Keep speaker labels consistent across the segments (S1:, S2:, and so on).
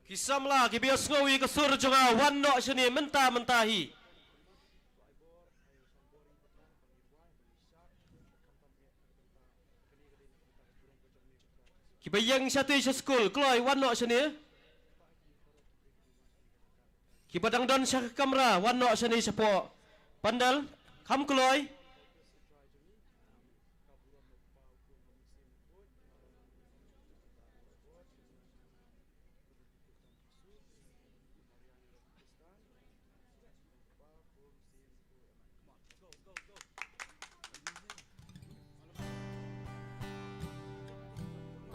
S1: Kisamla kibias ngawi ke surga wanno seni mentah-mentahi. Kibayang satu isa school kloy wanno seni. Kibadang don sa kamera wanno seni sapo. Pandal kam kloy.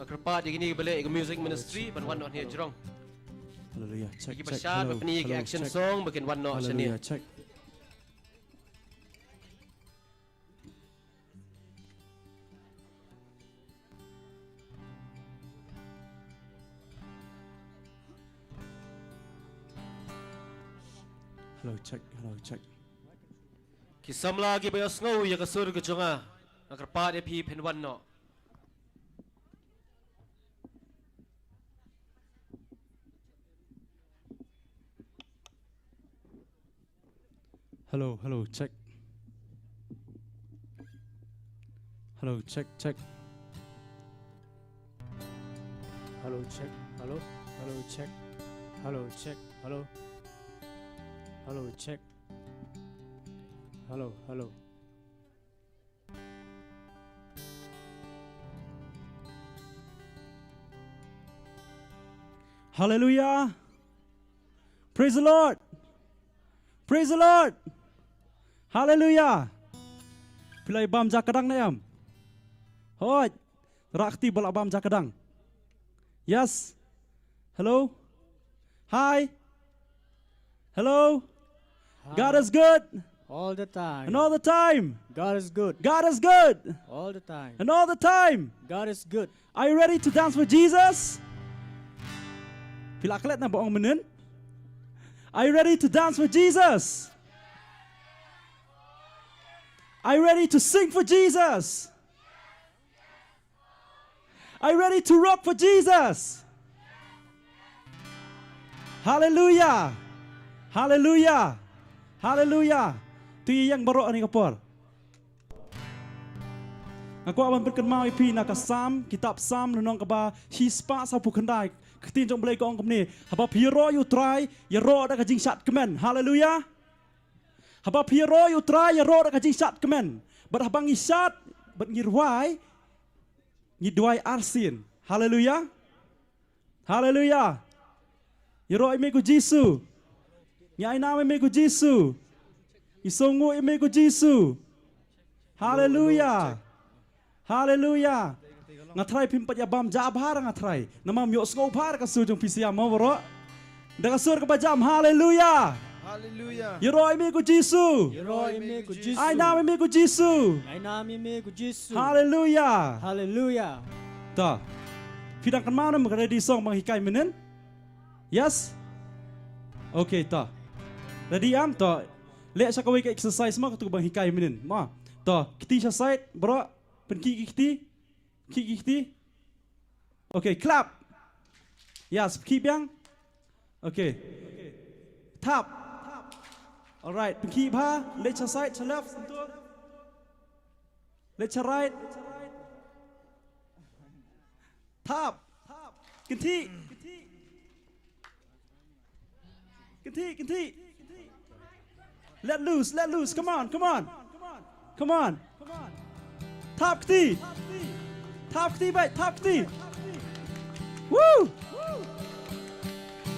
S1: Kerpa di gini balik ke music ministry ban wanno ni jrong.
S2: Hallelujah. Check,
S1: Bagi
S2: check.
S1: pasal
S2: Hello,
S1: bapni ke
S2: hello,
S1: action
S2: check.
S1: song bagian wanno seni.
S2: Hallelujah. Check. Hello, check. Hello, check.
S1: Kisamla kibias ngawi ke surga jonga. Kerpa dia pi pen wanno.
S2: Hello, hello, check. Hello, check, check. Hello, check. Hello, hello, check. Hello, check. Hello. Hello, check. Hello, hello. Hallelujah. Praise the Lord. Praise the Lord. Hallelujah. Pilai bam jakadang na yam. Hoi. Rakti bala bam jakadang. Yes. Hello. Hi. Hello.
S3: Hi.
S2: God is good.
S3: All the time.
S2: And all the time.
S3: God is good.
S2: God is good.
S3: All the time.
S2: And all the time.
S3: God is good.
S2: Are you ready to dance with Jesus? Pila kelet na baong menen? Are you ready to dance with Jesus? Are you ready to sing for Jesus? Are you ready to rock for Jesus? Hallelujah. Hallelujah. Hallelujah. Tu yang baru ni kapal. Aku akan berkenal ipi nak Sam, kitab Sam nunong kaba hispa sa pukandai. Ketin jong belai kong kemni. Haba piro you try, ya ro da kajing shat kemen. Hallelujah. Haba piro you try, ya ro da kajing shat kemen. But habang isat, but ngirwai, ngidwai arsin. Hallelujah. Hallelujah. Ya ro ime ku Jisu. Nyai nama ime ku Jisu. Isongu ime ku Jisu. Hallelujah. Hallelujah. Ngatrai pimpat ya bam jabhar ngatrai. Nama mios ngau par ka sujung pisia mau bro. Daga sur ka bajam hallelujah.
S4: Hallelujah.
S2: Yeroi me ku Jisu.
S3: Yeroi me ku Jisu.
S2: Ai nama me ku Jisu.
S3: Ai nami me ku Jisu.
S2: Hallelujah.
S3: Hallelujah.
S2: Ta. Pidang kan mana mengkara di song menghikai menen? Yes. Okay ta. Ready am ta. Lek sa kawai ka exercise ma tu menghikai menen. Ma. Ta. Kiti sa side bro. Penki kiti. Kiki. Okay, clap. Yes, keep yang. Okay. Tap. All right, keep ha. Let your side, to left. Let your right. Tap. Kinti. Let loose. Come on. Tap kiti. Tap kiti. Woo!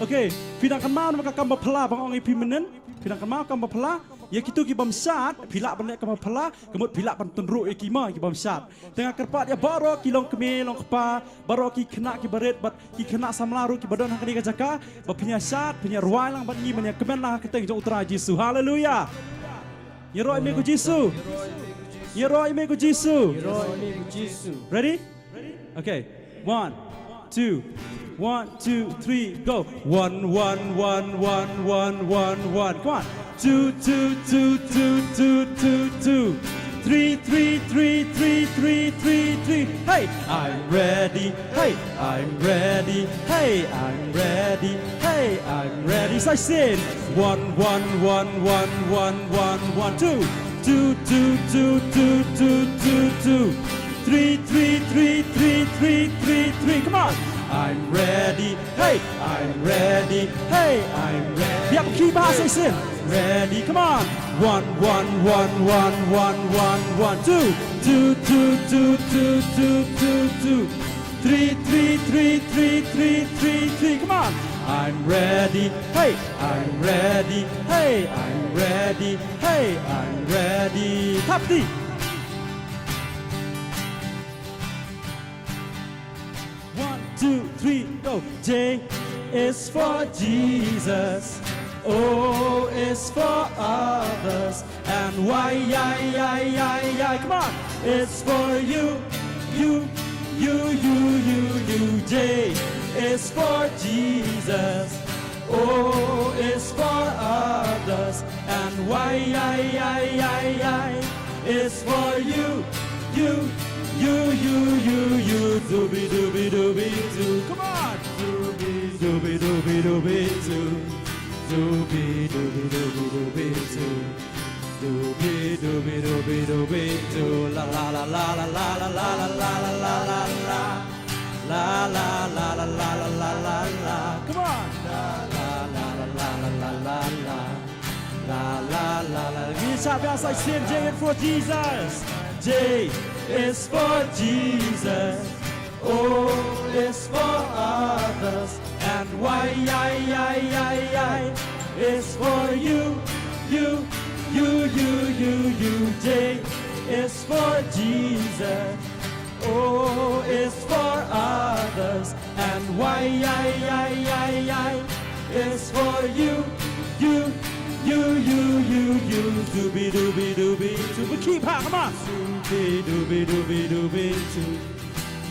S2: Okay, pidang kan mau maka kamba pala bang ong ipi menen. Pidang kan mau kamba pala. Ya kitu ki bam syat, pilak ban kamba pala, kemut pilak ban tunru ikima ki bam syat. Tengah kerpat ya baro ki long keme long kepa, baro ki kena ki baret bat ki kena samlaru ki badon hakani ka jaka, ba punya syat, punya ruai lang ban ngi men ya kemen lah keteng jong utara Yesus. Haleluya. Ya roh me ku Yesus. Yeroi me ku Jisu.
S3: Yeroi me ku Jisu.
S2: Ready? Okay. 1, 2, 1, 2, 3, go. 1, 1, 1, 1, 1, 1, 1. Come on. 2, 2, 2, 2, 2, 2, 2. 3, 3, 3, 3, 3, 3, 3. Hey, I'm ready. Hey, I'm ready. Hey, I'm ready. Hey, I'm ready. So I sing 1, 1, 1, 1, 1, 1, 1, 2, 2, 2, 2, 2, 2, 2, 2, 3, 3, 3, 3, 3, 3, 3. Come on. I'm ready. Hey, I'm ready. Hey, I'm ready. Biar key bahasa isin. Ready. Come on. 1, 1, 1, 1, 1, 1, 1, 2, 2, 2, 2, 2, 2, 2, 2, 3, 3, 3, 3, 3, 3, 3. Come on. I'm ready. Hey, I'm ready. Hey, I'm ready. Hey, I'm ready. Top D. Two, three, go. J is for Jesus. O is for others. And Y. Come on. It's for you. You. J is for Jesus. O is for others. And Y is for you. You. Dooby dooby dooby doo. Come on. Dooby dooby dooby dooby doo. Dooby dooby dooby dooby doo. Dooby dooby dooby dooby doo. La la la la la la la la la la la la la. La la la la la la la la la. Come on. La la la la la la la la. La la la la. Bisa biasa sing J is for Jesus. J is for Jesus. O is for others. And Y is for you. J is for Jesus. O is for others. And Y is for you. Dooby dooby dooby doo. We keep high, come on. Dooby dooby dooby dooby doo.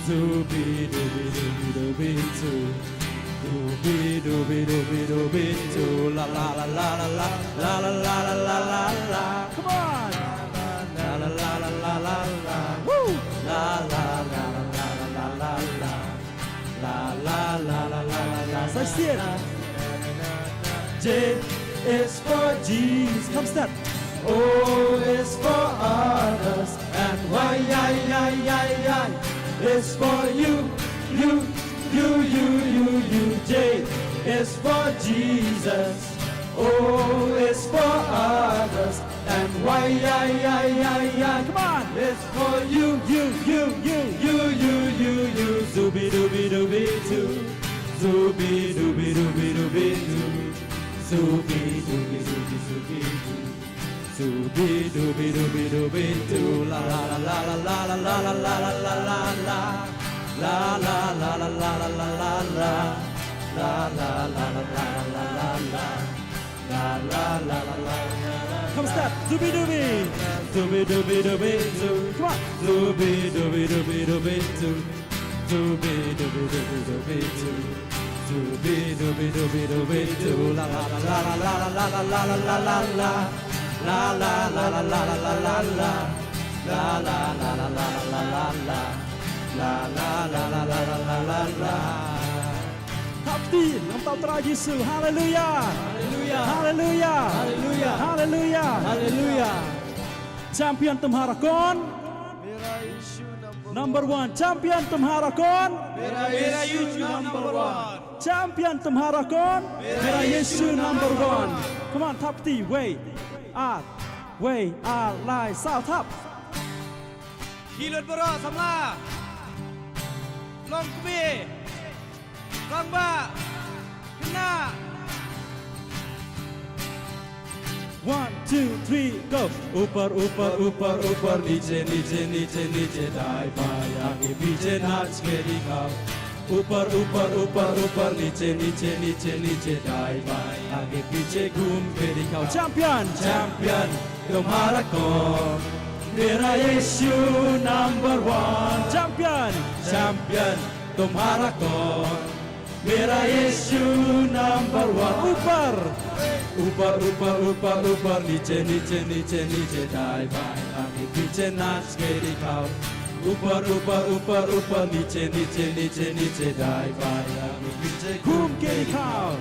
S2: Dooby dooby dooby dooby doo. Dooby dooby dooby dooby doo. La la la la la la la la la la la la. Come on. La la la la la la la. Woo. La la la la la la la la. La la la la la la. So I see it. J is for Jesus. Come step. O is for others. And Y is for you. J is for Jesus. O is for others. And Y. Come on. It's for you. Dooby dooby dooby doo. Dooby dooby dooby dooby doo. Dooby dooby dooby dooby doo. Dooby dooby dooby dooby doo. La la la la la la la la la la la la la. La la la la la la la la la. La la la la la la la la. La la la la la. Come step. Dooby dooby. Dooby dooby dooby doo. Come on. Dooby dooby dooby dooby doo. Dooby dooby dooby dooby doo. Dooby dooby dooby dooby doo. La la la la la la la la la la la la. La la la la la la la la la. La la la la la la la la. La la la la la la la la la. Top 10 năm tàu tra Giêsu. Hallelujah.
S3: Hallelujah.
S2: Hallelujah.
S3: Hallelujah.
S2: Hallelujah.
S3: Hallelujah.
S2: Champion तुम्हारा कौन? Number 1. Champion तुम्हारा कौन?
S3: मेरा यीशु number 1.
S2: Champion तुम्हारा कौन? मेरा यीशु number 1. Come on, top 10. Way. Lie. South top.
S4: Hilun bero samla. Long kumi. Long ba. Kena.
S2: 1, 2, 3, go. ऊपर नीचे दाएं बाएं आगे पीछे नाच के दिखाओ. ऊपर नीचे दाएं बाएं आगे पीछे घूम के दिखाओ. Champion तुम्हारा कौन? मेरा यीशु number 1. Champion तुम्हारा कौन? मेरा यीशु number 1. ऊपर नीचे दाएं बाएं आगे पीछे नाच के दिखाओ ऊपर ऊपर ऊपर ऊपर नीचे नीचे नीचे नीचे दाएं बाएं आगे पीछे घूम के दिखाओ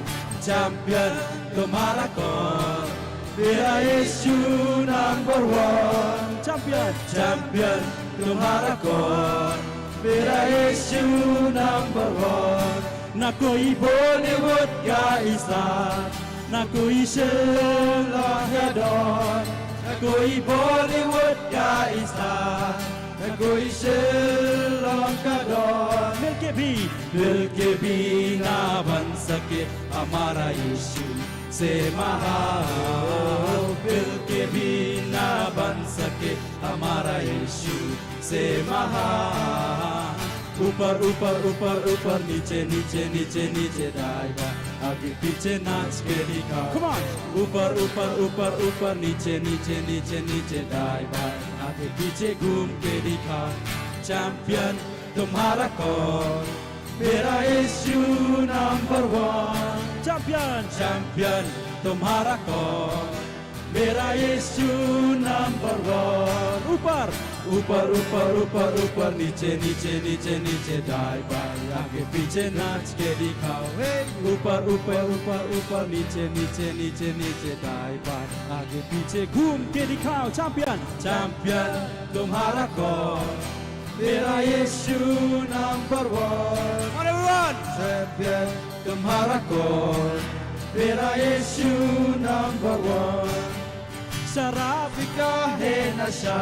S2: चैंपियन तुम्हारा कौन मेरा यीशु नंबर वन चैंपियन तुम्हारा कौन मेरा यीशु नंबर वन ना कोई बॉलीवुड का इंसान ना कोई श्रीलंका डॉन ना कोई बॉलीवुड का इंसान ना कोई श्रीलंका डॉन मिलके भी ना बन सके हमारा यीशु से महान मिलके भी ना बन सके हमारा यीशु से महान ऊपर ऊपर ऊपर ऊपर नीचे नीचे नीचे नीचे दाएं बाएं आगे पीछे नाच के दिखाओ ऊपर ऊपर ऊपर ऊपर नीचे नीचे नीचे नीचे दाएं बाएं आगे पीछे घूम के दिखाओ चैंपियन तुम्हारा कौन मेरा यीशु नंबर वन चैंपियन तुम्हारा कौन मेरा यीशु नंबर वन ऊपर ऊपर ऊपर ऊपर ऊपर नीचे नीचे नीचे नीचे दाएं बाएं आगे पीछे नाच के दिखाओ ऊपर ऊपर ऊपर ऊपर नीचे नीचे नीचे नीचे दाएं बाएं आगे पीछे घूम के दिखाओ चैंपियन तुम्हारा कौन मेरा यीशु नंबर वन चैंपियन तुम्हारा कौन मेरा यीशु नंबर वन शराब का है नशा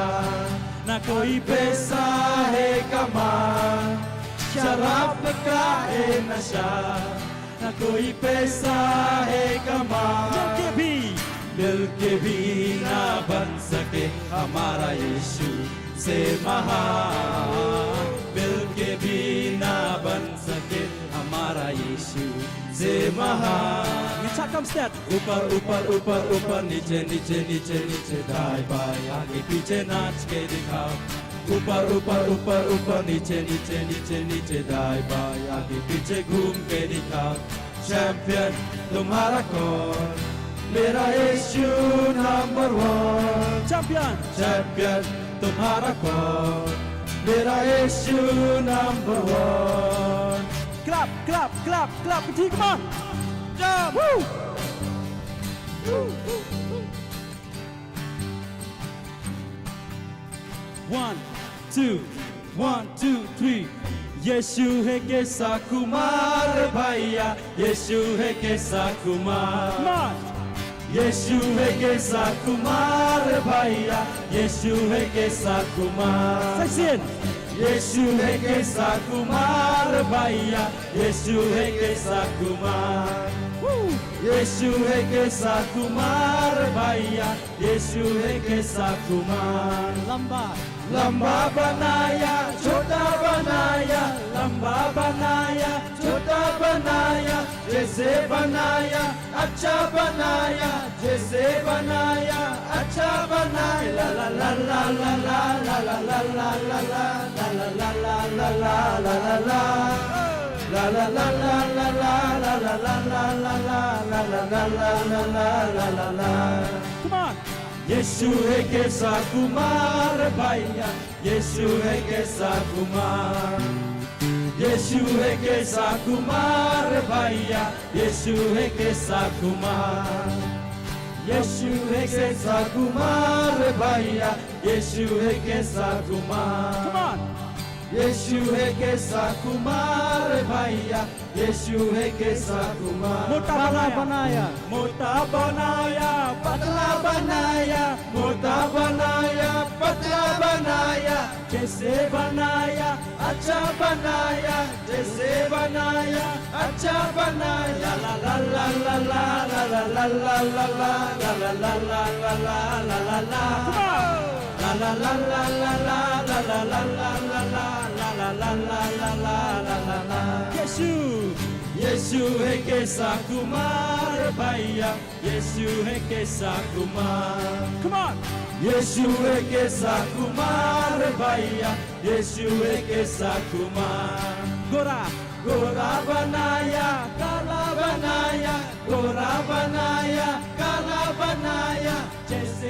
S2: ना कोई पैसा है कमाल शराब का है नशा ना कोई पैसा है कमाल मिलके भी ना बन सके हमारा यीशु से महान मिलके भी ना बन सके हमारा यीशु से महान ऊपर ऊपर ऊपर ऊपर नीचे नीचे नीचे नीचे दाएं बाएं आगे पीछे नाच के दिखाओ ऊपर ऊपर ऊपर ऊपर नीचे नीचे नीचे नीचे दाएं बाएं आगे पीछे घूम के दिखाओ चैंपियन तुम्हारा कौन मेरा यीशु नंबर वन चैंपियन तुम्हारा कौन मेरा यीशु नंबर वन clap ठीक man jump woo 1 2 1 2 3 यीशु है कैसा कुमार भैया यीशु है कैसा कुमार यीशु है कैसा कुमार भैया यीशु है कैसा कुमार यीशु है कैसा कुमार भैया यीशु है कैसा कुमार यीशु है कैसा कुमार भैया यीशु है कैसा कुमार लंबा बनाया छोटा बनाया लंबा बनाया छोटा बनाया जैसे बनाया अच्छा बनाया जैसे बनाया अच्छा बनाया ला ला ला ला ला ला ला ला ला ला ला ला ला ला ला ला ला ला ला La la la la la la la la la la la la la la la la la la la la. Come on. यीशु है कैसा कुमार भैया यीशु है कैसा कुमार यीशु है कैसा कुमार भैया यीशु है कैसा कुमार यीशु है कैसा कुमार भैया यीशु है कैसा कुमार यीशु है कैसा कुमार भैया यीशु है कैसा कुमार मोटा बनाया पतला बनाया मोटा बनाया पतला बनाया जैसे बनाया अच्छा बनाया जैसे बनाया अच्छा बनाया ला ला ला ला ला ला ला ला ला ला ला ला ला ला ला ला ला ला ला La la la la la la la la la la la la la la la la la यीशु है कैसा कुमार भैया यीशु है कैसा कुमार यीशु है कैसा कुमार भैया यीशु है कैसा कुमार गोरा बनाया काला बनाया गोरा बनाया काला बनाया जैसे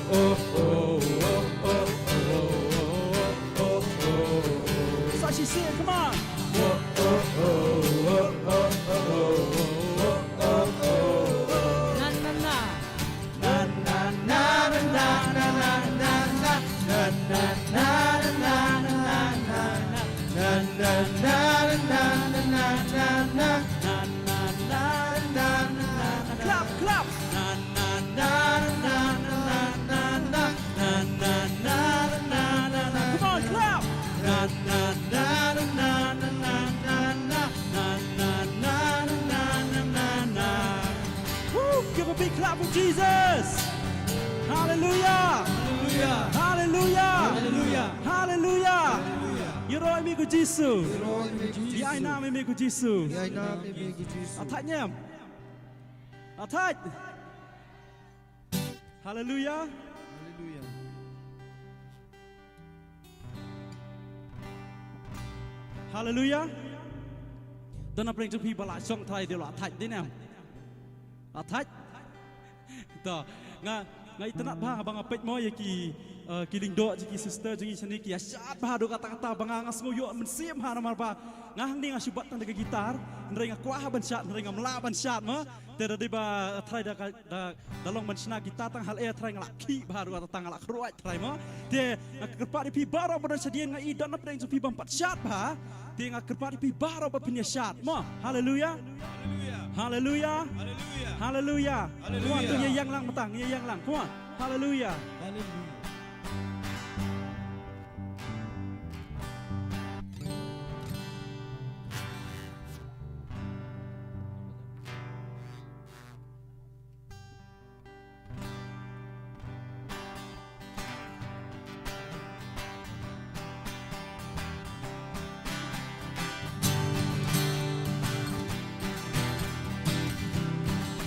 S2: sing it, come on.
S4: Na na na. Na na na na na na na na na. Na na na na na na na na. Na na na na na na na na. Na na na na na na.
S2: Clap, clap.
S4: Na na na na na na na. Na na na na na na.
S2: Come on, clap.
S4: Na na na na na na na na na. Na na na na na na na.
S2: Woo, give a big clap for Jesus. Hallelujah.
S4: Hallelujah.
S2: Hallelujah.
S4: Hallelujah.
S2: Hallelujah. Yeroi mi ku Jisu. Di ai na mi ku Jisu. Athai nyem. Athai. Hallelujah. Hallelujah. Dan apa yang jumpa bala song Thai dia lah Thai ni nem. Thai. Dah. Ngai tenak bang abang apet mo ya ki lingdo ki sister jengi sini ki asyat bah do kata-kata bang ngas ngoyo mensim ha namar ba ngah ni ngas subat tang de gitar ndrei ngakwa ban syat ndrei ngamla ban syat ma te de ba Thai da dalong ban sna gitar tang hal e Thai nglaki bah do kata tang nglak ruat Thai ma te kerpa di pi baro ban sedien ngai dan apa yang jumpa bang pat syat ba te ngakerpa di pi baro ba pinya syat ma haleluya haleluya haleluya haleluya tu ye yang lang matang ye yang lang come on haleluya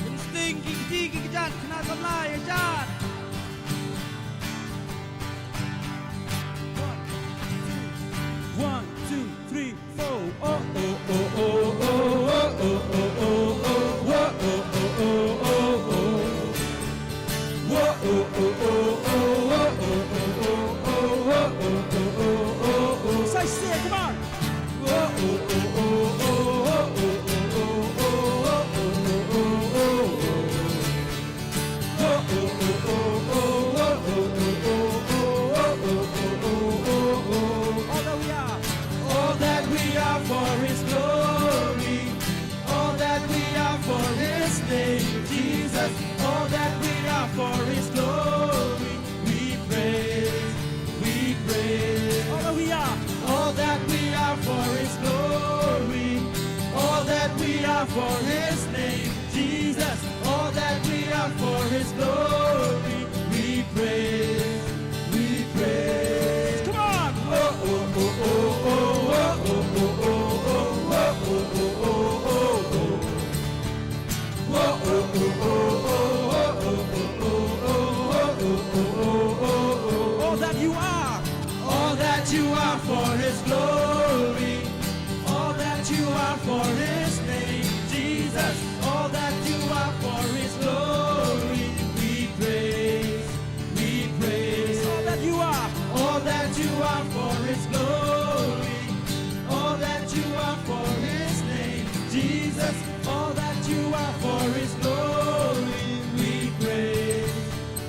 S4: Insting gigi jat kena samlai ya jat.
S2: One, two, three, four. Oh, oh, oh, oh, oh, oh, oh, oh, oh, oh, oh, oh, oh, oh, oh, oh. Whoa, oh, oh, oh, oh, oh, oh, oh, oh, oh, oh, oh, oh, oh. Say, say, come on. Whoa, oh, oh, oh, oh, oh, oh, oh, oh, oh, oh, oh.
S3: All that we are for His glory, all that we are for His name, Jesus. All that we are for His glory, we praise, we praise.
S2: All that we are.
S3: All that we are for His glory, all that we are for His name, Jesus. All that we are for His glory, we praise, we praise.
S2: Come on.
S3: Oh, oh, oh, oh, oh, oh, oh, oh, oh, oh, oh, oh, oh, oh, oh. Whoa, oh, oh, oh, oh, oh, oh, oh, oh, oh, oh, oh.
S2: All that you are.
S3: All that you are for His glory, all that you are for His name, Jesus. All that you are for His glory, we praise, we praise.
S2: All that you are.
S3: All that you are for His glory, all that you are for His name, Jesus. All that you are for His glory, we praise,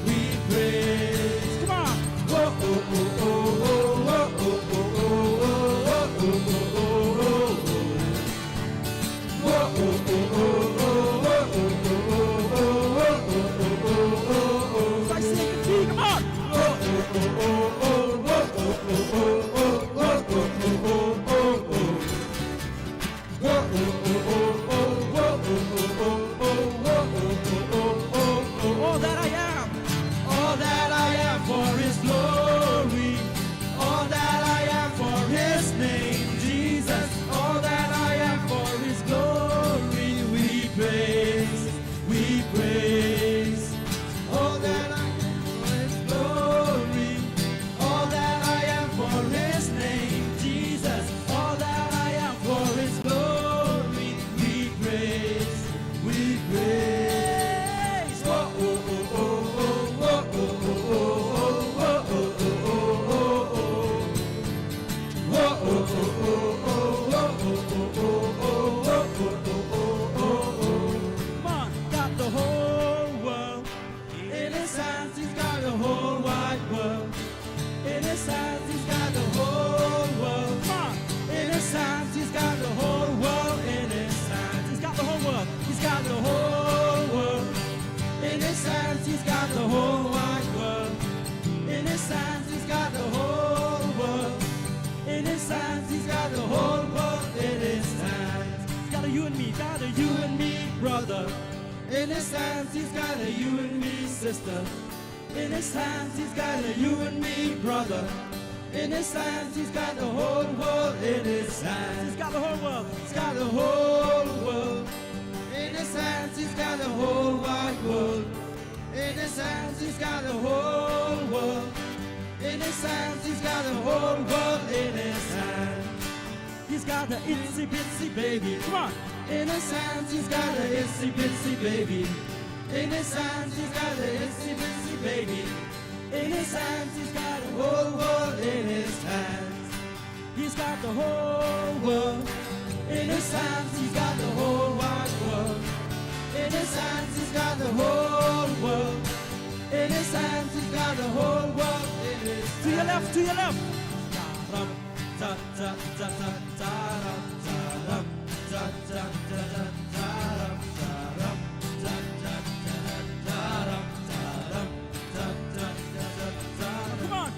S3: we praise.
S2: Come on.
S3: Oh, oh, oh, oh, oh, oh, oh, oh, oh,
S2: you and me, got a you and me,
S3: brother. In his hands he's got a you and me sister. In his hands he's got a you and me brother. In his hands he's got the whole world in his hands.
S2: He's got the whole world.
S3: He's got the whole world. In his hands he's got the whole wide world. In his hands he's got the whole world. In his hands he's got the whole world in his hands.
S2: He's got the itsy bitsy
S3: Baby,
S2: Come on.
S3: in his hands he's got a itsy bitsy baby. In his hands he's got a itsy bitsy baby. In his hands he's got the whole world in his hands.
S2: He's got the whole
S3: World. In his hands he's got the whole wide world. In his hands he's got the whole world. In his hands he's got the whole world in his hands.
S2: To your left, to your left.
S3: Rum, ta ta ta ta ta rum, ta rum, ta ta ta ta ta rum, ta rum, ta ta ta ta rum, ta rum, ta ta ta ta rum.
S2: Come on.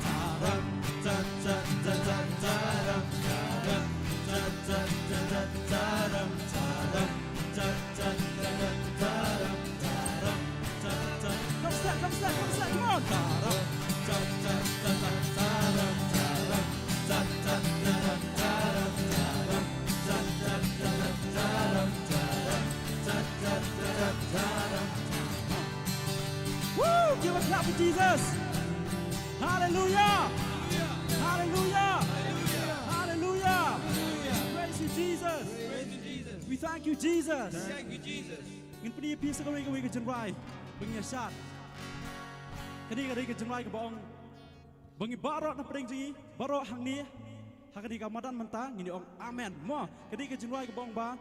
S3: Rum, ta ta ta ta ta rum, ta rum, ta ta ta ta ta rum, ta rum, ta ta ta ta ta rum, ta rum, ta ta.
S2: Come step, come step, come step. Come on.
S3: Ta rum, ta ta ta ta ta rum, ta rum, ta ta ta ta ta rum, ta rum, ta ta ta ta ta rum, ta rum, ta ta ta ta ta rum.
S2: Woo! Give a clap for Jesus. Hallelujah. Hallelujah. Hallelujah. Praise you, Jesus. We thank you, Jesus. Ngin pni pi sakari ka wi ka jenrai. Bengnya syat. Kani ka ri ka jenrai ka bong. Bengi barok na peding ji. Barok hang ni. Hakani ka madan menta ngini ong amen. Mo kani ka jenrai ka bong ba.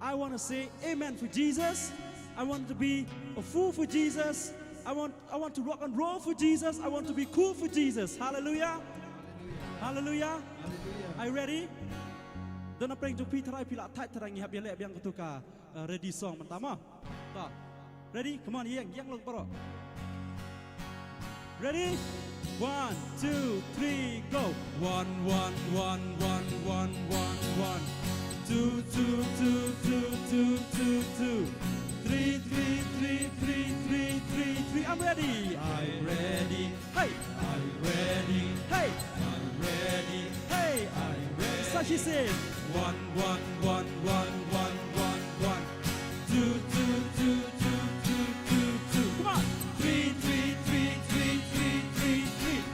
S2: I want to say amen for Jesus. I want to be a fool for Jesus. I want to rock and roll for Jesus. I want to be cool for Jesus. Hallelujah. Hallelujah. Are you ready? Dan apa yang jumpa terai pila tight terangi hab yang yang ketuka ready song pertama. Tak. Ready? Come on, yang long bro. Ready? 1, 2, 3, go. 1, 1, 1, 1, 1, 1, 1. 2, 2, 2, 2, 2, 2, 2. 3, 3, 3, 3, 3, 3, 3. I'm ready.
S3: I'm ready.
S2: Hey,
S3: I'm ready.
S2: hey,
S3: I'm ready.
S2: hey.
S3: I'm ready.
S2: Such is it.
S3: 1, 1, 1, 1, 1, 1, 1. 2, 2, 2, 2, 2, 2, 2.
S2: Come on.
S3: 3, 3, 3, 3, 3, 3, 3.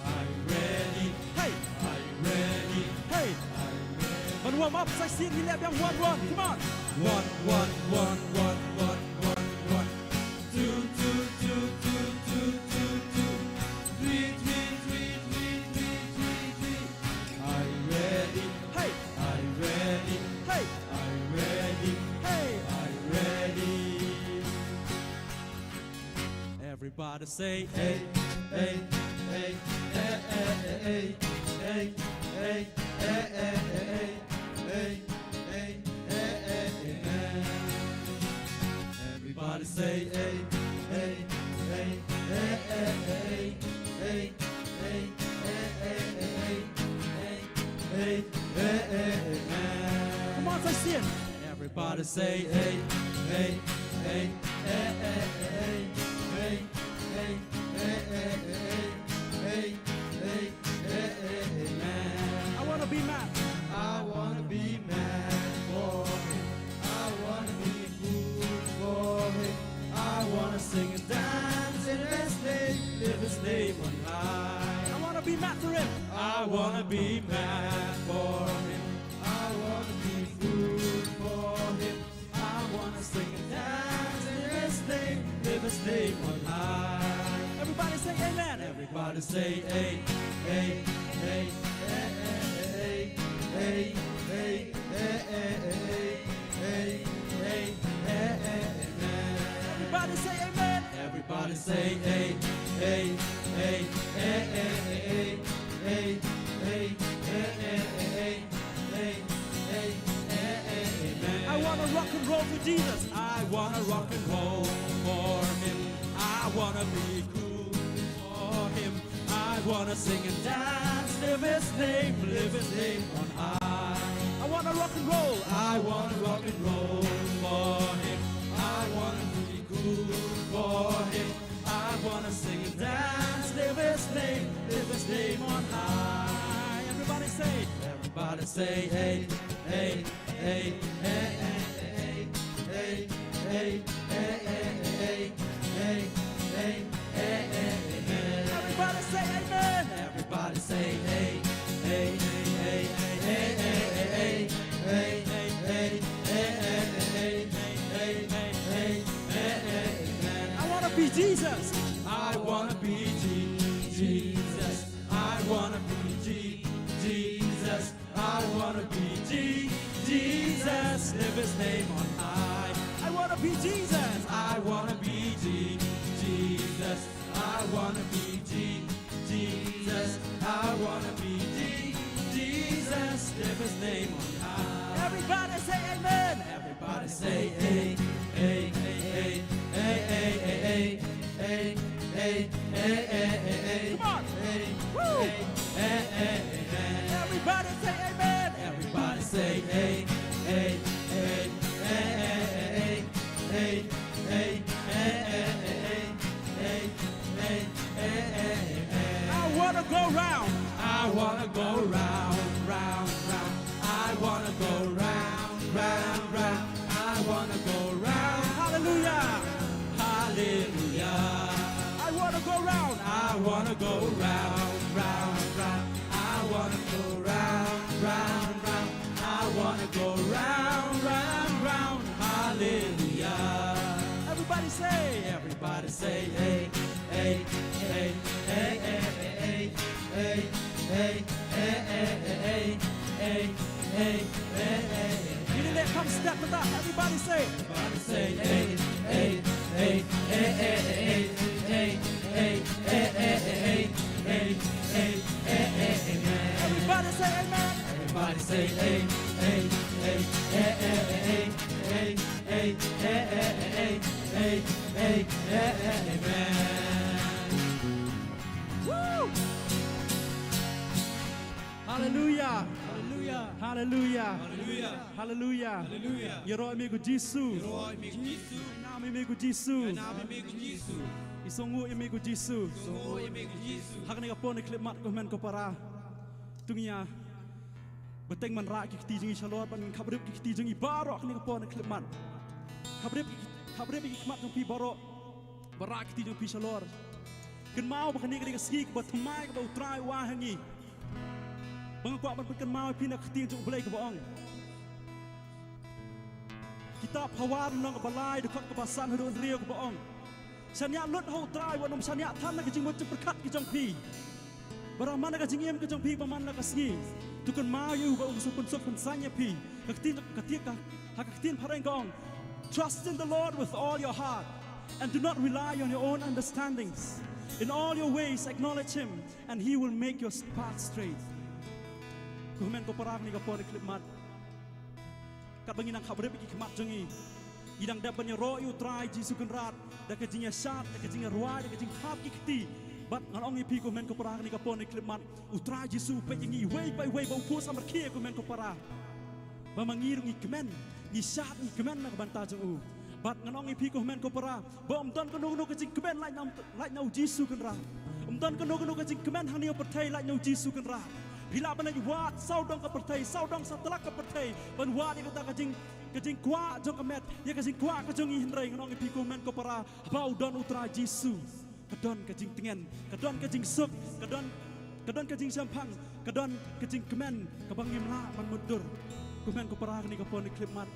S3: I'm ready.
S2: Hey,
S3: I'm ready.
S2: hey.
S3: I'm ready.
S2: Man warm up. Such is it. Yang 1, 1. Come on.
S3: 1, 1, 1, 1, 1, 1, 1. 2, 2, 2, 2, 2, 2, 2. 3, 3, 3, 3, 3, 3, 3. I'm ready.
S2: Hey,
S3: I'm ready.
S2: hey,
S3: I'm ready.
S2: hey.
S3: I'm ready.
S2: Everybody say,
S3: Hey, hey, hey, hey, hey, hey, hey, hey, hey, hey, hey, hey, hey. Everybody say, hey, hey, hey, hey, hey, hey, hey, hey, hey, hey, hey, hey, hey.
S2: come on, such is it.
S3: Everybody say, hey, hey, hey, hey, hey, hey, hey, hey, hey, hey, hey, hey, hey, hey, man.
S2: I want to be mad.
S3: I wanna be mad for him. I wanna be good for him. I wanna sing and dance in his name, live his name on high.
S2: I want to be mad for him.
S3: I wanna be mad for him. I wanna be good for him. I wanna sing and dance in his name, live his name on high.
S2: Everybody say amen.
S3: Everybody say, hey, hey, hey, hey, hey, hey, hey, hey, hey, hey, hey, hey, hey, hey.
S2: Everybody say amen.
S3: Everybody say, hey, hey, hey, hey, hey, hey, hey, hey, hey, hey, hey, hey, hey, hey,
S2: I want to rock and roll for Jesus.
S3: I wanna rock and roll for him. I wanna be cool for him. I wanna sing and dance, live his name on high.
S2: I want wanna rock and roll.
S3: I wanna rock and roll for him. I wanna be cool for him. I wanna sing and dance, live his name on high.
S2: Everybody say,
S3: Everybody say, hey, hey, hey, hey, hey, hey, hey, hey, hey, hey, hey, hey, hey, hey.
S2: everybody say amen.
S3: Everybody say, hey, hey, hey, hey, hey, hey, hey, hey, hey, hey, hey, hey, hey, hey, hey.
S2: I wanna be Jesus.
S3: I wanna be Jesus. I wanna be Jesus. I wanna be Jesus. Live his name on high.
S2: I wanna be Jesus.
S3: I wanna be Jesus. I wanna be Jesus. I wanna be Jesus. Live his name on high.
S2: Everybody say amen.
S3: Everybody say hey, hey, hey, hey, hey, hey, hey, hey, hey, hey, hey, hey.
S2: Come on.
S3: Hey,
S2: Woo.
S3: hey, hey, hey.
S2: Everybody say amen.
S3: Everybody say hey, hey, hey, hey, hey, hey, hey, hey, hey, hey, hey, hey, hey.
S2: I wanna go round.
S3: I wanna go round, round, round. I wanna go round, round, round. I wanna go round,
S2: Hallelujah.
S3: hallelujah.
S2: I wanna go round.
S3: I wanna go round, round, round. I wanna go round, round, round. I wanna go round, round, round. Hallelujah.
S2: Everybody say,
S3: Everybody say hey, hey, hey, hey, hey, hey, hey, hey, hey, hey, hey, hey, hey, hey.
S2: you need that come step with us. Everybody say,
S3: Everybody say hey, hey, hey, hey, hey, hey, hey, hey, hey, hey, hey, hey, hey, hey.
S2: everybody say amen.
S3: Everybody say hey, hey, hey, hey, hey, hey, hey, hey, hey, hey, hey, hey, hey, amen.
S2: Woo! Hallelujah.
S3: Hallelujah.
S2: Hallelujah.
S3: Hallelujah.
S2: Hallelujah.
S3: Hallelujah.
S2: Your roho amigo Jesus.
S3: Roy amigo Jesus.
S2: Nome amigo Jesus.
S3: Nome amigo Jesus.
S2: Isongu amigo Jesus.
S3: Roy amigo Jesus.
S2: Hakni kapon ni klip mat ko men ko para. Tungia. Beteng man ra ki kti jingi shalot ban khabrib ki kti jingi baro hakni kapon ni klip mat. Khabrib ki kmat jong pi baro. Bara ki kti jong pi shalor. Ken mau bakni ka ski ka batmai ka utrai wa hangi. Bang kwa ban ken mau pi na kti jong blai ka baong. Kitab Hawar nong balai dekat ke pasan hudun rio ke baong. Sanya lut ho trai wa nom sanya than na kijing mo perkat ki jong pi. Barang mana ka jingiem ka jong pi paman na ka sngi. Tukan mau yu ba usupun sopun sanya pi. Katika hakatin pareng gong. Trust in the Lord with all your heart and do not rely on your own understandings. In all your ways acknowledge him and he will make your path straight. Kuhmen ko parang ni ka po ni klip mat. Kat bangin ang kabrep ki kemat jongi idang dapat nya ro yu try jisu kenrat da ka jinga shat da ka jinga ruai da ka jing thap ki kti bat ngan ong ipi ko men ko para ni ka pon ni klimat utrai jisu pe jingi way by way ba pu samar kie ko men ko para ba mangir ngi kemen ni shat ni kemen na banta jong u bat ngan ong ipi ko men ko para ba don ko no ka jing kemen lai nau jisu kenrat don ko no ka jing kemen hang ni pertai lai nau jisu kenrat bila banai wat sau dong ka pertai sau dong sa telak ka pertai ban wat ni kata kajing kwa jong ka met ya kajing kwa ka jong hinrei nong ipi ko men ko para ba don utra jisu kadon kajing tingen kadon kajing suk kadon kajing sampang kadon kajing kemen ka bangim la ban mudur ko men ko para ni ka pon klip mat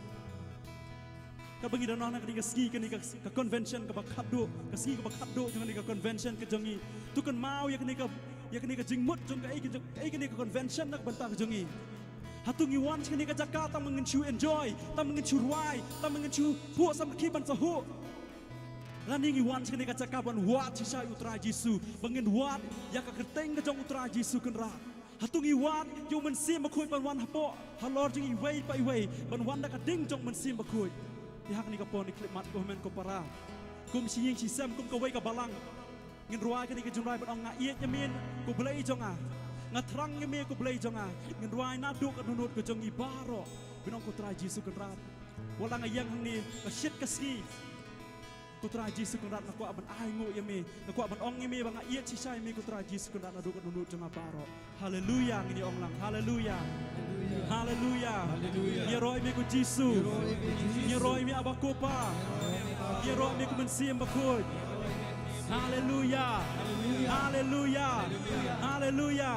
S2: ka bangi dan nong ka ski ka ni ka convention ka bakado ka ski ka bakado jong ni ka convention ka jongi tukan mau ya ni ka jing mut jong ka ni ka convention nak bantang jongi hatungi wan ni ka Jakarta mengencu enjoy tam mengencu ruai tam mengencu pu sam ki ban sahu laningi wan ni ka Jakarta ban wat sisa utra jisu bangin wat ya ka keteng ka jong utra jisu kenra hatungi wat yo mensim bakui ban wan hapo halor jingi way by way ban wan ka ding jong mensim bakui ya hak ni ka pon klip mat ko men ko para kum siying si sam kum ka way ka balang ngin ruai ka ni ka jumrai ban ong nga iet yamin ko blai jong a ngatrang yami ko blay jonga ngenwai na du ka nunut ko jong ibaro binong ko try Jesus kenrat wala nga yang ni ka shit ka ski ko try Jesus kenrat na ko aban ai ngu yami na ko aban ong yami banga iya chi sai mi ko try Jesus kenrat na du ka nunut jonga baro haleluya ngini ong lang haleluya haleluya ya roi mi ko Jesus ya roi mi abakopa ya roi mi ko mensim bakut haleluya haleluya haleluya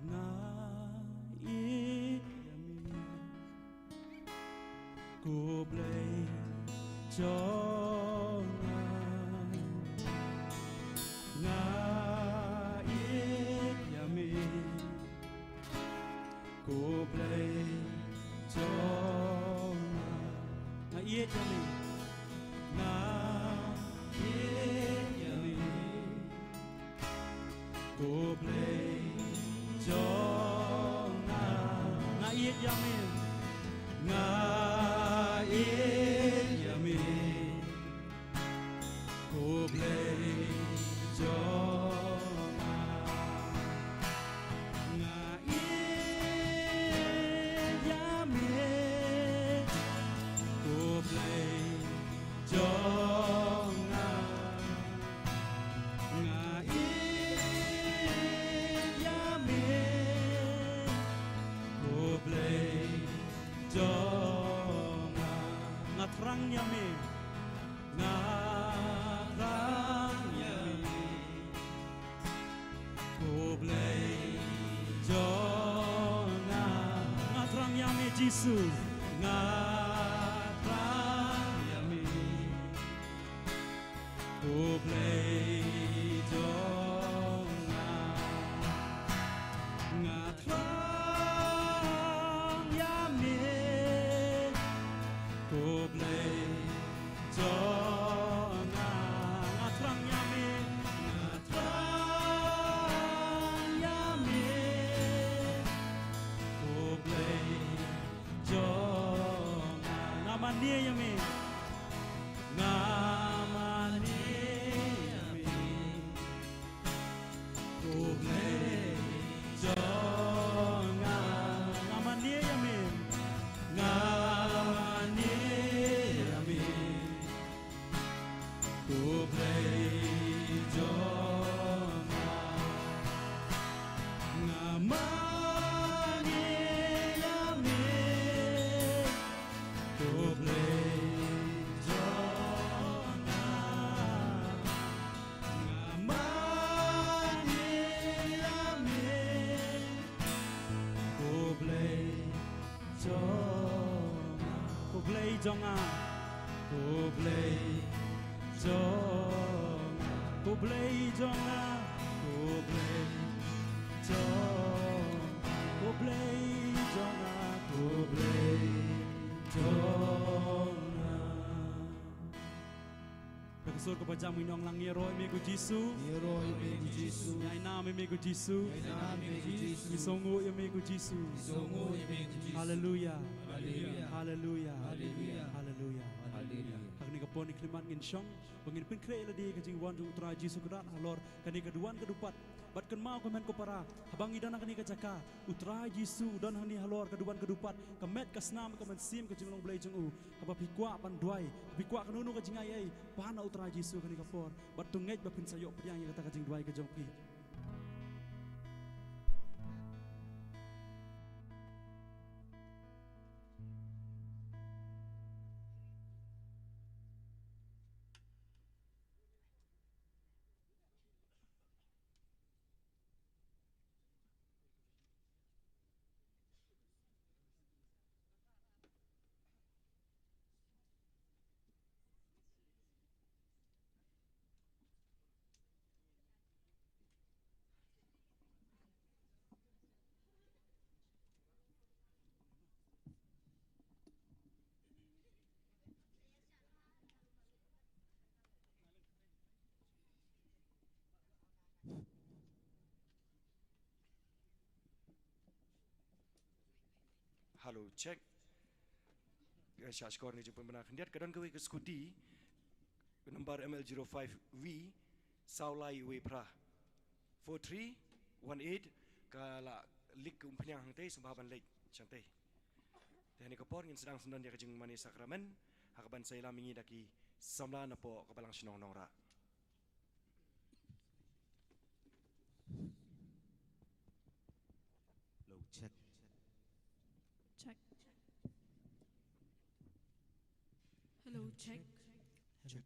S2: na yami ko blay jonga na yami ko blay jonga na yami na yami ko blay jonga na yami na yami ko blay jonga na yami ko blay jonga na yami ko blay jonga ngatrang yami ngatrang yami ko blay jonga ngatrang yami Jesus ngatrang yami ko blay jonga ngatrang yami ko blay jonga ngatrang yami ko blay jonga namanya yami namanya yami ko blay jonga namanya yami namanya yami ko blay jonga namanya yami ko blay jonga namanya yami ko blay jonga ko blay jonga ko blay jonga ko blay jonga ko blay jonga ko blay jonga ko blay jonga Pagkasur ko pa dyan mo inong lang yero imi ko Jisu
S3: Yero imi Jisu.
S2: Yay namin imi ko Jisu
S3: Imi Jisu.
S2: Isongo imi ko Jisu
S3: Songo imi Jisu.
S2: Hallelujah
S3: Hallelujah.
S2: Hallelujah
S3: Hallelujah.
S2: Hallelujah
S3: Hallelujah.
S2: Kani kapon ni klimat ngin syong pangin pin kre ladi ka jing wan jung tra Jisu kudat alor kani kaduan kadupat bat kan mau komen ko para habang idan kani ka jaka utra Jisu dan hani halor kaduan kadupat kamet kasnam ka sim ka jing long blay jung u haba pikwa pan duai pikwa kanunu ka jing ai pana utra Jisu kani kapor bat tungej ba pin sayo priang kata ka jing duai ka jong pi
S5: Hello, check. shot score ni jemput menang hendiat kadang gawe ke skudi nomor ML05V Saulai we pra 4318 kala lik umpanyang hang tei sumbaban lek chang tei dan ni kapor ngin sedang sendan dia kejeng mani sakramen hakaban saya lamingi daki samla na po kabalang sinong nong ra.
S3: Low check.
S6: Check. Hello, check.
S3: Check.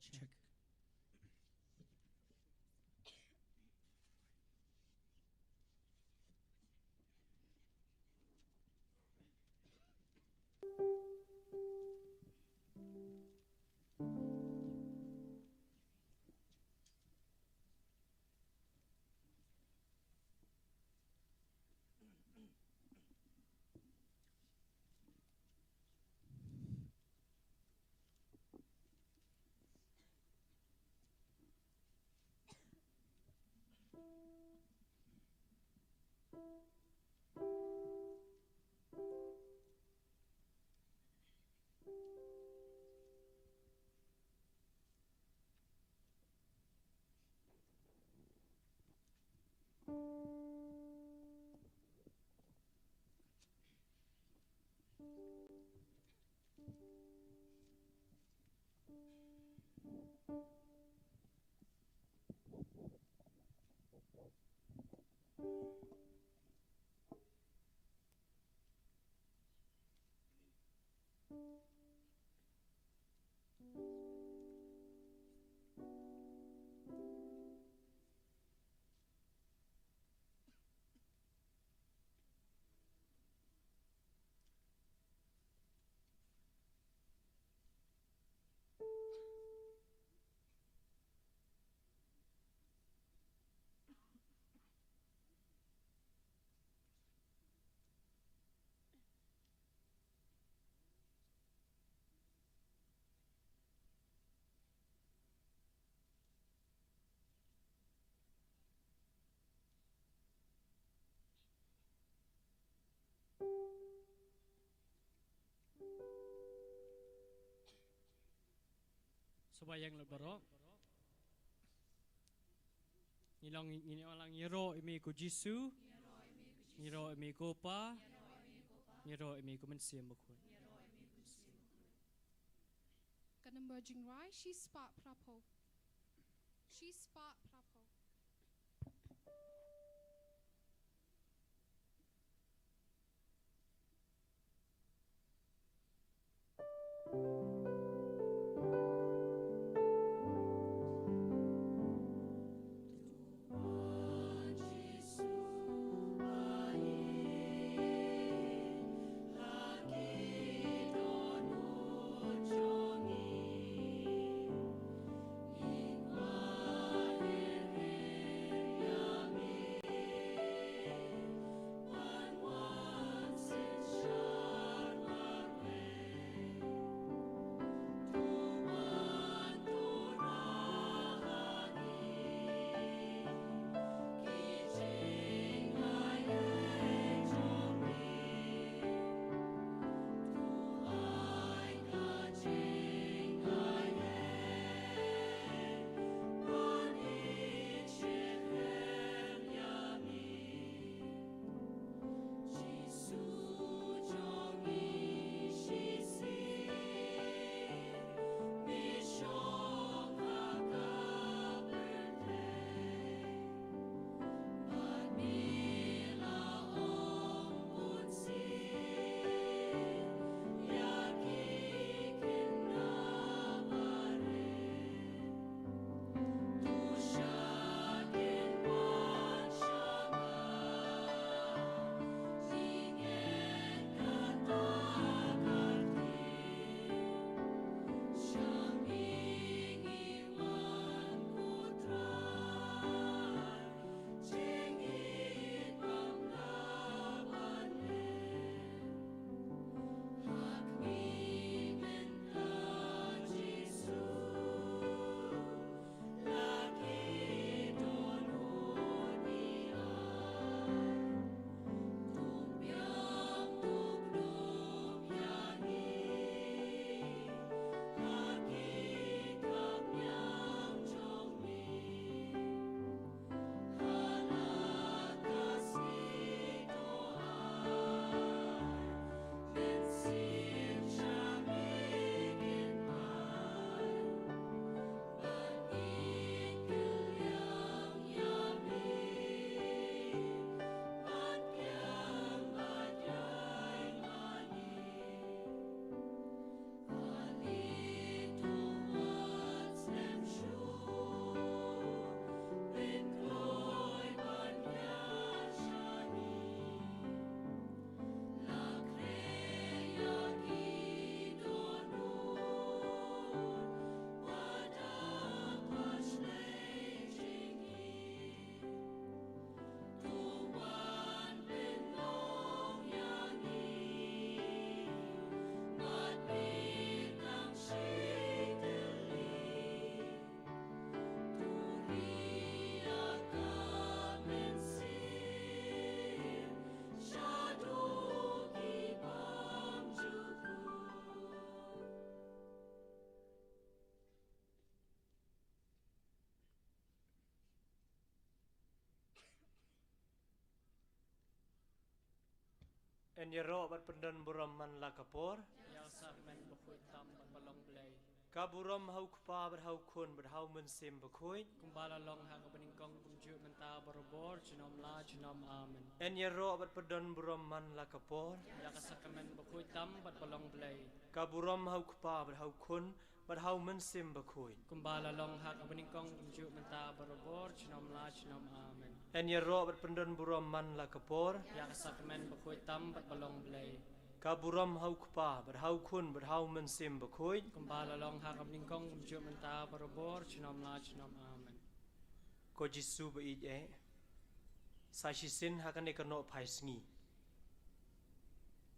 S4: Subayang lebaro. Ini orang ngiro imi ku Jisu. Ngiro imi ku pa. Ngiro imi ku mensiam bakun.
S6: Kadang berjing rai, she spot prapo. She spot prapo.
S7: Ingwa
S1: En yero bat pendan buram man la kapor.
S4: Ya sakmen bakui tam bat balong belai.
S1: Ka buram hau kupa bat hau kun bat hau men sim bakui.
S4: Kumbala long hak beningkong kumju menta barobor jinom la jinom amen.
S1: En yero bat pendan buram man la kapor.
S4: Ya sakmen bakui tam bat balong belai.
S1: Ka buram hau kupa bat hau kun bat hau men sim bakui.
S4: Kumbala long hak beningkong kumju menta barobor jinom la jinom amen.
S1: En yero bat pendan buram man la kapor.
S4: Ya sakmen bakui tam bat balong belai.
S1: Ka buram hau kupa bat hau kun bat hau men sim bakui.
S4: Kumbala long hak beningkong kumju menta barobor jinom la jinom amen.
S1: Ko Jisu ba ije. Sa shisin hakan ekano phais ngi.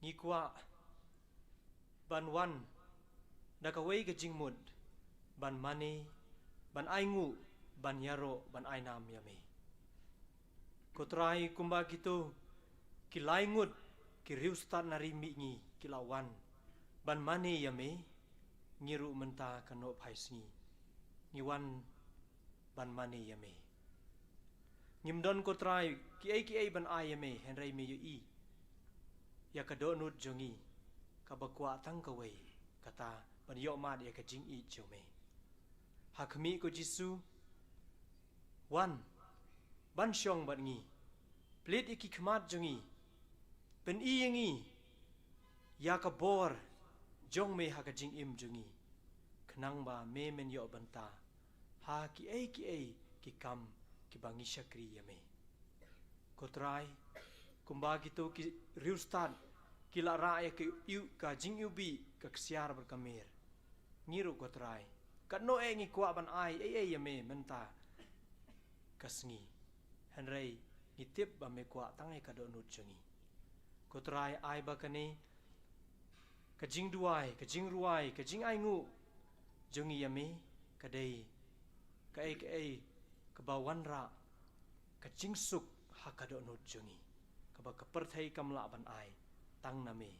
S1: Ngi kwa ban wan nakaway ka jingmud ban mani ban aingu ban yaro ban ainam yami. Ko try kumba gitu kilay ngut ki riustan narimi ngi kilawan ban mani yami ngiru menta kano phais ngi ngiwan ban mani yami. Ngimdon ko try ki ai ban ayame henry me yu i ya kadonut jongi kabakwa tangkaway kata ban yo ma dia ka jing i jome hakmi ko Jisu wan ban syong ban ngi plit iki khmat jongi pen i ngi ya ka bor jong me ha ka jing im jongi khnang ba me men yo banta ha ki ai ki kam ki bangi syakri yame ko try kumba gitu ki riustan kila raaya ke iu ka jing iu bi ka ksiar berkamer ngiru ko try kat no ngi kwa ban ai yame menta kasngi henry ni tip ba me kwa tangai ka do nut changi ko try ai ba kani ka jing duai ka jing ruai ka jing ai ngu jongi yame ka dei ka ai ka ba wan ra ka jing suk ha ka do nut changi ka ba ka perthai kamla ban ai tang nami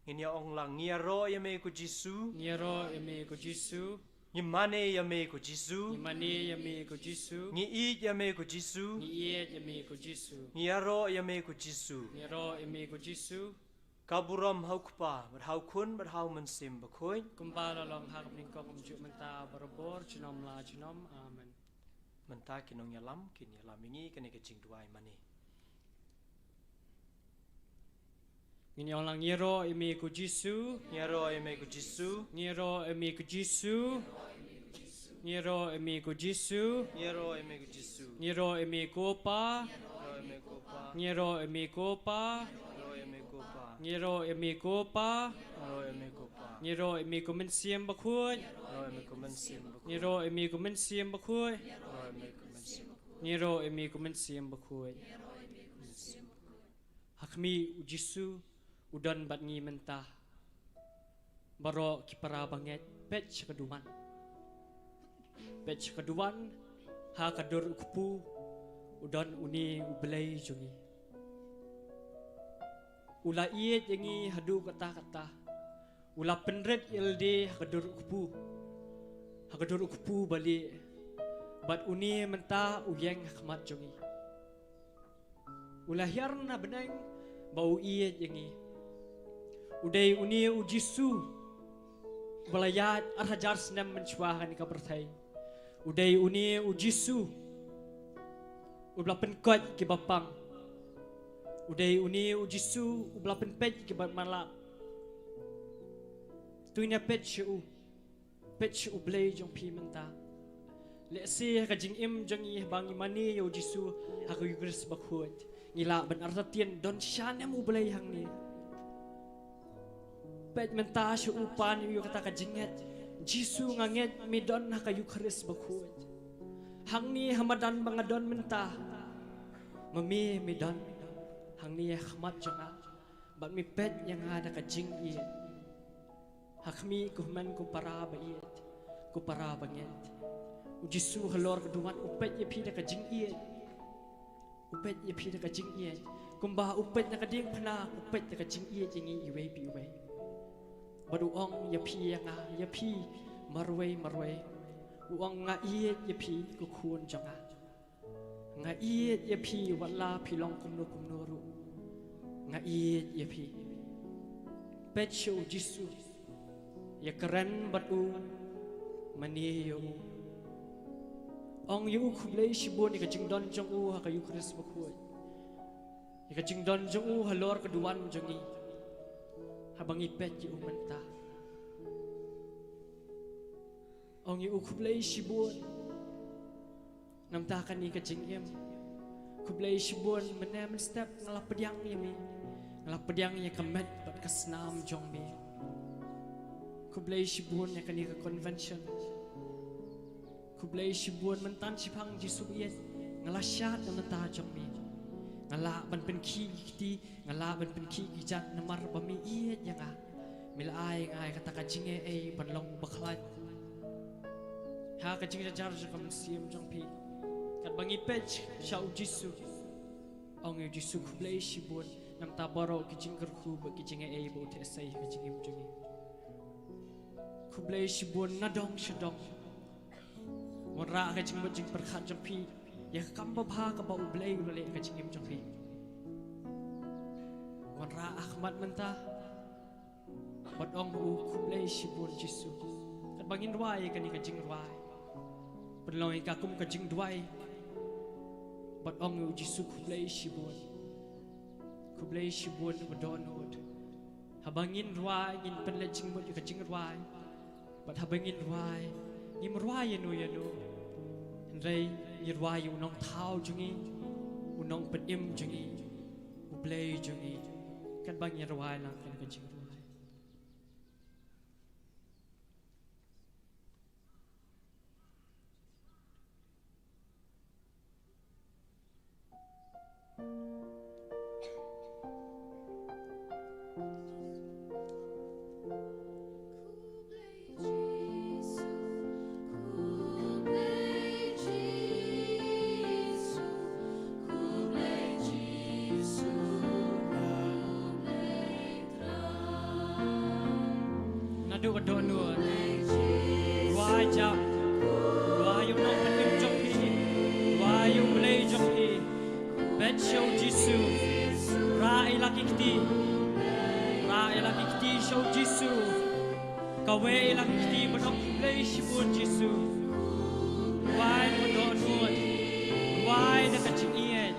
S1: nginya ong lang ngiaro yame ko Jisu
S4: Niero yame ko Jisu.
S1: ngimane yame ko Jisu
S4: Imani yame ko Jisu.
S1: ngi i yame ko Jisu
S4: Ni iet yame ko Jisu.
S1: ngiaro yame ko Jisu
S4: Niero yame ko Jisu.
S1: kaburam hau kupa ber hau kun ber hau mensim bakoi
S4: Kumbala long hak beningkong kumju menta barobor jinom la jinom amen.
S1: menta kinong yalam kin yalam ingi kene ke jing duai mani
S4: Nginyong lang niero yame ko Jisu.
S1: ngiaro yame ko Jisu
S4: Niero yame ko Jisu. Niero yame ko Jisu.
S1: ngiaro yame ko Jisu
S4: Niero yame ko pa.
S1: ngiaro yame ko pa
S4: Niero yame ko pa.
S1: ngiaro yame ko pa
S4: Niero yame ko pa.
S1: ngiaro yame ko pa
S4: Niero yame ko mensiam bakhuj.
S1: ngiaro yame ko mensim bakoi
S4: Niero yame ko mensiam bakhuj.
S1: ngiaro yame ko mensim
S4: Niero yame ko mensiam bakhuj. Hakmi Jisu udan bat ngi mentah. Baro ki para banget pet keduan. Pet keduan ha kadur ukpu udan uni ubelai jongi. Ula iet yangi hadu kata-kata. Ula penret ilde hakadur ukpu. Hakadur ukpu balik. Bat uni mentah uyeng hakmat jongi. Ula hiarna benang bau iet yangi. Udai uni Jisu belayat arhajar senam mencuahan ka berthai. Udai uni Jisu ubla penkot ki bapang. Udai uni Jisu ubla penpet ki malak. Tuina pet shu blay jong pi menta. Lesi ka jing im jong i bang imani yo Jisu ha ka yugris bakhut. Ngila ban artatian don syanem ublay hang ni. Pet menta shu upan yu kata ka jinget. Jisu nganget midon ha ka yukris bakhut. Hang ni hamadan bangadon menta. Mami midon hang ni khmat jonga. Bat mi pet yang ada ka jing i. Hakmi kuhman ku para ba iet. Ku para banget. Jisu halor keduan upet ye pi ka jing i. Upet ye pi ka jing i. Kumbah upet na ka ding phna upet ka jing i jingi iwe bi iwe. Baruong ya pi nga ya pi marway uang nga iet ya pi ku khun jonga. Nga iet ya pi wala pilong kumno ru. Nga iet ya pi pet show Jisu ya keren bat u mani yo ong yu khublei shibon ni ka jingdon jong u ha ka yu Chris bakhuai ya ka jingdon jong u halor ka duan jongi habangi pet yu menta ong yu khublei shibon namta kan ni ka jingem khublei shibon menem step ngalap pediang yami ngalap pediang ya kamet bat kasnam jong mi khublei shibon ya kan ni ka convention kublai shibun mentan sipang Jisu iet ngalasyat namenta jong mi ngala ban pen ki ti ngala ban pen ki gijat namar bami iet yanga milai ngai kata kajinge ei panlong baklat ha kajing jar kam siam jong pi kat bangi pech shau Jisu ong Jisu kublai shibun namta baro kijing kerku ba kijinge ei bo te sai kajingim jongi kublai shibun nadong shadong Wara ka jing bajing perkhat jong pi ya kam ba bha ka ba ublei ule ka jingim jong pi Wara Ahmad menta bat ong u kublei shibun Jisu kat bangin ruai ka ni ka jing ruai perloi ka kum ka jing ruai bat ong u Jisu kublei shibun badonod habangin ruai ngin penle jing mo ka jing ruai bat habangin ruai ni merwai yanu Ray yirwai unong thau jungi unong pedim jungi ublei jungi kan bang yirwai lang kan ka jing ruai Nadu adonu Wai jam Wai yung nong petim jong pi Wai yung blei jong pi Bet show Jisu Ra ilaki kiti show Jisu Kawe ilaki kiti Manong blei shibun Jisu Wai adonu Wai na kaching iet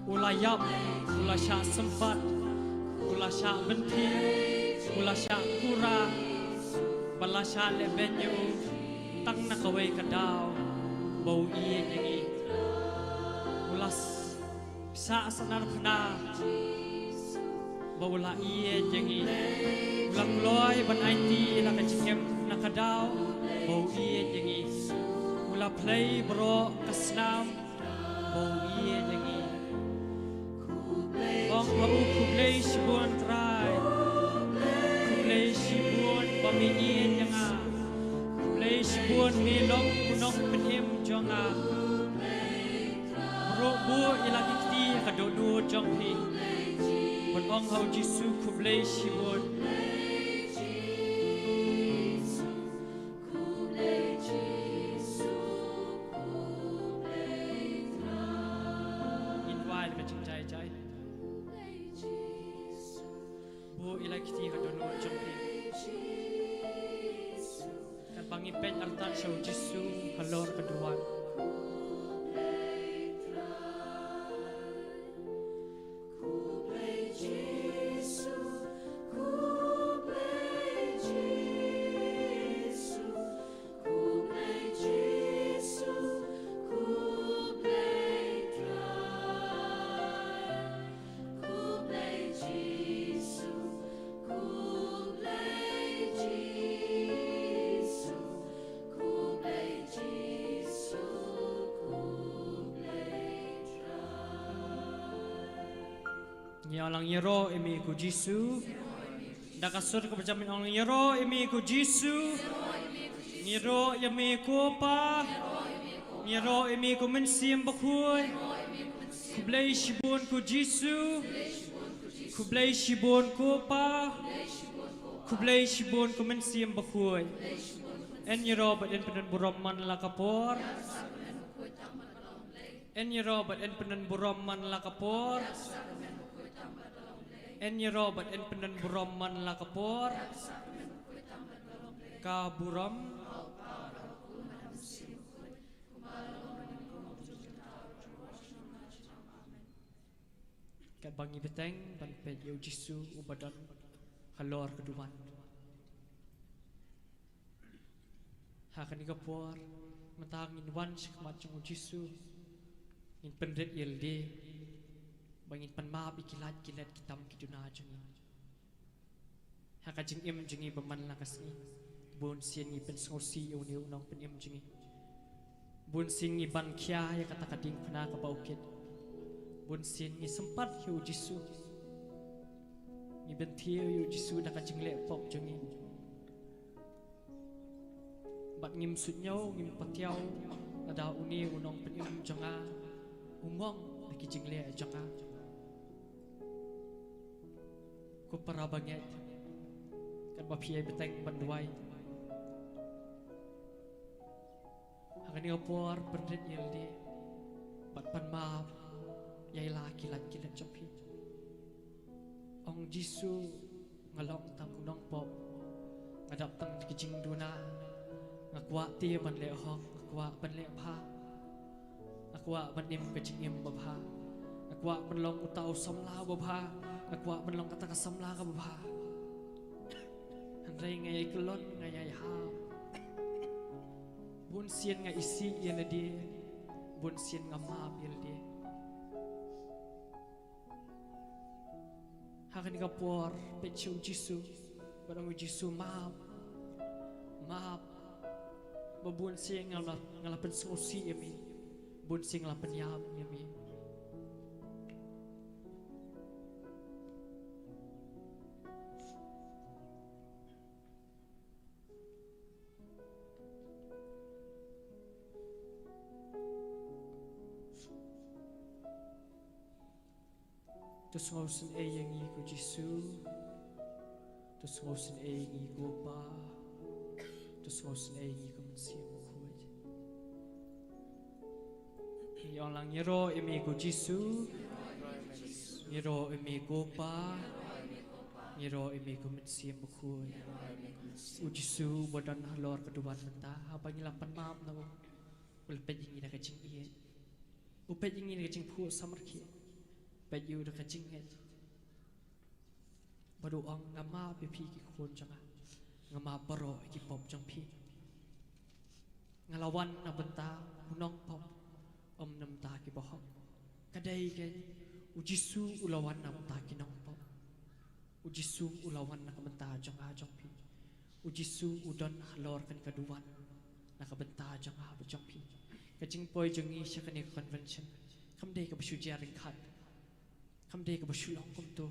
S4: Ulayam, ulasya sempat, ulasya benti, ulasya kura, balasya lebenyu, tang nakaway kadaw, bau iye nyangi, ulas bisa senar pena, bau la iye nyangi, ulang loy ban IT nakacingem nakadaw, bau iye nyangi, ula play bro kasnam, bau iye nyangi. Ong bau kublei shibun try kublei shibun pamiin yang a kublei shibun milong unong penim jonga robu ilaki kiti kadodu jong pi bon ong hau Jisu kublei shibun invite ka ching chai chai ilai kiti kadono jompi kan pangipet artan show Jisu halor keduan
S3: Jesus.
S4: Ni orang Yero imi ku Jisu. Dakasur ke berjamin orang Yero imi ku Jisu. Yero imi ku pa. Yero imi ku mensim bakui. Ku blai shibun ku Jisu. Ku blai shibun ku pa. Ku blai shibun ku mensim bakui. En Yero bat en penan buram man lakapor. En Yero bat en penan buram man lakapor. En Yero bat en penan buram man lakapor. Ka buram kat bangi beteng ban pet yo Jisu ubadan kalor keduman. Hakan ikapor matangin wan sikmat jung Jisu in pendet yelde bangin panmab ikilat kilat kitam kiduna jungi. Haka jing im jungi baman lakasni bun sien ni pen sosi uni unong pen im jungi. Bun sing ni ban kia ya kata kading pena ka baukit. Bun sien ni sempat yo Jisu. Ni bentia yo Jisu dak jing le pop jungi. Bat ngim sunyau ngim patiau ada uni unong pen im jonga umong lagi jing le jonga. Ku para banget kan bapiai beteng banduai. Akan ni opor pendet yelde bat pan maaf yailah kilat-kilat copi. Ong Jisu ngalong tam unong pop ngadap tang kijing duna ngakwa ti ban le hok ngakwa ban le pha ngakwa ban im kijing im babha ngakwa ban long utau samla babha ngakwa ban long kata kasamla ka babha handai ngai kelon ngai ha bun sien nga isi yele dia bun sien nga maaf yele dia hakan ni kapor pechu Jisu barang Jisu maaf maaf babun sien ngala pensosi yemi bun sien ngala penyam yemi Tus ngosen yang iku Jisu, tus ngosen yang iku pa, tus ngosen yang iku mensiam kuat. Yang lang Yero imi iku Jisu, Yero imi iku pa, Yero imi iku mensiam kuat. Jisu badan halor keduan mentah, apa ngilapan maaf nabo, ulpet yang ina kacing iye, ulpet yang ina kacing pu samarki. Baju dah kacing het. Baru ang ngama pipi ki kon janga. Ngama baro ki pop jang pi. Ngalawan na benta unong pop om nam ta ki bohok. Kadai ke Jisu ulawan na benta ki nong pop. Jisu ulawan na benta jang a jang pi. Jisu udan halor kan kaduan na benta jang a jang pi. Kacing poi jangi sya kan convention. Kamdai ka basuja ringkat. Kam dei ka basulong kum tu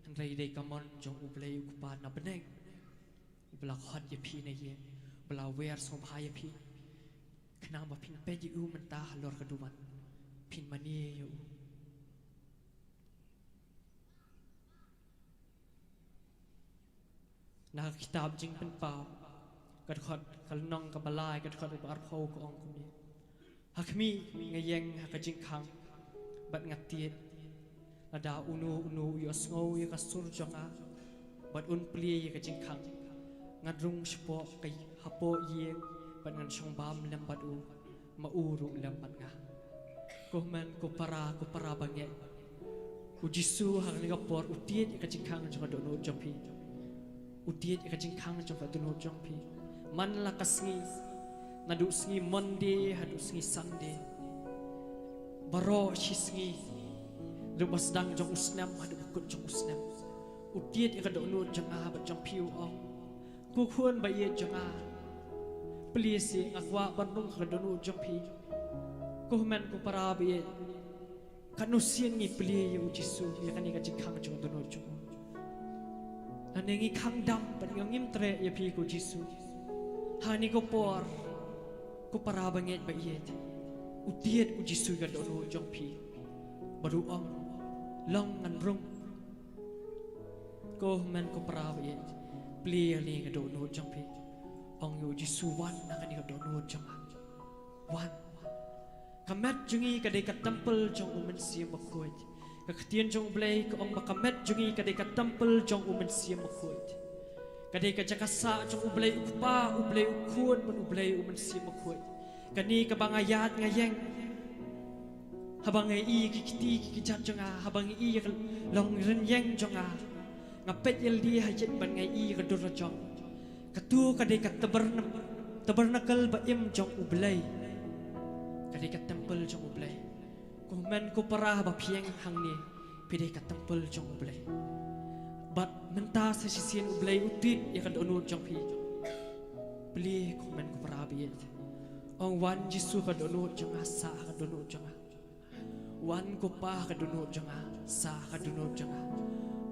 S4: han rei dei kamon jong ublei ku pa na beneng ubla khot ye phi ne ye bla wer som ha ye phi khna ma phin pe ji u man ta halor ka duman phin mani yo na kitab jing pen pa kad khot kal nong ka balai kad khot bar phau ko ong kum ni hakmi ngayeng ha ka jing khang bat ngatiet ada unu yosngau ya kasur jonga bat un pli ya kajing khang ngadrung spo kai hapo ye ban ngan song bam lem badu ma uru lem bat nga ko man ko para bange ku Jisu hang ni kapor utiet ya kajing khang jonga do no jompi utiet ya kajing khang jonga do no jompi man la kasngi nadu sngi monde hadu sngi sande baro shisngi Rumah sedang jong usnam ada bukut jong usnam. Utiet ikan donu janga bat jong piu ong. Kukuan bayi janga. Pelisi ngakwa bandung ikan donu jong pi. Kuhman ku para bayi. kanusian ngi pli yu Jisu ya kan ka jing khang jong dono jong ane ngi khang dam pan ngim tre ya pi ko Jisu hani ko por ko para banget ba yet utiet u Jisu ga dono jong pi baru ong long ngan rung ko men ko para ba yet pli li ga dono jong pi ong yu Jisu wan na kan ga dono jong wan kamet jungi kadai kat temple jong umen siam makuat kaktian jong blai ko ong makamet jungi kadai kat temple jong umen siam makuat kadai ka jakasa jong ublai ukpa ublai ukun men ublai umen siam makuat kani ka bangayat ngayeng habang i kiti kijat jonga habang i long ren yeng jonga ngapet yel di hajet ban ngai i ka dur jong katu kadai kat tabernakal ba im jong ublai kadai kat temple jong ublai ko men ko parah ba pieng hang ni pidai kat temple jong ublai bat menta sa sisien ublai utit ya kan onu jong pi beli ko men ko parah bi ong wan Jisu ka onu jong asa ka onu jong wan ko pa ka onu jong sa ka onu jong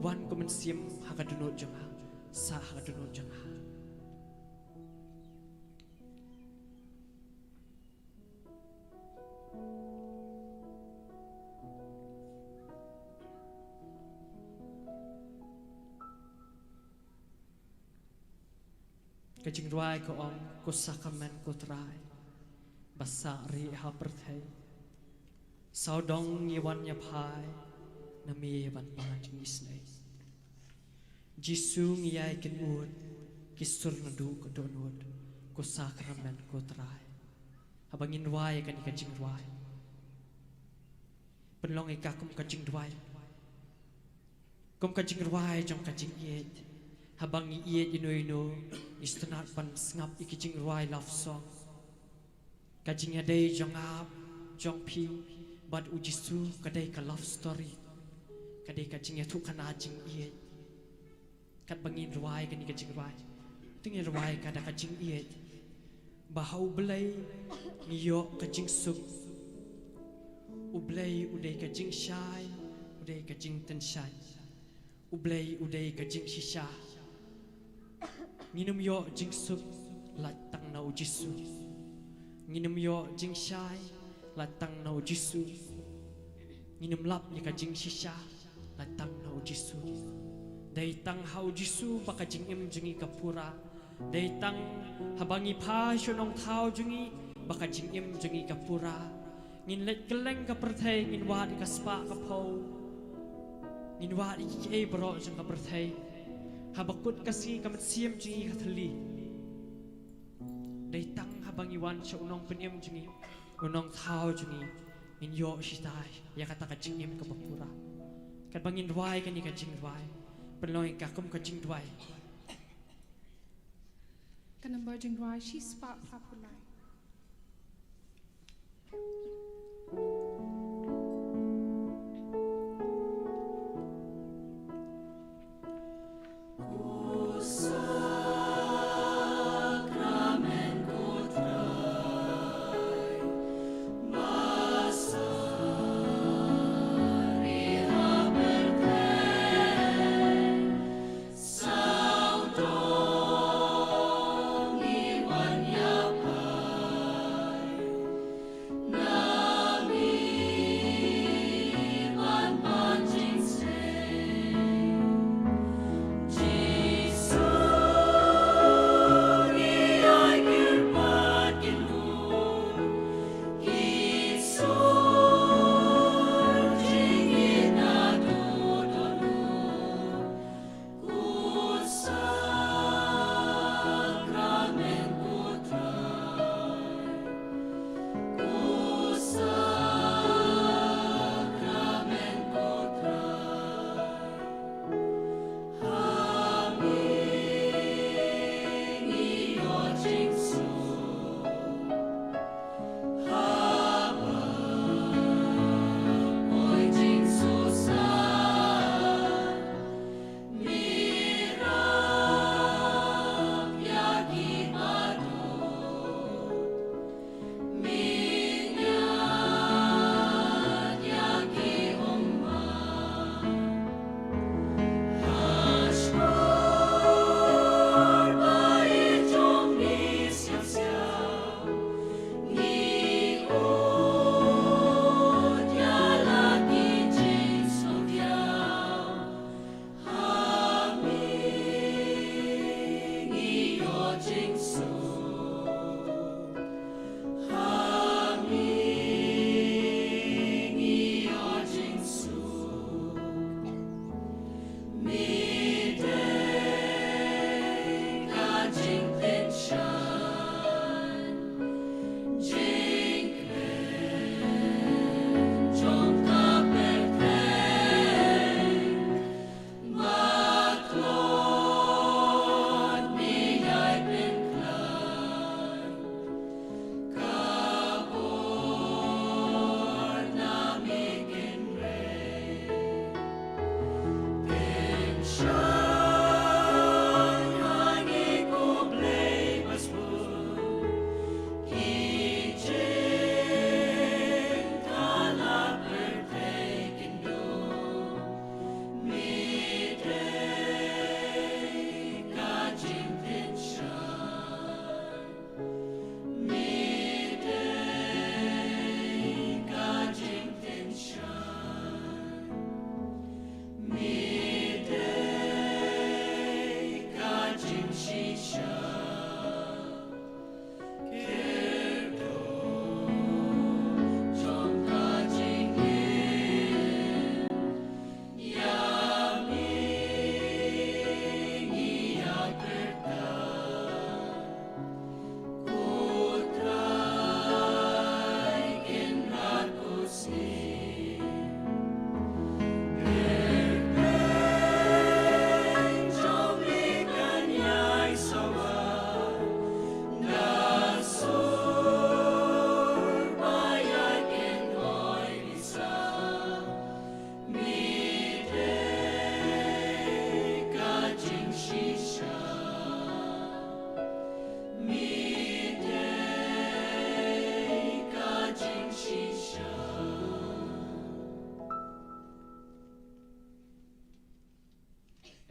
S4: wan ko men sim ha ka onu jong sa ka onu jong kajing ruai ko ong ko sakamen ko trai basari ha perthai saudong yewan ya phai nami ban ma jing isnai Jisu ngiyai kin ud kisur nadu ko donod ko sakamen ko trai habangin ruai kan kajing ruai penlong ikakum kajing ruai kom kajing ruai jong kajing yet habang iet ino istanat pan ngap ikijing ruai love song kajing adai jong ap jong pi bad u Jisu kadai ka love story kadai kajing tu kana jing iet kat bangin ruai kani kajing ruai tingin ruai kada kajing iet bahau belai ngiyo kajing suk ublai udai kajing shai udai kajing ten shai ublai udai kajing shisha nginum yo jing suk latang nau Jisu nginum yo jing shai latang nau Jisu nginum lap ni ka jing shisha latang nau Jisu dai tang hau Jisu baka jing im jungi kapura dai tang habangi pha shonong thau jungi baka jing im jungi kapura ngin let keleng ka perthai ngin wa ka spa ka phau ngin wa ki e bro jang ka perthai habakut kasi kamat siam jungi kathali dai tang habang iwan sa unong penim jungi unong thau jungi in yo shitai ya kata ka jingim ka bapura kat bangin ruai kani ka jing ruai penloi ka kum ka jing ruai
S6: Kanamba jing ruai she spark papulai.
S3: Now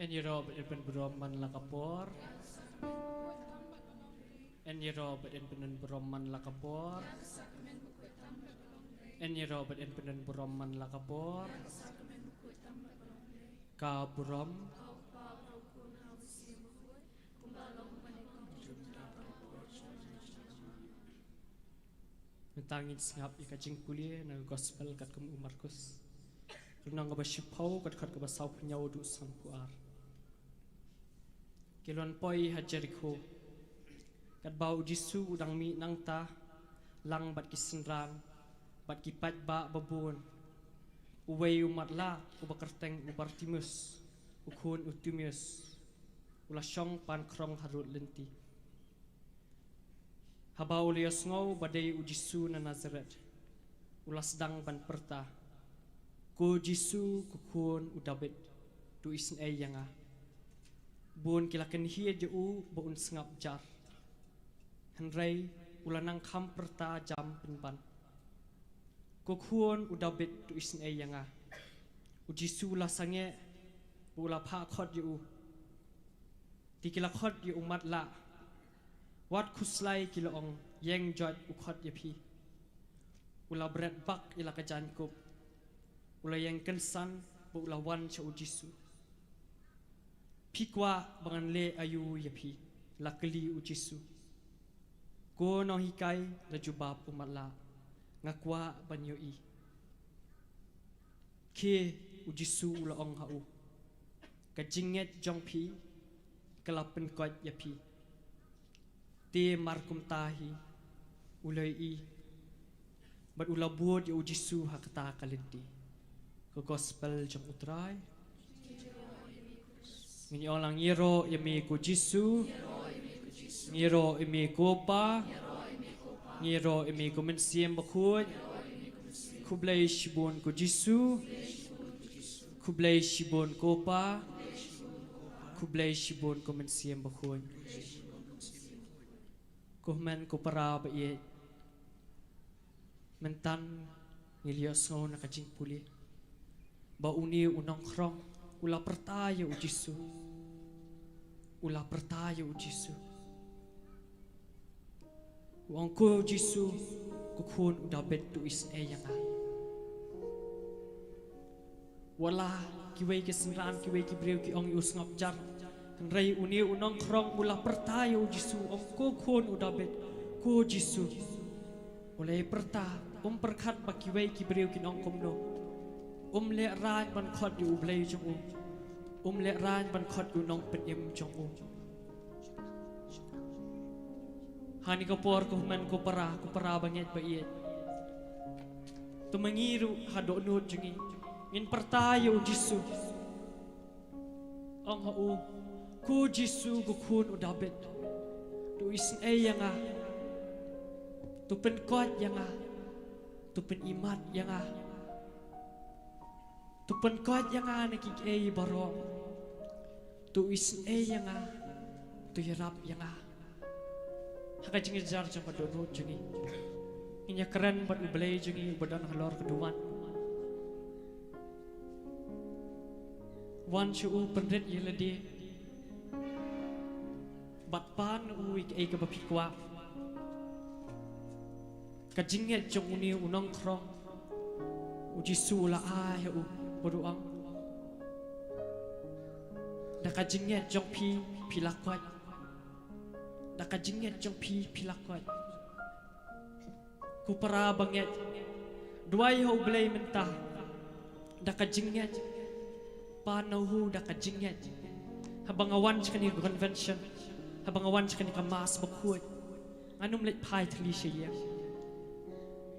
S4: En Europe en ben broman lakapor. En Europe en ben broman lakapor. En Europe en ben broman lakapor. Ka brom. Mentangin singap ika jing pulie na gospel kat kum Markus. Runang ka basipau kat kat ka basaw punyau du sang puar. Kilon poi ha Jericho kat bau Jisu udang mi nang ta lang bat kisenrang bat kipat ba babun uwei umat la ubakerteng ubartimus ukun utumius ula syong pan krong harut lenti habau lios ngau badai u Jisu na Nazaret ula sedang ban perta ku Jisu kukun udabit tu isen ai yanga bun kilakan hia jeu baun sengap jar henrei ulanang kam perta jam penban kokhuon udabit tu isen ai yanga ujisu la sange ula pha khot jeu tikila khot ye umat la wat khuslai kilong yeng jot ukhot ye phi ula bread bak ila kajan kup ula yeng kensan bu ula wan cha ujisu Pikwa bangan le ayu yapi lakli ujisu ko no hikai la jubab umala ngakwa banyo i ke ujisu ula ong hau ka jinget jong pi kalapen kot yapi te markum tahi ulai i bad ula buat ya ujisu hakata kalenti ko gospel jong utrai Ngini orang ngiro yami ku Jisu, ngiro yami ku pa, ngiro yami ku mensiem bakut, kublai shibun ku Jisu, kublai shibun ku pa, kublai shibun ku mensiem bakut. Kuhman ku para baye, mentan ngilios ngau nakajing puli, ba uni unong krong. Ula pertaya u Jisu. Ula pertaya u Jisu. Wang ku Jisu kukun udah betu is yang a. Wala kiwei kesenran kiwei kibreu ki ong us ngap jar. Rai uni unong krong ula pertaya u Jisu ong kukun udah bet ku Jisu. Oleh perta perkat ba kiwei kibreu ki ong komno. Le rai ban khot yu blai jong le ran ban khot u nong pen im jong hani ko por ko man ko para banget ba iet tumangiru hado no jungi ngin pertayo jisu ang hau ku jisu ku kun udabet tu is yanga tu pen kot yanga tu pen imat yanga tu pen kot yanga nakik baro tu is yanga tu yarap yanga haka jingi jar jang padono jungi inya keren bat ublay jungi badan halor keduan wan chu pendet yelade bat pan uik ka bapikwa ka jinget jong uni unong krong uji sula ya boruang da ka jinget jong pi lakwat da ka jinget jong pi lakwat ku para banget duai ho blay mentah da ka jinget panahu da ka jinget habang awan skani convention habang awan skani ka mas bakut anum let pai thli siya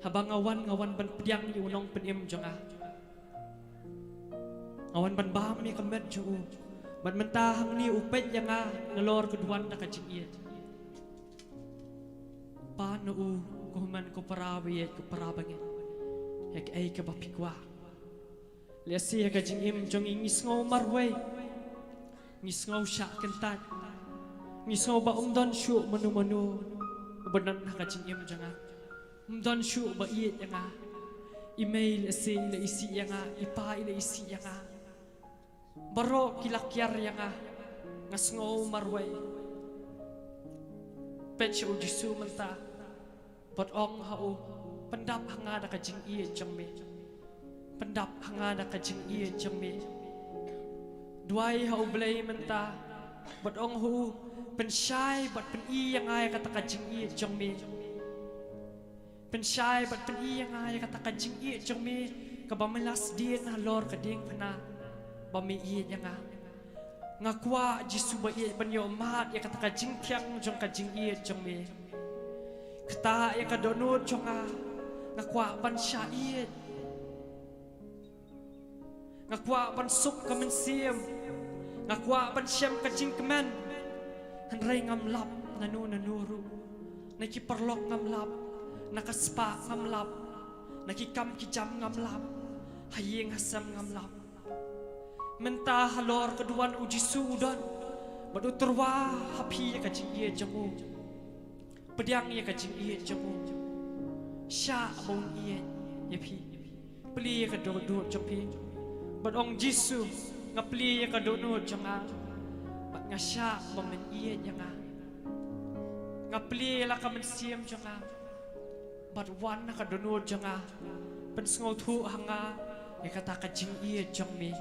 S4: habang awan ban piang yu nong penim jonga awan ban bam mi kamet ju ban mentah hang ni upet yanga ngalor keduan da ka jinget panu kuman ko parawi ko parabanget hek ai ka bapikwa lesi ka jingim jong ingis ngo marway ngis ngo sha kentat ngis ngo ba don shu manu badan ka jingim janga don shu ba iet yanga email ese le isi yanga ipa ile isi yanga baro kilakyar yanga ngas ngo marway pech u jisu menta bot ong hau pendap hanga da ka jing ie jong me pendap hanga da ka jing ie jong me duai hau blay menta bot ong hu pen shai bot pen i yang ai kata ka jing ie jong me pen shai bot pen i yang ai kata ka jing ie jong me ka ba melas dien ha lor ka ding phana ba mi ie yang a ngakwa jisu ba ie ban yo mat ya kata ka jing kyang jong ka jing ie jong me kata ya ka donut jonga ngakwa ban syait ngakwa ban sup ka men siam ngakwa ban siam ka jing kemen hanrei ngam lap nanu ru naki perlok ngam lap nakaspa ngam lap naki kam ki jam ngam lap hayeng hasam ngam lap mentah halor keduan uji sudan badu terwa hapi ka jing ye jamu pedang ya kacing iya jamu sya bong iya ya pi peli ya kadodo jopi bat ong jisu ngapli ya kadono jonga bat ngasya bomen iya janga ngapli la kamen siam jonga bat wan kadono jonga pen sngo thu hanga ya kata kacing iya jongmi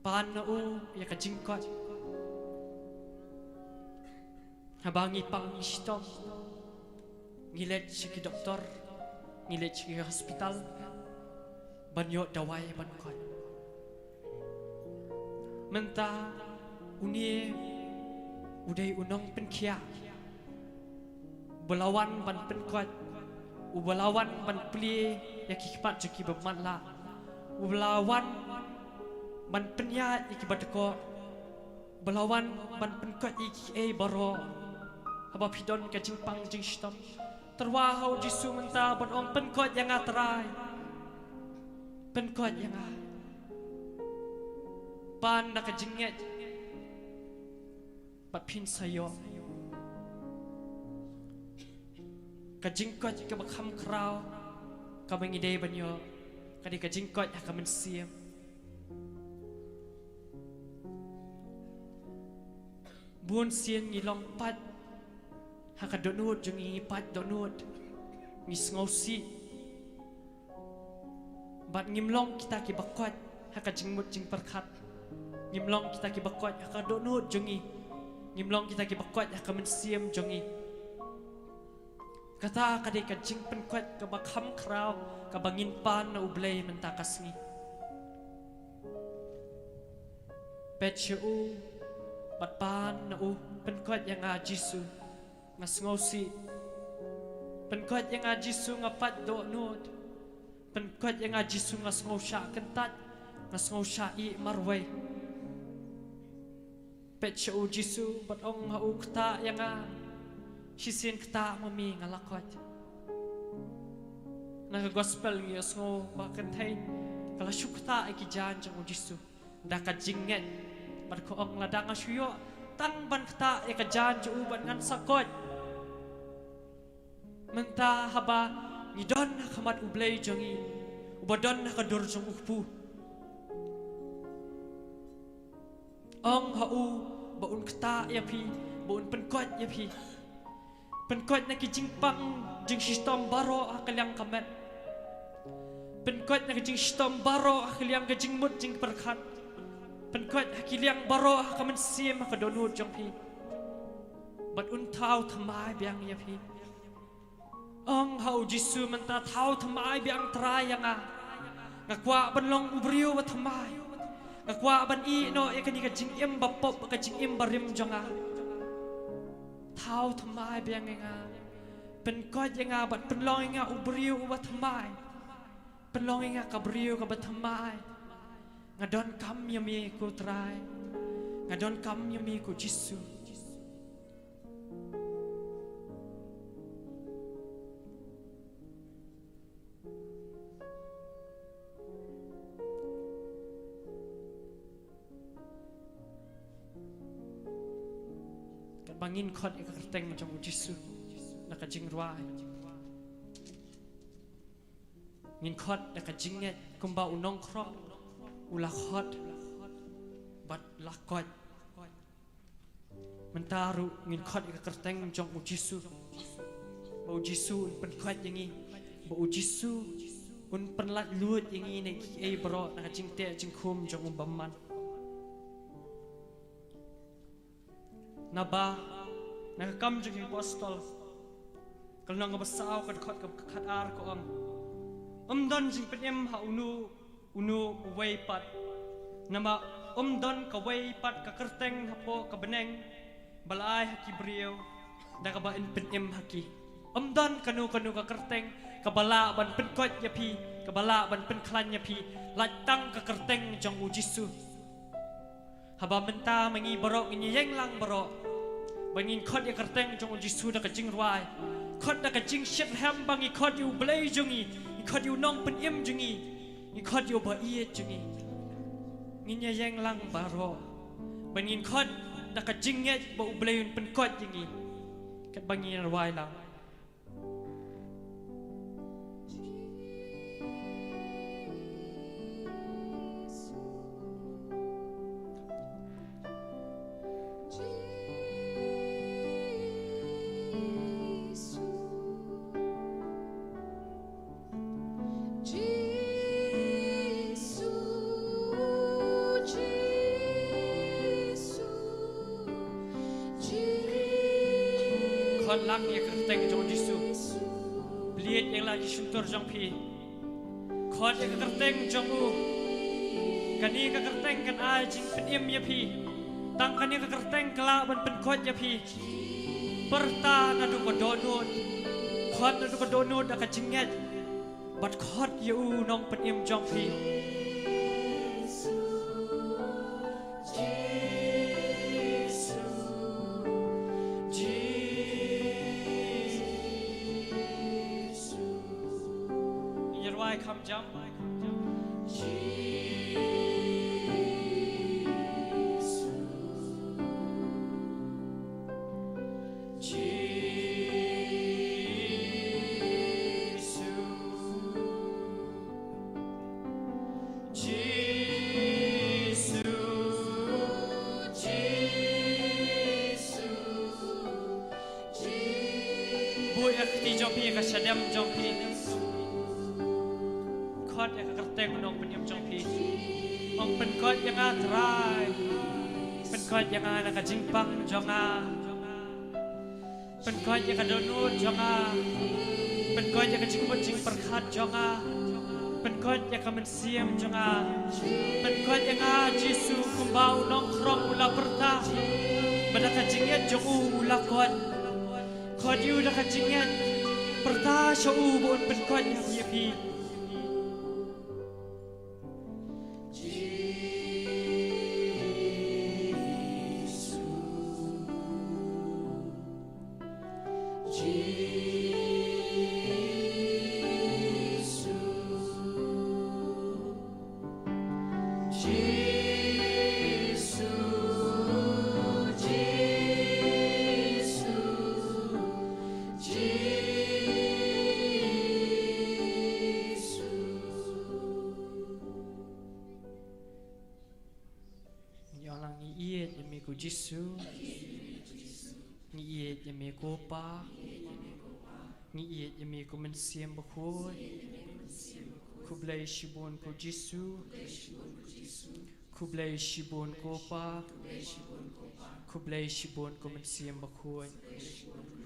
S4: Panau ya kajingkot habangi pang istom ngilet siki doktor ngilet siki hospital banyo dawai bankot menta unie udai unong penkia belawan ban penkot ubalawan ban pli ya kipat jeki bemanla ubalawan ban penyat iki badko belawan ban penkot iki baro haba pidon ka jingpang jing stom terwahau jisu menta ban ong penkot yang atrai penkot yang pan nak jinget bat pin sayo ka jingkot ka bakham kraw ka mengidei banyo kadi ka jingkot ka mensiam buon sien ngilong pat haka donut jung pat donut ngis ngosi bat ngimlong kita ki bakot haka jingmut jing perkat ngimlong kita ki bakot haka donut jungi ngimlong kita ki bakot haka mensiam jungi kata kadai kajing penkuat ke bakam kraw ke bangin pan na ublay mentakas ni petsu bat pan na penkuat yang ajisu ngas ngosi penkuat yang ajisu ngapat do nod penkuat yang ajisu ngas ngosya kentat ngas ngosya I marway petsu jisu bat ong hau kta yang sisin kta mami ngalakot naga gospel ngiyos ngo bakantay kala syukta ikijan jang jisu daka jinget bat ko ong ladang asyo tang ban kta ikajan ju ban ngan sakot menta haba ngidon kamat ublay jangi ubadon kadur jang upu ong hau baun kta yapi baun penkot yapi penkot na kijing pang jing sistem baro akalyang kamet penkot na kijing sistem baro akalyang kajing mut jing perkat penkot akilyang baro akamen sim akadonut jong pi bat untau thamai biang ya pi ong hau jisu menta thau thamai biang trayang ngakwa banlong ubriu wa thamai ngakwa ban I no ekani kajing im bapop kajing im barim jonga thao thamai biang nga penkot yang bat penlong nga ubriu ubat thamai penlong nga kabriu ka bat thamai ngadon kam yami ko try ngadon kam yami ko jisu bangin kot ikarteng jong jisu nakajing ruai ngin kot nakajinget kumba unong krok ula kot bat lakot mentaru ngin kot ikarteng jong jisu bau jisu pen kot yangi bau jisu un penlat lut yangi ne ai bro nakajing te jing kum jong baman naba nakakam jing apostol kalau nang basaw kad khat khat ar ko don jing penem ha unu way pat nama don ka way pat ka kerteng hapo ka beneng balai haki brio da ka ba in penem haki don kanu ka kerteng ka bala ban penkot yapi ka bala ban penklan yapi latang ka kerteng jong jisu haba menta mangi borok ini yang lang borok bangin kot ya kerteng jong jisu da kajing ruai kot da kajing shet ham bangi kot yu blay jungi kot yu nong pen im jungi kot yu ba iet jungi nginya yang lang baro bangin kot da kajing nget ba blay pen kot jungi kat bangin ruai lang kot lang ya kerteng jong jisu bliet yang lagi suntur jong pi kot ya kerteng jong kani ka kerteng kan ai jing pen im ya pi tang kani ka kerteng kala ban pen kot ya pi perta na du ko donut kot na du ko donut da ka jinget bat kot ya nong pen im jong pi come jump buat akti jompi ka sadam jompi kot yang kerteng nong penyam jompi ong penkot yang atrai penkot yang nakajingpang jonga เป็นก้อยยังกระโดดนู่นจงอาเป็นก้อยยังกระจิงบนจิงประคัดจงอาเป็นก้อยยังกระมันเสียมจงอาเป็นก้อยยังอาเยซูคุมบาวน้องครองอุลาปรตาบัดกระจิงเอ็ดจงอุลาก้อยคอยอยู่ดักกระจิงเอ็ดปรตาชอูบนเป็นก้อยยังเยพีJisu, ni yemi kopa, ni yemi kumensiam bakoi, kublai shibon ko Jisu, kublai shibon kopa, kublai shibon kumensiam bakoi,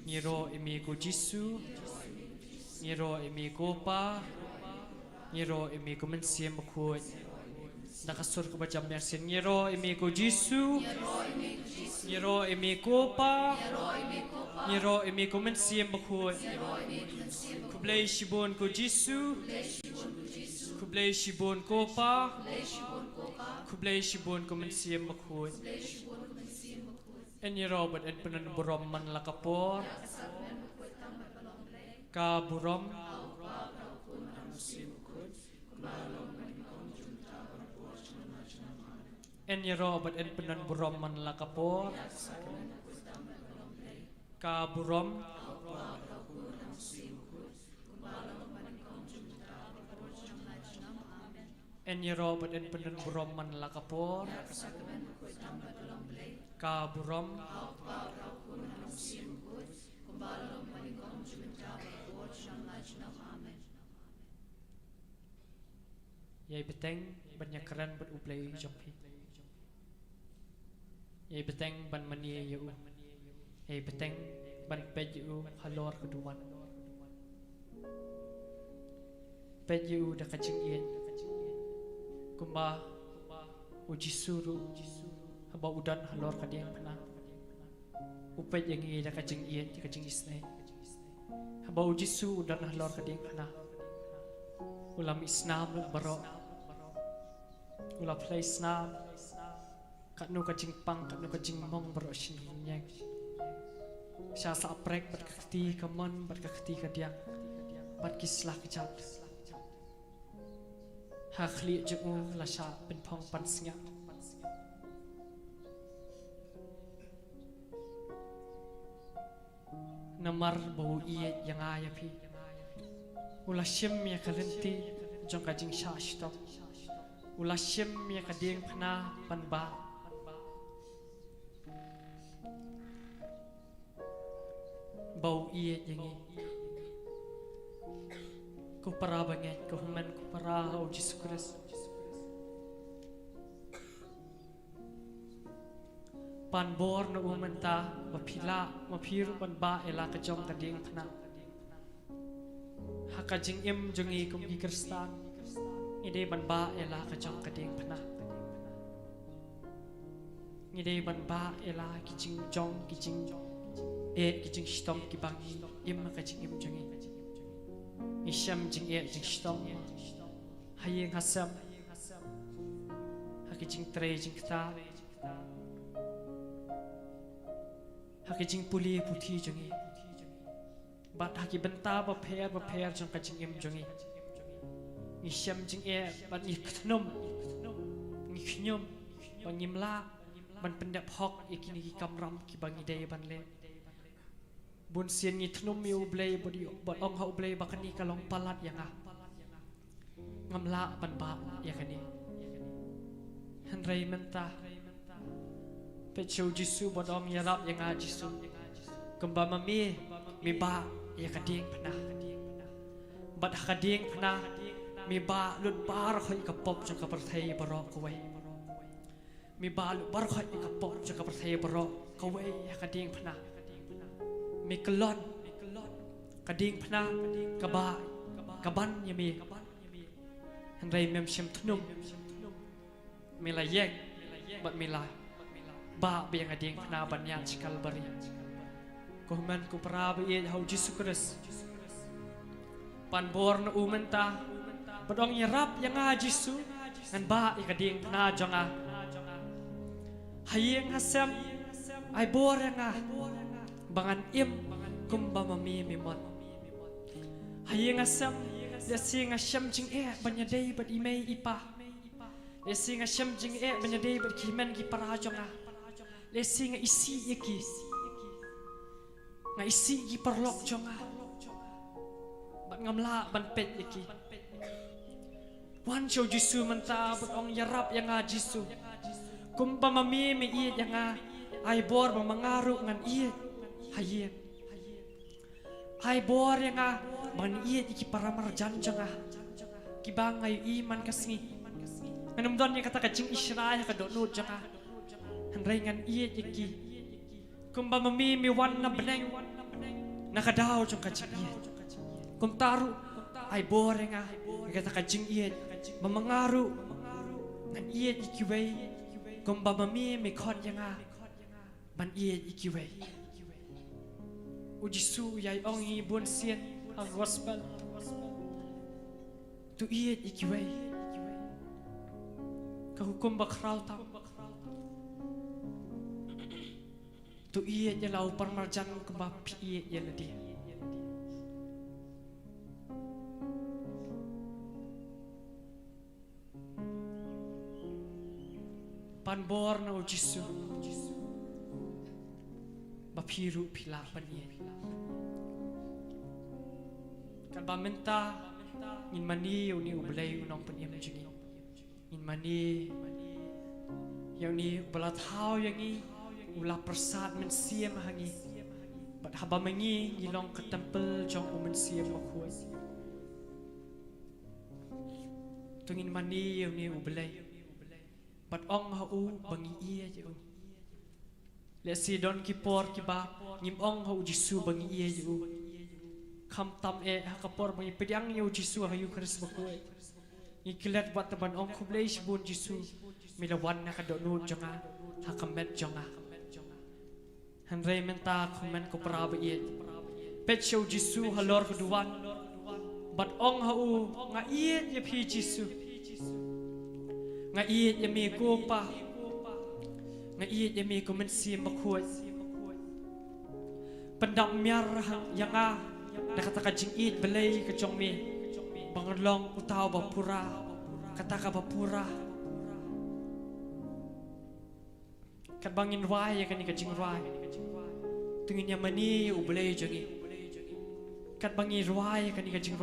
S4: niro yemi ko Jisu, niro yemi kopa, niro yemi kumensiam bakoi. Nakasur ko ba jam mersin niro imi ko Jisu niro imi ko pa niro imi ko mensiem bakhoy kublay shibon ko Jisu kublay shibon ko pa kublay shibon ko mensiem bakhoy en niro bat en penan burom man lakapor ka burom en yero bat en penan burom man lakapor ka burom en yero bat en penan burom man lakapor ka burom yai beteng banyak keren beruplay jompi yai beteng ban mani yu yai beteng ban peju halor keduman peju da kacing ien kumba uji suru haba udan halor kadiang pena upet yang i da kacing ien kacing isne haba uji su udan halor kadiang pena ulam isnam baro ulam play snam kat nu kacing pang kat nu kacing mong baro shin nyek sha sa prek bat kati kamon bat kati kadiang bat kislah kejap ha khli jengu la sha pen phong pan snya namar bau iet yang aya pi ulah shim ya kalenti jong kajing sha stop ulah shim ya kading phna pan ba bau iet yang i ku para banget ku human ku para o Jesus Christ pan bor na umanta mapila mapiru pan ba ela ka jong kading phna hakajing im jongi kum gi kristan ide ban ba ela ka jong kading phna ide ban ba ela kijing jong kijing kijing stom ki bang im ka jing im jongi isham jing jing stom hayeng hasam hakijing tre jing ta hakijing puli puthi jongi bat haki benta ba pher jong ka jing im jongi isham jing bat ni khnum ni khnyum ban nimla ban pendap hok ikini ki kamram ki bangi dei ban le bun sien ni thnum mi ublei bodi bot ong ha ublei bakani kalong palat yang ngamla ban ba ya kani hanrei menta pechu Jisu bodom yarap yang Jisu kemba mami mi ba ya kading pena bat kading pena mi ba lut bar khoi ka pop jong ka perthei barok kawai mi ba lut bar khoi ka pop jong ka perthei barok kawai ya kading pena มีกลอนกระดิ่งพนากระบายกระบันยังมีฮันไรเมมชิมทนุมมีลายแยกบัดมีลายบ้าเบียงกระดิ่งพนาบัญญัติสกัลบริกูมันกูปราบเอียเฮาจิสุคริสปันบอร์นอูมันตาบัดองยรับยังอาจิสุงันบ้าอีกกระดิ่งพนาจังอาhayeng hasam ai boranga bangan im kumba mami mimot hayeng hasam le sing asam jing banya dei bad imei ipa le sing asam jing banya dei bad kimen ki parajonga le sing isi yaki nga isi ki perlok jonga bad ngamla ban pet yaki wan show jisu manta bad ong yarap yang a jisu kumpa mami mi iit yang ai bor mangaru ngan iit hayeng ai bor yang man iit iki para marjan janga kibang ayu iman kasngi nganum don yang kata kacing Israel ka donut janga hanray ngan iit iki kumpa mami mi wan na beneng nakadaw jong kacing iit kum taru ai bor yang kata kacing iit mamangaru ngan iit iki way kumba mami mi kon yang ban iet ikiwe ujisu yai ongi bun sien ang gospel tu iet ikiwe ka hukum bakraw tam tu iet ya lau parmarjan kumba pi iet ya ladi panbor na ujisu bapiru pila panie kan bamenta in mani uni ublay unong paniem jingi in mani yang ni ubalat hau yang ni ulah persat men siam hangi bat haba mengi ngilong ke temple jong umen siam makuai tungin mani yang ni ublay bat ong hau bangi ia je ung le si don ki por ki ba ngim ong hau jisu bangi ia je ung kham tam ha kapor bangi pediang yu jisu ha yu kris bakoi ni kilat bat taban ong khublei bun jisu milawan na kadok nu jonga ha kamet jonga han rei menta komen ko praba ie pet show jisu halor keduan bat ong hau nga ie je phi jisu nga iet ya mi ko pa nga iet ya mi ko men sim bakhuai pendam miar yang nakata ka jing iet belai ka chong mi banglong utaw bapura kata ka bapura kat bangin wai ya kan ka jing wai tungin ya mani u belai jangi kat bangin wai ya kan ka jing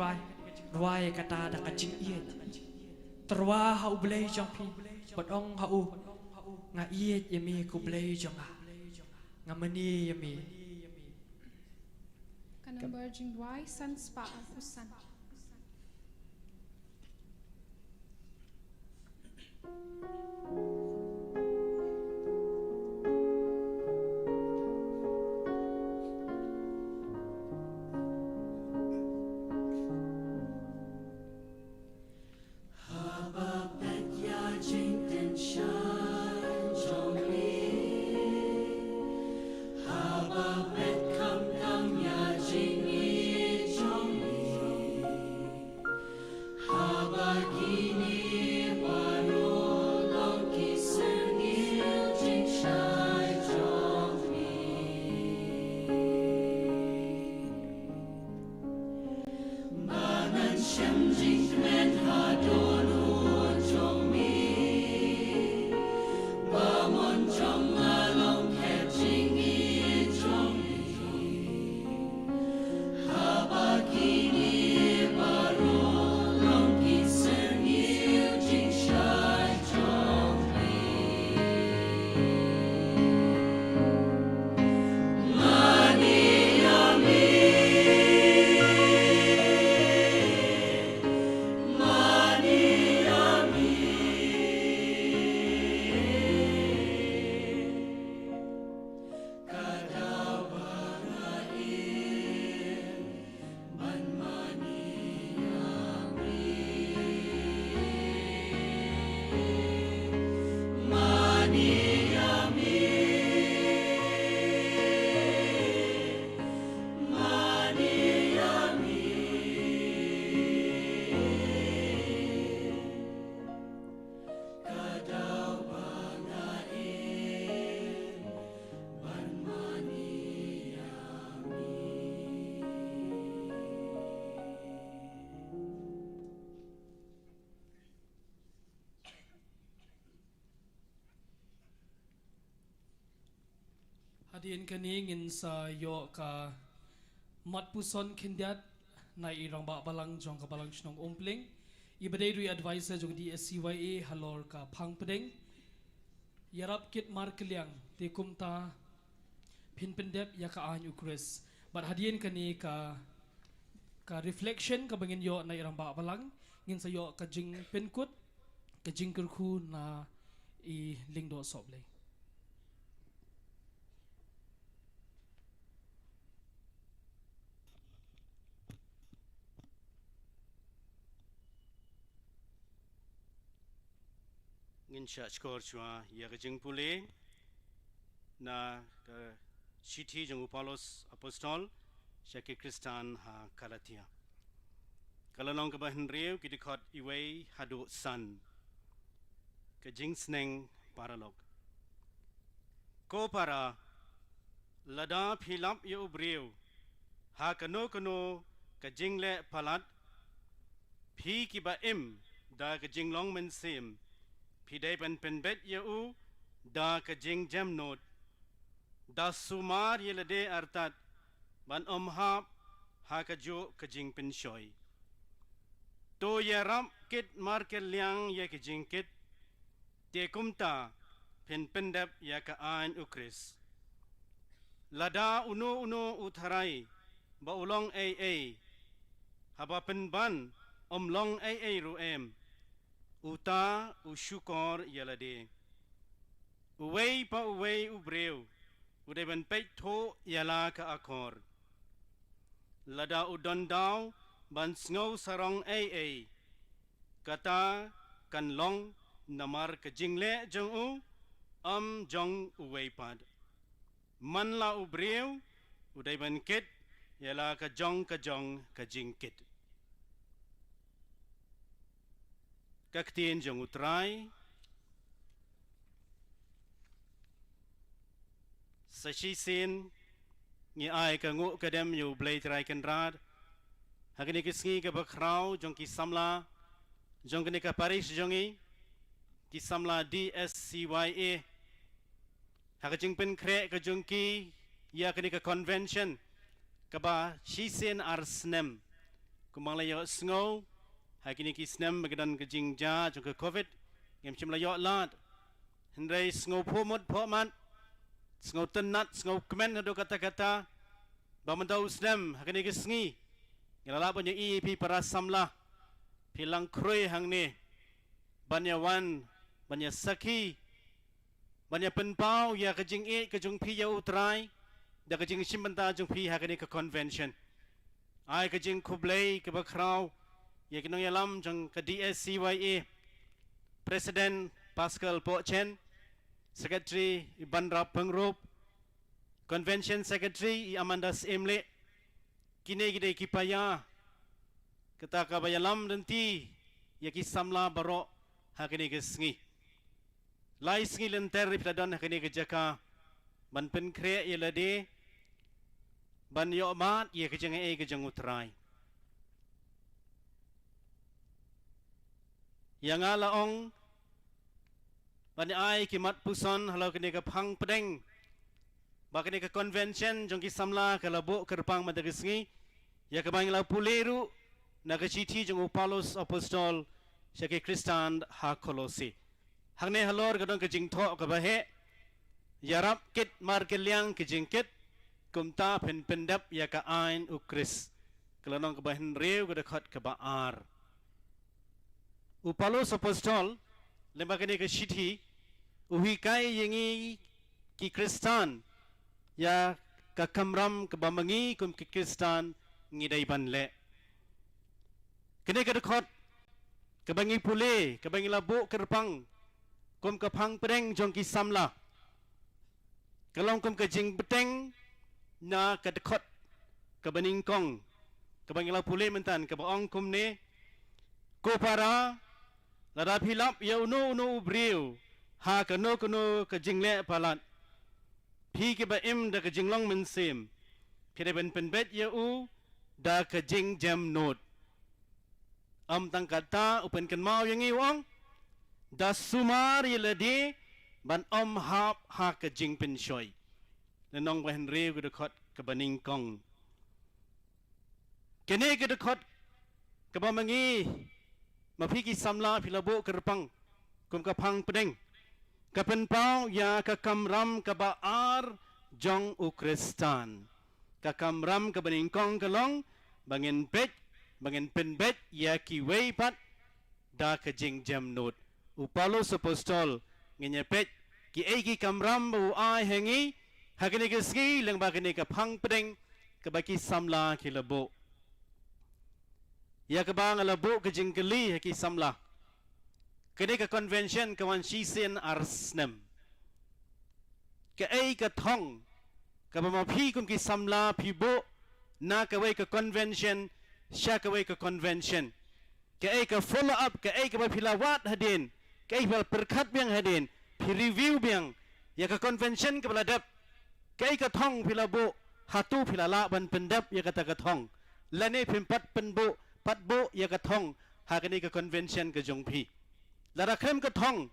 S4: wai kata da ka jing iet terwa hau belai jampi bat ong hau nga iet yami ku belai jonga nga mani yami
S6: Kanang Virgin Dry San Spa Usan
S7: Hadirin kini ingin saya ka mat puson kindiat na irang ba balang jong ka balang snong umpling ibadai rui advisor jong di SCYA halor ka phang pedeng yarap kit mar keliang ti kumta pin pendep ya ka an ukres but hadirin kini ka reflection ka bangin yo na irang ba balang ngin sa yo ka jing penkut ka jing kerku na i lingdo soble.
S8: Ngin sya skor chua ya kajing pule na ke city jeng Paulos apostol syaki Kristan ha Galatia. Kalau nong kebahan riu kita khot iway hadu san kajing sneng paralog. Ko para lada philap yu briu ha kano kajing le palat phi kiba im da kajing long men sim pidai pen bet yau da kajing jam not da sumar yelade artat ban omhap ha kaju kajing pen shoy to yaram kit markel liang ya kajing kit te kumta pen pendap ya ka an ukris lada uno utharai ba ulong ai haba pen ban omlong ai ruem uta usyukor yalade uway pa uway ubreu uday ban peit tho yala ka akor lada udon daw ban sngow sarong ai kata kan long namar ka jingle jong u jong uway pad man la ubreu uday ban kit yala ka jong ka jingkit kaktiin jong utray sa shisin ngi ai ka ngu kadem yu blay tray kan rad hakini kisngi ka bakraw jong ki samla jong kini ka parish jongi ki samla DSCYA hakajing pen kre ka jong ki ya kini ka convention ka ba shisin arsnem kumang layo sngow hakini ki snem magadan ka jingja jong ka covid ngem chim layo lat hendrai sngow pomot pomat sngow tenat sngow kemen hado kata-kata bamandau snem hakini ki sngi ngalala punya EAP para samlah pilang kroi hang ni banyawan banya saki banya penpau ya ka jing e ka jong pi ya utrai da ka jing simbanta jong pi hakini ka convention ai ka jing kublai ka bakraw ya kinong yalam jong ka DSCYA President Pascal Pochen Secretary Ibandra Pengrop Convention Secretary Amanda Emle kini gide kipaya kata ka bayalam nanti ya ki samla baro hakini ke sngi lai sngi lenter ripladan hakini ke jaka ban pen kre yelade ban yo mat ye ke jeng e ke jeng utrai yang ala ong bani ai kimat puson halau kini ka phang pedeng bakini ka convention jong ki samla ka labo kerpang madagisngi ya ka bangla puleru na ka chiti jong Paulos apostol syaki Kristan ha Kolosi hangne halor gadong ka jingtho ka bahe yarap kit mar keliang ki jingkit kumta pen pendap ya ka ain ukris kelanong ka bahen rew ka dekat ka baar Paulos apostol lemba kini ke shiti uhikai yengi ki Kristan ya ka kamram ke bamangi kum ki Kristan ngidai banle kini ke dekot ke bangi pule ke bangi labu kerpang kum ke phang pedeng jong ki samla kalong kum ke jing beteng na ke dekot ke beningkong ke bangi labu pule mentan ke baong kum ne ko para lada philap ya uno ubriu ha kano ke jingle palat phi ke ba im da ke jinglong men sim phi ben pen bet ya u da ke jing jam not tang kata upen kan mau yang iwang da sumar yeladi ban hap ha ke jing pen shoy Lenong bahan rew ke dekat ke baning kong. Kene ke dekat ke bamangi. Mapiki samla pilabo ke repang. Kum kapang pedeng. Kapen pau ya ke kamram ke baar jong Ukristan. Ke kamram ke baning kong ke long. Bangin pet. Bangin penbet ya ki wei pat. Da ke jing jam not. Upalos apostol. Ngenyepet. Ki egi kamram bu ai hengi. Hakini ke ski lang bakini ke pang pedeng ke baki samla ki lebo. Ya ke bang lebo ke jingkeli haki samla. Kini ke convention ke wan shisen arsnem. Ke ai ke thong ke bamapi kum ki samla pibo na ke wei ke convention sya ke wei ke convention. Ke ai ke follow up ke ai ke pilawat hadin. Ke ai perkat biang hadin. Pi review biang ya ke convention ke beladap. Kay katong pilabo hatu pilala ban pendap ya kata katong lane pimpat penbo patbo ya katong hakani ke convention ke jongpi lara krem katong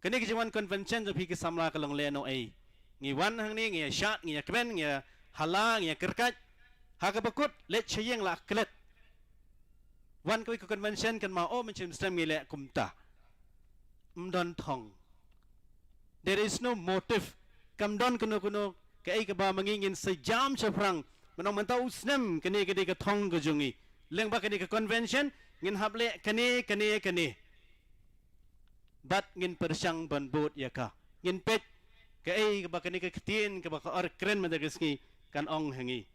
S8: kani ke jawan convention jongpi ke samla ke long leno ai ngi wan hang ni ngi shat ngi kben ngi hala ngi kerkat ha ke bakut let cheyeng la klet wan ke convention kan ma o mencim stem ngi le kumta mdon thong there is no motive kamdon kuno ke ai ke ba mangingin sejam seprang menong mentau snem kene ke thong ke jungi leng ba kene ke convention ngin hable kene bat ngin persang ban bot ya ka ngin pet ke ai ke ba kene ke tin ke ba or kren madageski kan ong hangi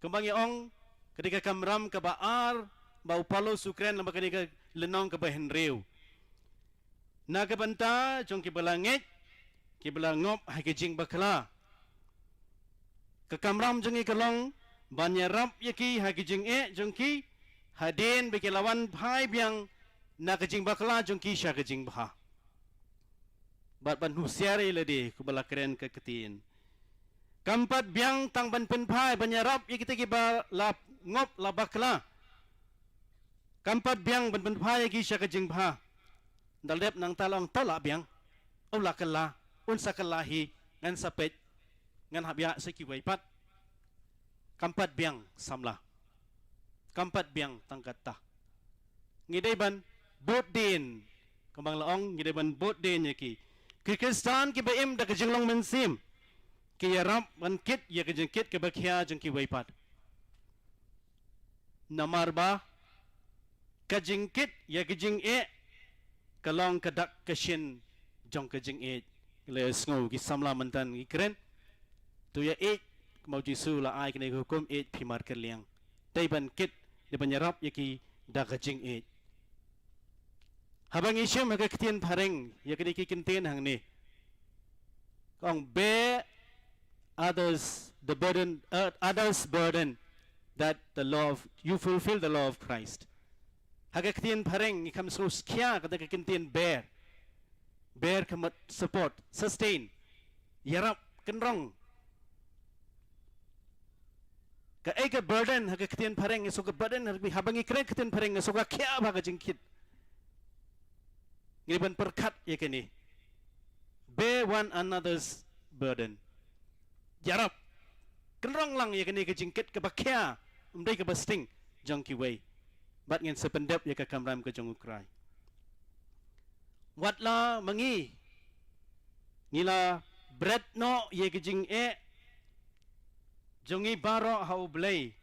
S8: kembangi ong ketika kamram ke ba ar ba upalo sukren ba kene ke lenong ke ba henreu na ke banta jong ke balangit ki bela ngop hai ke jing bakla ke kamram jengi kelong banyarap yaki hai ke jing jongki hadin be lawan phai biang na ke jing bakla jongki sya ke jing bha bat ban husiare lede ku bela keren ke ketin kampat biang tang ban pen phai banyarap yaki te ki ba la ngop la bakla kampat biang ban pen phai yaki sya ke jing bha daldep nang talong tola biang ola kala unsa kalahi ngan sapet ngan habya seki waipat kampat biang samla kampat biang tangkata ngidai ban bot din kembang laong ngidai ban bot din yaki ki Kristan ki baim da kejinglong mensim ki yarap ban kit ya kejengkit ke bakhya jengki waipat namarba kejengkit ya kejing kalong kedak keshin jong kejing le sngo ki samla mantan ki kren tu ya mau jisu la ai kene hukum phimar kerliang taiban kit de banyarap yaki da kajing habang isyam ha ketien pareng yakini ki kinten hang ni kong bear others the burden others burden that the law of you fulfill the law of Christ ha ketien pareng ikam so skya kata kinten bear kamat support sustain yarap kenrong ka eka burden ha ketien pareng so ka burden ha habangi kre ketien pareng so ka kya ba ka jingkit ngiban perkat ya kini bear one another's burden yarap kenrong lang ya kini ka jingkit ka bakya umdai ka basting jongki way bat ngin sependap ya ka kamram ka jong ukrai watla mangi ngila bread no ye kijing jongi baro hau blay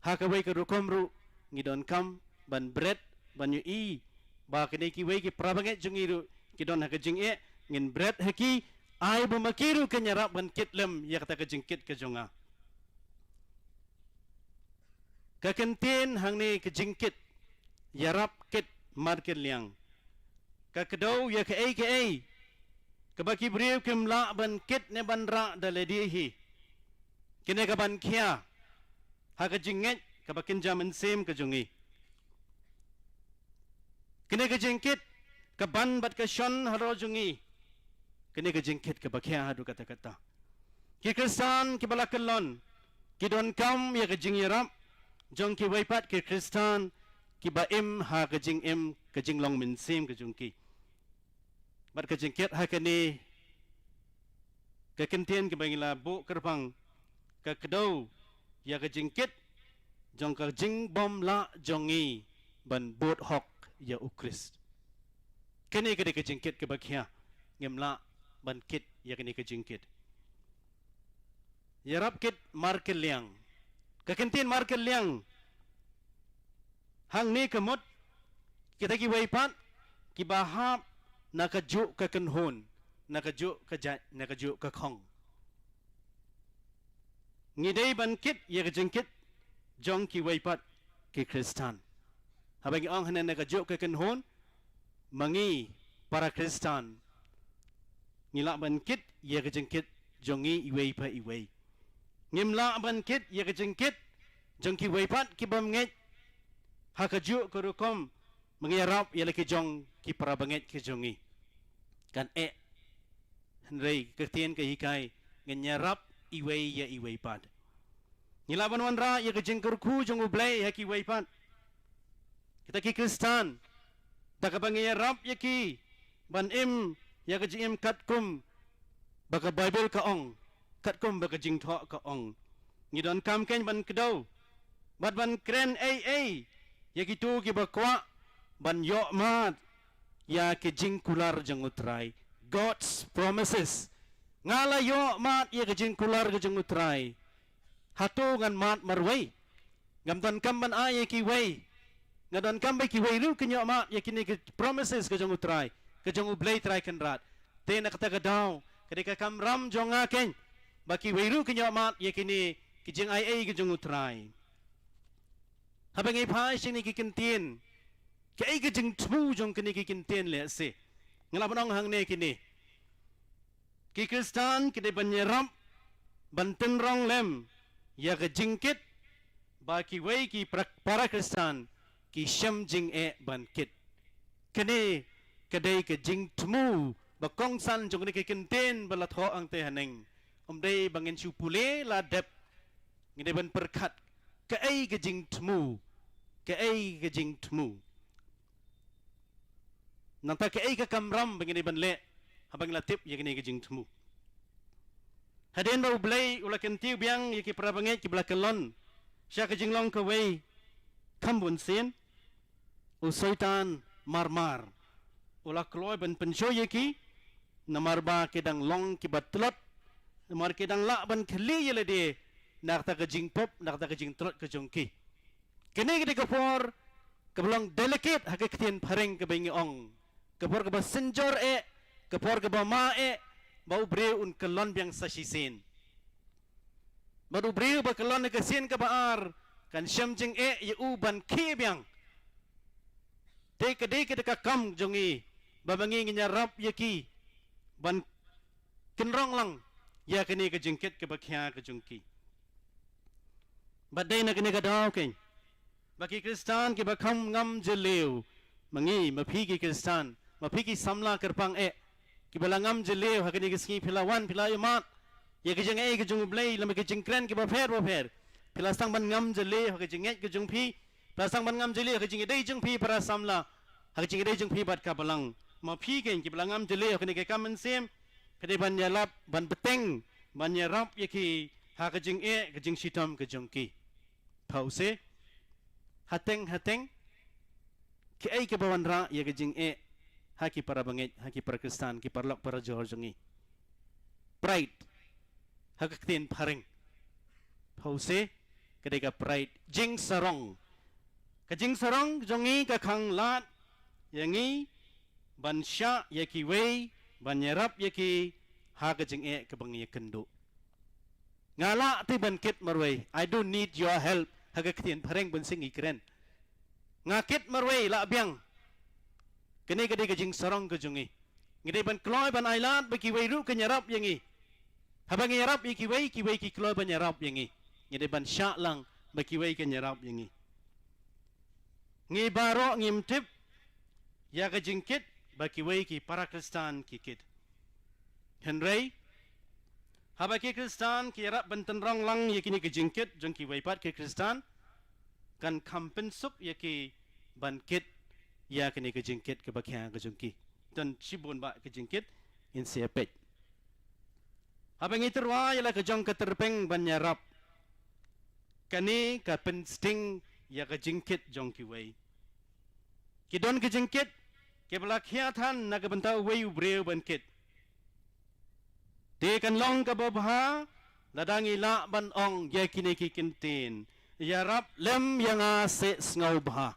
S8: hakawai ke rukomru ngidon kam ban bread ban yu ba kene ki wei ki prabanget jongi ru kidon hakajing ngin bread haki ai bumakiru kenyarap ban kitlem ya kata kejingkit ke jonga kakentin hangni kejingkit yarap kit market liang ka kedau ya ke ai ke baki beriu kimla ban kit ne ban ra daledihi kene ka ban khia ha ka jinget ka bakin jaman sem ka jungi kene ka jingkit ka ban bat ka shon haro jungi kene ka jingkit ka bakhia hadu kata kata ki Kristan ki balakalon ki don kam ya ka jingyarap jong ki waipat ki Kristan ki baim ha kajing kajing long min sim kajungki bat kajing ket ha kani ke kentien ke bangila bu kerpang ke kedau ya ke jingkit jong ke jing bom la jongi ban bot hok ya ukris kene ke de ke jingkit ke bakhia ngem la ban kit ya kene ke jingkit ya rap kit markel liang ke kentien markel liang hang ni kemot kita ki waipat ki bahap nakaju ke kenhon nakaju ke jat nakaju ke khong ngidei ban kit ya ke jingkit jong ki waipat ki Kristan habang ang hanan nakaju ke kenhon mangi para Kristan ngila ban kit ya ke jingkit jongi iwei pa iwei ngimla ban kit ya ke jingkit jong ki waipat ki bamnget hakaju ke rukom mengirap ya laki jong ki para banget ke jongi kan henrei kertien ke hikai ngenyarap iwei ya iwei pad nilaban wanra ya ke jengkerku jong ublai ya ki iwei pad kita ki Kristan tak bangirap ya ki ban im ya ke jim katkum baka Bible ka ong katkum baka jing tho ka ong ngidon kam ken ban kedau ban kren ya gitu ki bakwa ban yo mat ya ke jingkular jengutrai God's promises ngala yo mat ya ke jingkular ke jengutrai hatu ngan mat marwei ngamdan kam ban ay ki wei ngadan kam bai ki wei ru ke yo mat ya kini ke promises ke jengutrai ke jengu blai trai kan rat te nak ta gadau ketika kam ram jonga ken baki wei ru ke yo mat ya kini ke jeng ai ke jengutrai habang ai phai sini ki kentien cái cái chừng thu trong cái này cái kinh tiền lệ se nghe là bọn hàng này cái này cái Kristan cái đây ban nyerap ban ten rong lem ya cái jingkit ba cái way cái para Kristan cái sham jing ban kit cái này cái đây cái jing thu ba kong san trong cái kinh tiền ba la tho ang te haneng đây bangin chu pule la dep nghe đây ban perkat cái jing thu cái jing thu nanta ke ai ka kamram bangini banle habang latip yakini ke jingtmu haden ba blai ula kentiu biang yaki prabange ki blakelon sya ke jinglong ka wei kambun sin u soitan marmar ula kloy ban pensyo yaki namarba ke dang long ki batlot namar ke dang la ban khli yele de nakta ke jingpop nakta ke jingtrot ke jongki kene ke de kapor keblong delicate hakektin pareng ke bengi ong kapor ke ba senjor kapor ke ba ma bau bre un kelon biang sasisin baru bre ba kelon ke sin ke baar kan syam jing ye u ban ki biang te ke de ka kam jongi ba bangi nyarap ye ki ban kenrong lang ya kene ke jingket ke bakhya ke jongki badai na kene ka daw ken bagi Kristan ke bakham ngam jeleu mangi mapi ki Kristan mapi ki samla kerpang ki balangam jeleu hakini ke ski pilawan pilayumat ya ke jeng ke jung blai lam ke jengkren ke ba pher pila sang ban ngam jeleu ke jenget ke jung pi pila sang ban ngam jeleu ke jeng dei jung pi para samla hak jeng dei jung pi bat ka balang mapi ke balangam jeleu hakini ke kamen sem ke ban yalap ban beteng ban yarap ya ki hak jeng ke jeng sitam ke jung ki pause hateng ke ai ke bawan ra ya ke jing haki para banget haki para Kristan ki parlok para jorjongi pride hakaktin pareng pause kedeka pride jing sarong ke jing sarong jongi ka khang lat yangi ban sya ya ki wei ban nyerap ya ki ha ke jing ke bangi kendo ngala ti ban kit marwei I don't need your help hakaktin pareng bun sing ikren ngakit marwei la biang kene kede ke jing sarong ke jungi ngide ban kloy ban ailat baki wei ru ke nyarap yangi habang nyarap ki wei ki kloy ban nyarap yangi ngide ban sya lang baki wei ke nyarap yangi ngi baro ngim tip ya ke jingkit baki wei ki para Kristan ki kit henrei habaki Kristan ki yarap ban tenrong lang yakini ke jingkit jong ki wei pat ke Kristan kan kampen sup ya ki ban kit ya kini ke jingkit ke bakhya ke jungki dan sibun ba ke jingkit in sepet Habang iterwa ialah kejong keterpeng banyarap. Kani ka pensting ya kejingkit jong kiway. Kidon kejingkit ke belakhiatan na kabenta way ubreu bankit. Te kan long ka babha ladangi la ban ong ya kini kikintin. Ya rap lem yang a se ngau bha.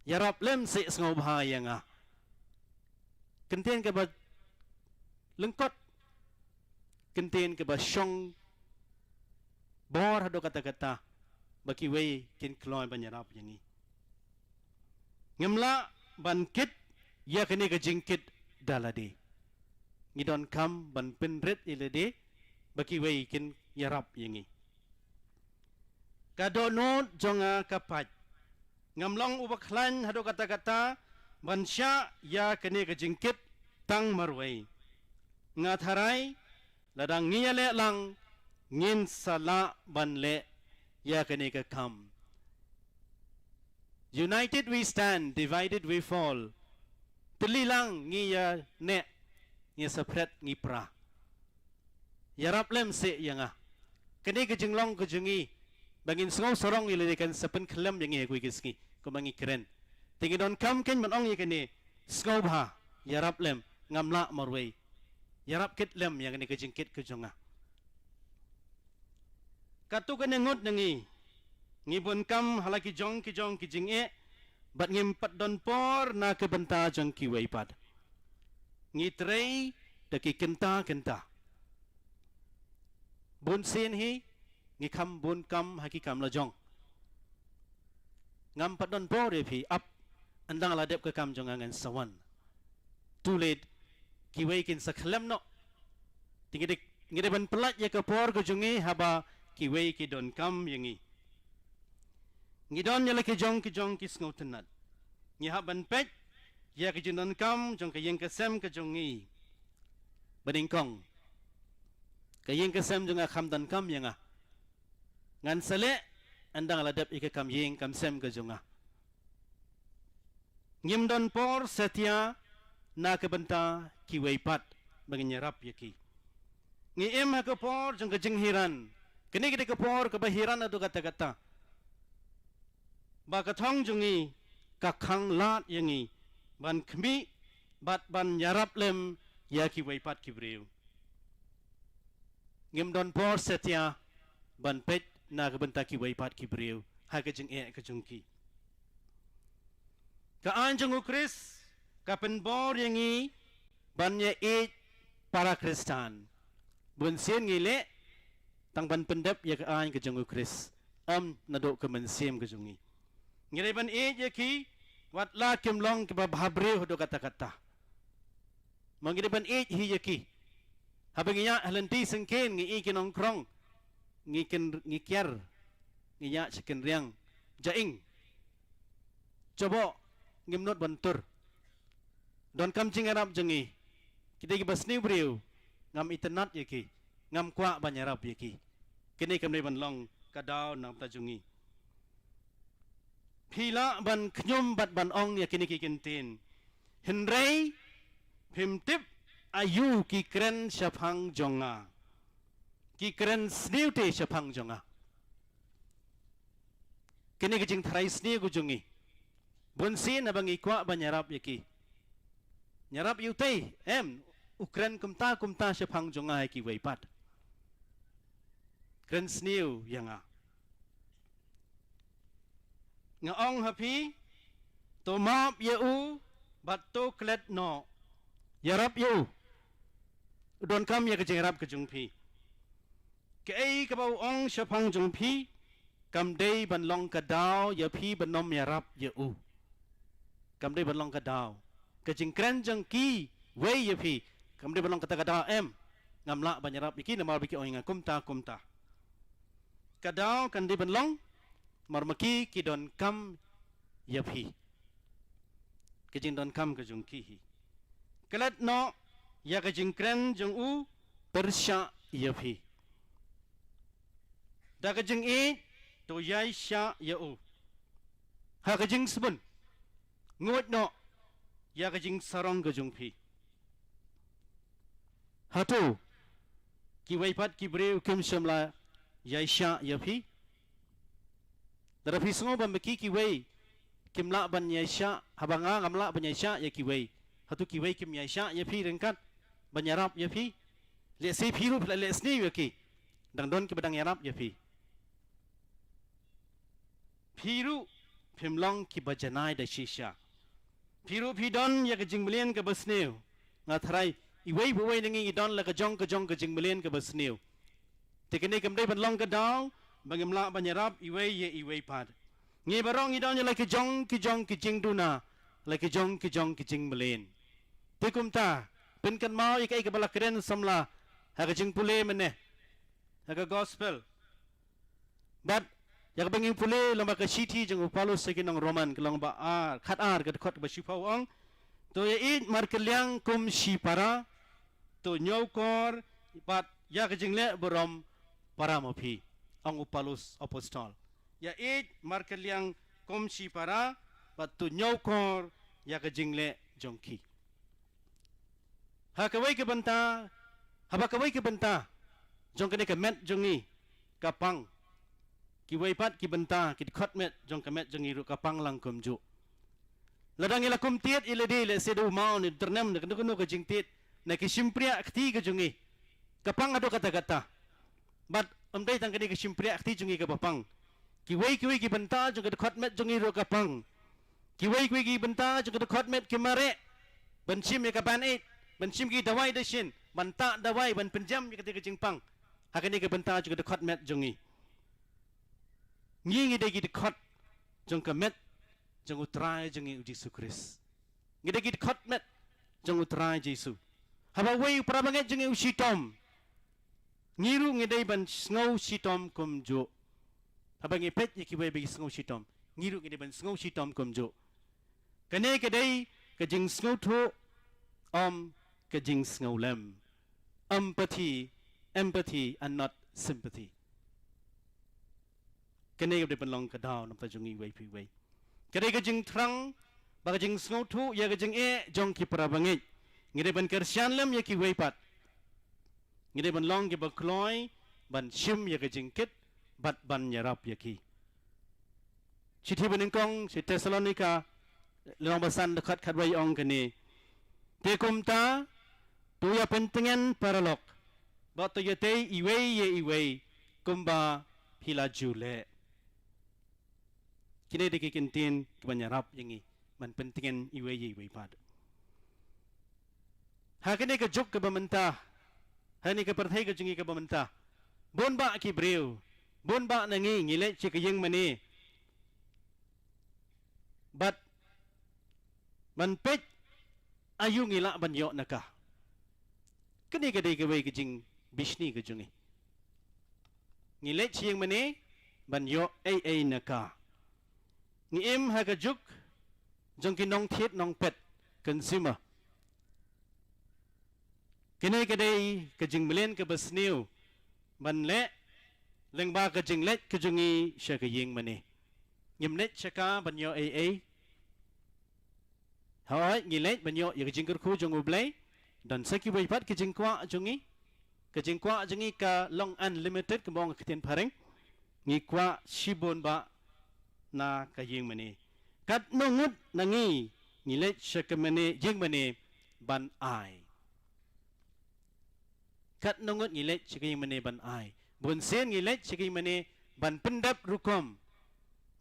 S8: Ya rap lem se ngau bha yang a. Kenten ka ba lengkot. Kenten ka ba syong bor hado kata-kata baki way kin kloy banyarap yang ni. Ngemla bankit ya kini kejingkit dalade. Ngidon kam ban penret ilade baki way kin yarap yang ni. Kadonot jonga kapat. Ngamlong ubaklan hado kata-kata bansya ya kini kejingkit tang marway. Ngatharai ladang ngiyale lang ngin sala banle ya kini kam. United we stand, divided we fall. Telilang ngiya ne ngi sepret ngi pra. Yarap lem se yang kini kejinglong kejungi bangin sengau sorong ililikan sepen kelem yang ngi kui kiski kumangi keren. Tingi don kam ken manong ye kini sengau bah yarap lem ngamla marway. Yarap kit lem yang kini kejingkit kejunga. Katu kan ngut nengi ngibun kam halaki jong kijing bat ngimpat don por na kebenta jong kiway pad. Ngitrei daki kenta. Bun sin hi ngikam bun kam haki kam la jong. Ngampat don por pi up andang ladep ke kam jong angan sawan. Too late kiway kin saklem no. Tingidik ngideban pelat ya ke por ke jongi haba kiway ki don kam yangi. Ngidon yala ki jong ki sngau tenat. Ngihaban pet ya ki don kam jong ke yang kesem ke jongi. Badingkong. Ke yang kesem jong akam dan kam yanga. Ngan sele andang ladap ike kam yang kam sem ke jonga. Ngim don por setia na kebenta kiway pat bangnyarap yaki. Ngiem ha ke por jong ke jenghiran. Kini kita kepor kebahiran atau kata-kata. Bakatong jungi kakang lat yangi ban kemi bat ban yarap lem ya ki waipat kibreu. Ngim don por setia ban pet na kebenta ki waipat kibreu ha ke jeng ke jungki. Ka anjung ukris ka penbor yangi ban ye para Kristan. Bun sien ngile tang ban pendep ya ke an ke jong ukris nadok ke mensim ke jungi ngireban ya ki wat la kem long ke bahabre hodo kata-kata mangireban hi ya ki habenginya halenti sengken ngi ki nongkrong ngi kiar ngi ya seken riang jaing coba ngimnot bantur don kam jing arab jengi kita ki basni breu ngam internet ya ki ngam kwa banyarap yaki. Kini kami banlong kadau nang tajungi. Pila ban knyum bat ban ong yakini kikintin. Henrei pimtip ayu ki kren syapang jonga. Ki kren sniute syapang jonga. Kini kicing tharai sni gujungi. Bunsin abang ikwa banyarap yaki. Nyarap yutei ukren kumta syapang jonga yaki waipat. Kren sniu yang ngaong hapi to map yeu bato klet no yarap yeu don kam ya kejerap kejungpi kei kabau ong syapang jungpi kam dei ban long kadau ya pi banom yarap yeu kam dei ban long kadau kejing kren jengki wei ya pi kam dei ban long kata kadau ngamla banyarap iki namal biki ong kumta kadau kan di benlong marmaki ki don kam yaphi kejing don kam kejung ki kelat no ya kejing kren jung u persya yaphi da kejing to yai sya ya u ha kejing sebun ngut no ya kejing sarong kejung phi hatu ki wai pat ki breu kim shamla yaisha yapi darapi sengo ban beki ki wai kim la ban yaisha habanga ngamla ban yaisha ya ki wai hatu ki wai kim yaisha yapi rengkat ban yarap yapi le se phiru le sni yaki dang don ki badang yarap yapi phiru phimlong ki bajanai da shisha phiru phidon ya ka jingblen ka basneu ngathrai iwei buwei ningi idon la ka jong ka jingblen ka basneu tekene kam dei ban long ka daw bangimla banyarap iwei ye iwei pad ngi barong idon ya la ka jong ki jingduna la ka jong ki jingblen tekum ta pen kan mau ikai ka balakren samla ha ka jingpule mene ha ka gospel but ya ka banging pule lamba ka city jeng upalo sekinong roman kelong ba khat ar ka khot ba shipau ong to ye it mar kelyang kum shipara to nyokor pat ya ka jingle borom paramopi ang upalus apostol ya it mar kelyang kum shipara pat to nyokor ya ka jingle jongki ha ka wai ka banta haba ka wai ka banta jong ka ne ka met jongi kapang ki wai pat ki benta ki khot met jong ka met jong iru kapang lang kum ju ladang ila kum tiet ila de le sedu mau ni ternem ne kuno ka jing tiet na ki simpria akti ka jongi kapang ado kata but amdai tang ka ni ka simpria akti jongi ka papang ki wai ki benta jong ka khot met jong iru kapang ki wai ki benta jong ka khot met ki mare ban sim ya ka ban it ban sim ki dawai de shin ban ta dawai ban penjam ka ka jing pang hakani ka benta jong ka khot met jongi ngi de gi khot jong ka met jong utrai jong i Yesus Kristus ngi de gi khot met jong utrai Yesus haba wei prabanget jong i usitom ngiru ngi de ban sngau sitom kum jo haba ngi pet ki wei bi sngau sitom ngiru ngi de ban sngau sitom kum jo kane ke dei ka jing sngau tho ka jing sngau lem empathy and not sympathy kene de ban long ka daw nam ta jungi wei pi wei kene ka jing trang ba ka jing sngau thu ya ka jing jong ki prabangi ngide ban kersian lem ya ki wei pat ngide ban long ki ba kloi ban shim ya ka jing kit bat ban yarap ya ki chithi ban kong si Thessalonica long basan dekat khat wei ong kene te kumta tu ya pentengen paralok ba to ya te iwei kumba pila jule kini deki kintin kebanyarap yangi man pentingan iwei pad hakene ka juk ka bamenta hani ka perthai ka jungi ka bamenta bon ba ki breu bon ba nangi ngile chi ka yeng mani but man pet ayu ngila ban yo naka kini ka dei ka wei ka jing bishni ka jungi ngile chi yeng mani ban yo ai naka ngi im ha ka juk jong ki nong thiet nong pet consumer kene ka dei ka jing melen ka basniu ban le leng ba ka jing let ka jungi sha ka yeng mani ngim net chaka ban yo ai hoi ngi let ban yo ya ka jing ku jong ublei dan saki bai pat ka jing kwa jungi ka long unlimited ka bong ka ten pareng ngi kwa shibon ba na ka yeng mani kat nungut nangi ngile shakamane yeng mani ban ai kat nungut ngile shakayeng mani ban ai bon sen ngile shakayeng mani ban pendap rukom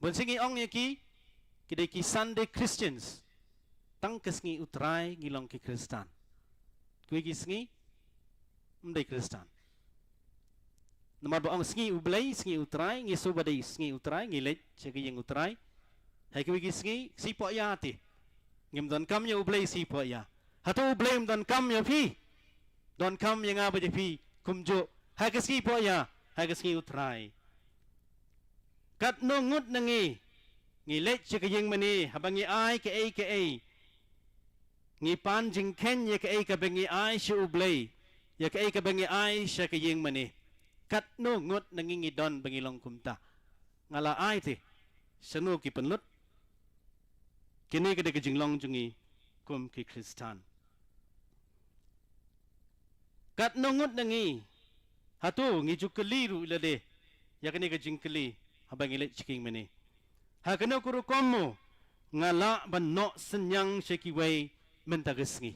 S8: bon singi ong yaki kidai ki Sunday Christians tang kesngi utrai ngilong ki Kristan kui ki sngi mdai Kristan nomor ba ang sngi ublay sngi utrai ngi so badai sngi utrai ngi let chagi yang utrai hai ki wigi sngi si po ya ti ngim don kam ya ublay si po ya hatu ublay don kam ya pi don kam yang aba de pi kumjo hai ki sngi po ya hai ki sngi utrai kat no ngut nangi ngi let chagi yang mani habangi ai ke ai ngi pan jing ken ya ke ai ka bengi ai shi ublay ya ke ai ka bengi ai sha ka yang mani kat no ngot nangingi don bangilong kumta ngala ai ti sanu ki penlut kini ke de jinglong jungi kum ki Kristan kat no ngot nangi Hatu ngiju keliru ilade. Ya kene ke jingkeli habang ilet ciking meni. Ha kena kuru komo ngala ban no senyang sekiwai mentagesngi.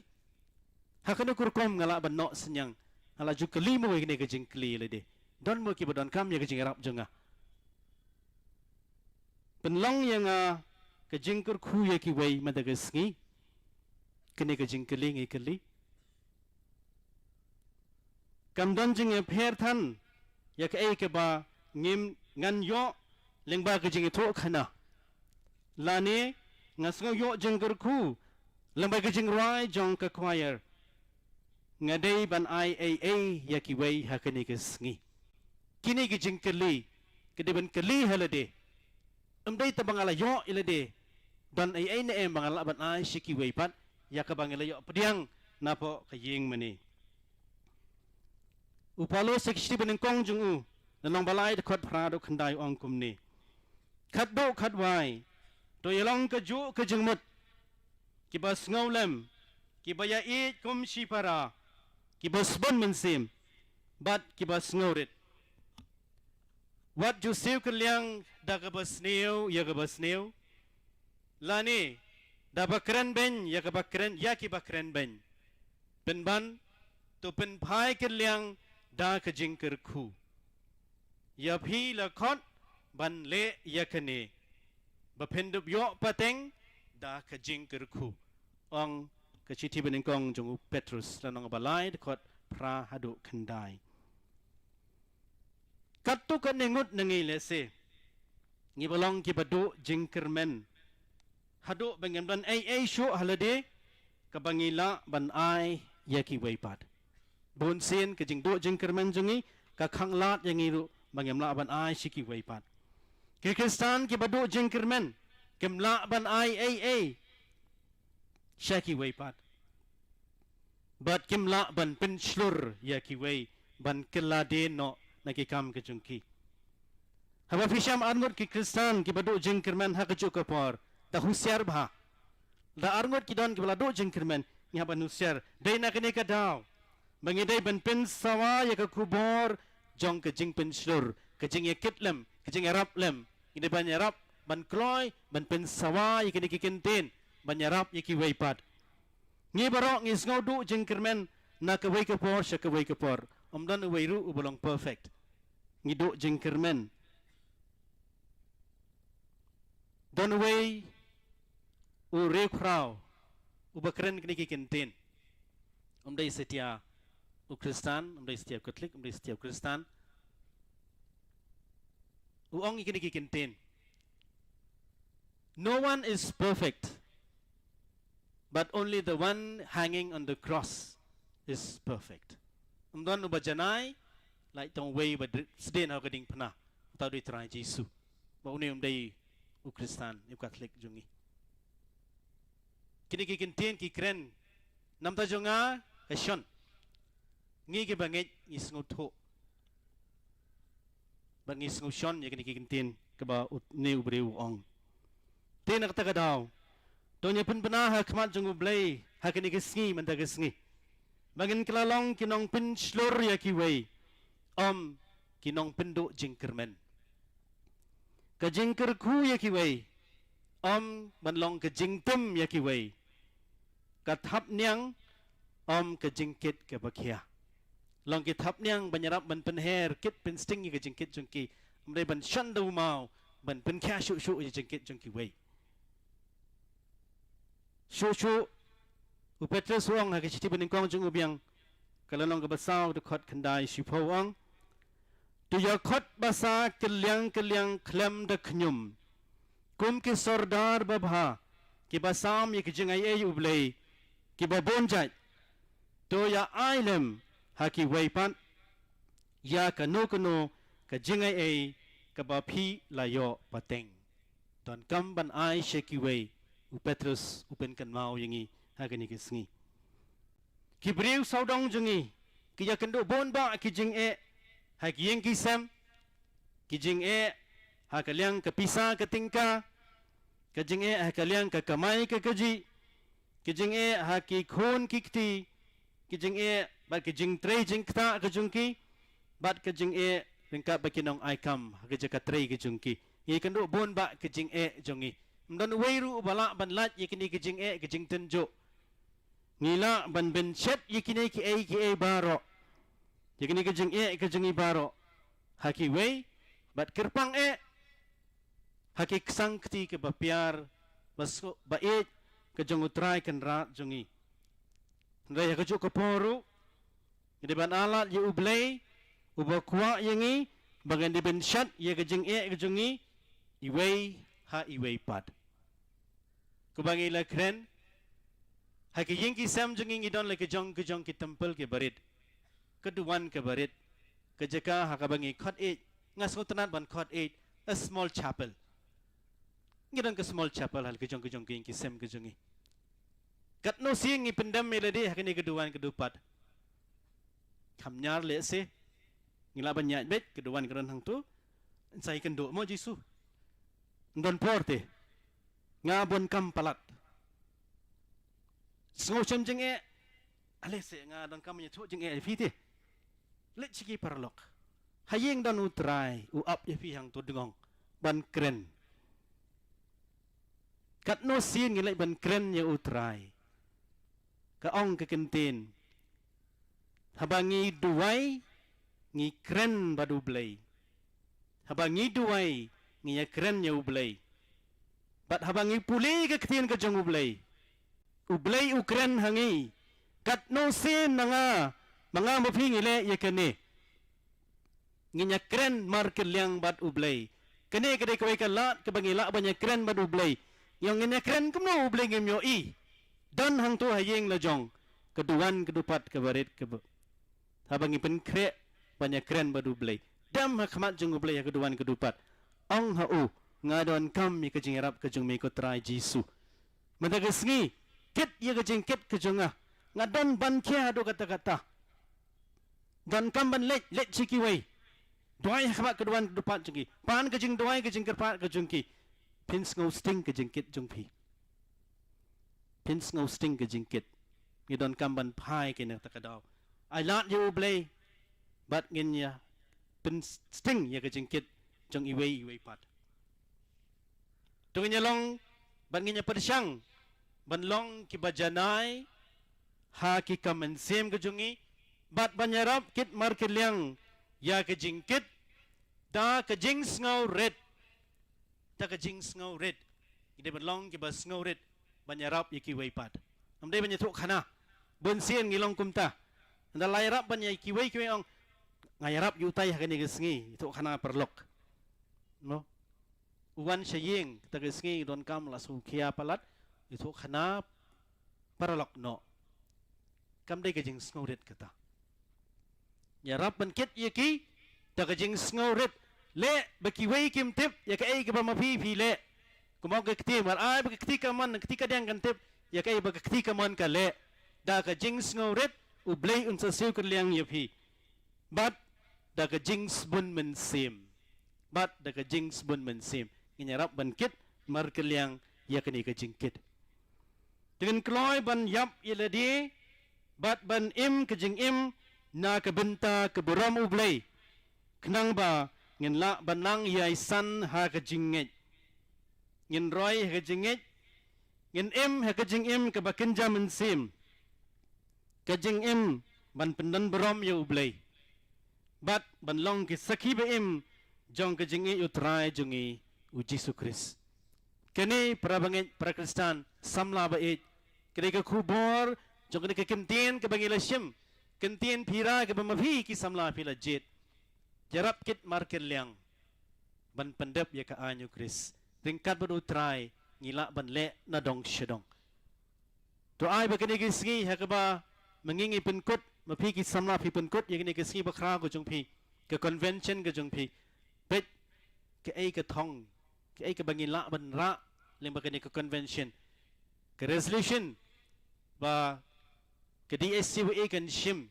S8: Ha kena kuru kom ngala ban no senyang. Ala ju keli mo kene ke jingkeli ilade. Don mo ki badon kam ya ke jing rap jonga. Penlong yang ke jingkur khu ya ki wai mentagesngi. Kene ke jingkeli ngi keli. Kam don jing e pher than ya ke ke ba ngim ngan yo lengba ke jing tho khana lani ngasngo yo jingkur khu lengba ke jing rai jong ka choir ngadei ban IAA ya ki wei ha kene ke sngi kini ke jing keli ke de ban keli halade umdei tabang ala yo ilade ban ai ne em bangala ban ai shiki wei pat ya ka bangala yo pediang napo ka ying mani upalo sekshti ban kong jung u Nalong balai de khot phra do khandai ong kum ni khat do khat wai to yalong ka ju ka jingmut ki bas ngolem ki baya it kum shi para ki bas bon mensim bat ki bas ngorit wat ju siu kelyang da ka bas neu ya ka bas neu lani da bakren ben ya ka bakren ya ki bakren ben pen ban to pen phai kelyang da ka jingker khu ya phi la khot ban le ya khane ba phendup yo pateng da ka jingker khu ong ka chithi bening kong jong Petrus lanong balai de khot pra hadu khandai kattu kan nengut nangi le se ngi balong ki badu jingker men hadu bengen ban ai shu halade ka bangila ban ai ya ki weipat bon sen ka jingdo jingker men jongi ka khanglat yangi ru Bangamla ban ai shiki weipat. Ke Kristan ki badu jingkermen. Kemla ban ai shaki weipat. But kimla ban penslur ya ki wei ban kelade no nakikam ke jungki. Haba fisham arngot ki Kristan ki badu jingkermen ha kejuk kapor. Da husiar bha. Da arngot ki don ki badu jingkermen ni haba nusiar. Dei na kene ka daw. Bangidai ban pen sawa ya ka kubor jong ke jing penslur ke jing yakit lem ke jing arab lem ini ban arab ban kloy ban pen sawa yaki dikintin ban arab yaki weipat ngi barok ngi sngodu jing kermen na ke wei ke por sha ke wei ke por omdan weiru ubolong perfect ngi do jing kermen don wei u re krau u bakren kini kikintin omdai setia u Kristan, umdai setiap Katolik, umdai setiap Kristan. Uong ikini kikintin. No one is perfect, but only the one hanging on the cross is perfect. Umdon ubajanai, like tong way but sedin au gading pernah, atau di terai Yesus. Ba uni umdai u Kristan, u Katolik jungi. Kini kikintin kikren, namta jonga kasyon. Ngi ke bangit ngis ngutho bangis ngusion ya kini kikintin ke ba ne ubreu ong tin nak ta daw to nya pun bena ha khmat jung blai ha kini ke sngi man ta ke sngi bangin klalong kinong pin slur ya ki wei kinong pendu jingkermen ka jingker khu ya ki wei banlong ke jingtum ya ki wei ka thap nyang ke jingkit ke bakhia long ki thap nyang banyarap ban penher kit pen sting ke jingkit jungki mre ban shandu mau ban pen kha shu shu jingkit jungki wei shu u Petrus wong ha ke chiti bening kong jung ubiang kalalong ke basau de khot khandai shipo wong tu ya khot basa kelyang klem de khnyum kum ki sordar babha ki basam ye ki jingai e ublei ki babonjai to ya ailem haki weipan ya kano ka jingai e ka ba phi la yo pateng don kam ban ai sheki wei u Petrus upen kan mau yangi hagani ki sngi ki breu saudong jungi ki ya kendo bon ba ki jing e ha ki yeng ki sam ki jing e ha kalyang ka pisa ka tingka ka jing e ha kalyang ka kamai ka kaji ki jing e ha ki khon ki kti ki jing e ba ki jing tre jing kta ka jungki bat ke jing e ringka bakinong aikam ke jaka trei ke jungki ye kan do bon ba ke jing e jongi mdan weiru bala ban lat ye kini ke jing e ke jing tenjo ngila ban ben chet ye kini ki e baro ye kini ke jing e ke jingi baro haki wei bat kerpang e haki ksang kti ke bapiar basko bait ke jong utrai kan rat jongi ndai ke juk ke poru di ban alat ye ublei uba kuak yengi bagan di ben shat ye ke jing e ke jongi iwei ha iwei pat kubangi la kren haki yingki sam jongi ngidon le ke jong ki temple ke barit keduan ke barit ke jaka hakabangi khot e ngas ngotanat ban khot e a small chapel ngidon ke small chapel hal ke jong ki sem ke jongi kat no siang ngi pendam melodi hakini keduan kedupat kamnyar le se ngila banyak bet keduan keran hang tu sai kendo mo jisu ndon porte ngabon kam palat sngo chem jeng e ale se nga don kam nyetu jeng e fiti le chiki parlok hayeng dan utrai u up ye fi hang tu dengong ban kren kat no sin ngilai ban kren ye utrai ka ong ke kentin habangi duai ngi kren badu blei habangi duai ngi ya kren ye ublei bat habangi puli ke ketin ke jong ublei ukren hangi kat no sin nanga manga mapi ngile ye kene nginya kren mar keliang bat ublei kene kede kawai kalat ke bangila banyak kren bat ublei yang nginya kren kemno ublei ngemyo i dan hang tu hayeng la jong keduan kedupat kebarit ke habangi pen kre banyak kren bat ublei dam hakmat jong ublei keduan kedupat ong hau ngadon kam mi kejing rap kejung mi ko trai jisu madagasngi kit ye kejing kit kejunga ngadon ban kia do kata-kata dan kam ban let chiki wei doai hakmat keduan kedupat jengi pan kejing doai kejing kerpat kejungki pins ngau sting kejing kit jungpi pins ngau sting kejing kit ngidon kam ban pai kena takadau I lot you blay but nginya pins sting ye kejing kit jong iwei pat tungnya long ban nginya persyang ban long ki bajanai ha ki kamen sem ke jungi bat banyarap kit mar kiliang ya ke jingkit da ke jing ngau red da ke jing ngau red ide ban long ki bas ngau red banyarap yaki wei pat amdai banya thuk khana bon sien ngilong kumta nda lairap banya ki wei ong ngayarap yutai hakani ke sngi thuk khana perlok no uwan shaying tagisngi don kam la su khia palat itu khana paralok no kam dei kajing sngoret kata ya rap ban kit yaki ta kajing sngoret le baki wei kim tip ya ka ei ka ma phi phi le kumo ka kti mar ai ba kti ka man kti ka dang kan tip ya ka ei ba kti ka man ka le da kajing sngoret u blei un sa siu ka liang ya phi bat da kajing bun men sim bat da kajing bun men sim inyarap ban kit mar keliang ya kini kejingkit dengan kloy ban yap iladi bat ban im kejing im na kebenta keburam ublei kenang ba ngin la banang yai san ha kejinget ngin roy ha kejinget ngin im ha kejing im ke bakinja mensim kejing im ban pendan berom ya ublei bat ban long ki sakhi be im jong kejing i utrai jongi Yesus Kristus. Kini para bangit para Kristen samla bait. Kini ke kubor, jong kini ke kentin ke bangila sim. Kentin pira ke bamafi ki samla pila jet. Jarap kit market liang. Ban pendep ya ka anyu Kris. Tingkat badu try ngila ban le na dong syedong. To ai ba kini ke singi ha ka ba mengingi penkut mafi ki samla pi penkut ya kini ke singi bakra ko jong pi ke convention ke jong pi. Bet ke ai ke thong ke ai ke bangila ban ra leng bagani ke convention ke resolution ba ke DSCWA kan shim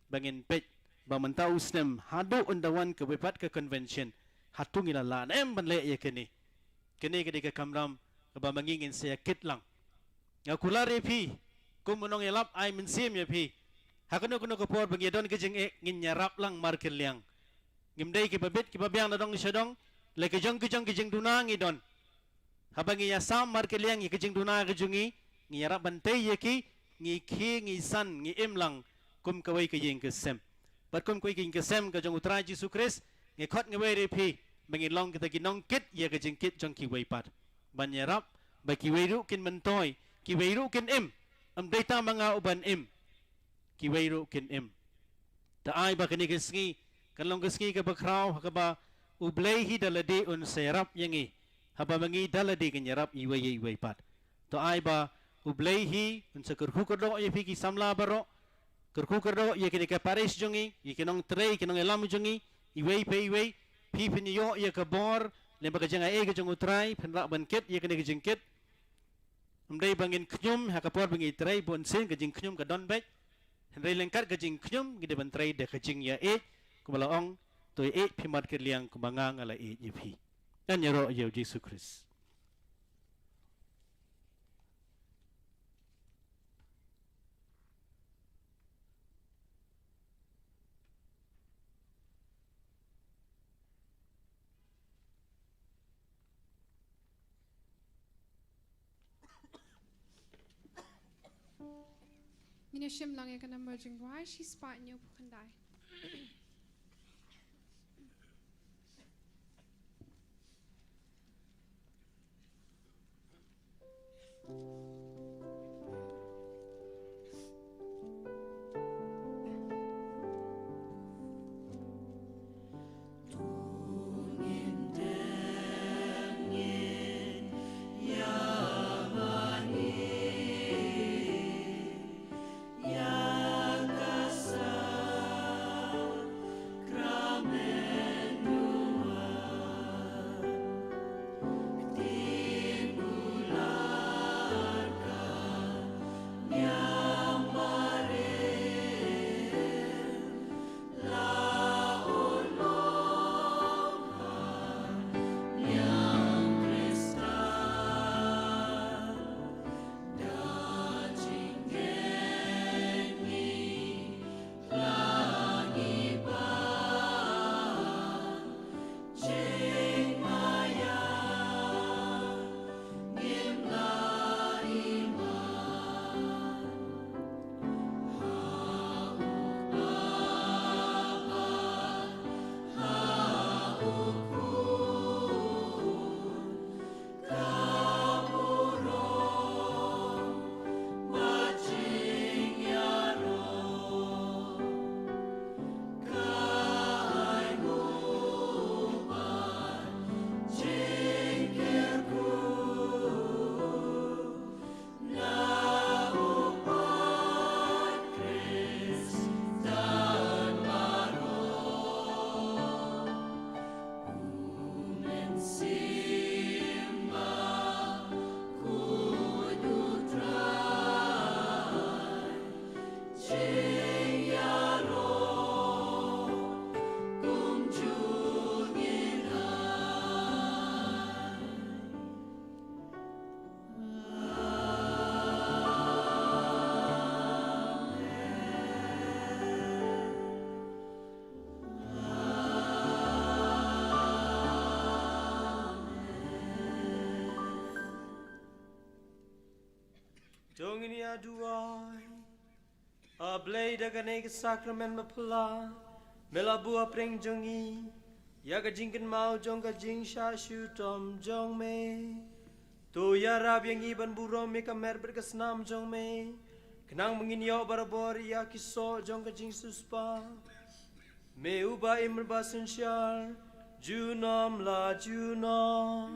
S8: bangin pet ba mentau snem hadu undawan ke bepat ke convention hatu ngila la nem ban le ye kene ke de ke kamram ke ba mangingin saya kit lang ngakula re pi kum monong elap ai mensim ya pi Hakano kuno kapor bagi don kejeng ngin nyarap lang markel liang. Ngimdai ki babit ki babiang nadong isyadong le kejeng duna ngidon. Habang iya sam markel liang kejeng duna kejungi ngiyarap bantai yaki ngi ki ngi san ngi imlang kum kawai kejeng kesem. Bat kum kawai kejeng kesem kejong utara Yesus Kristus ngi khot ngawai repi mengilong kita kinong kit ya kejeng kit jong ki waipat. Ban nyarap ba ki wairu kin mentoy ki wairu kin im. Am data mga uban im. Ki wairu kin im. Taay ba kini kesngi kalong kesngi ka bakraw hakaba ublayhi daladi un serap yangi. Haba mangi daladi kanyarap iway pat. Taay ba ublayhi un sa kurkukardo ya piki samla baro. Kurkukardo ya kini ka paris jongi, ya kinong tray kinong elam jongi, iway pa iway, pipin yo ya kabor, lembaga janga e ka jong utray, penrak bankit ya kini ka jengkit. Umday bangin knyum hakapor bangi tray bon sin ka jing knyum ka donbek. Henry lengkat kajing knyum gide bantrai de kajing ya kumalaong to pimat kerliang kumangang ala yipi. Dan yaro ya Yesus Kristus.
S6: Mina shim lang ya kana merging rai she spot nyo pukandai.
S1: Jong ini aduai, ablay daganay ka sakramen mapula, melabua preng jongi, ya kajingkan mau jong kajing syasyu tom jong me, tu ya rab yang iban burom me kamer berkesnam jong me, kenang menginyo barabor ya kiso jong kajing suspa, me uba imr basun syar, junom la junom.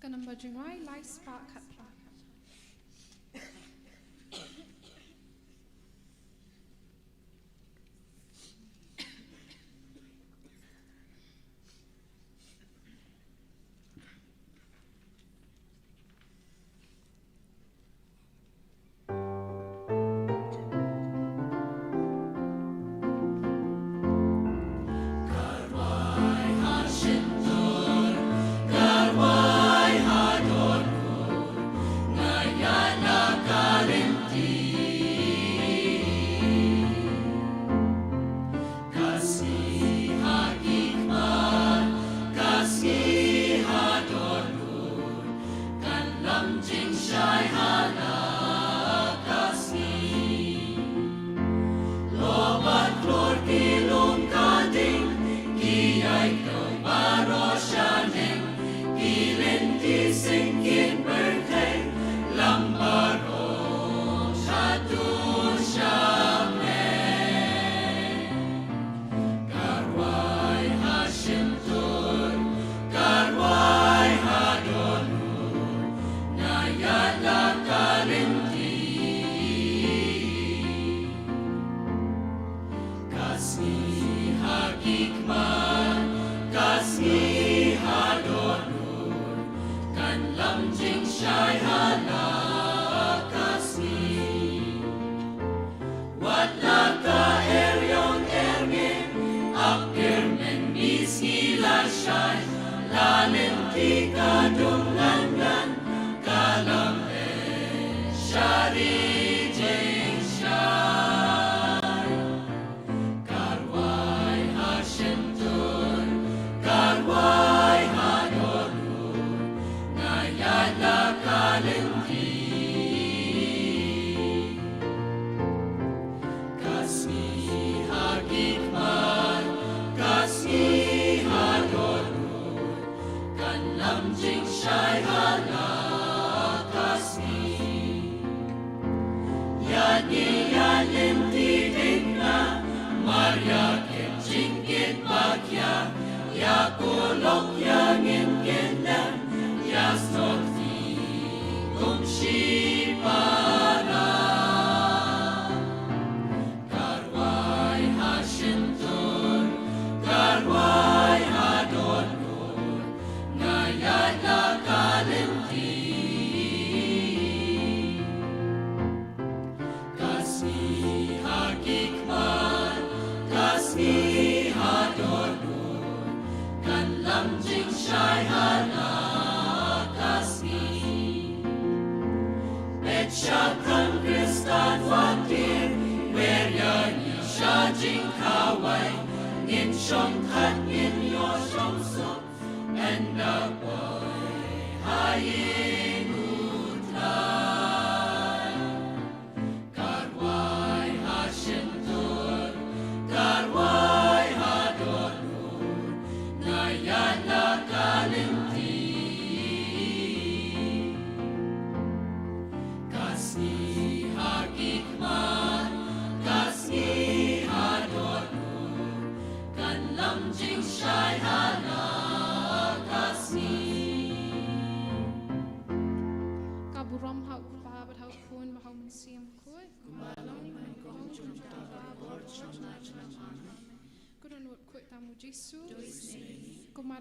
S6: Ka number jing rai lai spa khat pra.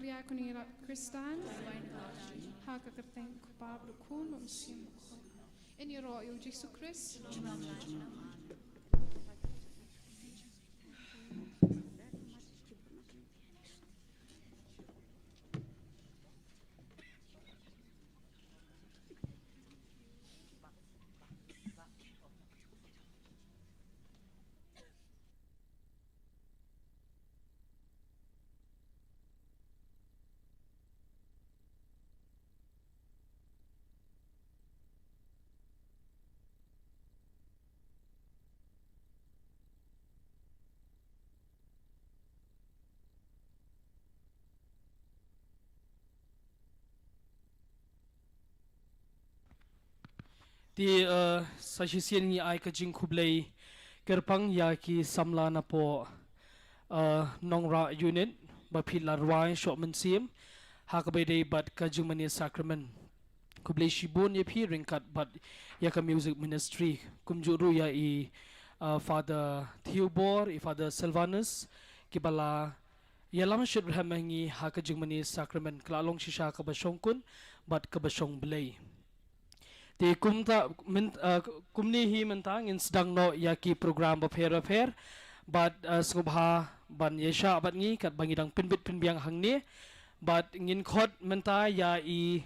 S6: Maria kunira Kristan haka kerteng ku Pablo kun om sim in ro yo Jesus Christ
S7: Ti sasisian ni ay kajing kublay kerpang ya ki samla na po nongra unit bapit larway shop mensim hakabede bat ka jumani sacrament kuble shibon ye phi ringkat bat ya ka music ministry kumjuru ya I Father Theobor I Father Silvanus kibala ya lam shit rahamangi ha ka jumani sacrament klalong shisha ka basongkun bat ka basong blay ti kumta kumni hi mentang in sedang no ya ki program bapher bat skubha ban yesha bat ngi kat bangidang pinbit pinbiang hangni but ngin khot menta ya I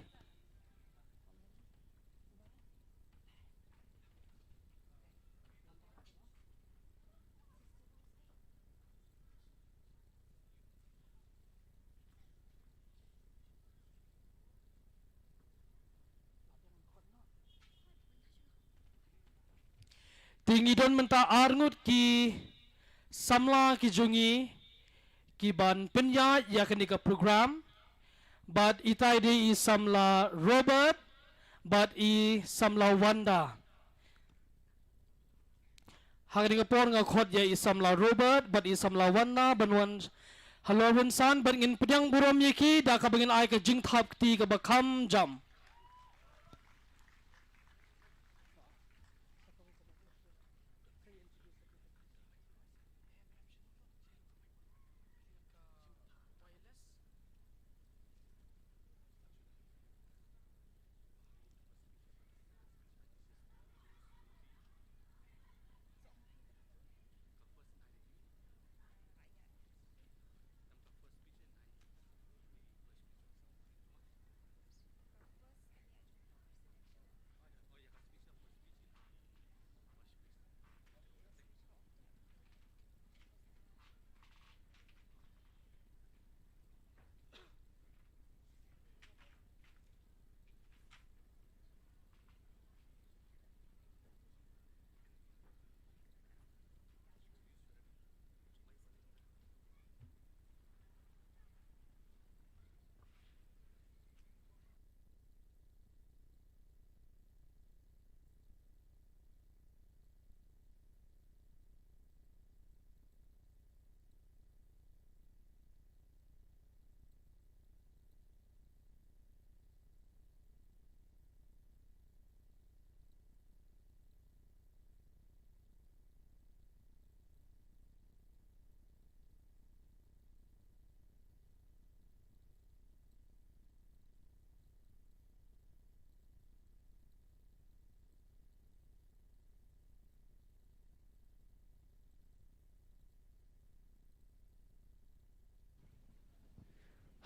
S7: tinggi don menta arngut ki samla ki jungi ki ban penya ya kenika program but itai de I samla Robert but I samla Wanda hagning por nga khot ya I samla Robert but I samla Wanda banwan halawun san ban ngin pedyang buram yeki da ka bangin ai ka jing thap ti ka bakam jam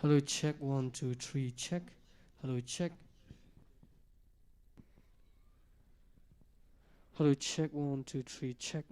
S9: Hello, check 1, 2, 3, check. Hello, check. Hello, check 1, 2, 3, check.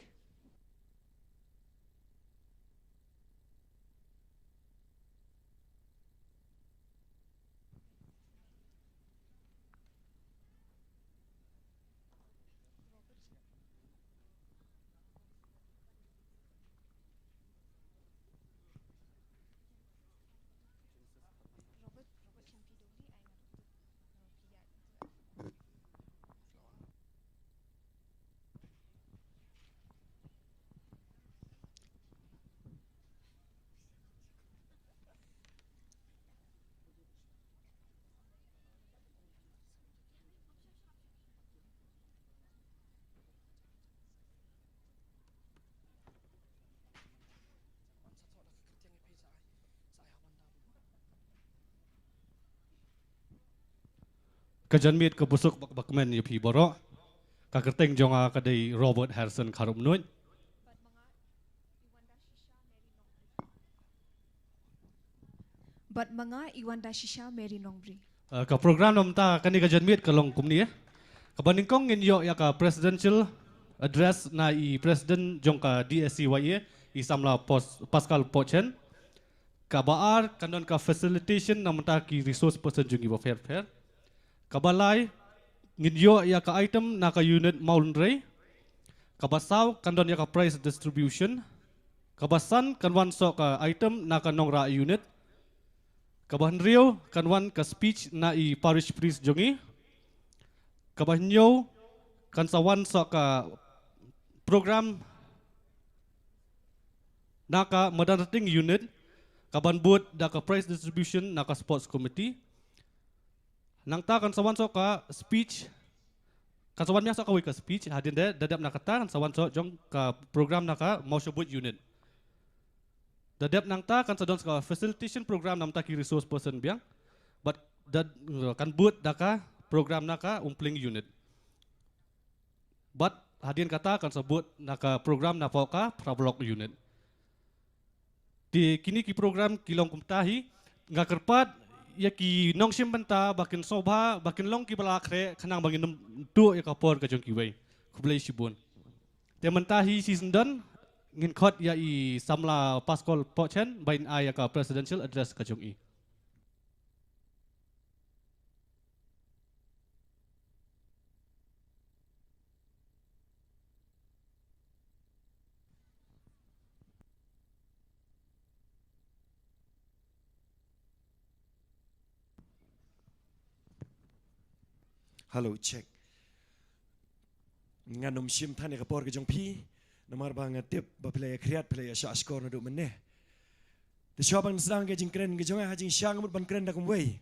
S10: Kajanmit ke busuk bakmen yupi borok kakerteng jonga kadai Robert Harrison karum nuj
S11: Bat manga Iwan Dashisha Mary Nongbri
S10: ka program nomta kani kajanmit ke long kumni ya kabandingkong ngin yo ya ka presidential address na I president jongka DSCYA I samla Pascal Pochen ka baar kandon ka facilitation namta ki resource person jungi ba fair kabalai ngidyo ya ka item na ka unit maulnrei kabasaw kandon ya ka price distribution kabasan kanwan so ka item na ka nongra unit kabahnrio kanwan ka speech na I parish priest jongi kabahnyo kansawan so ka program na ka moderating unit kaban board da ka prize distribution na ka sports committee. Nang ta kan sawan so ka speech kan sawan nya so ka ka speech hadin de dadap na kata kan sawan so jong ka program na ka Maushobut unit. Dadap nang ta kan sadon ka facilitation program nam ta ki resource person biang. But dad kan board da ka program na ka umpling unit. But hadin kata kan sebut naka program na ka prablok unit. Di kini ki program kilong kumtahi nga kerpat ya ki nong simbenta bakin sobha bakin long ki balakre kanang bangin tu ya kapor ka jong kiwei kublai sibun. Te mentahi season dan ngin khot ya i samla paskol pochen bain ai ya ka presidential address ka jong i.
S5: Hello, check. Nganom sim thane kapor ke jong pi, namar bang tip ba play kreat play sha score na do menne. Te shobang sedang ke jing kren ke jong ha jing syang mut ban kren da kum wei.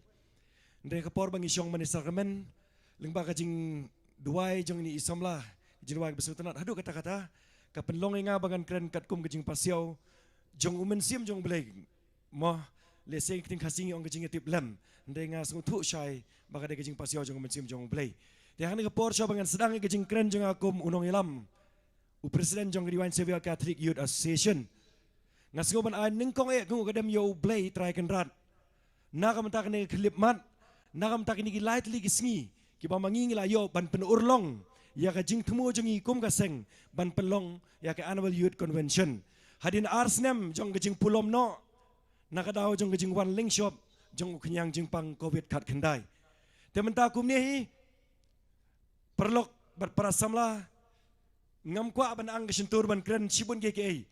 S5: Ndre kapor bang isyong man sacrament, lingba ka jing duai jong ni isamla, jing duai besu tanat. Hadu kata-kata ka penlong nga bangan kren kat kum ke jing pasiau, jong umen sim jong blay. Mo le sing ting khasing ong ke jing tip lem. Ndre nga sung thu shai baka de kejing pasiau jong mencim jong play. Dia hang kapor sya bangan sedang kejing keren jong akum unong ilam. U presiden jong Divine Savior Catholic Youth Association. Ngas ngoban an ningkong ngu kadam yo play try kan rat. Nakam tak ni klip mat. Nakam tak ni lightly gisngi. Ki ba mangingi la yo ban penurlong. Ya kejing temu jong ikum kaseng ban pelong ya ke annual youth convention. Hadin arsnem jong kejing pulom no. Nakadaw jong kejing one link shop. Jong kenyang jingpang COVID kat kendai. Temen takum ni perlok berperasamlah ngam kwa ban ang kesentur ban kren sibun GKA.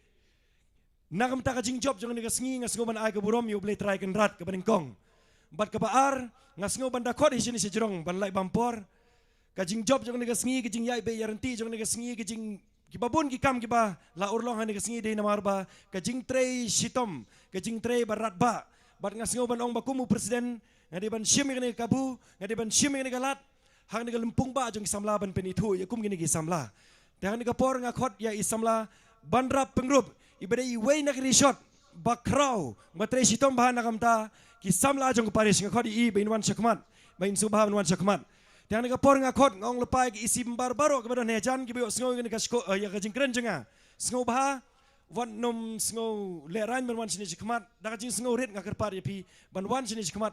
S5: Nakam tak jing job jong nega sngi ngas ngoban ai ke burom yo blay try kan rat ke baningkong. Bat ke baar ngas ngoban da kod hisini si jerong ban lai bampor. Ka jing job jong nega sngi ke jing yai be yaranti jong nega sngi ke jing kibabun ki kam kiba la urlong han nega sngi de namarba ka jing tray sitom ka jing tray barat ba. Bat ngas ngoban ong bakumu presiden ngadi ban syim ngani kabu ngadi ban syim ngani galat hang ni lempung ba jong samla ban penitu ya kum gini ki samla tang ni kapor ngakot ya isamla banrap pengrup ibade i wei nak resort bakrau matre sitom bahan nakamta ki samla jong paris ngakot i bain wan sakmat bain subhan wan sakmat tang ni kapor ngakot ngong lepai ki isim barbaro kepada nejan ki biok sngo ngani kasko ya kajing keren jenga sngo bah wan nom sngo leran ban wan sini sakmat da kajing sngo rit ngakar par ya pi ban wan sini sakmat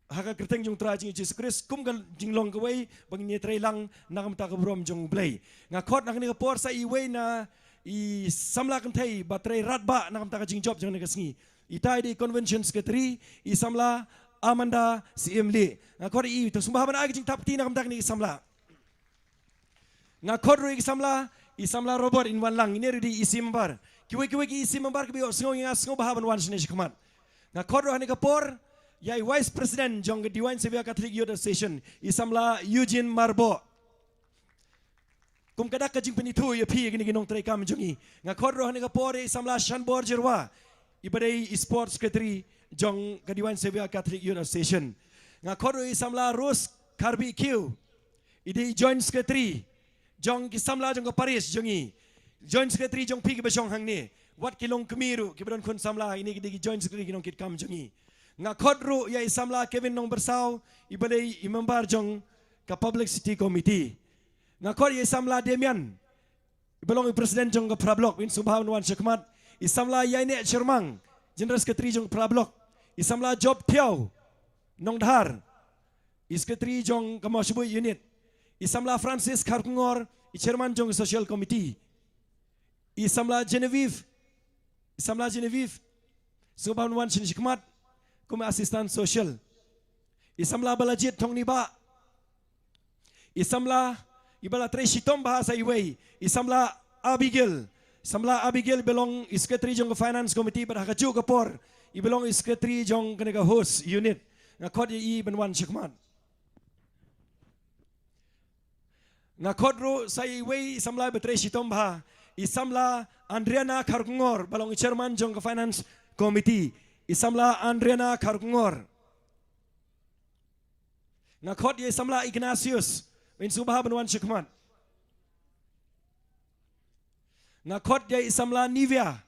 S5: haka kerteng jong tra jing Jesus Christ kum kan jing long kawai bang ni trai lang nakam ta kabrom jong blay ngakot nak ni kapor sa iway na i samla kan thai batrai rat ba nakam ta jing job jong ni kasngi itai di convention secretary i samla Amanda CM Lee ngakot i to sumbahan ai jing tapti nakam ta ni samla ngakot ro i samla robot in wan lang ini ri isim bar kiwe ki isim bar ki bio sngo nga sngo bahaban wan sini shikmat ngakot ro hani kapor yai Vice President jong Divine Savior Catholic Youth Association isamla Eugene Marbo kum kadak kajing penitu ya pi gini ginong tray kam jongi ngakot ro hani kapor isamla Shanbor Jerwa ibadai sports secretary jong Divine Savior Catholic Youth Association ngakot ro isamla Rose Karbi Q ide joint secretary jong kisamla jong Paris jongi joint secretary jong pi kibashong hang ni wat kilong kemiru kibadon kun samla ini gidi joint secretary ginong kit kam jongi ngakot ru ya isamla Kevin nong bersau ibadai imambar jong ka public city committee ngakot ya isamla Demian ibelong presiden jong ka prablok win subhan wan syakmat isamla Yaine Shermang general secretary jong prablok isamla Job Tiao nong dhar secretary jong ka Maushobut unit isamla Francis Karkungor chairman jong social committee isamla Genevieve subhan wan syakmat kuma asisten sosial isamla balajit tong niba isamla ibala tresitom bahasa iway isamla Abigail belong secretary jong finance committee pada kaju kapor ibelong secretary jong kanega host unit ngakot i benwan syakmat ngakot ro sai iway isamla betresitom bah isamla Andriana Karkungor belong chairman jong finance Committee isamla Andriana Karungor ngakot ye isamla Ignatius min subha banwan shikmat ngakot ye isamla Nivea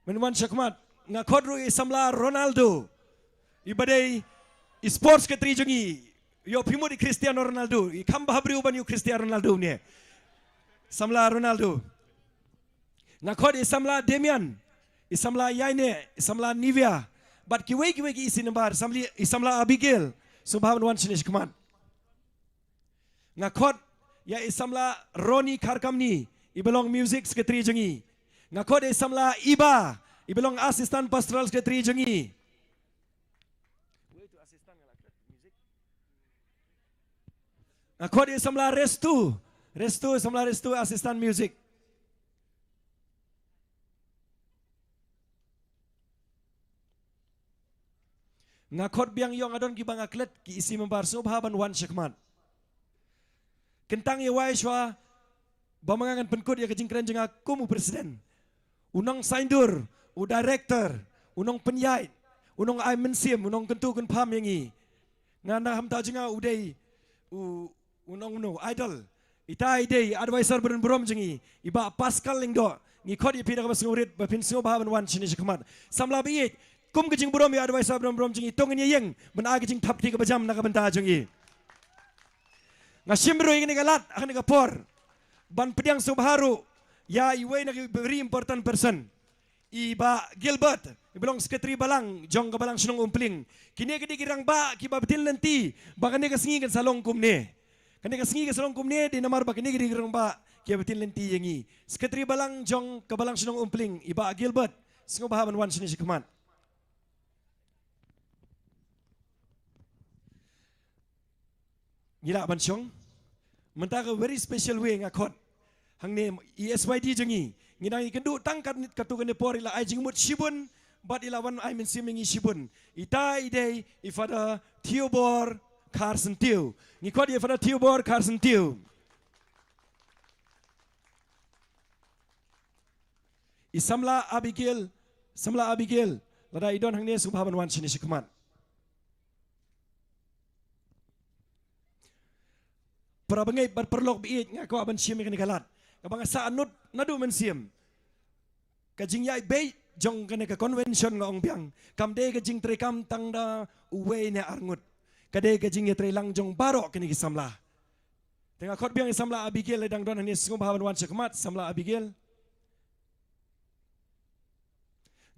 S5: banwan shikmat ngakot ru isamla Ronaldo ibadai sports ke trijongi yo pimut di Cristiano Ronaldo i kamba habriu ban yo Cristiano Ronaldo ne samla Ronaldo ngakot isamla Damian isamla Yaine isamla Nivea bat kiwe ki isi nambar isamla Abigail subhan wan shinish kman ngakot ya isamla Roni Karkamni ibelong music sekretari jengi ngakot isamla Iba ibelong asisten pastoral sekretari jengi ngakot isamla Restu isamla Restu asisten music ngakot biang yong adon ki bang aklet ki isi membar subhaban wan syakmat kentang ye wai shwa bamangangan penkut ya kejing keren jenga kumu presiden unong saindur u director unong penyait unong ai mensim unong kentu kun pam yangi ngana ham ta jenga udai unong no idol itai dei advisor berun berom jengi iba Pascal lingdo ngikot ye pida ka basngurit bapin subhaban wan shini syakmat samla biit kum kejing berom ya advisor berom jengi tong ni yeng ben a kejing thap ti ka bajam na ka benta jengi ngasim bro ini galat akan kapor ban pediang subharu ya iwe na very important person iba Gilbert ibelong sekretari balang jong ka balang sunong umpling kini kedi kirang ba ki ba betil lenti ba kani ka singi kan salong kumne kani ka singi ka salong kumne di namar ba kini kedi kirang ba ki betil lenti yengi sekretari balang jong ka balang sunong umpling iba Gilbert singo bahaban wan sini sikman gila bansong mentaka very special way ngakot hang ne ESYD jengi ngidang ikendu tangkat katukan ne por ila ai jingmut shibun bat ila wan ai min simingi shibun ita ide ifada Theobor Carson Tiu ngikot ifada Theobor Carson Tiu isamla Abigail lada idon hang ne subhaban wan sini sikman Prabangai berperlok biit ngako aban siam ikan galat. Kabang sa anut nadu men siam. Kajing yai bay jong kene ka convention ngong biang. Kam de kajing trekam tangda uwe ne arngut. Kade kajing ye trelang jong barok kene kisamla. Tengah kot biang isamla Abigail ledang don hanis ngom bahaban wan sekmat samla Abigail.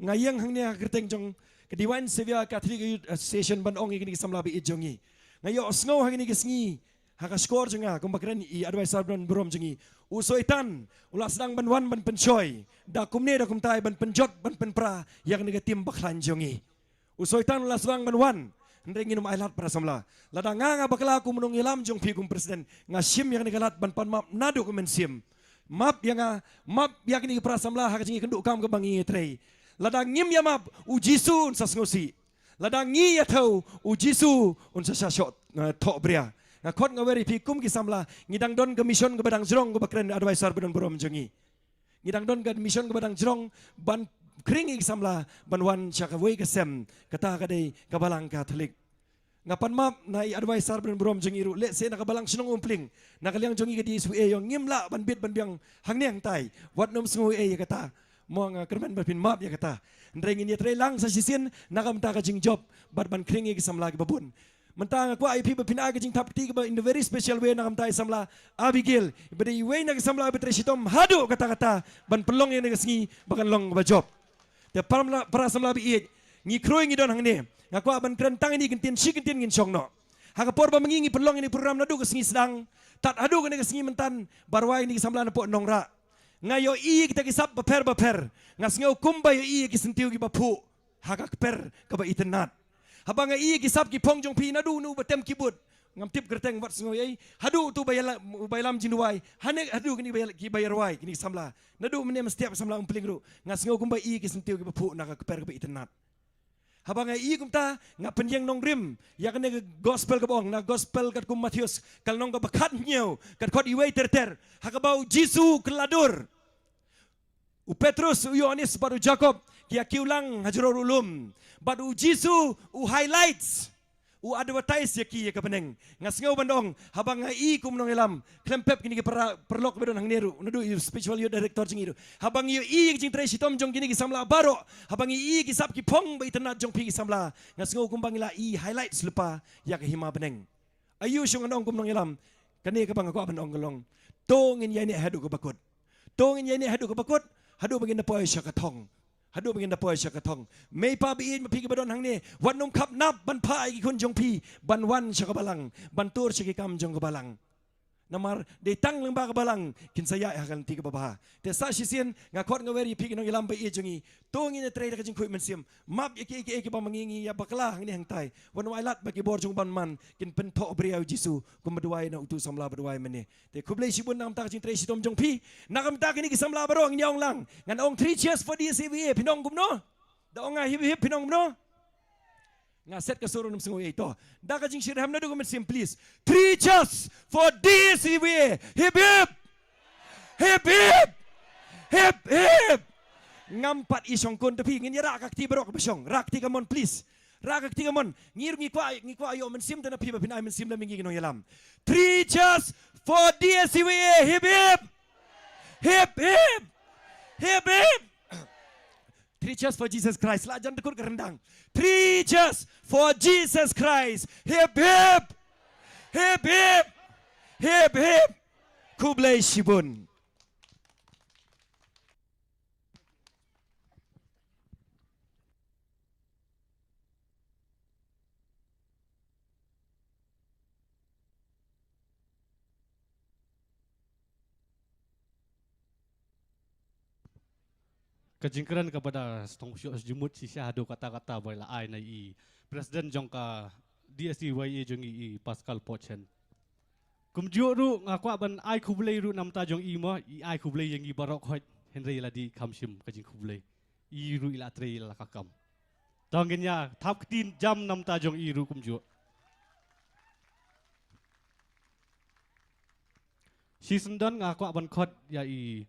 S5: Ngayang hang ne kerteng jong kediwan Sevilla Catholic Association ban ong ikini kisamla biit jongi. Ngayo osngo hang ini kisngi. Haka skor jenga kumbakren i advisor ban berom jengi usoitan ulas sedang banwan ban pencoy da kumne da kumtai ban penjot ban penpra yang negatim baklan jengi usoitan ulas sedang banwan ndengin mailat para samla lada nga bakla ku menung ilam jong pigum presiden ngasim yang negalat ban pan map nadu ku mensim map yang ni para samla haka jengi kenduk kam ke bangi trei lada ngim ya map ujisu unsas ngosi lada ngi ya tau ujisu unsas shot tok bria ngakot ngaweri pikum kisamla ngidang don ke mission ke badang jerong ke bakren advisor benon berom jengi ngidang don ke mission ke badang jerong ban kring kisamla ban wan chakawei kesem kata kadai kabalang Katolik ngapan map nai advisor benon berom jengi ru let se na kabalang sinong umpling na kaliang jengi ke di su e yong ngimla ban bit ban biang hang niang tai wat nom sungu e kata mo nga kerman berpin map ya kata ndrengin ye trelang sa sisin nakam ta ka jing job bat ban kring kisamla ke babun mentang aku IP berpindah ke jing tap tiga in the very special way nak amtai samla Abigail pada way nak samla betresitom hadu kata-kata ban pelong yang nak sengi bakan long bajob te para samla bi ngi kroing idon hang ne ngaku aban krentang ini kentin si kentin ngin songno haka por ba mengingi pelong ini program nadu ke sengi sedang tat adu ke sengi mentan barwai ini samla napo nongra ngayo i kita kisap baper ngasngau kumba yo i kisentiu ki bapu haka per ka ba itenat habang ai kisap ki pong jong pi nadu nu batem kibut ngam tip kerteng wat sngoi ai hadu tu bayalam jinduai hane hadu kini bayar wai kini samla nadu mene setiap samla umpling ru ngasngau kumba i kisentiu ki bapu nak keper ke itenat habang ai kumta ngap penyeng nong rim ya kene gospel ke bong na gospel kat kum Matius kal nong ka bakat nyeu kat kod iwei terter hakabau Jisu keladur u Petrus u Yohanes baru Jakob kia kiulang hajuror ulum. But u Jisu u highlights. U advertise ya ki ya kapeneng. Ngas ngau bandong habang ngai kum nong elam. Klempep kini perlok bedon hang neru. Nudu spiritual youth director jingiru. Habang yu jing tracy tom jong kini ki samla baro. Habang ki sap ki pong bai tenat jong pi ki samla. Ngas ngau kum bangila highlights lupa ya ke hima beneng. Ayu syong andong kum nong elam. Kani ka bang ako bandong galong. Tongin ya ni hadu ko bakut. Tongin ya ni hadu ko bakut. Hadu bangin na poy siya katong. Hadu bangin na poy siya katong. May pabiin mapigi badon hang ni. Wan nung kap nap ban pa ki kun jong pi. Ban wan siya kabalang. Ban tur siya ki kam jong kabalang. Namar de tang lang ba kabalang kinsaya hakan ti kababaha. Te sa sisien ngakot ngaweri pigi nong ilam bai jongi. Tongin na tray ka jing kuy mensim. Map iki pa mangingi ya bakla hang ni hang tai. Wan wailat bagi bor jong ban man kin pen po briau Jisu kum baduai na utu samla baduai mene. Te kublei sibun nam ta jing tray sitom jong pi. Nakam ta kini ki samla baro ang nyong lang. Ngan ong 3 cheers for DSCVA pinong gumno. Da ong hip hip pinong gumno. Nga set ka suruh ito. Daka jing sirham na dugo mensim please. 3 cheers for DSCVA. Hip hip. Hip hip. Hip hip. Ngampat isong kun tapi ngin rakak ti barok basyong. Rak ti kamon please. Rakak ti kamon. Ngir ngikwa ayo mensim tan api pinay mensim la mingi ginong yalam. 3 cheers for DSCVA. Hip hip. Hip hip. Hip hip. 3 cheers for Jesus Christ. Lah jangan tekut kerendang. 3 cheers for Jesus Christ. Hip hip. Hip hip. Hip hip. Kublai Shibun.
S10: Kejingkeran kepada stong syok jumut si syahdu kata-kata boleh ai na i Presiden jongka DSCYA jongi i Pascal Pochen. Kumjuk ru ngakwa ban ai kublei ru nam ta jong i mo i ai kublei yang i barok hoi Henry ladi kamshim kejing kublei. I ru ila tre ila kakam. Tongenya tap tin jam nam ta jong i ru kumjuk. Si sendan ngakwa ban khot ya i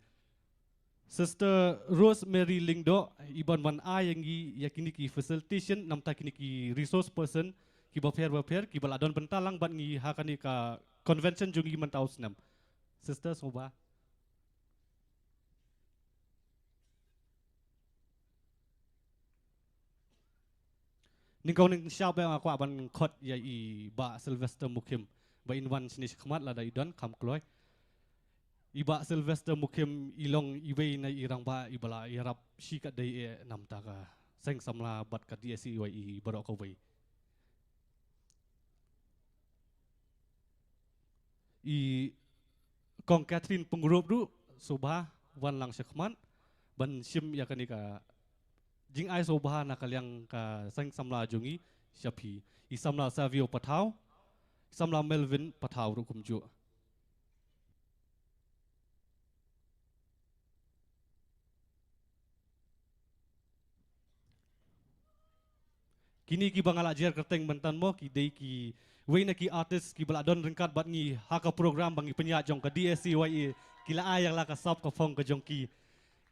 S10: Sister Rosemary Lingdo, iban wan ai yang yakini ki facilitation nam ta kini ki resource person ki baper ki baladon bentalang ban ngi hakani ka convention jungi mantaus nam. Sister soba. Ningkau ning siapa yang aku aban khot ya i ba Sylvester Mukim ba inwan sini khmat la dai don kam kloy. Iba Sylvester Mukim ilong iwei na irang ba ibala irap shikat dai nam taka seng samla bat ka DSCYA barok ko wei. I kong Catherine pengurup du soba wan lang sekman ban sim ya kanika jing ai soba na kalyang ka seng samla jungi syapi I samla Savio Patau samla Melvin Patau ru kumju. Kini ki bangala jer kerteng bentan mo ki dei ki wei na ki artist ki baladon ringkat bat ngi haka program bangi penyat jong ka DSCYA kila ayang la ka sap ka fong ka jong ki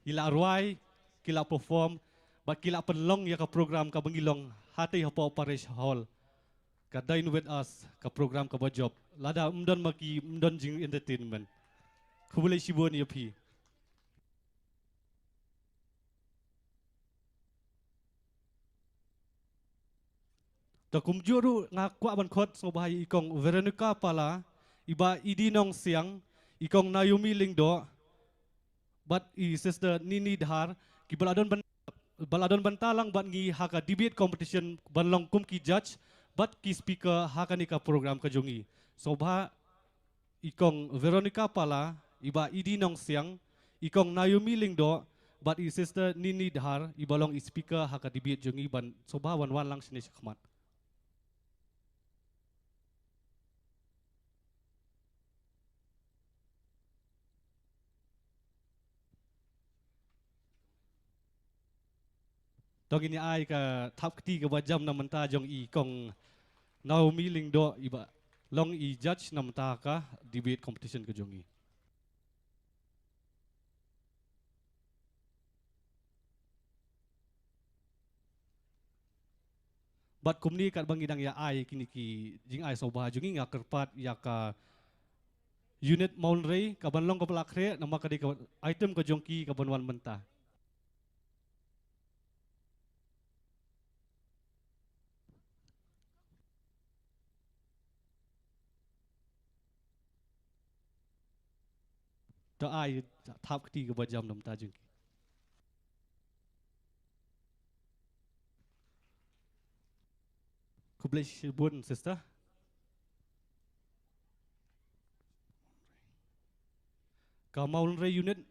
S10: ila ruai kila perform bat kila penlong ya ka program ka bangilong hati hapo parish hall ka dine with us ka program ka job lada umdon maki umdon jing entertainment kubule shibon ya pi. Takum juru ngaku aban khot so bahai ikong Veronica Pala iba idinong siang ikong Naomi Lingdo bat I sister Nini Dhar ki baladon bantalang bat ngi haka debate competition banlong kum ki judge bat ki speaker haka nika program ka jongi so bah ikong Veronica Pala iba idinong siang ikong Naomi Lingdo bat I sister Nini Dhar ibalong I speaker haka debate jongi ban so bah wan lang sini khmat. Tong ini ai ka thap kti ka wajam na manta jong I kong Naomi Lingdo iba long I judge na manta ka debate competition ka jong I. Bat kumni kat bangidang ya ai kini ki jing ai soba jungi nga kerpat ya ka unit maulrei ka banlong ka pelakre nama ka di ka item ka jongki ka banwan mentah. Ta ai thap kti ka bajam nam ta jungki. Ku boleh bun sister. Ka maulrei unit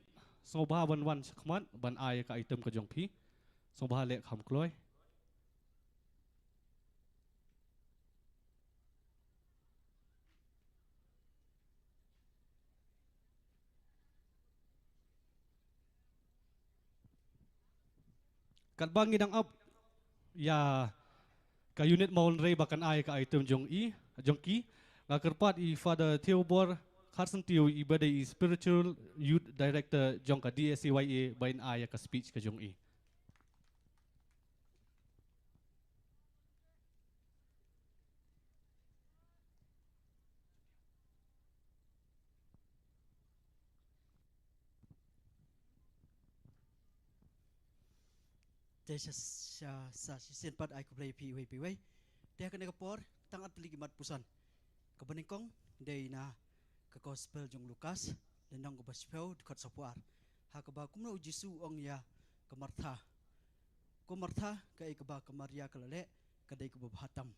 S10: soba banwan sakmat ban ai ka item ka jongpi. Soba lek kham kloi. Kat bangidang up ya ka unit maulrei bakan ai ka item jongki nga kerpat I Father Theobor Carson Teo I bade I spiritual youth director jong ka DSCYA bain ai ka speech ka jong I.
S4: Desa sa sisen pat ai ku play pi wei. Dia kena kapor tangat ligi mat pusan. Kebeningkong day na ke gospel jong Lukas lenong ke baspeu dekat sopuar. Ha ke ba kumno Jisu ong ya ke Martha. Ko Martha ke ba ke Maria ke lele ke day ke bahatam.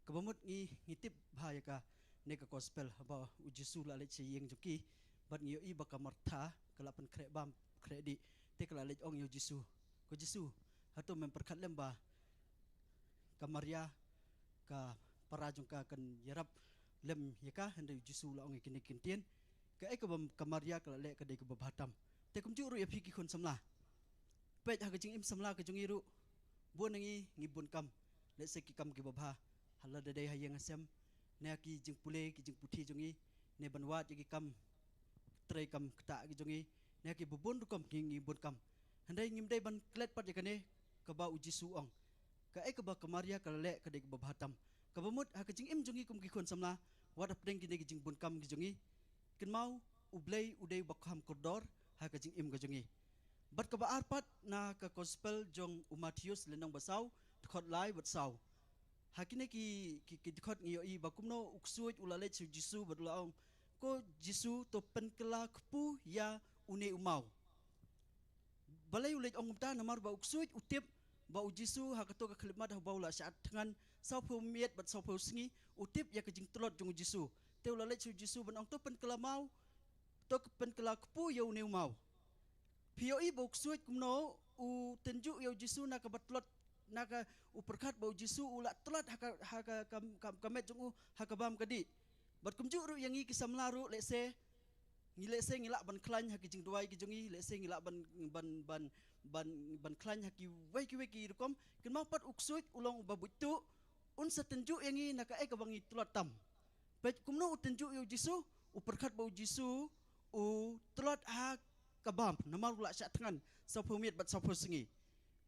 S4: Ke bamut ngitip bahaya ka ne ke gospel ba Jisu la le chiyeng joki bat ngi I ba ke Martha ke lapan kre bam kredi te ke la le ong yo Jisu. Ko Jisu atau memperkat lembah ke Maria ke parajung ka kan yarap lem yaka hendak Jisu la ong kini kintian ke ke Maria ke le ke dai ke babatam te kum juru ya phiki khon samla pej ha ke jing im samla ke jung iru buan ngi bun kam le se ki kam ki babha hala dai hayang asem ne ki jing pule ki jing puthi jungi ne banwat ki kam trei kam kta ki jungi ne ki bubun kam ngi bun kam handai ngim dai ban klet pat yakane ke ba Jisu ong ke ba ke Maria ke le ke dai ke babatam ke bamut ha ke jing im jungi kum ki khon samla wat apdeng ki ne ki jing bun kam ki jungi kin mau ublei udai bakham kordor ha ke jing im ke jungi bat ke ba arpat na ke gospel jong Matius lenong basau khot lai bat sau ha kine ki khot ngi I bakumno uksuit ulale chu Jisu bat laong ko Jisu to penkela kpu ya une umau balai ulet ong ta namar ba uksuit utip ba Jisu ha kato ka khlimat ha baula saat tangan sau pu miet bat sau pu singi utip ya ke jing telot jong Jisu te ulale chu Jisu ban ong to penkela mau to penkela kpu ya une umau pio I ba uksuit kumno u tenju ya Jisu na ka batlot na ka u perkat ba Jisu ula telot ha ka kamet jong u ha ka bam kadi bat kumju ru yang I kisamla ru le se ngila ban klan ha ki jing duai ki jongi le se ngila ban klan ha ki wei rukom kin mau pat uksuit ulong babutu un sa tenju yang I naka ka bangi tulot tam pet kumno tenju yo Jisu u perkat bau Jisu u tulot ha kabam namar ula sa tangan sa pumit bat sa pusingi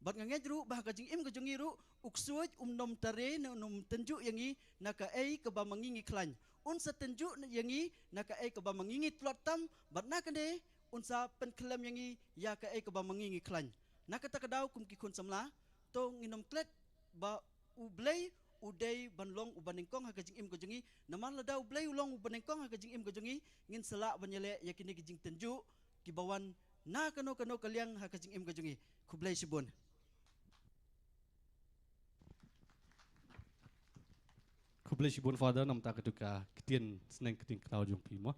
S4: bat nganget ru bah ka jing im ka jongi ru uksuit nom tare nom tenju yang I naka ka ba mangingi klan unsa tenju yangi naka ka ba mangingi tulot tam bat nakane unsa penkelam yangi ya ka ba mangingi klan naka takadaw kum ki kun samla to nginom klet ba ublay udai banlong ubaningkong ha kajing im kajungi naman la daw blay ulong ubaningkong ha kajing im kajungi ngin sala banyele yakini kajing tenju kibawan na kano kalyang ha kajing im kajungi kublay sibun.
S10: Kublai sibun father nam ta ketuka ketien seneng keting klau jong pi mo.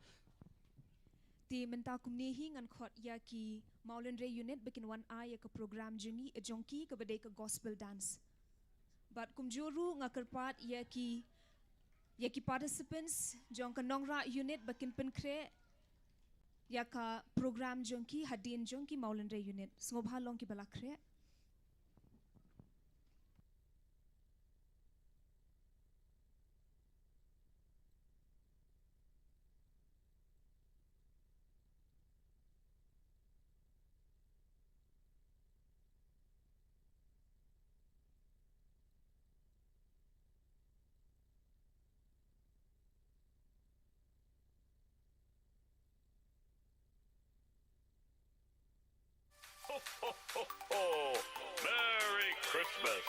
S11: Ti menta kumnehi ngan khot ya ki Maulen Ray unit bikin wan ya ke program jongki ke badai ke gospel dance. But kumjuru ngakerpat ya ki participants jong ke nongra unit bikin penkre ya ka program jongki hadin jongki Maulen Ray unit. Sngobha long ki balakre.
S12: Merry Christmas.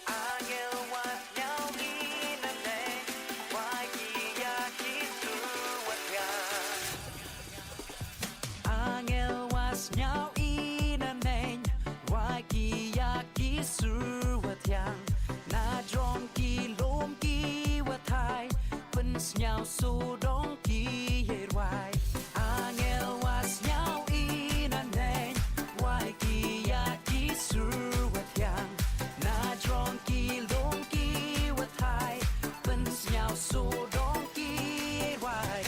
S3: Angel was nhau in a name, waki yaki surwatiang, na drong ki lom ki watai, pens nhau so dong ki yerwai. Angel was nhau in a name, waki yaki surwatiang, na drong ki lom ki watai, pens nhau so dong ki yerwai.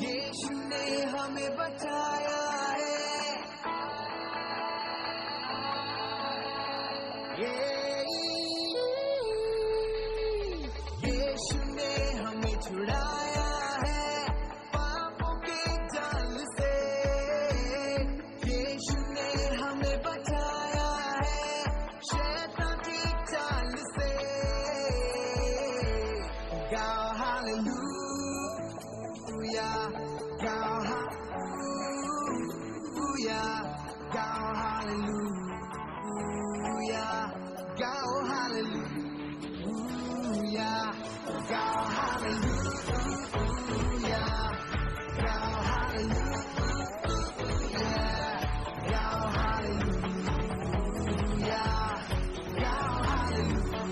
S3: यीशु ने हमें बचाया है, यीशु ने हमें छुड़ाया है पापों के जाल से, यीशु ने हमें बचाया है शैतान की चाल से। गाओ हालेलुया, गाओ हालेलुया, गाओ हालेलुया, गाओ हालेलुया, गाओ हालेलुया, गाओ हालेलुया, गाओ हालेलुया, गाओ हालेलुया।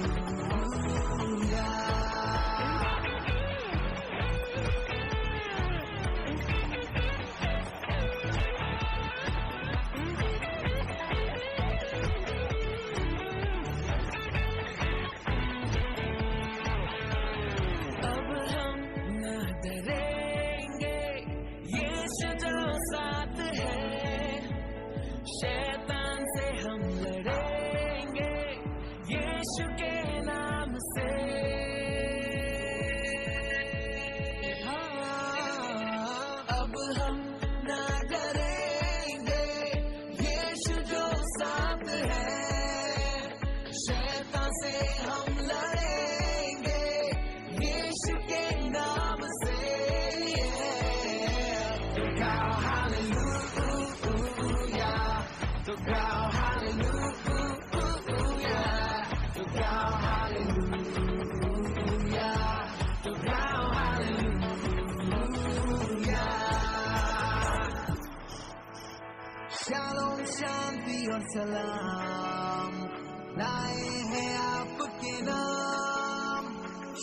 S3: अब हम न डरेंगे, यीशु जो साथ है, शैतान से हम लड़ेंगे यीशु के नाम से। अब हम न डरेंगे, यीशु जो साथ है, शैतान से हम लड़ेंगे यीशु के नाम से। तो गाओ हालेलुया, तो गाओ हालेलुया, तो गाओ हालेलुया, तो गाओ हालेलुया। शालोम, शांति और सलाम लाए हैं आपके नाम,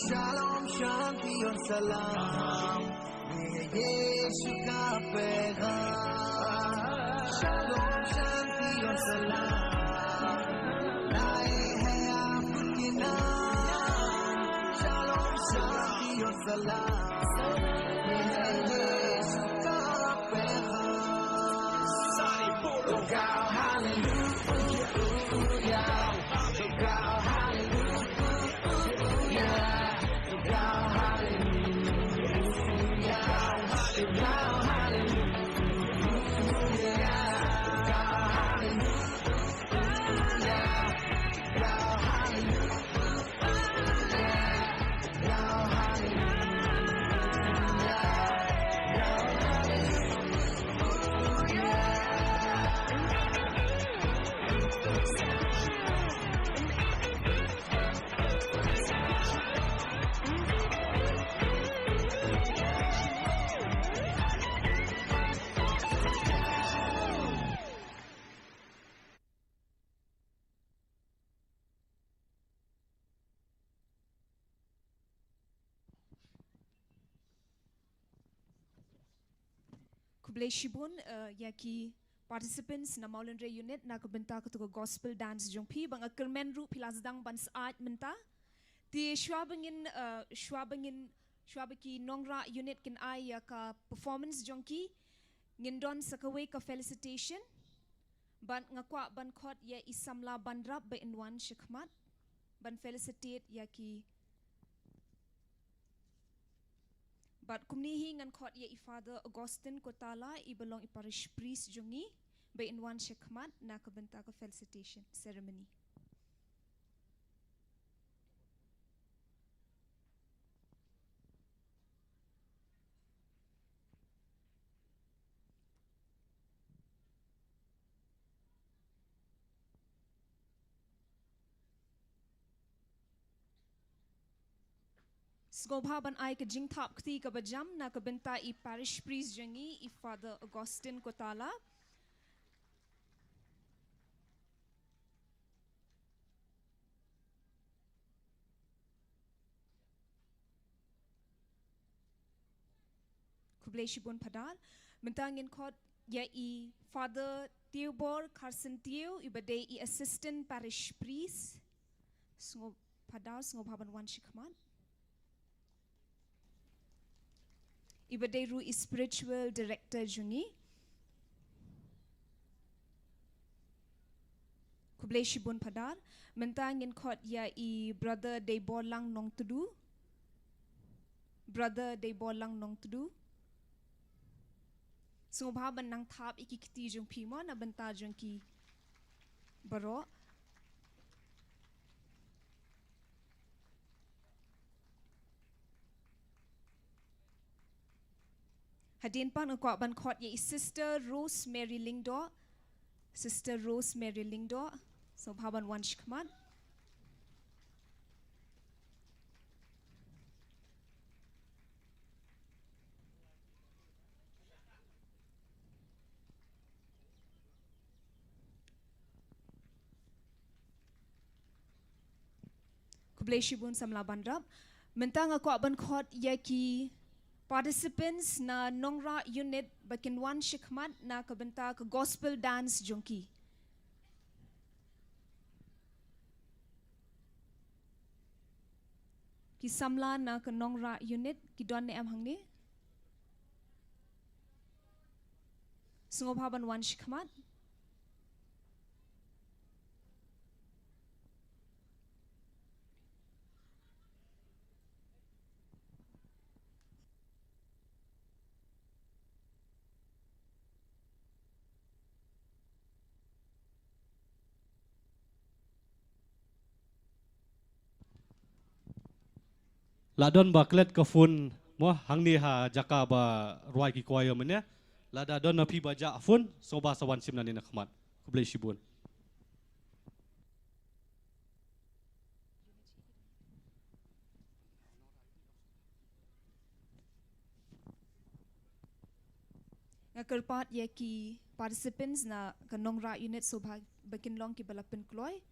S3: शालोम, शांति और सलाम ये है यीशु का पैगाम। शालोम, शांति और सलाम लाए हैं आपके नाम, शालोम, शांति और सलाम ये है यीशु का पैगाम। तो गाओ हालेलुया, तो गाओ हालेलुया, तो गाओ हालेलुया, तो गाओ हालेलुया, गाओ हालेलुया, गाओ हालेलुया, गाओ hallelujah.
S11: Kubleshibun yaki participants na Maulen Ray unit na kabenta ketua gospel dance jongpi bang akermen ru pilazdang ban saat menta ti shwabaki nongra unit kin ai ya ka performance jongki ngindon sakawe ka felicitation ban ngakwa ban khot ya isamla bandrap ba inwan shikmat ban felicitate yaki but kumnihi ngan khot ya i Father Augustine Kotala i belong i parish priest jungi ba inwan shikmat na kabenta ka felicitation ceremony. Skobha ban ai ka jing thap kti ka bajam na ka benta i parish priest jangi i Father Augustine Kotala. Kubleshibun padal mentangin khot ya i Father Theobor Carson Theo i badai i assistant parish priest sngob padal skobha ban wan shikman. Ibadai ru spiritual director jungi Kubleshibun padar mentangin khot ya i brother de bolang nong tudu sungobha ban nang thap ikikti jung phimo na benta jung ki baro Hadin pan ngakwa ban khot ye Sister Rosemary Lingdo so bhaban wan shikman Kubleshibun samla bandrap mentang ngakwa ban khot ye ki participants na nongra unit bakin wan shikmat na kabenta ka gospel dance jongki. Ki samla na ka nongra unit ki don ne am hangni. Sungobhaban wan shikmat.
S10: Ladon baklet kafun mo hangni ha jaka ba ruai ki koyo menya lada don na pi baja fun soba sawan simna ni nakmat kubleshibun
S11: Ngakerpat ye ki participants na ka nongra unit so bakin long ki balapen kloy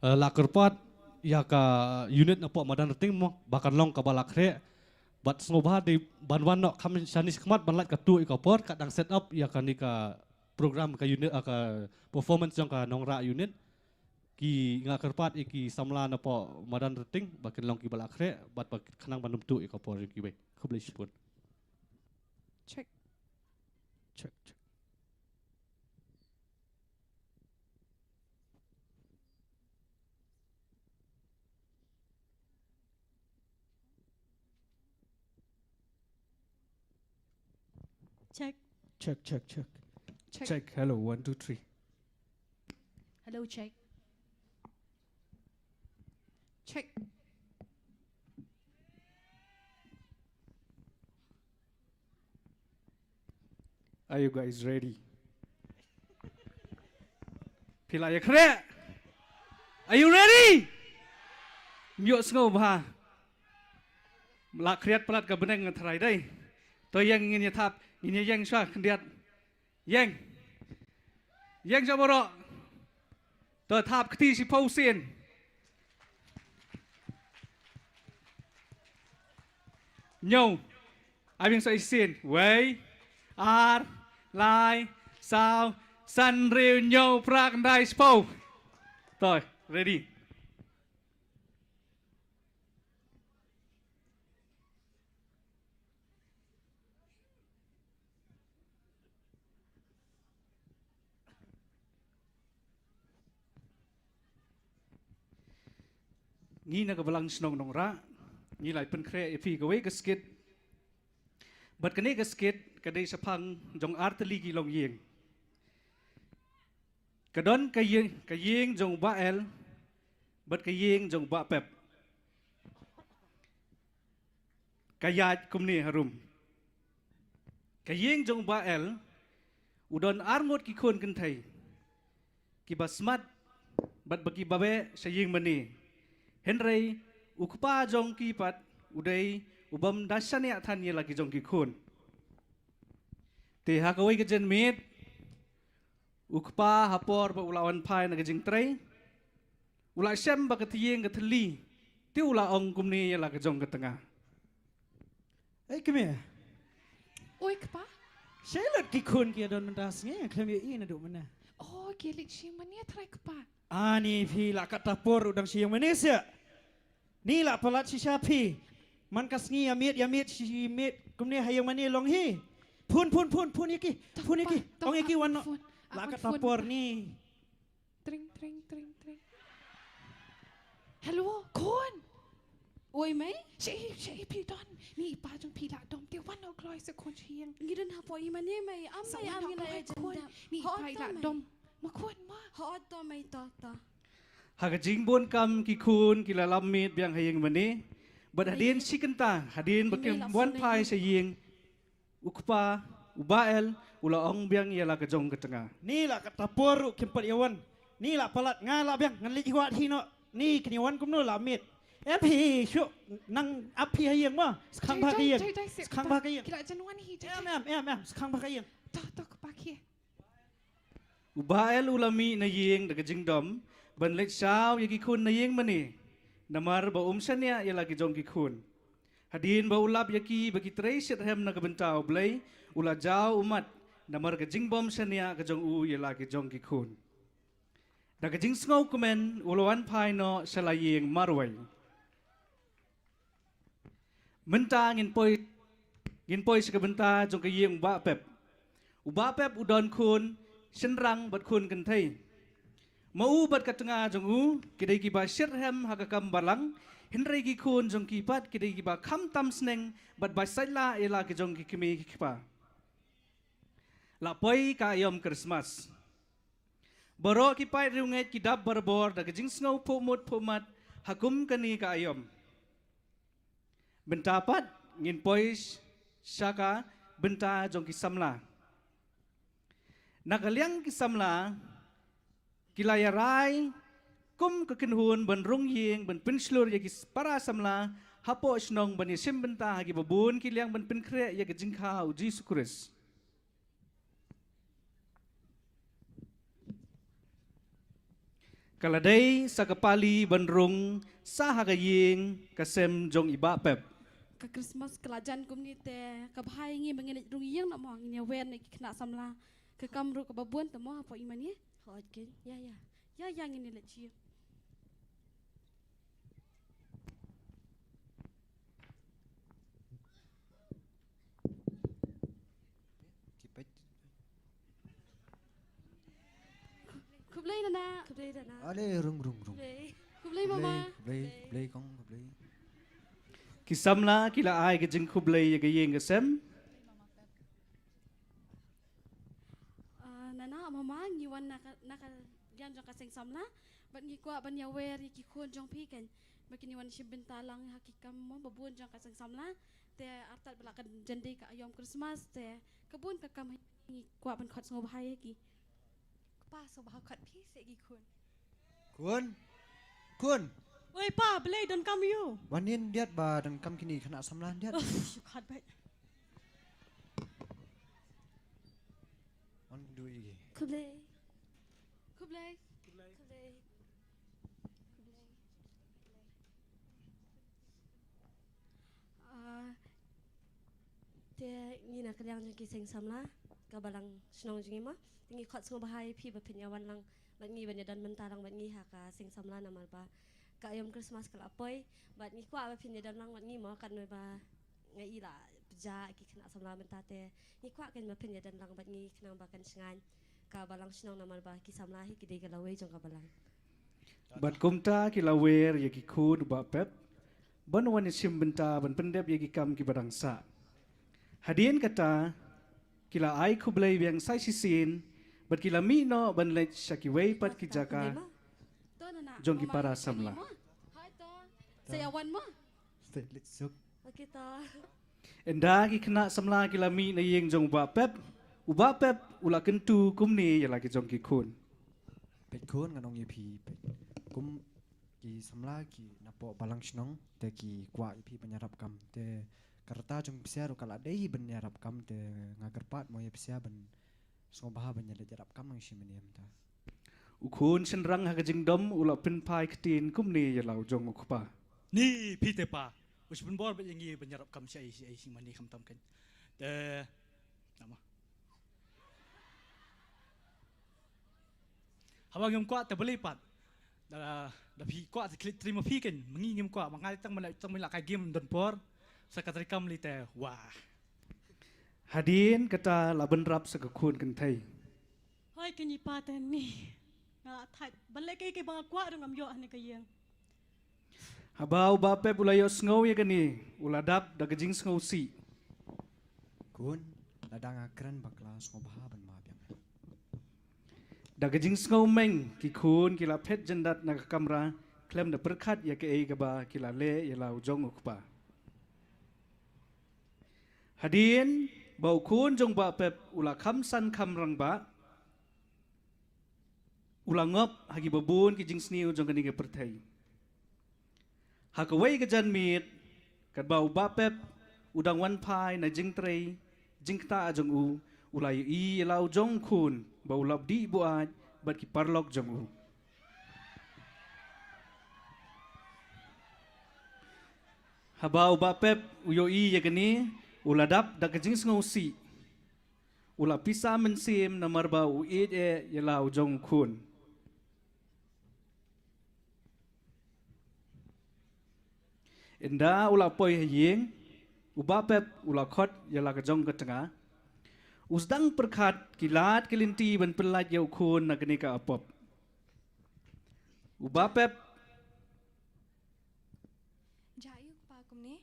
S10: la kerpat ya ka unit na po madan ting mo bakan long ka balakre bat sngoba di banwan no kam shanis kmat banlat ka tu ikapor kadang set up ya ka ni ka program ka unit ka performance jong ka nongra unit ki nga kerpat iki samla na po madan ting bakan long ki balakre bat kanang banum tu ikapor ki be kublai pun
S6: Check.
S10: check
S4: Check.
S10: check hello 1 2 3
S4: Hello, check.
S6: Check.
S10: Are you guys ready? Pila ya kre? Are you ready? Myo sngo ba? La kriat palat ka beneng ngatrai dai. To yang ingin ya tap, ini yang sha kendiat. Yang. Yang jaboro. To tap kti si pau sien. Nhau. Ai biang sa isin. Wei. Ar. Lai. Sao. San riu nhau prak dai spau. Rồi, ready. Ni na kabalang snong nong ra. Ni lai pen kre epi gawe gaskit. Bat kane gaskit kadai sapang jong arteli ki long yeng. Kadon kayeng jong ba el. Bat kayeng jong ba pep. Kayat kumni harum. Kayeng jong ba el. Udon arngot ki kon kentai. Ki basmat bat bagi babe sayeng mani. Henry ukpa jong kipat uday ubam dasan ya than ye lagi jong kikun. Te hakawai kejen mit ukpa hapor ba ulawan pai na kejing tray. Ula syam ba ketiyeng keteli. Ti ula ong kumni ye lagi jong ketengah.
S2: Hey, come here.
S6: Oi, kapa?
S2: Shailat kikun kia don mentasnya, kami ini duk mana?
S6: Oh, gelik siang mana try kapa?
S2: Ani pi la kata por udang siang Malaysia. Ni la palat si siapi. Man kasngi yamit si mit kumni hayang mani long hi. Pun iki. Pun iki. Ong iki wan la kata por ni.
S6: Tring. Hello, kon.
S4: Oi, mai?
S6: Saya pi don. Ni pa jong pi la dom. Dia wan ok loy se kon siang.
S4: Ngidan hapo imani mai. Amai amina
S6: kon. Ni pa la dom. Makon ma.
S4: Hot to mai to.
S10: Hagajing bon kam kikun kilalam mit biang hayeng mani. Bat hadin sikenta hadin bakem wan pai sayeng ukpa ubael ula ong biang yala kejong ketengah.
S2: Ni la kata por kempat yawan. Ni la palat ngala biang ngali iwat hino. Ni keniwan kumno la mit. Epi syuk nang api hayeng ma. Sekarang bahayeng. Sekarang bahayeng.
S6: Kira januan hi.
S2: Sekarang bahayeng.
S6: Tak pakai.
S10: Ubael ulami na yeng dagajing dom. Ban lek sao yagi kun na yeng mani. Namar ba umsanya ya lagi jong kikun. Hadin ba ulap yaki bagi tresit hem na kabentau blay. Ula jauh umat. Namar gajing bom sanya kajong u ya lagi jong kikun. Dagajing sngau kumen ulawan pai no salayeng marway. Menta ngin poi sa kabenta jong kayeng uba pep. Uba pep udon kun senrang bat kun kentay. Mau bat katengah jong u kidai kiba sirhem hakakam balang henry gi kun jong kipat kidai kiba kam tam sneng bat basaila ela ki jong kikimi kipa. La poi ka ayom Christmas. Baro kipai riunget kidab barbor da kajing sngaw pomat hakum kani ka ayom. Bentapat ngin poi syaka benta jong kisamla. Nakaliang kisamla kilayarai kum kekenhun ban rung yeng ban penslur yagi para samla hapo snong ban yesim benta hagi babun kiliang ban penkre yagi jingka uji sukuris. Kaladai sakapali bandrung sahagaying kasem jong iba pep.
S13: Ka Christmas kelajan kum ni te ka bhai ngi mengelit rung yang nak mo ngi wen ni kena samla ke kamru ka babuan te mo apa iman ye hot ken ya ngi ni le chi kublai na
S3: Ale rung.
S13: kublai mama
S3: Kublai kong kublai.
S10: Kisamla kila ay kajing kublay yagaying kasem.
S13: Nana mama ngi wan naka yan jong kaseng samla bat ngi kwa ban ya wer ki khon jong pi ken makini wan shim bentalang hakikam mo babuan jong kaseng samla te artat belakan jende ka ayom Christmas te kebun ka kam ngi kwa ban khot ngo bhai ki
S11: Pa so bah khat phi se gi khun.
S3: Kun.
S13: oi pa belai don kam you
S3: Wanin diat ba dan kam kini kena samlan diat.
S13: khat bai
S3: On du igi.
S13: kublai
S14: te ngi na kalyang jeng ki seng samla ka balang snong jeng ma ngi khot sngo bahai phi ba phinya wan lang bat ngi ban dan mentarang bat ngi ha ka seng samla na mal ba ka ayom Christmas kala poi bat ngi kwa ba phinya dan lang bat ngi mo kan noi ba ngai la ja ki kena samla mentate ngi kwa ken ba phinya dan lang bat ngi kena ba kan sngan ka balang snong na mal ba ki samla hi ki de ka lawe jong ka balang
S10: Bat kumta kila wer yagi kud ba pep. Ban wan sim benta ban pendep yagi kam ki badangsa. Hadien kata kila ay kublay yang sai sisin bat kila mi no ban let shaki way pat ki jaka
S13: to na
S10: jong ki para samla.
S13: hai to saya wan mo
S3: Suk.
S14: kita
S10: Enda ki kena samla kila mi na yeng jong ba pep. Uba pep ula kentu kumni ya lagi jong ki kun.
S3: Pet kun nganong ipi pet. Kum ki samla ki napo balang snong te ki kwa ipi penyarap kam te karta jong psia ro kala dei penyarap kam te ngagar pat mo ye psia ben so baha ben yale jarap kam ang shimeni amta.
S10: Ukun senrang hagajing dom ula pin pai ktin kumni ya lau jong ukpa.
S15: Ni pite pa. Us pun bor yang ye penyarap kam si sing mani kam tam kan. Te nama. Habang yum kwa te boleh pat. Da pi kwa te klik terima pi kan mengi ngim kwa mangai tang mala kai game don por sakatri kam li te wah.
S10: Hadin kata laban rap sakakun kan thai.
S13: hoi ken ni pa ten ni na thai balai ke bang kwa dong am yo ani ka yeng
S10: Habau ba pep ula yo sngau ya gani ula dap da gajing sngau si.
S3: Kun ladang akran bakla so baha ben ma biang.
S10: Da gajing sngau meng ki kun kila pet jendat na kamera klem da perkat ya ke ei gaba kila le ya lau jong ukpa. Hadin bau kun jong ba pep ula kam san kam rang ba. Ula ngop hagi babun ki jing sniu jong kani ke perthai. Hakawai gajan mit kat bau ba pep udang wan pai na jing trei jing ta jong u ulai i lau jong kun bau lap di buat bat ki parlok jong u. Habau ba pep uyo i ya gani uladap da kajing ngau si. Ula pisa mensim na marba u e ya lau jong kun. Enda ula poi hayeng uba pep ula khot ya la kajong ka tanga. Usdang perkat kilat kilinti ban pelat yau kun na kani ka apop. Uba pep
S11: Jayu pa kum ni.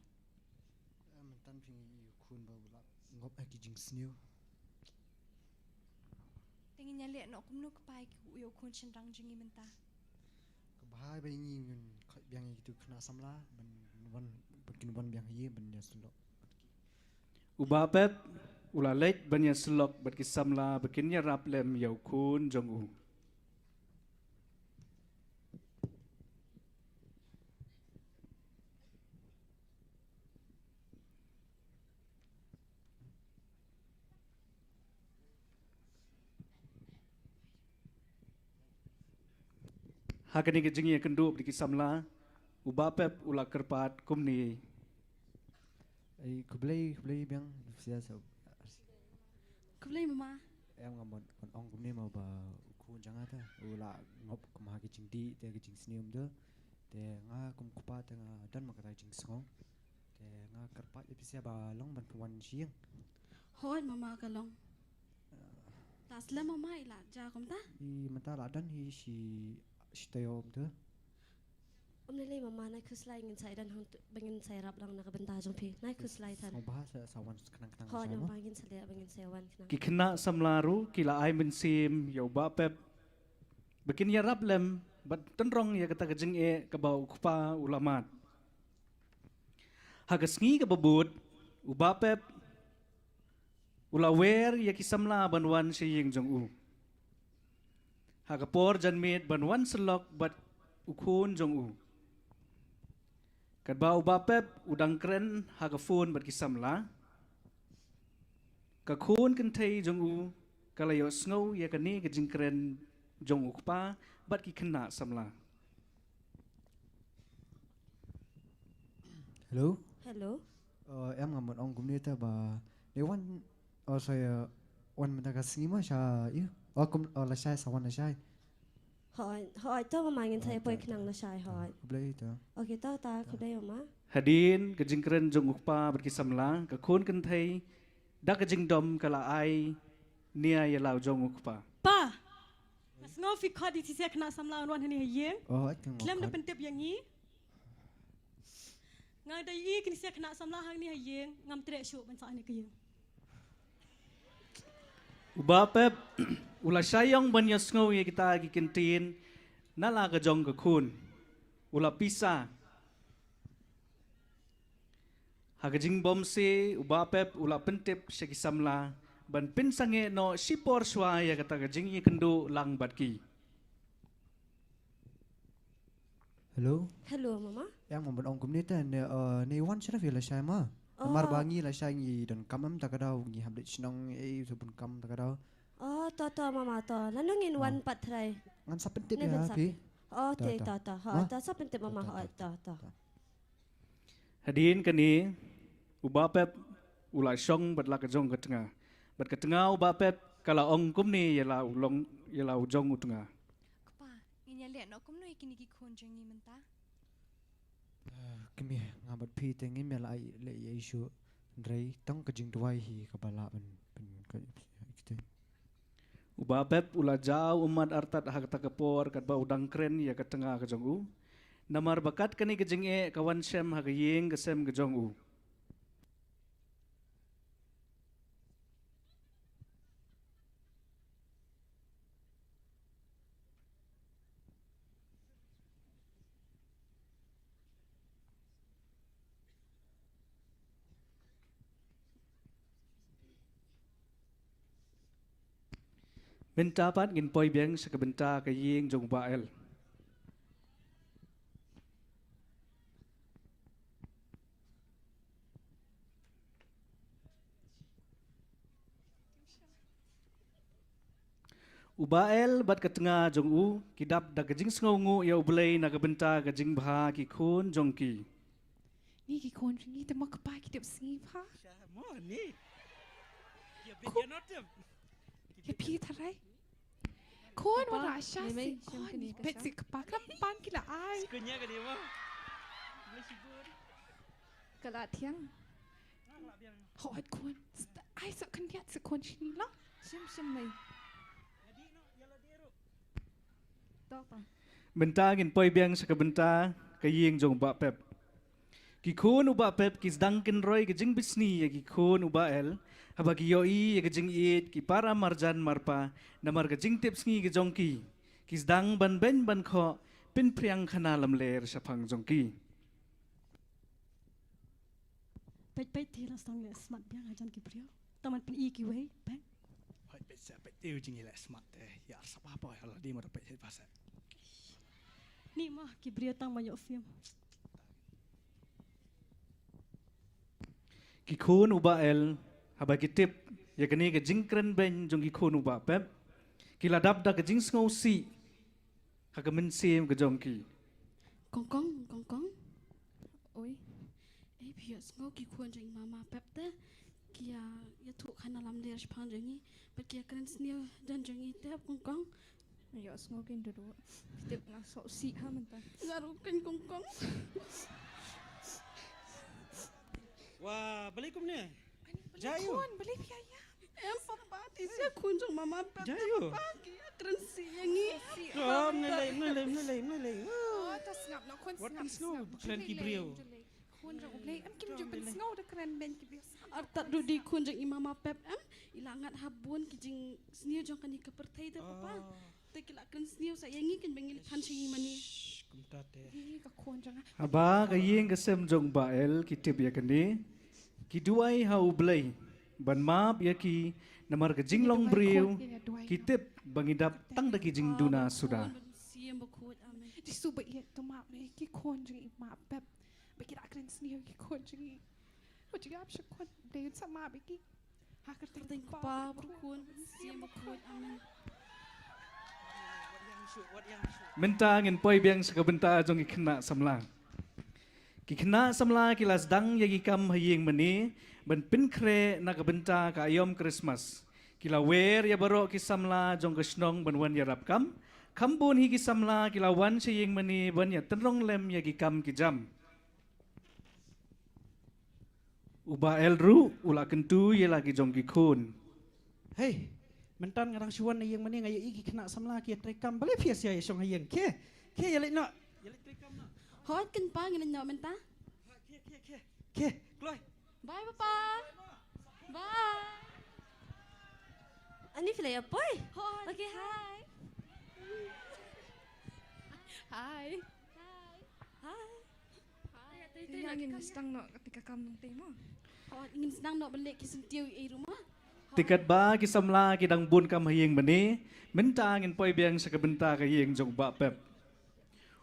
S3: Mentan ping kun ba ula ngop aki jing sniu.
S11: Tingin nyali no kum nu kpai ki yo kun chen rang jingi menta.
S3: Bahai ba ngi ngun biang itu kena samla ben wan berkin wan biang ye ben ya sulok.
S10: uba pep ula lek banyak selok bat kisamla bekinnya rap lem yau kun jong u. Hakani ke jingi kendu di kisamla uba pep ula kerpat kumni.
S16: Ai kublai biang sia sa.
S13: Kublai mama.
S16: Em ngamon kon ong kumni mau ba kun janga ta ula ngop kumha ke jing di te ke jing snium de te nga kum kupa te nga dan makatai jing song te nga kerpat episia ba long ban puan siang.
S13: Hoi mama kalong. Tas la mama ila ja kom ta.
S16: I mata la dan hi si tayom de.
S14: Nilai mama naik kuslai ingin saya dan bangin saya rap lang nakabenta jong pi naik kuslai tan.
S16: Mau bahasa sawan kenang-kenang.
S14: Ho nang bangin saya bangin saya wan kenang.
S10: Kikena samlaru kila ai mensim ya uba pep. Bikin ya rap lem bat tenrong ya kata kejeng kebau kupa ulamat. Hagasngi kebebut uba pep ulawer ya kisamla banwan siyeng jong u. Hagapor janmit banwan selok bat ukun jong u. Kadba uba pep udang keren hagafun bat kisamla. Kakun kentay jong u kalayo snow ya kani kejeng keren jong u kupa bat ki kena samla.
S16: Hello.
S14: Hello.
S16: Em ngamon ong kumni ta ba ne wan saya wan mata kasih mah sya iya. Kum la sya sawan la sya.
S14: Hoi to mama ingin saya poin kenang na shy hoi.
S16: Kublai ta.
S14: Okey ta kublai mama.
S10: Hadin kejeng keren jong u kupa bat kisamla kakun kentay da kejeng dom kala ai nia ya lau jong u kupa.
S17: Pa. Mas ngau fi khadi ti sia kena samla wan hani ye.
S16: Oh, kan.
S17: Klem da pentep yang ni. Ngai da yi kini sia kena samla hang ni ye ngam trek syuk ban sa ni ke ye.
S10: Uba pep ula sayang ban ya ngau ya kita gi kentin nala ka jong kakun ula pisa. Hagajing bom se uba pep ula pentep syaki samla ban pinsange no sipor swa ya kata kajing ye kendo lang batki.
S16: Hello.
S14: Hello mama.
S16: Yang ngamon ong kumni ta ne wan sya fi la sya ma. Mar bangi la sya ngi dan kamam ta kadau ngi hamlet snong subun kam ta kadau.
S14: Oh to mama to lanungin wan pat trai.
S16: Ngan sa pentip ya fi.
S14: Oh te to ha ta sa pentip mama ha to.
S10: Hadin kani uba pep ula syong bat la ka jong ka tengah. Bat ka tengah uba pep kala ong kumni ya la jong u tengah.
S11: Kupa inya le no kumno ikini ki khon jengi menta.
S16: Kami ngabat pi tengin me la le ye isu ndrei tang ka jing duai hi ka bala ban ka ikte.
S10: Uba pep ula jauh umat artat hak ta kapor kat ba udang keren ya ka tengah ka jong u. Namar bakat kani ka jing kawan sem hak yeng ka sem ka jong u. Benta pat ngin poi biang sa kabenta ka yeng jong bael. Ubael bat ka tengah jong u kidap da kajing sngongu ya ublay na kabenta kajing bha ki khun jong ki.
S6: Ni ki khon ni te mak pa ki tep singi pha.
S15: Mo ni. Ya bin not them.
S6: Ke pi tharai. Khon wa ra sha si khon ni pet si pa kam pan ki la ai.
S15: Kunya ka dia mo.
S6: Kala thiang. Hoi khon. Ai sa kan dia sa khon ni la. Sim mai.
S10: Benta ngin poi biang sa kabenta ka yeng jong ba pep. Ki khun uba pep ki dangkin roy kajing bisni ya ki khun ubael. Habagi yoi ya kajing it ki para marjan marpa namar kajing tips ngi ki jongki. Ki dang ban ben ban kho pin priang khana lam ler sa phang jongki.
S17: Pet ti la stang le smart biang ajan ki prio. Taman pin i ki wei bang.
S15: Hoi pet sa pet ti jing ile smart ya sa pa pa ala di mo pet pasa.
S17: Ni mah ki prio tang banyak film.
S10: Ki khun ubael habagi tip ya kani ka jingkren ben jong ki khun uba pep. Ki ladap da ka jing sngo si.
S15: hakamen sim ke jongki.
S13: Kong.
S11: Oi.
S13: Bias ngau ki kuan jeng mama pep te. Kia ya tu kana lam der spang jengi. Kia keren snew dan jengi te kong.
S11: Ya smoking dulu. Kita nak sok si ha mentah.
S13: Ngarukan kong.
S2: Wah, balik kum ni. Jayu.
S11: Kuan beli biaya.
S13: Papa tisya kunjung mama pep.
S2: Jayu.
S13: Keren si yengi.
S2: Oh, mulai.
S11: Oh, tas ngap nak kuan
S2: What
S11: ngap.
S2: is no? Keren kibrio.
S11: Kuan jong play. Am kim jong snow dah keren ben kibrio.
S13: Artat du di kunjung imama pep ilangat habun kijing snew jong kan ikapertai te papa. Te kila keren snew sa yengi kan bengil panci mani.
S2: Kumtate.
S11: Ka kuan jong.
S15: Aba kayeng kesem jong bael kitip ya kene. Kiduai hau blay. Ban map ya ki namar ke jinglong briu. Kitip bangidap tang da kijing duna sudah.
S13: Siam bakut amen.
S11: Di suba iya tu map ni ki kuan jong ma pep. Bagi nak keren snew ki kuan jong. Wat jy op se kuan deed sama biki. Haker ting
S13: pa bakun siam bakut amen.
S15: Mentang in poi biang sakabenta jong ikna samlang. Kikna samla kilas dang yagi kam hayeng mani ban pin kre nakabenta ka ayom Christmas. Kila wer ya baro ki samla jong kesnong ban wan ya rap kam. Kambun hi ki samla kila wan sayeng mani ban ya tenrong lem yagi kam ki jam. Uba elru ula kentu ye lagi jong ki kun.
S2: Hey, mentan ngarang suan yang mana ngaya iki kena samla ki trekam balik fias ya song hayeng. Ke ya lek nak. Ya lek trekam nak.
S13: Hot kan pa ngin nyaw menta.
S2: Ke, keluar.
S13: Bye papa. Bye.
S14: Ani fila ya boy.
S13: Hot.
S14: Okay, hi.
S11: Hai. Ingin sedang nak ketika kamu temo.
S13: Ingin sedang nak balik ke sentiu rumah.
S15: Tikat ba ki samla ki dang bun kam hayeng mani. Mentang in poi biang sakabenta ka yeng jong ba pep.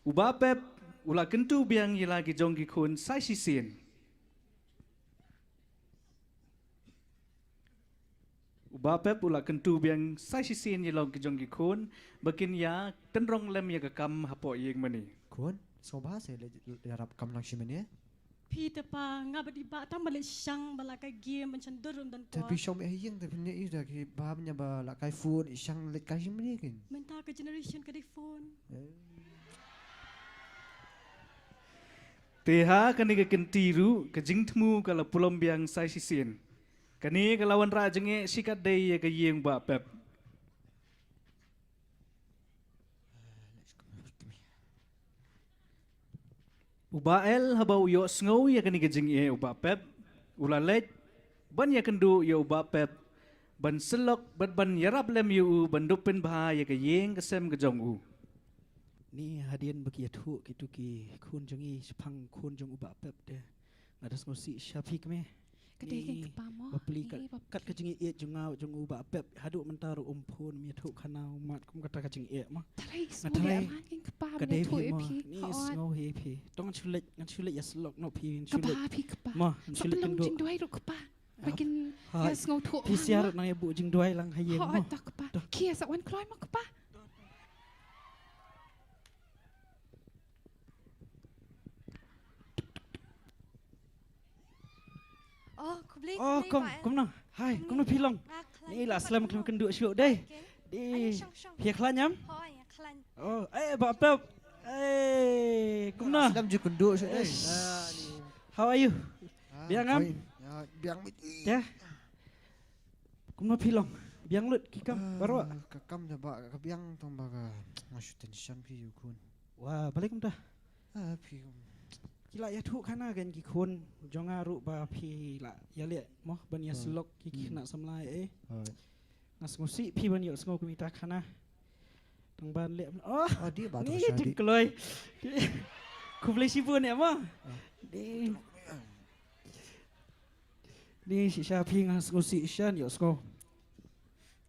S15: Uba pep ula kentu biang ye lagi jong ki kun sai sisin. Uba pep ula kentu biang sai sisin ye lagi jong ki kun bakin ya tenrong lem ya kam hapo yeng mani.
S16: Kun, so bahasa darap kam lang si mani.
S17: Peter pa nga ba di ba tang balik siyang balakai game macam durum dan kuat.
S16: Tapi syom ayeng tapi ni ida ki bahabnya ba lakai food isang lekai si mani kan.
S17: Mental ke generation ke di phone.
S15: Teha kani ke kentiru ke jingtmu kala pulom biang sai sisin. Kani kalawan rajenge sikat day ya ke yeng ba pep. Uba el habau yo sngau ya kani ke jing e uba pep. Ula let ban ya kendu ya uba pep. Ban selok ban yarap lem yu ban dupin bah ya ke yeng kesem ke jong u.
S2: Ni hadian bagi atu kitu ki kun jongi sepang kun jong uba pep de. Ngadas ngosi syafi keme.
S11: Kedai kepamo.
S2: Bapeli kat kajing e jongau jong uba pep haduk mentaru umpun mi atu kana umat kum kata kajing e mah.
S11: Tarai semua makin kepamo
S2: Kedai
S11: tu
S2: pi mah.
S11: epi.
S2: Ni ngau he pi. Tong sulit ngan sulit ya selok no pi sulit.
S11: Kepa pi kepa.
S2: Mah sulit
S11: Sebelum
S2: kendu.
S11: jing doi ru kepa. Makin ya ngau tu.
S2: Pi siar nang ibu jing duai lang hayeng mah.
S11: Tak kepa. Kia sawan keluar mah kepa.
S14: Oh, kubli.
S2: Oh, kom nang. Hai, kom nang pilong. Ni lah selam kem kenduk syuk deh. Di pia klanyam.
S14: Hoi, klan.
S2: Oh, ba pep. Kom nang.
S16: Selam je kenduk syuk deh.
S2: How are you? Biang am?
S16: Biang
S2: Ya. Kom nang pilong. Biang lut kikam baru.
S16: Kakam dah ba ka biang tong ba ka. Masuk tension pi kun.
S2: Wah, balik dah.
S16: Pi
S2: Kila ya tu kana kan ki kun jongaru ba pi la ya le moh ban ya selok ki nak samlai nas ngusi pi ban yo sngo kumita kana tang ban le oh
S16: dia ba
S2: ni tik keloi ku boleh sibun ya moh ni si sha pi ngas ngusi shan yo sngo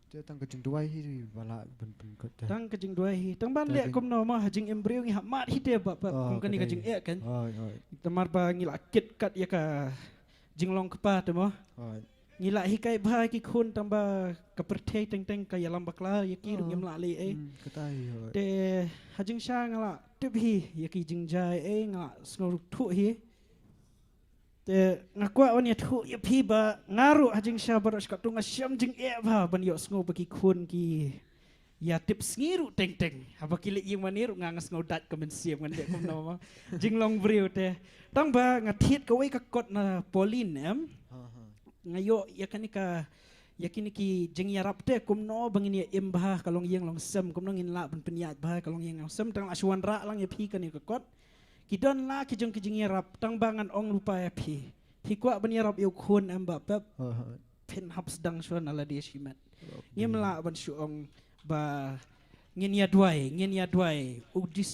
S16: dia tang kejing duai hi bala ben kot
S2: tang kejing duai hi tang ban le kum no ma hajing embryo ngi hamat hi de ba kum kan ni kejing e kan tamar ba ngi la kit kat ya ka jinglong kepa tu mo ngila hikai bahai ki khun tamba ka perthei teng ka yalam bakla yaki rung yam la le
S16: Katai.
S2: te hajing sha ngala tip hi yaki jingjai nga snor thu hi te ngakwa on ya thu ya phi ba ngaru hajing sha baros ka tunga syam jing ba ban yo sngo baki khun ki ya tip sngiru teng haba kili yung maniru ngangas ngodat kamen siam ngan de kum no jing long briu te tang ba ngathit ka wei ka kot na polin em ngayo yakanika yakiniki jing yarap te kum no bangin ya imbah kalong yeng long sem kum no ngin la ban penyat bah kalong yeng long sem tang aswan ra lang ya phi kan ka kot kidon la ki jing yarap tang bangan ong lupa ya phi kwa ban yarap yu khun em ba pep pen haps dang shwan ala dia shimat yem la ban shu ong ba ngin ya dwai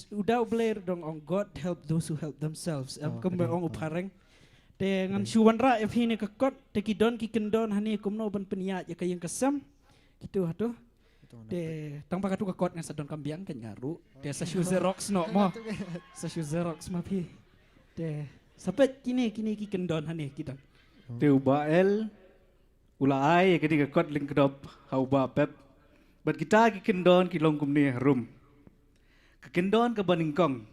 S2: udau blair dong on God help those who help themselves kumbe ong upareng te ngan shuwan ra if hini ka kot te kidon ki kendon hani kumno ban peniat ya kayeng kesam gitu hatu te tang pakatu ka kot ngan sadon kambiang kan ngaru te sa shu xerox no mo sa shu xerox ma pi te sapet kini ki kendon hani kidon
S15: te ubael ulai kini ka kot ling kedop hau ba pep bat kita ki kendon ki long kumni rum ka kendon ka baningkong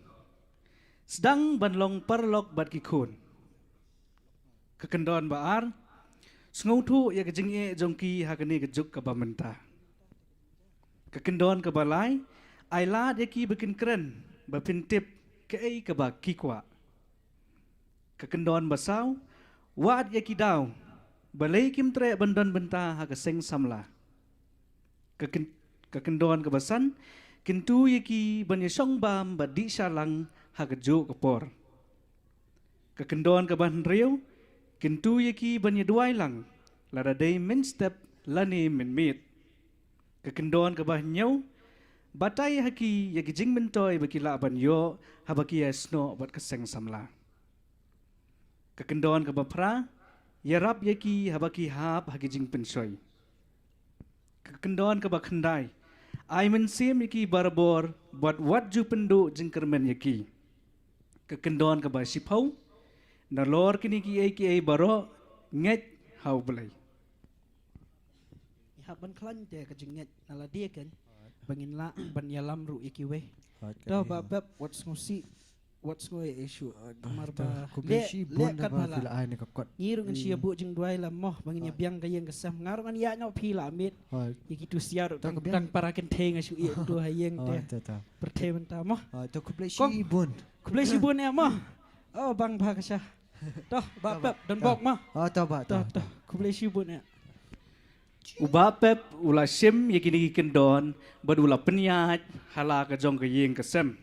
S15: sedang ban long parlok bat ki khun ka kendon ba ar sngu thu ya ka jing e jong ki ha kani ka juk ka ba menta ka kendon ka balai ai la de ki bikin keren ba pin tip ke ai ka ba ki kwa ka kendon ba sau wat ya ki daw balai kim tre bandon benta ha ka seng samla kekendon kebasan kintu yaki banyesong bam badi salang hagajo kapor kekendon keban riu kintu yaki banyeduai lang lada day min step lani min mit kekendon kebah nyau batai haki yaki jing mentoy baki la banyo habaki esno bat keseng samla kekendon kebah pra yarap yaki habaki hap haki jing pensoy kendon ke bakhandai ai men sim yaki barbor buat wat ju pendu jingkermen yaki ke kendon ke ba sipau na lor kini ki ai baro nget hau belai
S2: ha ban klan te ka jinget nala dia kan bangin la ban yalam ru yaki we do ba bab what's no issue kamar ba
S16: Kubeshi bon da ba fil ai ne ka kot
S2: ngirung sia bu jing duai la moh bangin ya biang kayeng kesam ngarung an ya no phi la mit iki tu siar tang parakin theng asu i tu hayeng te pertemen ta moh
S16: to kubeshi bon
S2: ya moh oh bang ba kasha toh ba bab dan bok moh
S16: to ba to
S2: kubeshi bon ya
S15: uba pep ula sim yakini kendon bad ula penyat hala ka jong ka yeng kesem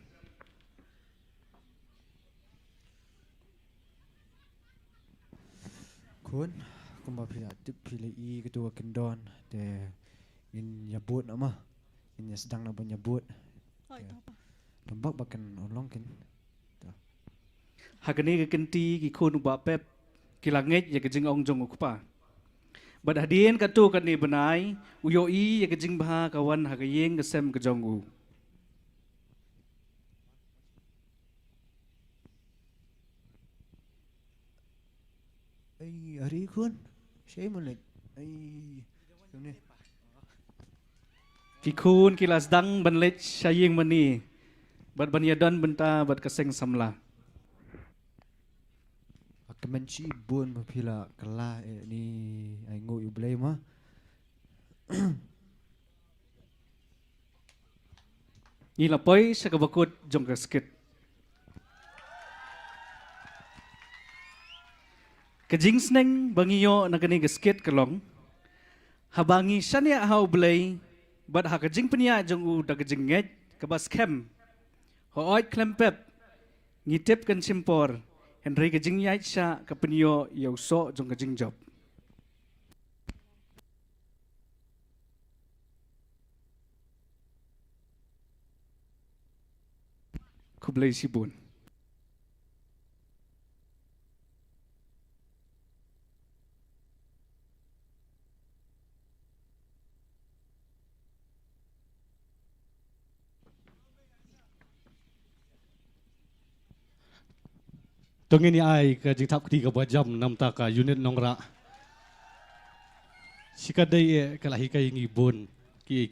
S16: kun kumba pila tip pila I ketua kendon te in nyabut ama in sedang na nyabut tambak bakan olong kin
S15: hakani ke kenti ki khun uba pep kilanget ya ke jing ong jong ukpa bad hadien katu kan ni benai uyo I ya ke jing bah kawan hakayeng kesem ke jong u
S16: ai hari kun saya mulai ai ni
S15: ki khun kilas dang banlet saying mani bad banyadon benta bad keseng samla
S16: kemenci bon mapila kala ni ai ngo yu blai ma
S15: ni lapoi sa kabakut jong ka skit kajing sneng bangiyo na kani gasket kalong habangi sanya hau blay bad ha kajing penya jong u da kajing nget kabas kem ho oit klempep ngitip kan simpor henry kajing yait sya kapenyo yaw so jong kajing job kublay sibun
S10: Tungin ni ai ke jing thap keti ke bajam nam ta ka unit nongra Shikadai kalahi kai ngibun ki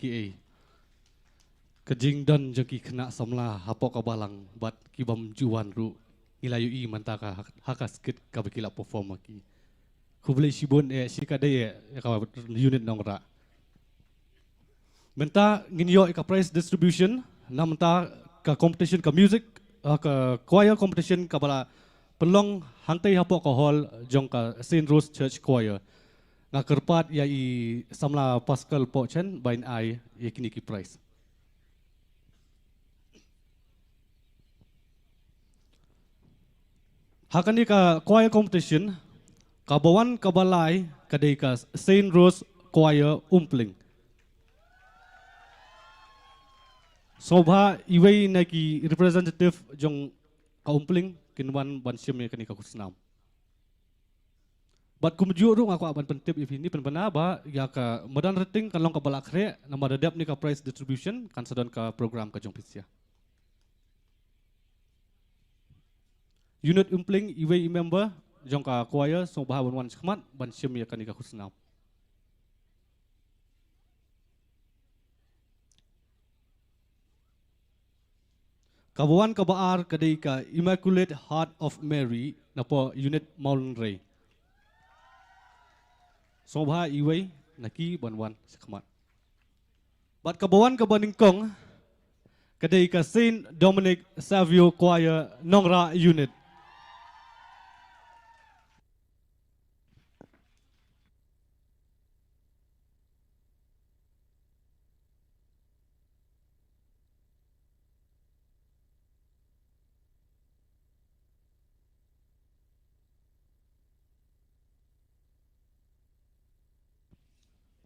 S10: kejing don joki kena samla hapok kabalang bat kibam juan ru ilayu I mantaka hakas kit kabikila perform ki kubli shibun shikadai ka unit nongra menta nginyo ka prize distribution namta ka competition ka music ka choir competition ka bala pelong hantai hapok ka hall jong ka St. Rose Church Choir nga kerpat ya I samla Pascal Pochen bain ai yakini ki prize. Hakani ka choir competition kabawan kabalai kadai ka St. Rose Choir Umpling. Sobha iway na ki representative jong ka Umpling kinwan bansyam ya kani ka kusnam. Bat kumjuru aku aban pentip ini penbena ba ya ka modan rating kan long ka balakre na madadap ni ka prize distribution kan sadon ka program ka jong pisya. Unit Umpling iway member jong ka choir so bahawan wan sekhmat ban syem ya kan ka khusnam. Kabawan kabaar kadai ka Immaculate Heart of Mary na po unit Moulin Ray. Sobha iway naki banwan sekhmat. Bat kabawan kabaningkong kadai ka Saint Dominic Savio Choir Nongra unit.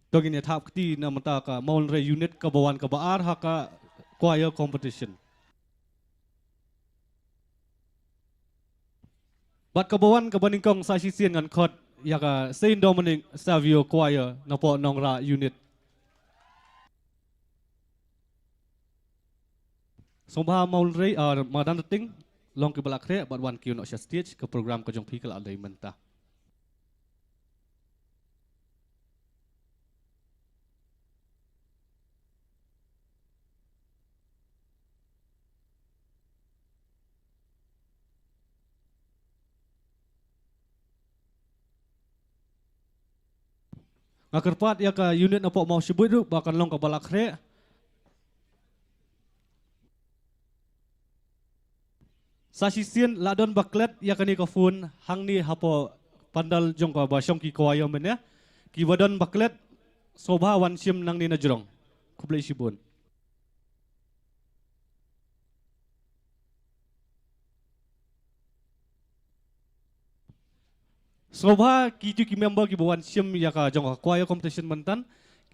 S10: Dogin ya tahap keti na mata ka Moulin Ray unit kabawan kabaar haka choir competition. Bat kabawan kabaningkong sa sisian ngan kot ya ka Saint Dominic Savio Choir na po Nongra unit. Sobha Moulin Ray madan ting long ke balakre bat wan kiu no stage ke program ka jong pikal alai mentah. Ngakerpat ya ka unit na po mau sibut du bakan long ka balakre. Sa sisien ladon baklet ya kani ka fun hang ni hapo pandal jong ka basyong ki choir men ya. Ki wadon baklet sobha wan sim nang ni na jrong. Kublai sibun. Sobha kitu ki member ki bawan sim ya ka jong choir competition mentan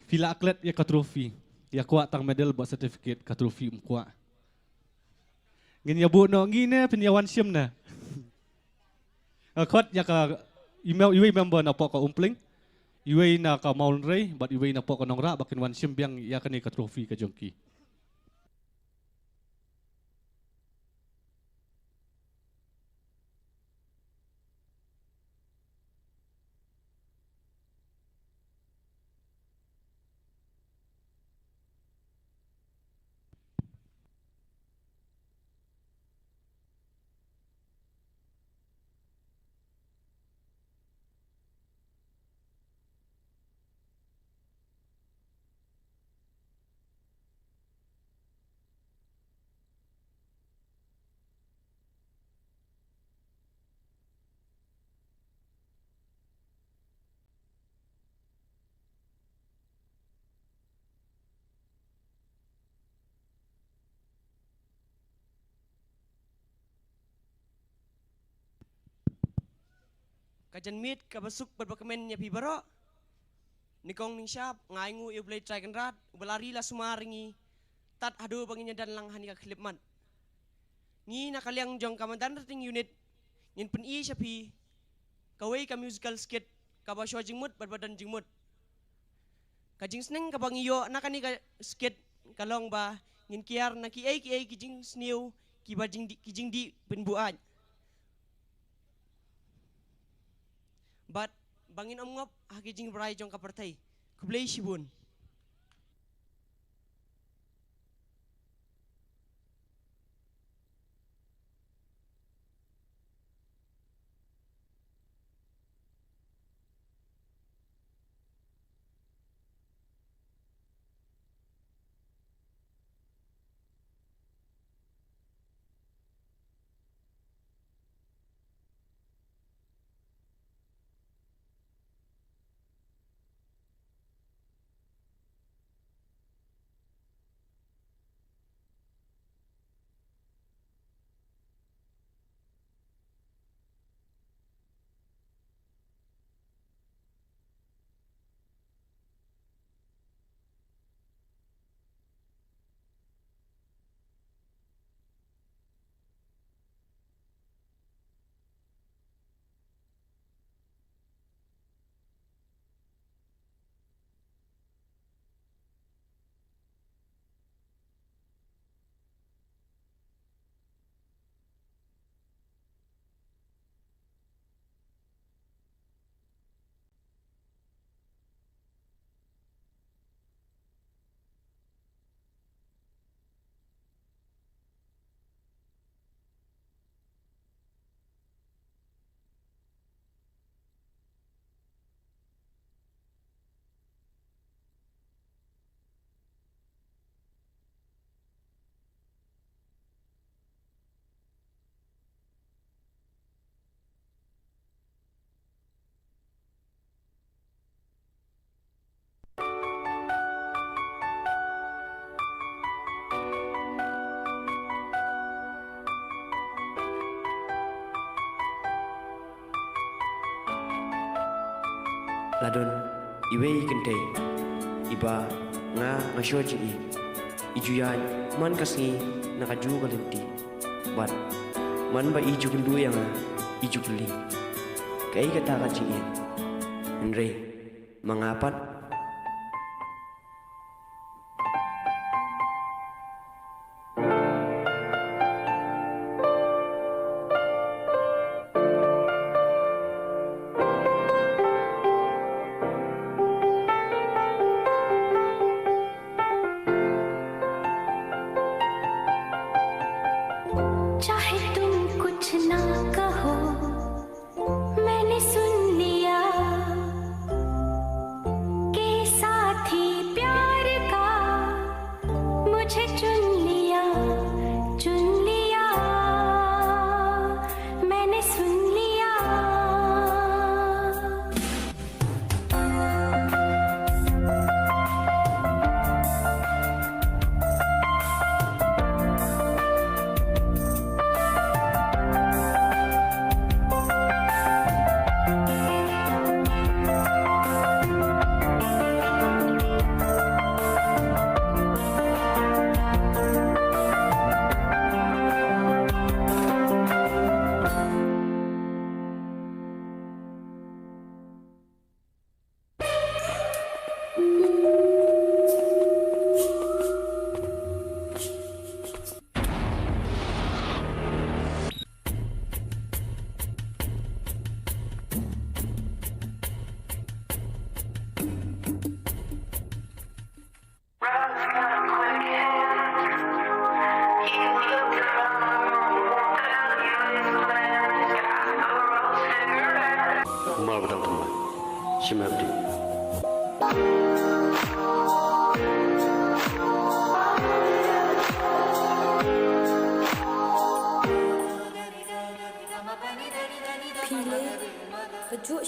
S10: vila atlet ya ka trofi ya kuat tang medal buat certificate ka trofi mkuat. Ngin ya bu no ngine penyawan sim na. Kot ya ka email iwe member na po ka Umpling. Iwe na ka Moulin Ray but iwe na po ka Nongra bakin wan sim biang ya kani ka trofi ka jongki.
S18: Kajan mit kabasuk berbakemen nya pibaro nikong ning syap ngaingu yu blay try kan rat belari la sumaringi tat adu banginya dan lang hani ka klipman ngi nakaliang jong kamandan rating unit ngin pen I syapi kawai ka musical skit ka basyo jingmut berbadan jingmut kajing sneng ka bangiyo nakani ka skit kalong ba ngin kiar na ki kijing snew ki bajing kijing di penbuan but bangin omngop hakijing berai jong kapertai keblei shibun.
S19: Ladon iwe kente iba nga ngasyoji ijuyaj man kasngi nakaju kalenti bat man ba iju kendu yang iju keli kai kata kaji Andre mengapat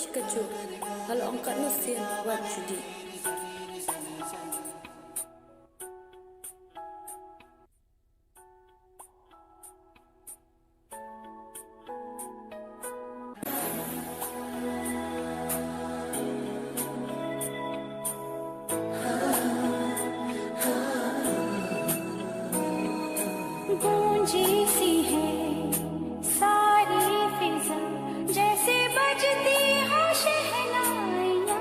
S20: Kejuk kalau angkat nusin buat judi.
S21: गूंजी सी है सारी फिजा जैसे बजती हो शहनाइयाँ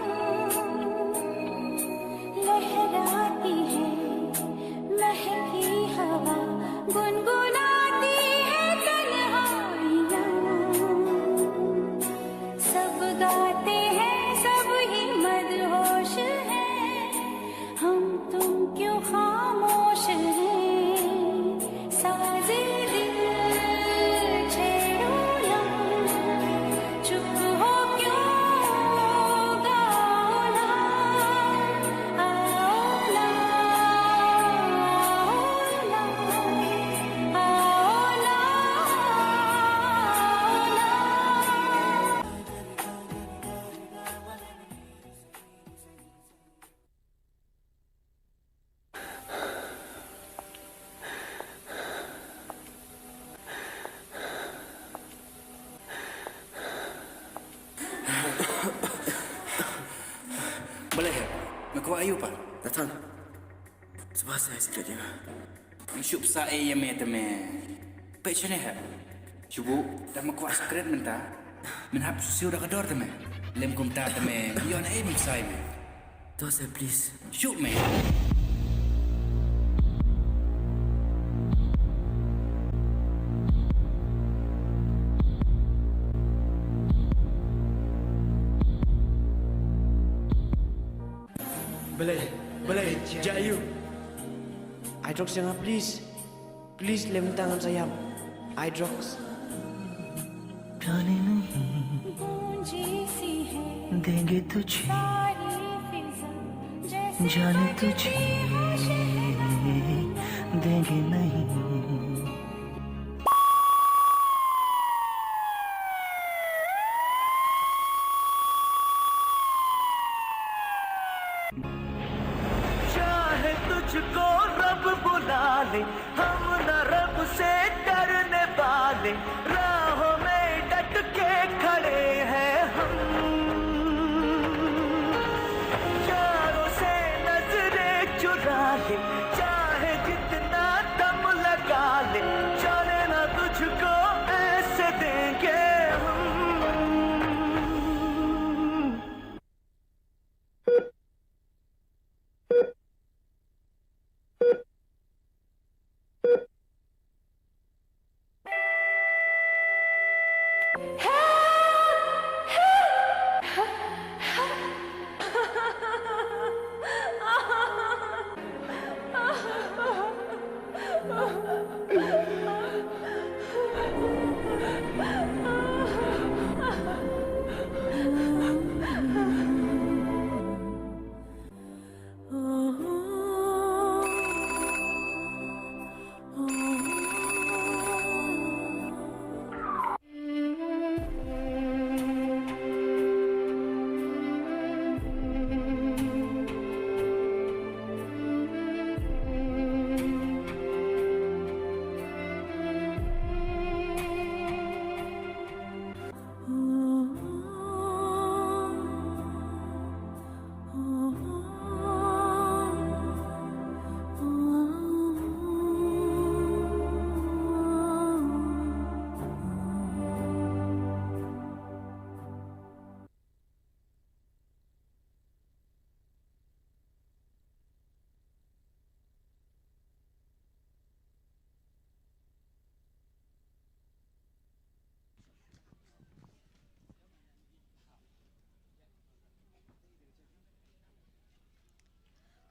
S8: ayu pa. Datang. Sebab saya sekejap je.
S22: Syuk sa yang teme. Baik macam ni ha. Cubu dah makuas keren mentah. Menhap susu dah kedor teme. Lem kumta teme. Yo na em sai me.
S8: Tuan saya please.
S22: Syuk me.
S8: Boleh, Cik Ayu.
S19: Hydrox jangan please. Please lem tangan saya. Hydrox.
S21: जाने नहीं देंगे तुझे जाने तुझे देंगे नहीं चाहे तुझको रब बुला ले हम न रब से डरने वाले राहों में डट के खड़े हैं हम चारों से नजरें चुरा ले चाहे जितना दम लगा ले चले ना तुझको ऐसे देंगे हम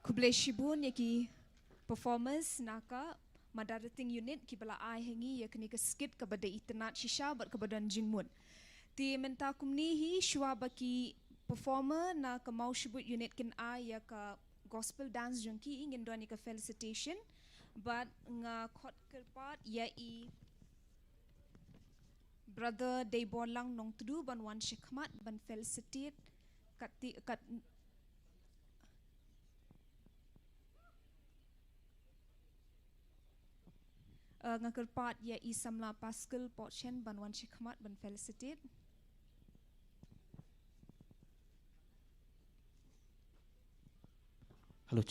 S11: Kublai Shibun yaki performance naka madarating unit ki bala ai hengi ya kini ke skit kepada itnat shisha bat kepada jingmun. Ti menta kumni hi shwa baki performer na ke mau shibut unit kin ai ya ka gospel dance jengki ingin doani ke felicitation but nga khot kerpat ya I brother day bolang nong tudu ban wan shikmat ban felicitate kat ngakerpat ya I samla Pascal Potchen ban wan shikmat ban felicitate.
S1: Halo.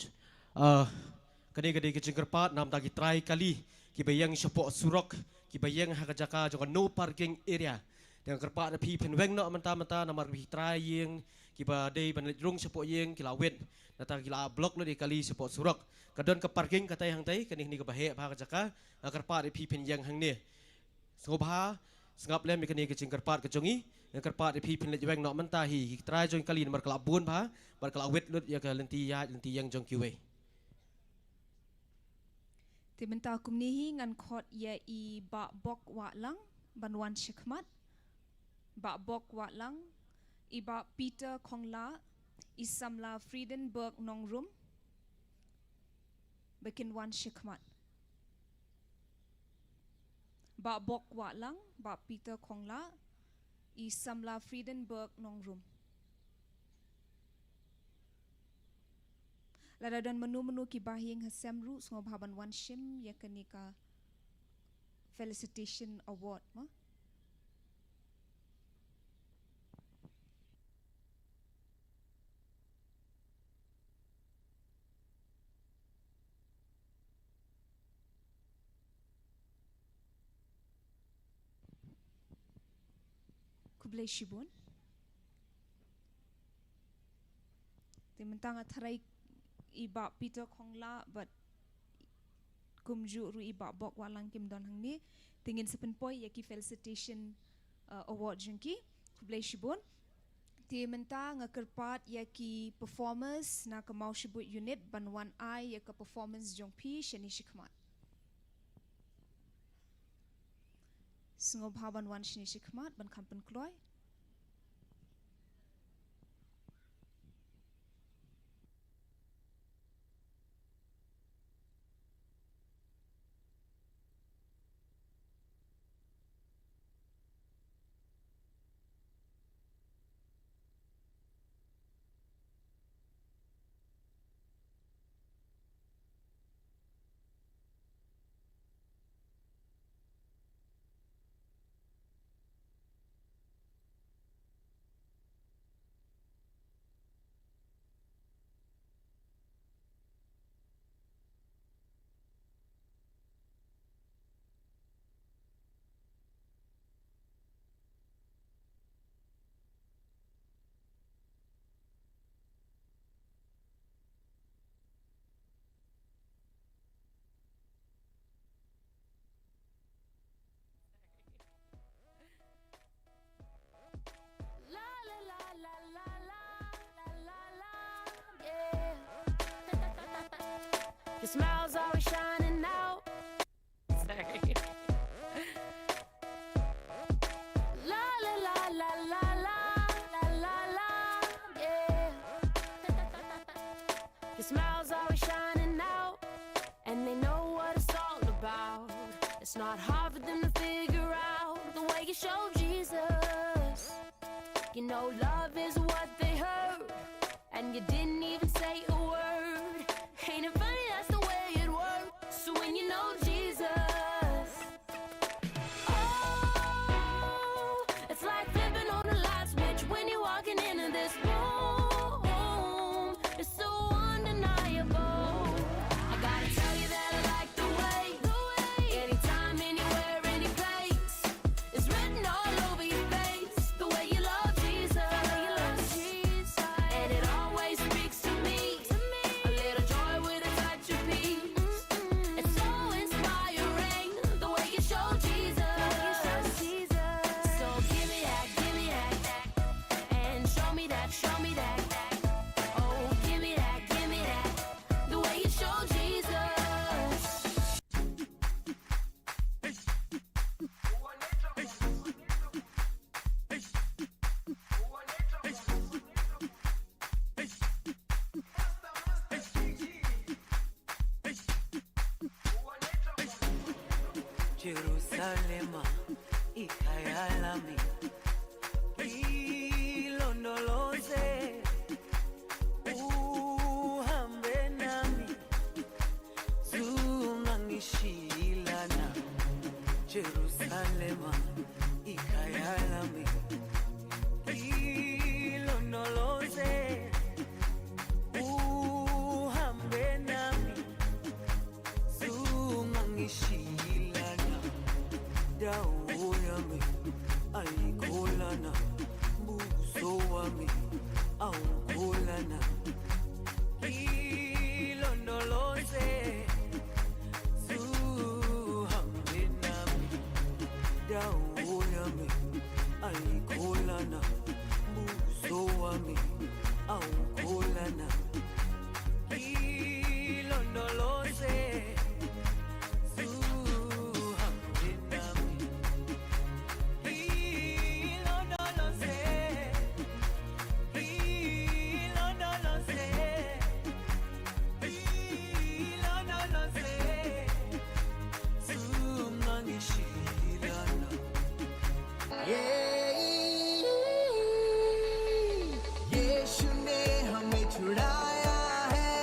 S1: Kani kecingkerpat nam tagi try kali kibayang support surok kibayang hakajaka jong no parking area. Dengan kerpat na pi penweng no menta namar pi try yang kiba day ban rung support yang kilawet nata kila block lo di kali support surok. Kadon ke parking katai hang tai kani ni ke bahe pa kajaka kerpat pi pen yang hang ni. Sengobha sengap lem kani kecing kerpat kejongi yang kerpat pi pen leweng no menta hi try jong kali namar kelabun pa bar kelawet lo ya ke lenti yang jong kiwe.
S11: Timenta kumnihi ngan khot ya I ba bok wa lang ban wan shikmat ba bok wa lang I ba Peter Kongla I samla Friedenberg nong room bikin wan shikmat ba bok wa lang ba Peter Kongla I samla Friedenberg nong room. Lada dan menu-menu ki bahing hasemru ngob haban wan shim ya kenika felicitation award ma. kublai shibun. Timentang atharai iba Peter Kongla but kumju ru iba bok walang kim don hangni tingin sepenpoi yaki felicitation award jengki kublai shibun. Timentang ngakerpat yaki performance na kamau shibut unit banwan ai yaka performance jongpi shani shikmat. Sengob haban wan shini shikmat ban kampen kloy.
S7: Your smile's always shining out. La la la la la la la la la, yeah. Your smile's always shining out, and they know what it's all about. It's not hard for them to figure out the way you show Jesus. You know love is what they heard, and you didn't even say a word. Ain't it funny? That's the way it works. So when you know Jesus, oh, it's like flipping on a light switch when you're walking into this room. It's so undeniable. I gotta tell you that I like the way, anytime, anywhere, any place, it's written all over your face. The way you love Jesus, and it always speaks to me. A little joy with a touch of peace. It's so inspiring the way you show Jesus. So give me that, and show me that, Oh, give me that, the way you show Jesus.
S21: Jerusalema ikayalami ilondoloze uhambe nami zungangishilana Jerusalema ikayalami ilondoloze uhambe nami zungangishilana dawo yami ayikholana buso wami awukholana ilondoloze zuhambe nami dawo yami ayikholana buso wami awukholana ilondoloze
S3: यीशु ने हमें छुड़ाया है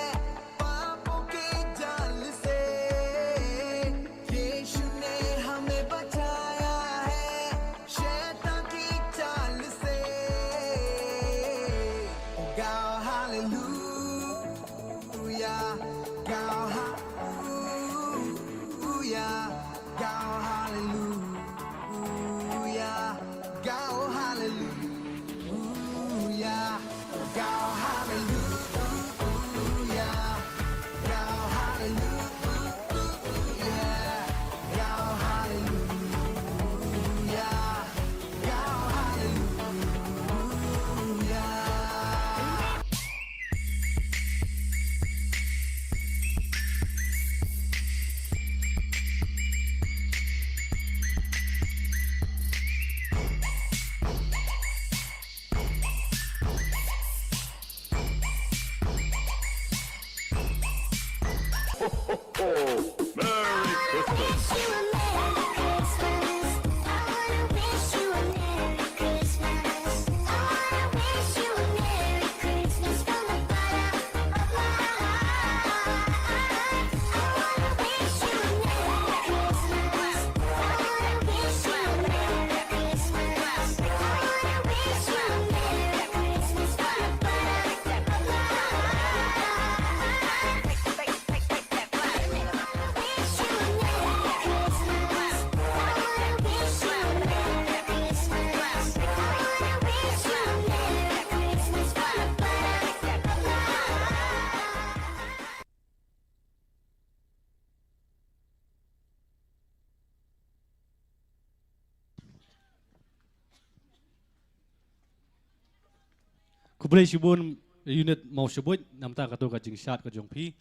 S10: Kublai shibun unit mau sebut nam ta katu ka jing syat ka jong pi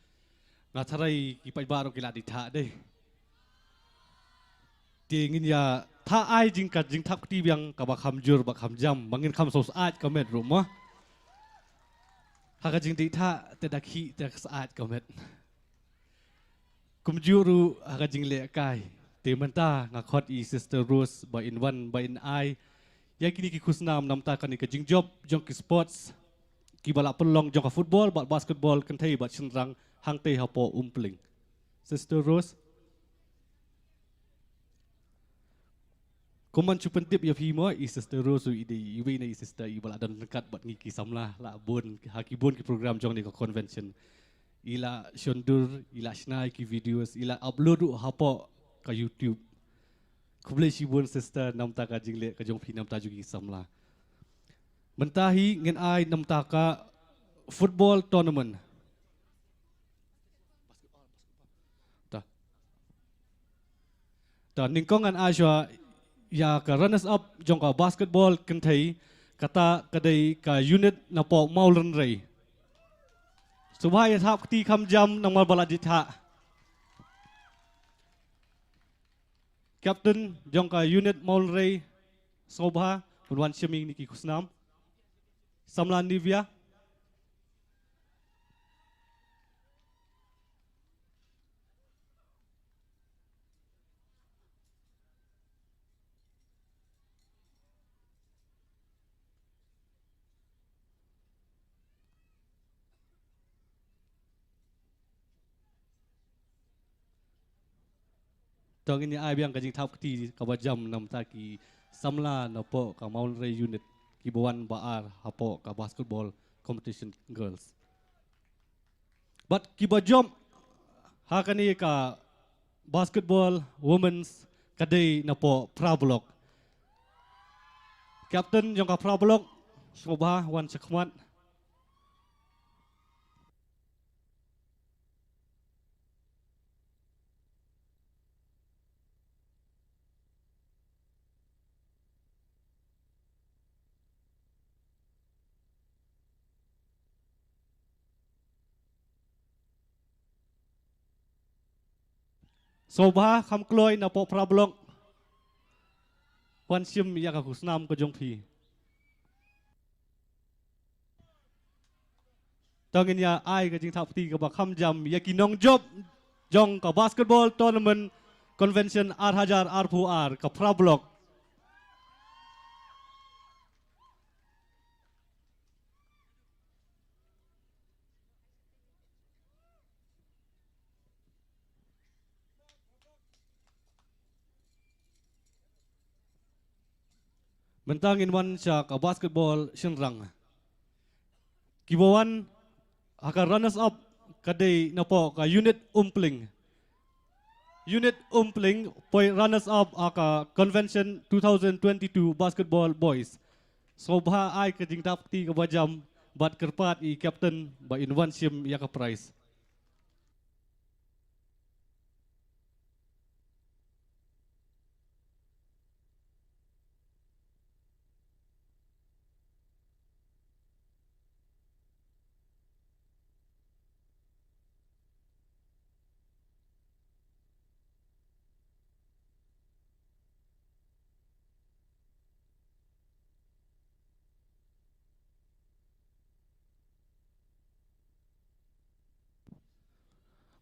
S10: ngatarai ki pai baro kila di tha deh tingin ya tha ai jing kat jing thak ti biang ka ba kham jur ba kham jam bangin kham sos aat ka met rumah haka jing di tha te dak hi te saat ka met kum juru haka jing le kai te menta ngakot i sister Rose ba in one ba in ai ya kini ki khusnam nam ta kan ka jing job jong ki sports ki bala pelong jong ka football ba basketball kan thai ba chinrang hang te ha po umpling sister Rose Kuman cupan tip ya phi mo i sister Rose i de i we na i sister i bala dan dekat bat ngi ki samla la bon haki bon ki program jong ni ka convention ila shondur ila snai ki videos ila upload ha po ka YouTube kuble si bon sister nam ta ka jingle ka jong phi nam ta jugi samla mentahi ngen ai nam ta ka football tournament ta ningkong an Asia ya ka runners up jong ka basketball kan thai kata kadai ka unit na po maulan rei subhaya thap ti kham jam nang mal bala ditha captain jong ka unit maulan rei sobha punwan shiming niki kusnam samlan nivia Tong ini ai biang kajing thap ti ka jam nam ta ki samla na po ka Mount Ray unit ki bawan baar hapo ka basketball competition girls. But ki bajom ha kani ka basketball women's kadai na po prablok. Captain jong ka prablok Shobha wan chakmat Sobha kham kloi na po prablok wan sim ya ka kusnam ko jong phi tongin ya ai ka jing thap ti ka ba kham jam ya ki nong job jong ka basketball tournament convention 8000 R4R ka prablok Mentangin wan siya ka basketball sinrang. Kibawan haka runners up kadai na po ka unit umpling. Unit umpling poy runners up aka convention 2022 basketball boys. Sobha ai ka jing tapti ka bajam bat kerpat i captain ba in one sim ya ka prize.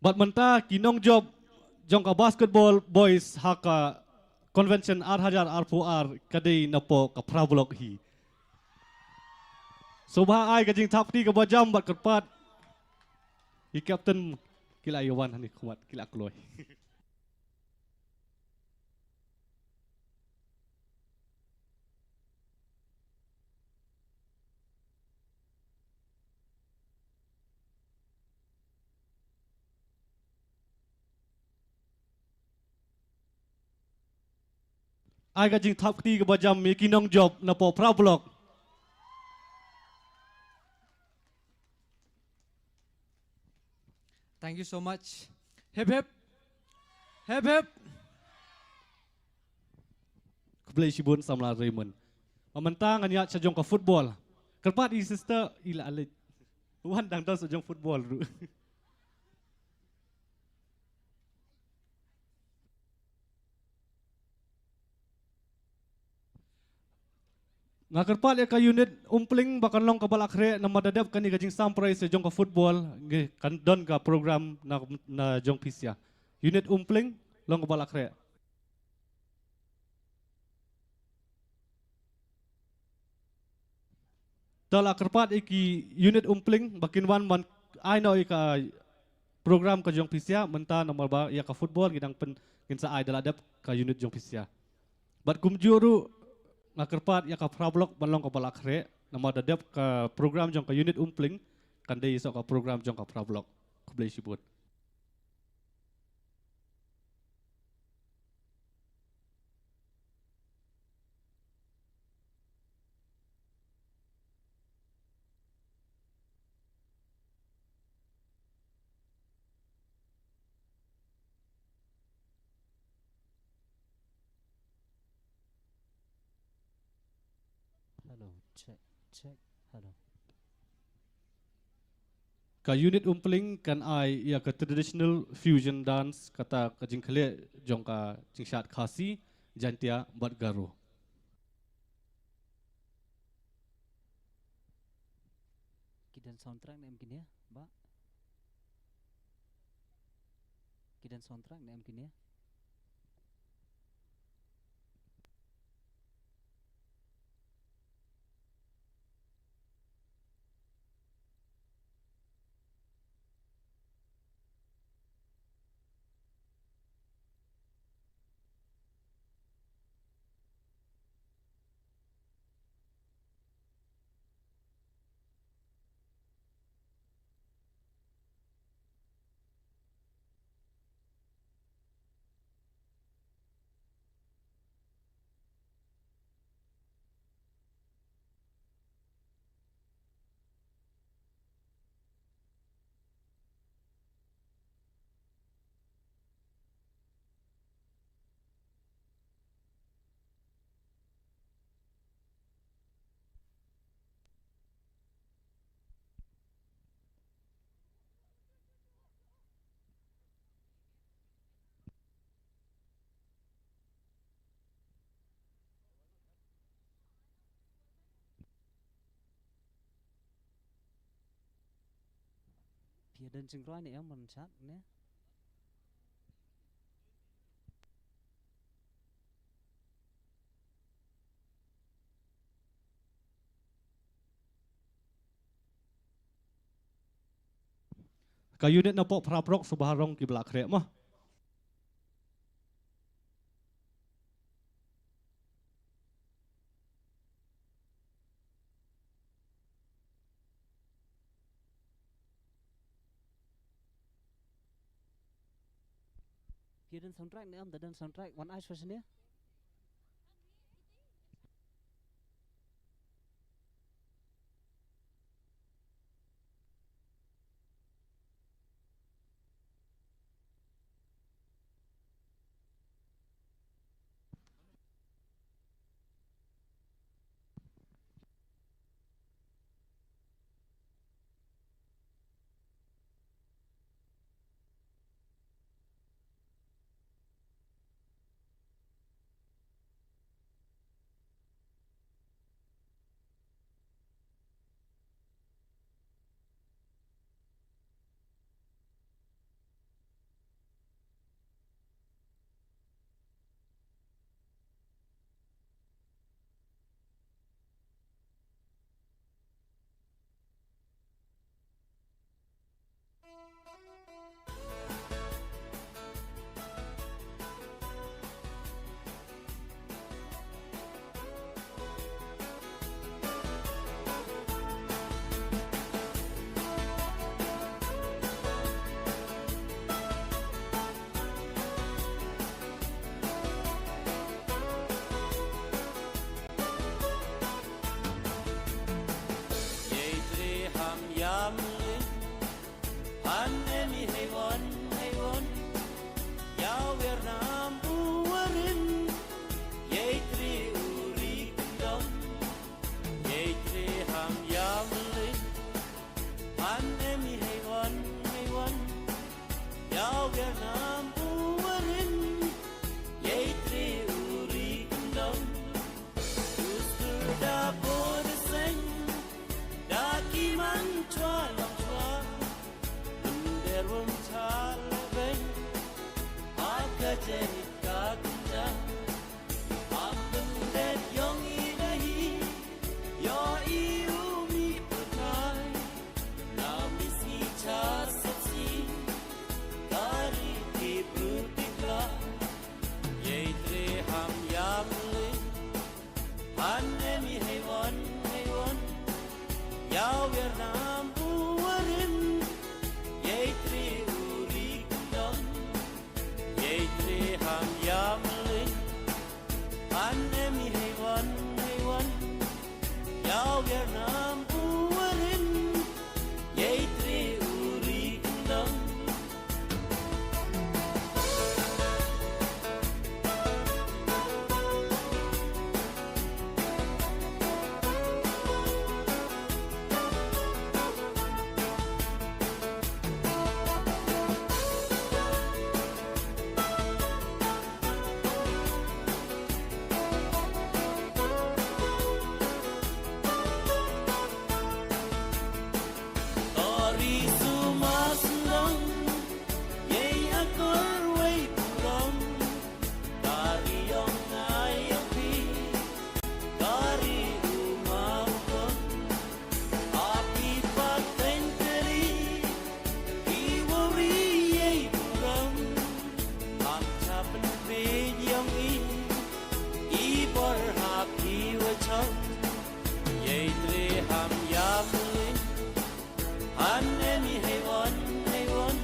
S10: Bat menta kinong job jong ka basketball boys haka convention 8000 R4R kadai na po ka prablok hi. Sobha ai ka jing tapti ka bajam bat kerpat. I captain kila yawan hani kuat kila kloy. Ai ka jing thap ti ka bajam mi kinong job na po prablok.
S4: Thank you so much. Hip hip. Hip hip.
S10: Kublai shibun samla Raymond. Mamantang anya sa jong ka football. Kerpat i sister ila alit. Wan dang tahu sejong football ru. Ngakerpat ya ka unit umpling bakan long ka balakre na madadap kani gajing sampray sa jong ka football kan don ka program na jong pisya. Unit umpling long ka balakre. Dala kerpat iki unit umpling bakin wan man ai no ka program ka jong pisya menta nomor ba ya ka football gidang pen kinsa ai daladap ka unit jong pisya. Bat kumjuru ngakerpat ya ka prablok balong ka balakre nama dadap ka program jong ka unit umpling kan dei so ka program jong ka prablok kublai sibut.
S16: Hello, check. Hello.
S10: Ka unit umpling kan ai ya ka traditional fusion dance kata ka jingkhle jong ka jingshat khasi jantia bat garo.
S16: Kidan soundtrack na mkin ya, ba? Kidan soundtrack na mkin ya. Phía đơn chừng roi này em mình sát nhé.
S10: Ka unit na po praprok subaharong ki balakre mah.
S16: Phía đơn soundtrack này em đơn soundtrack One Eye version nhé.
S21: Ham
S3: Anemi heywan heywan Yau Vietnam buarin Yeitri uri kendam Yeitri ham yamelin Anemi heywan heywan Yau Vietnam buarin Yeitri uri kendam Tori sumasndang Yei akor wei pulang Dari yong ayang pi Dari umaukan Api paten keri Iwari yei pulang Am chapen pe yang Ibar hapi wachang Yei tre ham yamelin Anemi heywan heywan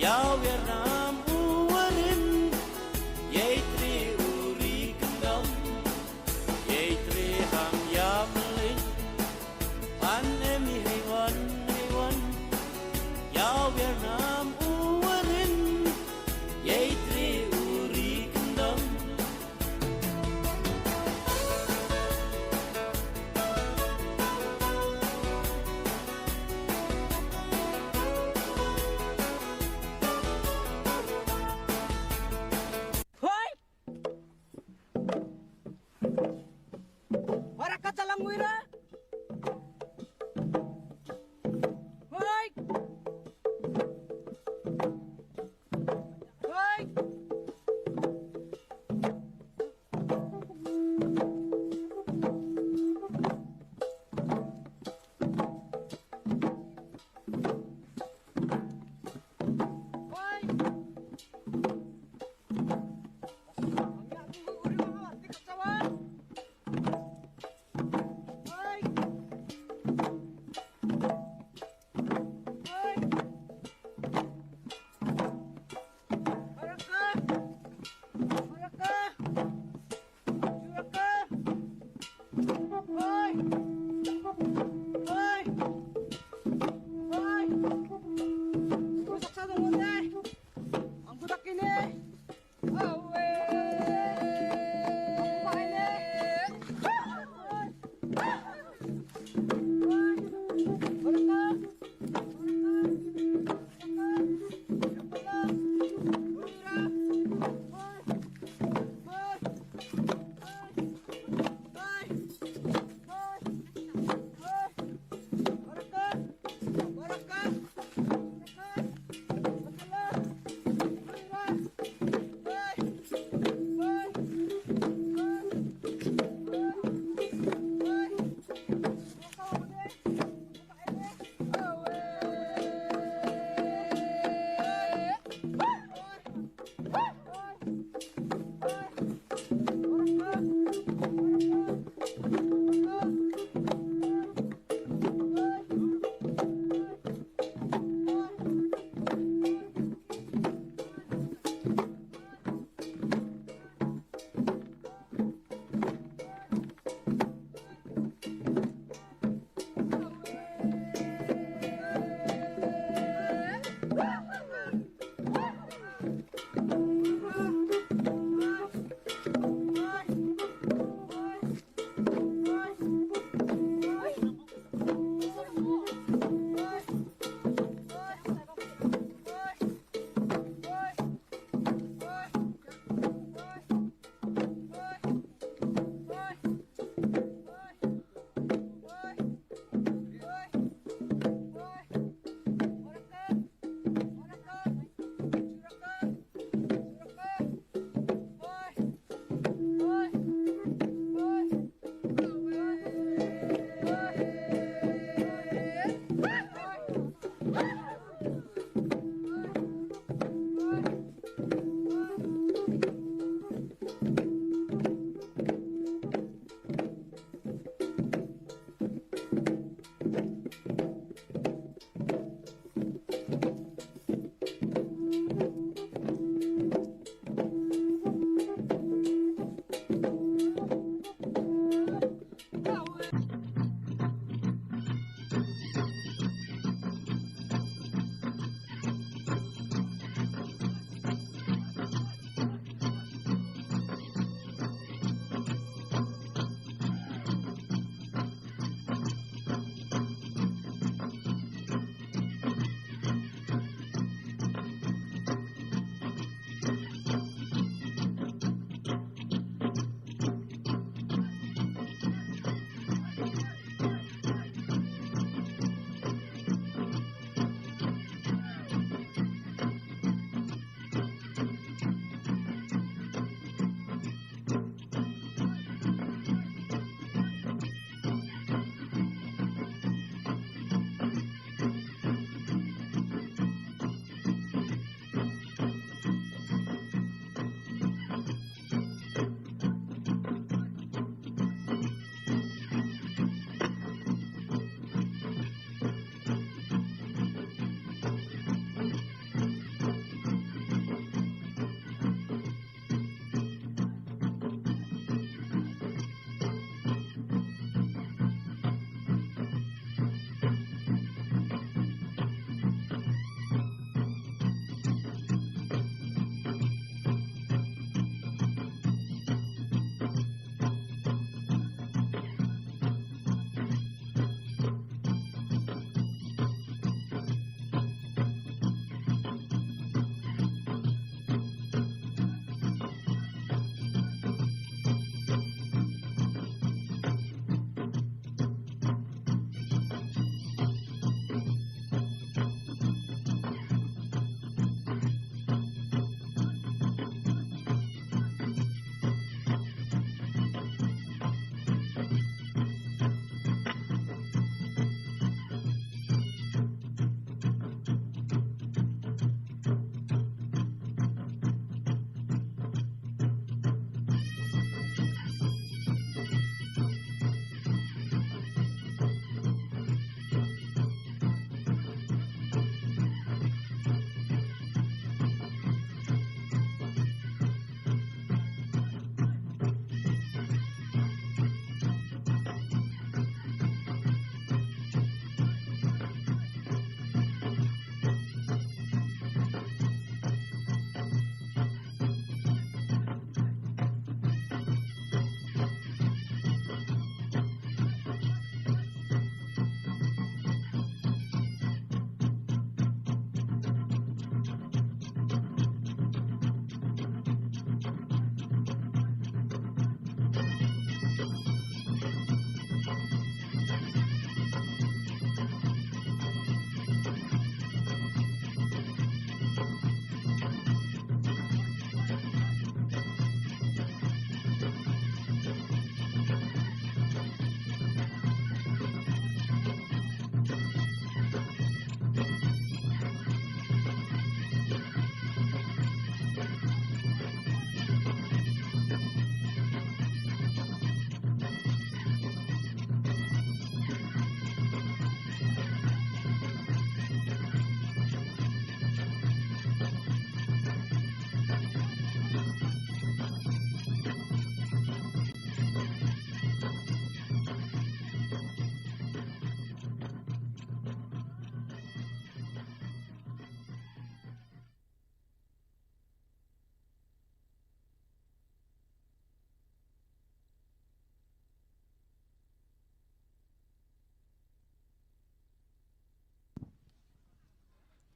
S3: Yau Vietnam buarin Yeitri uri kendam Yeitri ham yamelin Anemi heywan heywan Yau Vietnam buarin Yeitri uri kendam
S4: Hoy! Wara ka talang wira? Hoy! Hoy! Hoy!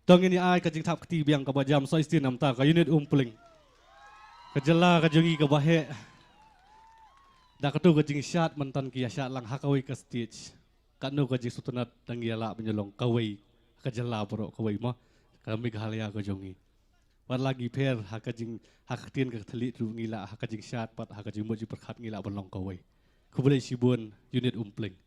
S10: Tong ini ai kajing tap keti biang kabajam so istin namta ka unit umpling. Kajela kajongi kabahe. Da katu kajing syat mantan kia syat lang hakawi ka stage. Kanu kajing sutunat tangiala penyolong kawai kajela bro kawai mah kami gahalia kajongi. Wan lagi per hakajing hakatien ka thali tu ngila hakajing syat pat hakajing moji perkhat ngila balong kawai. Kubulai sibun unit umpling.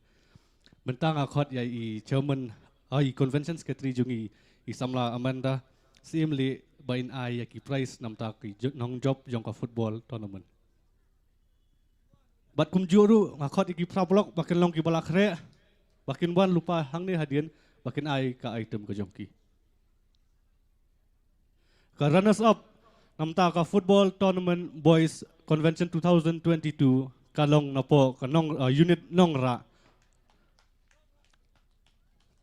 S10: Mentang akot ya i chairman ai convention secretary jongi Isamla Amanda simli bain ai ki prize namta ki nong job jong ka football tournament. Bat kum juru ngakot iki prablok bakin long ki balakre bakin wan lupa hang ni hadian bakin ai ka item ka jongki. Ka runners up namta ka football tournament boys convention 2022 kalong na po kanong unit nong ra.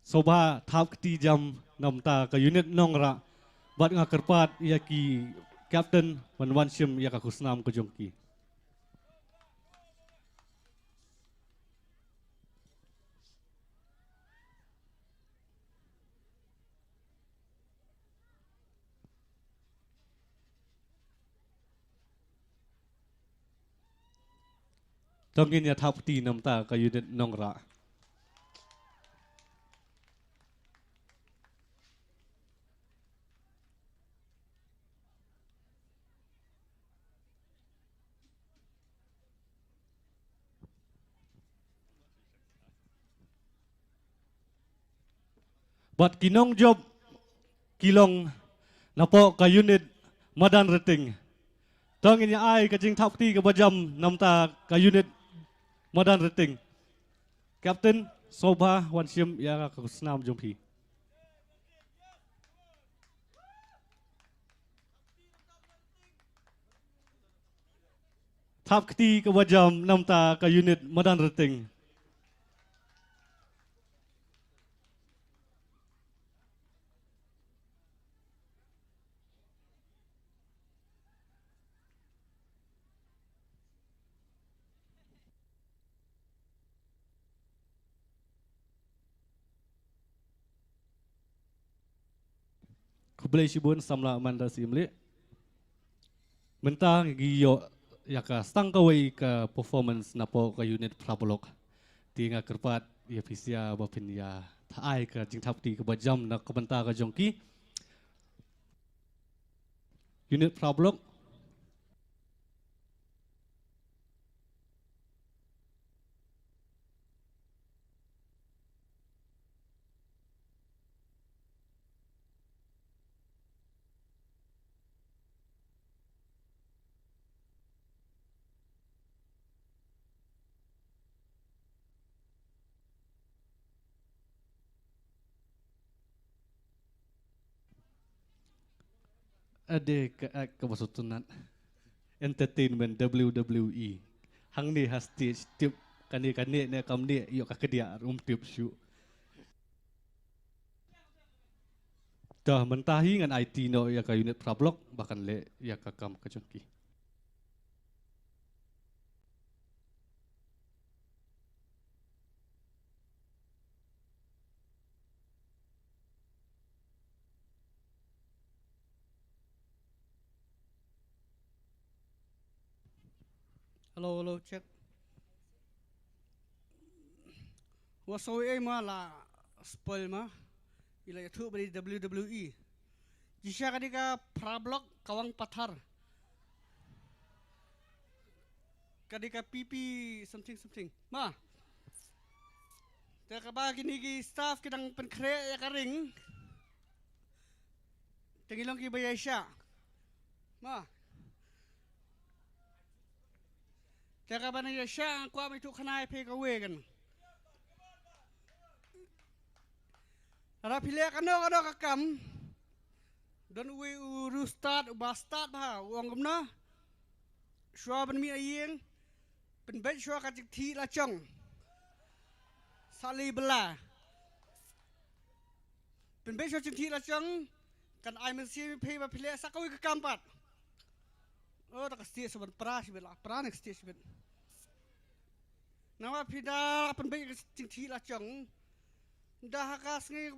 S10: Soba thap kti jam namta ka unit nong ra. Bat nga kerpat ia ki captain wan sim ia ka kusnam ko jongki. Tongin ya thap kti namta ka unit nong ra. But kinong job kilong napo ka unit madan rating. Tongin ya ai ka jing thap ti ka bajam namta ka unit madan rating. Captain Soba wan sim ya ka kusnam jompi. Thap ti ka bajam namta ka unit madan rating. Kublai sibun samla manda simle. Mentang giyo ya ka stang kawai ka performance na po ka unit prabolok. Tinga kerpat ya pisia bapin ya taai ka jing thap ti ka bajam na kabanta ka jongki. Unit prabolok ade ka masutunan entertainment WWE hang ni has stage tip kani ne kam ni yo ka kedia tip shu dah mentahi ngan IT no ya ka unit prablok bahkan le ya ka kam ka jongki.
S5: Hello, check. Wasoi ma la spoil ma. Ila itu beri WWE. Jisha kadika prablok kawang pathar. Kadika PP something. Ma. Teka ba kini ki staff kitang penkre ya karing. Tengilong ki bayasya. Ma. Teka ba na yasya ang kwa may tukanay pe kawegan. Ara pilih kano kakam. Dan uwe urustat ubastat bah uang gumna. Shua ben mi ayeng. Ben bet shua kacik ti lacong. Sali bela. Ben bet shua cik ti lacong. Kan ay mensi pe ba pilih sakawi kakampat. Oh tak setiap sebentar pras bela. Pras nak setiap sebentar. Nama pida ben bet cik ti lacong. Dah kas ngi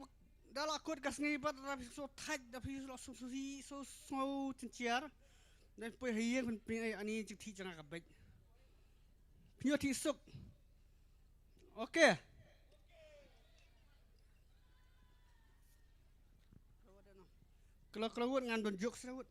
S5: dah lakut kas ngi bat tapi so tight tapi so cinciar dan pun hiang pun ani cik ti jangan kabek punya ti suk okey kalau kelawut ngan don jok serawut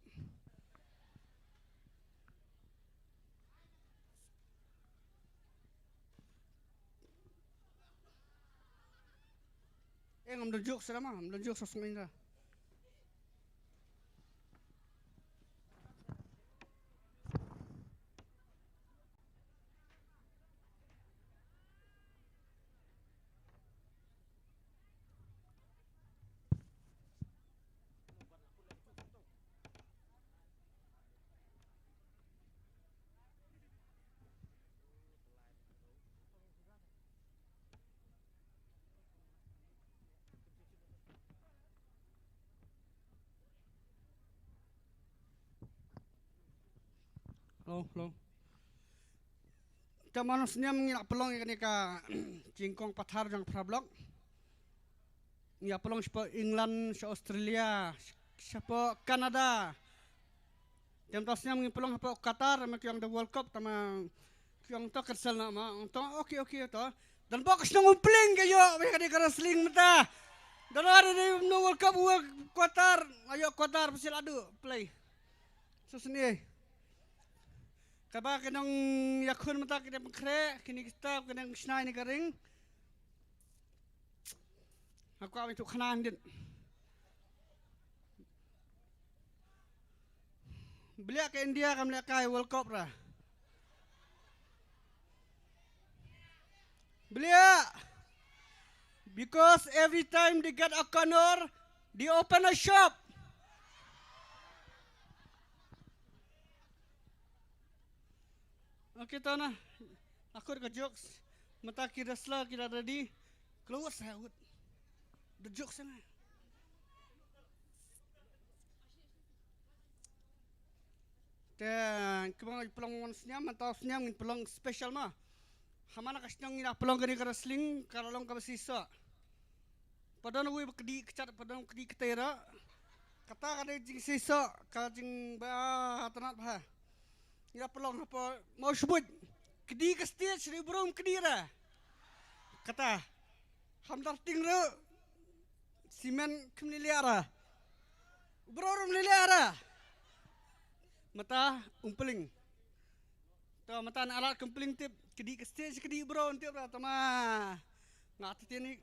S5: ngam don jok selama ngam don jok sosong ini dah long. Taman senyum ngilak pelong ini ka jingkong pathar jang prablok. Ngilak pelong siapa England, siapa Australia, siapa Kanada. Jam tasnya ngilak pelong siapa Qatar, macam yang the World Cup, tama yang tu kersal nama, okay tu. Dan box nang umpling kayo, mereka di wrestling mata. Dan ada di World Cup Qatar, ayo Qatar pasti adu play. Susuni. Kaba kenang yakun mata kita mengkre, kini kita kenang snai ni kering. Aku akan tu kanan din. Beliak ke India kan beliak kai World Cup lah. Beliak. Because every time they get a corner, they open a shop. Okay, tahu na. Aku ada jokes. Mata kita sela, kita ready. Keluar saya ut. The jokes sana. Dan kemana pelong senyam atau senyam ngin pelong special mah. Hamana kasih ngin pelong kini wrestling kalau long kau sisa. Padahal gue kedi kecat, padahal kedi ketera. Kata kada jing sisa, kalau jing bah tanat bah. Ngin pelong apa mau sebut kedi ke stage ni belum kedi dah. Kata hamdar tinggal simen kemiliara. Berorum liliara. Mata umpeling. Tahu mata alat umpeling tip kedi ke stage kedi bro tip dah tama. Ngati ni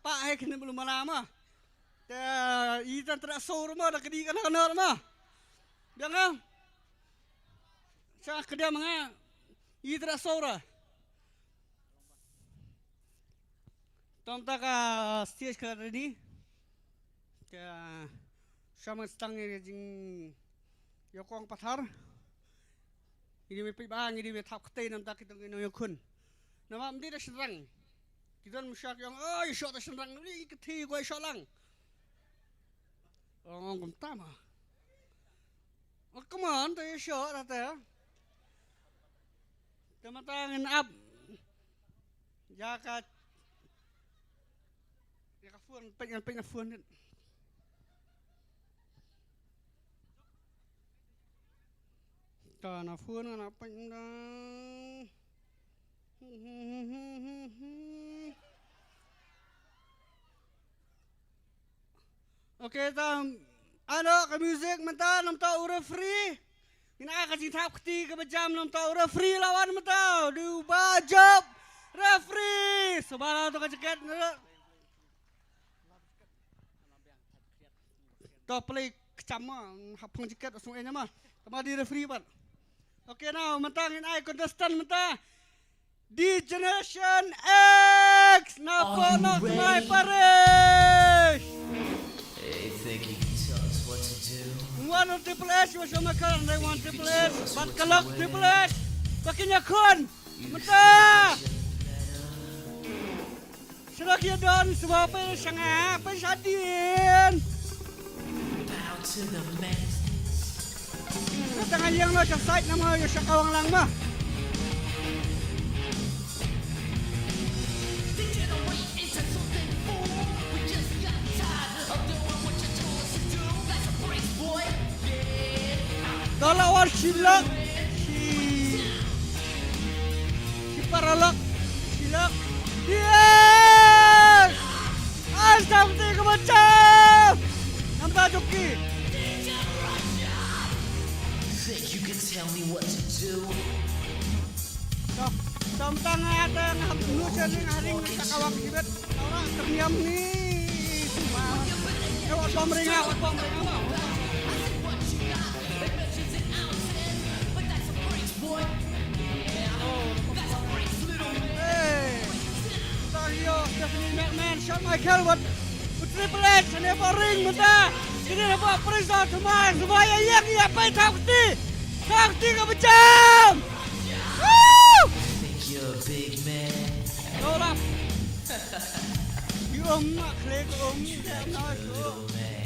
S5: pak hai kena belum lama. Dah itan terak sor mah dah kedi kana mah. Jangan. Saya kerja menga i terak sor. Tom tak stage ke ready. Dah sama stang ni jing Yokong pathar. Ini mepi bang, ini metap ketay nanti kita ngino yokun. Nama mesti dah serang. Kita musyak yang, shot dah serang. Ini keti gua shot lang. Oh, gumtama. Oh, come on, tu shot rata. Teman-teman up. Jaga. Jaga phone, pengen phone. Kana phone kana pandang. Okay, tam. Ano ke music menta nam tau referee. Ina ka cinta keti ke bejam nam tau referee lawan menta. Du bajab referee. Sebara tu ka ceket. Tu play kecama hapung ceket asung enya mah. Tama di referee pat. Okay, now, mentangin ay contestant menta di Generation X na ponok my parish.
S21: Hey, think you can tell us what to do?
S5: One of Triple H was on my car and they want Triple H. But kalok Triple H, pakinya kun menta. Sudah kia don semua apa sangat apa sadin.
S21: Bow to the man.
S5: Tangan yang lo sa side nama yo sa kawang lang ma. Dalawar silak si paralak silak. Yes! Asam tiga macam. Nampak joki.
S21: Think you can tell me what to do?
S5: Tentang ada ngabnu sering haring sakawak sibet orang terdiam ni. Awak pemeringat, awak pemeringat. Hey, Tario, Stephanie McMahon, Shawn Michael, buat Triple H, ini apa ring bentar. Ini apa perintah teman supaya yang apa takti ke macam.
S21: Think you're a big man?
S5: Tolak. Mak klik
S21: Little man.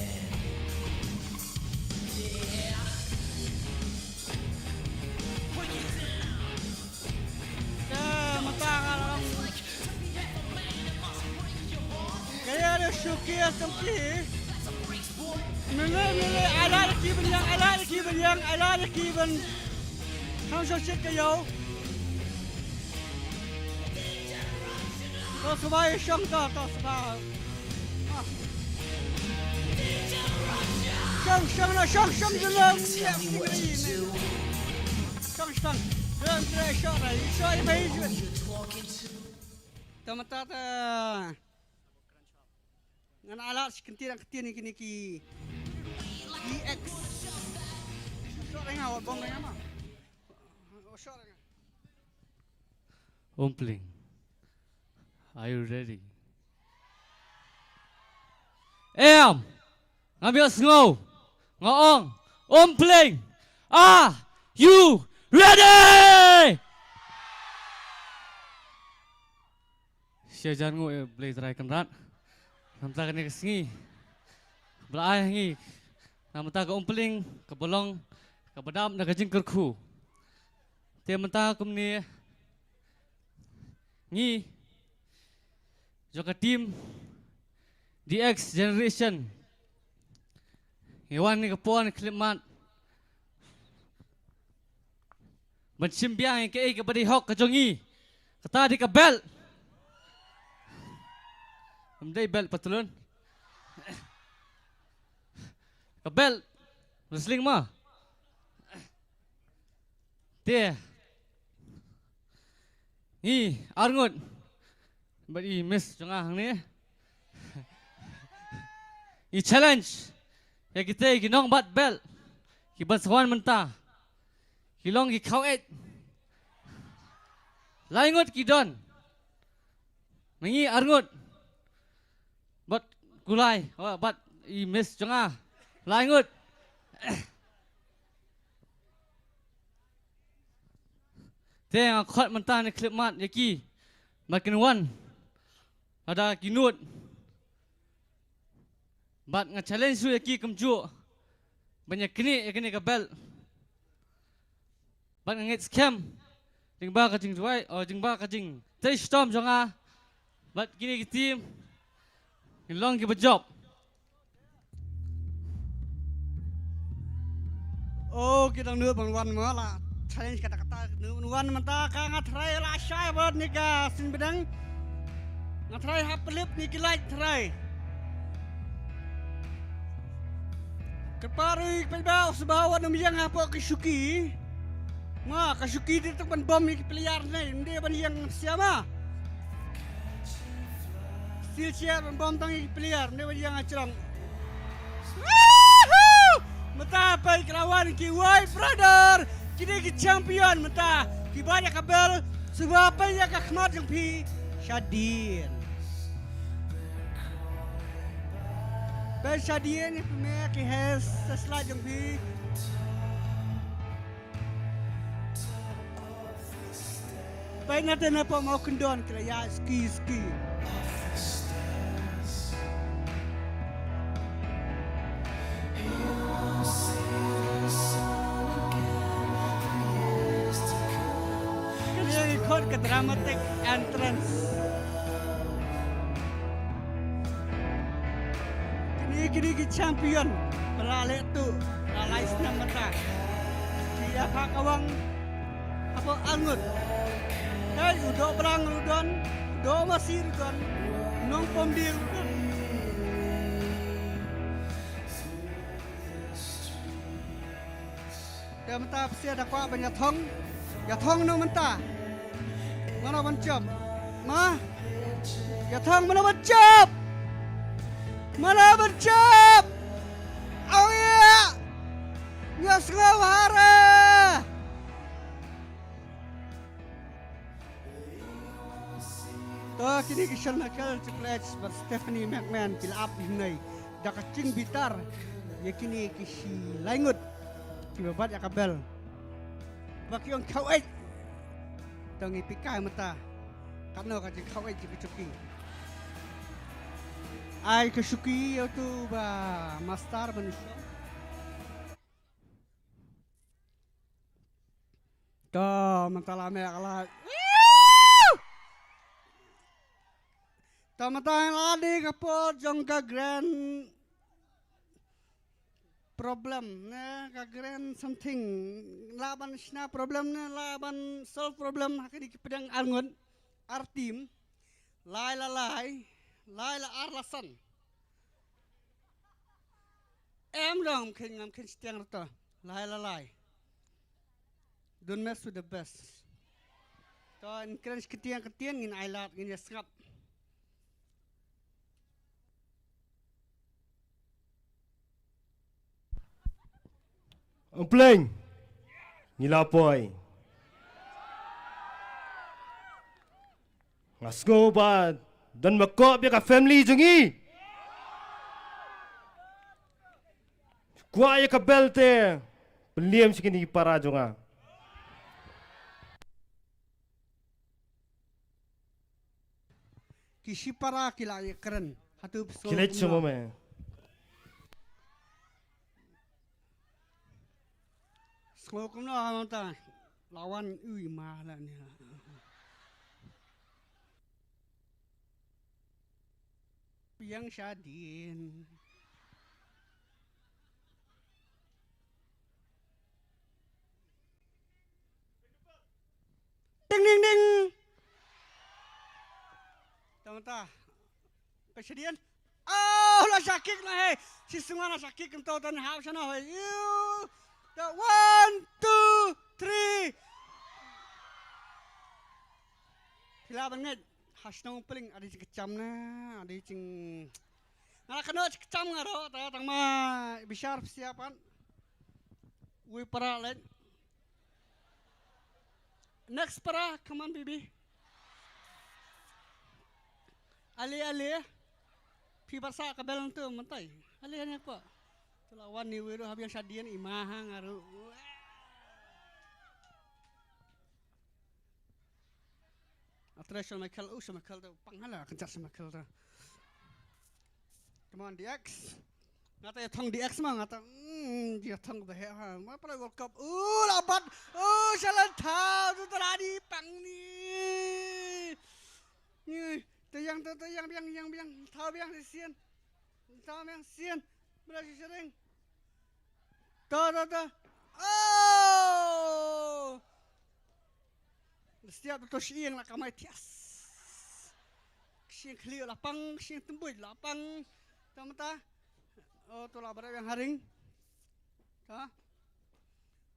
S5: Syuki Sampi. Mele ala lagi benyang ala lagi ben. Kau syok kayo. To sebai syong to sebai. Syong dalam. Syong. Dalam syong lah. Syong bayi juga. Teman-teman. Ngan alat sekentir ni kini ki DX. Syok dengan awak bom dengan apa? Syok dengan.
S10: Ompling, are you ready? Ngambil snow, ngoong, Ompling, are you ready? Siya jangan ngoi boleh try kenrat. Namta kena kesengi. Belai ngi. Namta ke Ompling, ke bolong, ke bedam nak kajing kerku. Dia mentah kum ni ngi joka tim DX Generation Iwan ni kepuan klimat Mencimbiang ke badi hok ke jongi kata di ke bel Mendai bel patulun ke bel wrestling mah dia ni arngut bagi miss jengah ni i challenge ya kita ginong bat bel ki bansawan mentah kilong ki kau et laingut ki don mengi arngut bat gulai bat i miss jengah laingut Tengah khot mentah ni klip mat yaki makin wan ada kinut bat nga challenge su yaki kemju banyak kini kabel bat ngit scam jingba kajing juai jingba kajing tei storm jonga bat kini tim long ki bejob
S5: Oh kita nu bangwan malah challenge kata-kata nuan mentah ka ngatrai la syai bot ni ka sin bedang ngatrai hapelip ni kilai trai kepari pelbau sebawa nam yang apa kesuki ma kesuki di tempat bom ni peliar ni dia ban yang siapa steel chair bom tangi peliar dia ban yang acerang mentah pai kelawan ki wai brother kini ki champion mentah ki banyak kabel sebab apa ya ka khmat jang pi Shadin Ben Shadin ni pemea ki has sesla jang pi Pai nate na pa mau kendon kira ya ski ke dramatic entrance. Kini ki champion pelale tu lalai senang mata. Dia pak awang apa angut. Hei udo berang udon, udo masih udon, nong pom dir udon. Dia mata pasti ada kuat banyak thong, ya thong nong mata. Mana mencap? Mah? Ya thang mana mencap? Mana mencap? Oh ya! Nggak selalu hari. Toh kini kisah nakal ceklek seperti Stephanie McMahon bila up ini dah kacing bitar. Ya kini kisi laingut. Tiba bat ya kabel. Bagi yang kau Tangi pikai mata karena kajik kawai cuki ai kesuki itu ba master manusia to mentala me kala to Tamatang ladi kapot jong ka grand problem ne ka grand something laban sna problem ne laban solve problem hakini pedang angon artim lai la arlasan em dong king ngam king stiang rata lai don't mess with the best to in kren ketian ngin ailat ngin yasngap
S1: Ang pleng nilapoy ngasgo ba dan makop ya ka family jungi kuaya ka belte peliem sikini para jonga
S5: kisi para kilai keren hatu
S1: kilet semua me
S5: Smoke no hamanta lawan ui malah ni. Piang Syadin. Ding. Tamata. Persediaan. Oh, lah sakit lah hey. Si semua lah sakit kentau tan hau sana hey. You. 1, 2, 3. Pila banget. Hasnong paling ada cing kecam na, ada cing. Nala kena cing kecam ngaro, tang ma bisyar persiapan. We para lain. Next para, come on baby. Ali. Pi barsa kabel tu mentai. Ali ni apa? Lawan ni weru habis Syadian imahang aru. Atra sama Michael tu panghala kencak sama Michael tu. Come on DX. Ngata ya thong DX mah ngata dia thong dah ha. Ma pada World Cup. Labat. Jalan thau tu teradi pang ni. Ni tayang biang thau biang sian. Thau biang sian. Berasi sering. Ta. Oh. Setiap betul siang nak kamai tias. Siang clear lapang, siang tembus lapang. Tamata. Oh, tu lah berapa yang haring. Ta.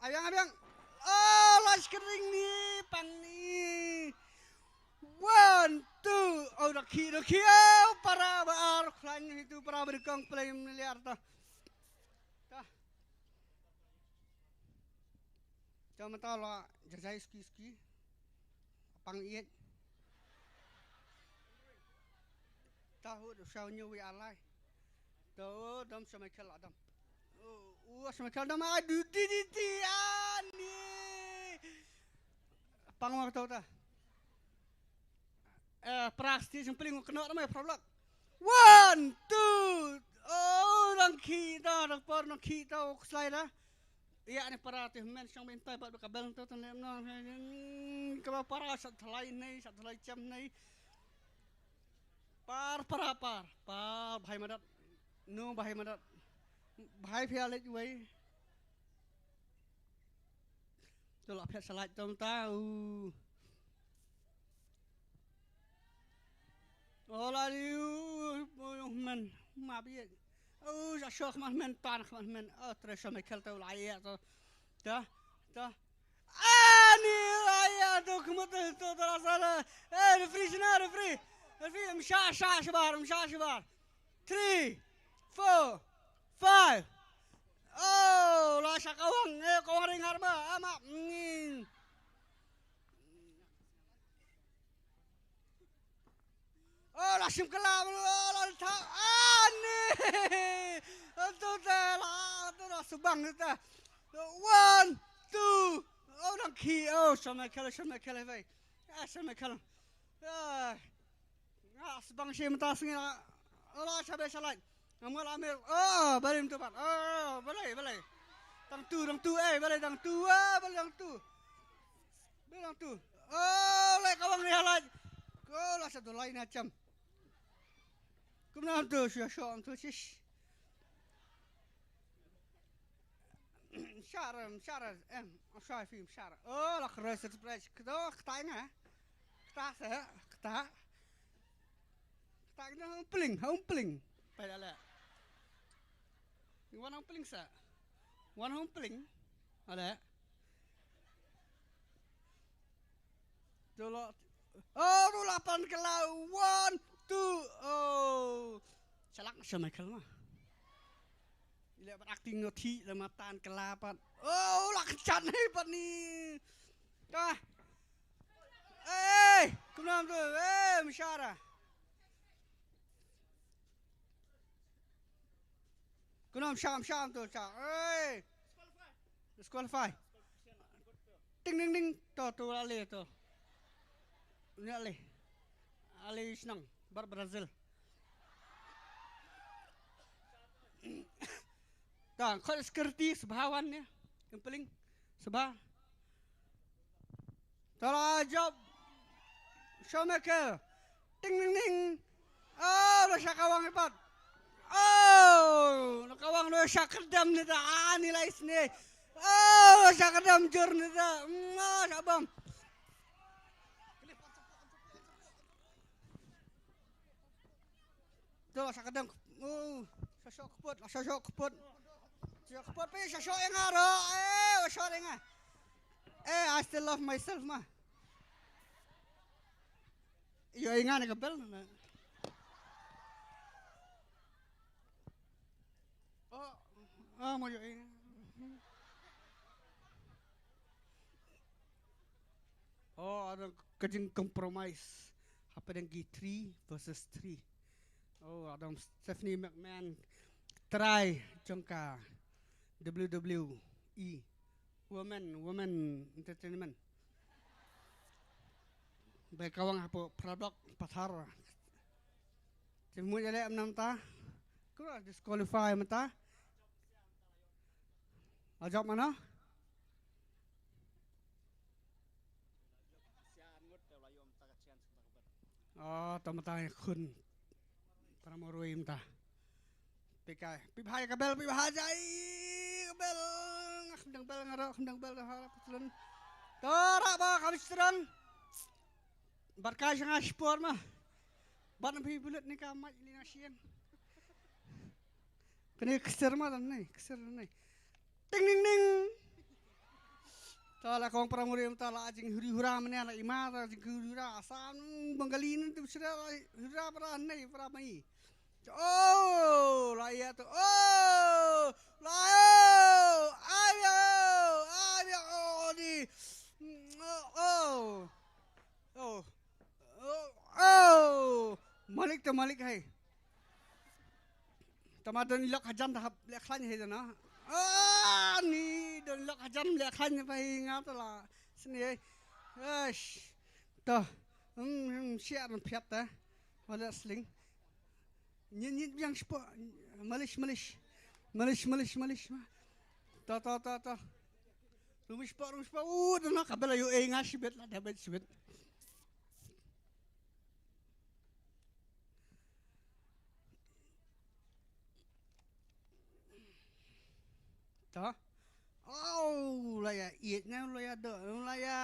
S5: Ayang. Oh, las kering ni, pang ni. 1, 2. Oh, dah kira. Para bar klan itu para berkong play miliar ta. Cuma tahu lah jajai ski. Pang iet. Tahu usahanya we alai. Tahu dam sama kel adam. Sama kel dam adu di ani. Pang mak tahu ta. Prasti yang paling kena ramai problem. 1, 2. Oh, orang kita slide dah. Iya ni para tu men yang minta buat kabel tu nem no. Kau para sat thalai jam nei. Par bhai madat. No bhai madat. Bhai phia let way. Tu la phia salai tom tahu. Ola liu men ma bi. Oh, ya syok men pan men. Oh, terus sama kel tu layak tu. Dah. Ani layak tu kemudian tu terasa. Refree. Msha shabar. 3, 4, 5. Oh, la syakawang. Kawang ringar ba? Ama. Oh, lasim kelam. Oh, tak. Ani. Tu dah subang tu. 1, 2. Oh, nak ki. Oh, sama kala vai. Sama kala. Subang si mentah sini. Oh, cabai salat. Ngamal amir. Oh, balim tu pat. Oh, balai. Dang tu. Balai dang tu. Balai dang tu. Oh, lek kawang ni halat. Kau lah satu lain macam. Kom nou toe, zo, toetjes. Sharon, sorry, film, Sharon. Oh, la gerust het prijs. Kdo, getijnen, hè? Kta. Tak na humpling. Pada la. One humpling sa. One humpling. Ada. Dulu. Oh, dulu 8 kelau. 1, 2. Oh. Salak sa Michael mah. Ila berakting noti la matan kelapat. Oh, la kencan hebat ni. Dah. Kenapa tu? Misyara. Kunam syam tu cak. Disqualify. Ding. Tu Ali tu. Ni Ali. Ali senang. Brazil. Tak, kau security sebahawan ni. Yang paling sebah. Tara job. Showmaker. Ding. Oh, lo syakawang hebat. Oh, nakawang lo syakadam ni ta. Nilai sini. Oh, syakadam jur ni ta. Syabam. Tu syakadam. Oh, syok keput. Syok keput pe syok yang aro. Syok yang. I still love myself mah. Yo ingat ke bel. Mau yo ingat. Ada kejeng compromise. Apa dengan 3 versus 3. Ada Stephanie McMahon try jongka WWE Women Entertainment. Baik kawang apa produk pasar. Cuma jadi enam ta. Kau disqualify mata. Ajak mana? Tamatay kun. Para morui mata. Pibhay kabel pibhajay kabel. Khendang bel harap patulun. Tara ba kabistran. Barkay sa nga sport mah. Ba't ang pibulit ni kamay linasyan? Kani keser mah dan nih, keser nih. Ding. Tala kong pramuri tala ajing huri-hura mana ala imara ajing huri-hura asam banggalin tu sira hura para nih para mai. Oh, laya tu. Oh, laya. Ayo di. Malik hai. Tamadon lok hajan tahap lekhan hai jana. Ni don lok hajan lekhan pa ingat lah. Sini. Toh. Siap piat dah. Wala sling. Nyin yang sport. Malish. Ta. Rumah sport. Dah nak kabel ayo ngasibet lah dapat sibet. Ta. Laya iet na laya do, laya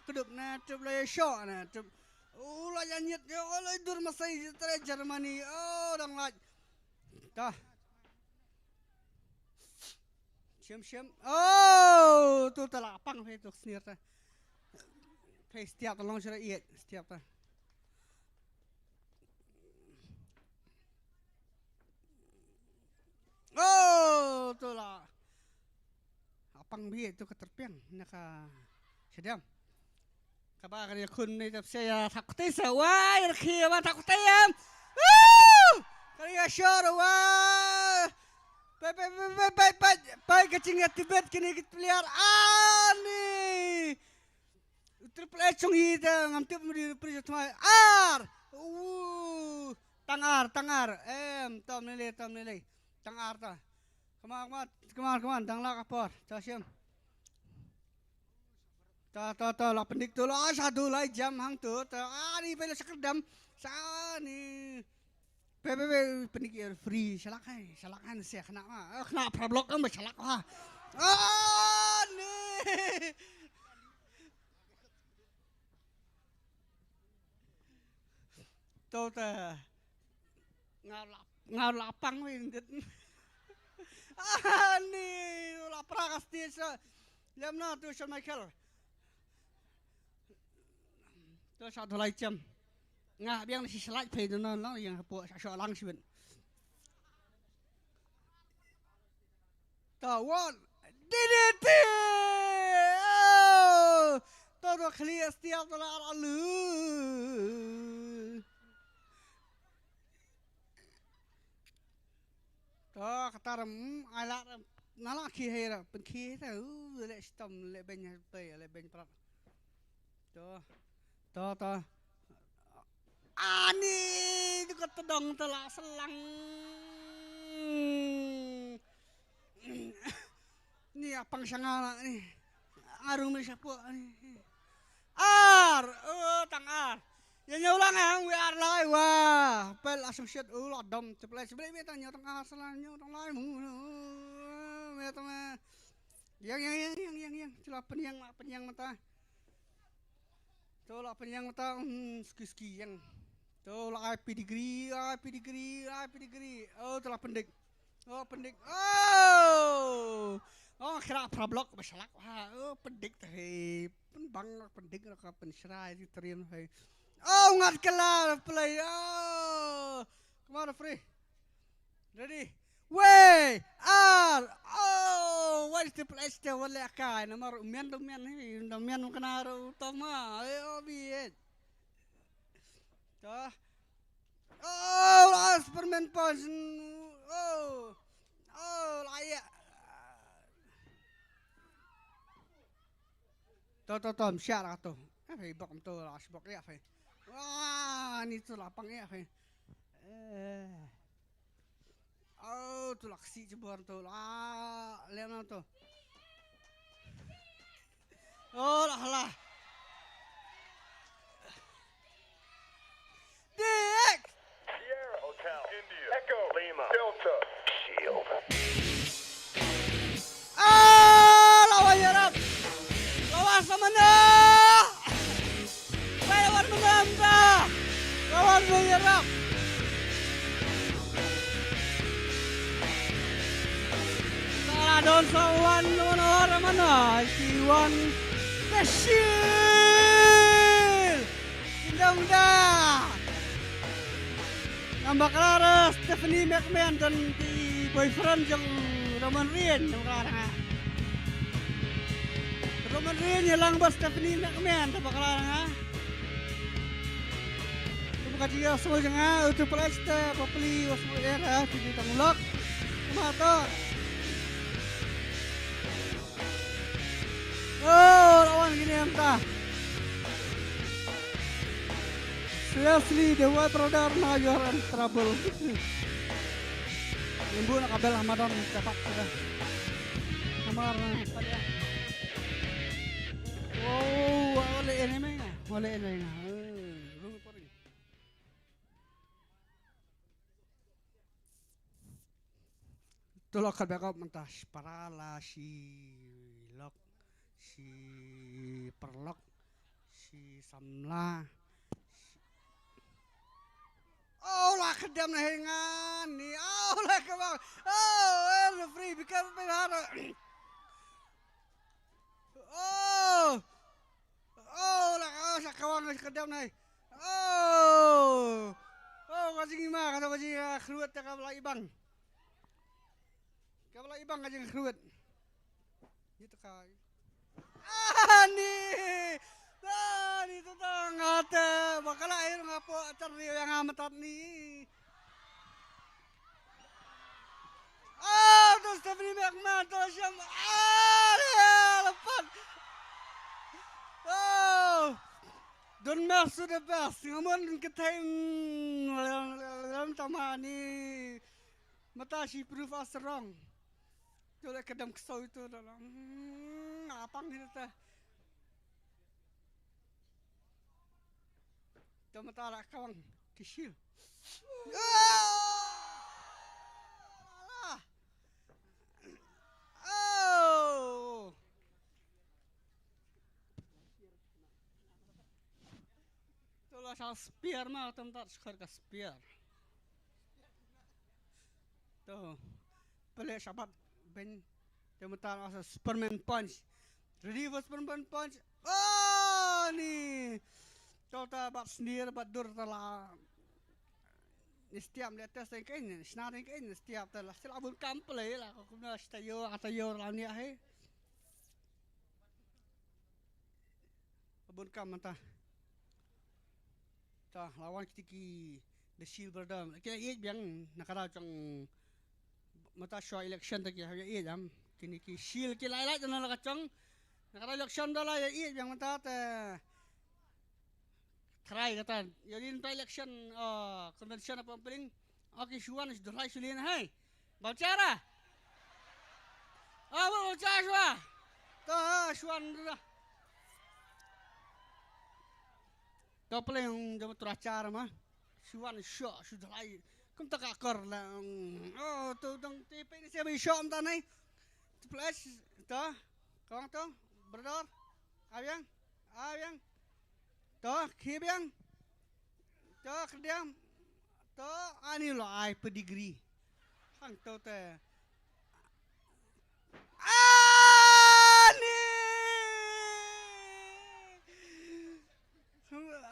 S5: kedup na, cup laya shot na, cup. Laya nyet yo, laya dur masai tre Germany. Dang laj. Ta. Siam. Tu telapang pe tu snir ta. Pe setiap tolong sira iet, setiap ta. Tu lah. Apang biye tu keterpiang naka sedam. Kaba kali kun ni tap saya takutnya sawai rakhi ba takutnya. Kali syar wah. Pai kecing Tibet kini kita lihat ani. Triple H chung hita ngamtip muri project mai. Tangar. Tom nilai. Tangar ta. Kemar, tangla kapor, casiam. Ta, lah pendik tu lah, satu lah jam hang tu, ni pela sekerdam, ni penikir free syalakan sia kena problem kan bersyalak ha. Ni. Tau ta ngalapang win. Ni lapra kastis. Lemna tu Shawn Michael. Tu satu lagi jam. Ngah biang si slide pay tu non yang buat soalan sih. Tawan DDT. Todo clear setiap tu lah alu. Toh kata alat nala kihera penki tu le sistem le banyak pay le banyak perak. Toh. Ani tu kata dong telah selang. Ni apang sangala ni. Arung ni siapa ni? Tang ar. Yang nyulang yang we ar lai wah. Pel associate ladom ceplai ni tanya tang ar selanya tang lai mu. Meta mah. Yang celah penyang mata. Tu lah penyang mata ski yang. Tu lah IP degree. Oh telah pendek. Oh kira prablok masalah. Pendek teh. Pendek nak penserai di terian hai. Oh ngat kelar play. Come on free. Ready? Way! What is the place there? Wala ka. Namar umian kena utama. Biet. Superman punch. Layak. Tom siar tu. Apa ibak tu lah sebab dia apa. Wah, ni tu lapang ya apa. Tu laksi jebur tu lah. Lihat tu. Lah. Dick.
S9: Sierra Hotel, India, Echo, Lima, Delta, Shield.
S5: Lawan Arab. Lawan sama na. Lawan menanda. Lawan Arab. Don sawan orang mana? Siwan Bashir. Indah. Nampak Clara Stephanie McMahon dan di boyfriend yang Roman Reigns sekarang. Roman Reigns yang bos Stephanie McMahon nampak Clara. Bukan dia semua jangan untuk pelasta populi semua era di tangulak. Mata. Lawan gini entah. Seriously, the white brother now you are in trouble. Limbu nak kabel Ramadan cepat sudah. Kamar tadi. Oleh ini mana? Oleh ini. Rumah pori. Tolak kabel kau mentah parala si perlok, si samla, lah kedam na hengan ni, lah kebang, free because behara, lah sa kawang na kedam na, kasi ngima kata kasi keruat ya kabla ibang kasi keruat, gitu kah. Ni tu ngate bakal air ngapo cari yang amatat ni. Tu Stephanie McMahon tu siam. Lepas. Don't mess with the best. Ngamun keteng dalam tama ni. Mata si proof us wrong. Tu lek kedam kesau itu dalam. Apang ni tu. Tama tara kawang kishil. Kalau asal spear mah tempat sekarang ke spear. Tuh, pelik sahabat ben temutan asal Superman punch, reverse Superman punch. Oh ni, total bat sendiri bat dur telah. Setiap letas yang kain, senarai kain setiap telah. Setiap abun kampel lah. Aku nak atayo lah ni ahe. Abun kam mentah. Tah lawan kitiki the Silver Dome. Kaya iit biang nakara chang mata show election taki ha iit am kini ki shield ki lai jana la chang nakara election dala ya iit biang mata te try kata yadin ta election convention apa paling okay shuan is dulai sulin hai bacara bacara shwa ta shuan dah kau paling jam teracar mah, suan syok sudah lagi. Kau tak akar lah. Oh tu dong tipe ni siapa syok entah ni. Plus tu, kau tu berdor, ayang, tu kibiang, tu kerdiam, tu ani lo ay pedigree. Hang tu te.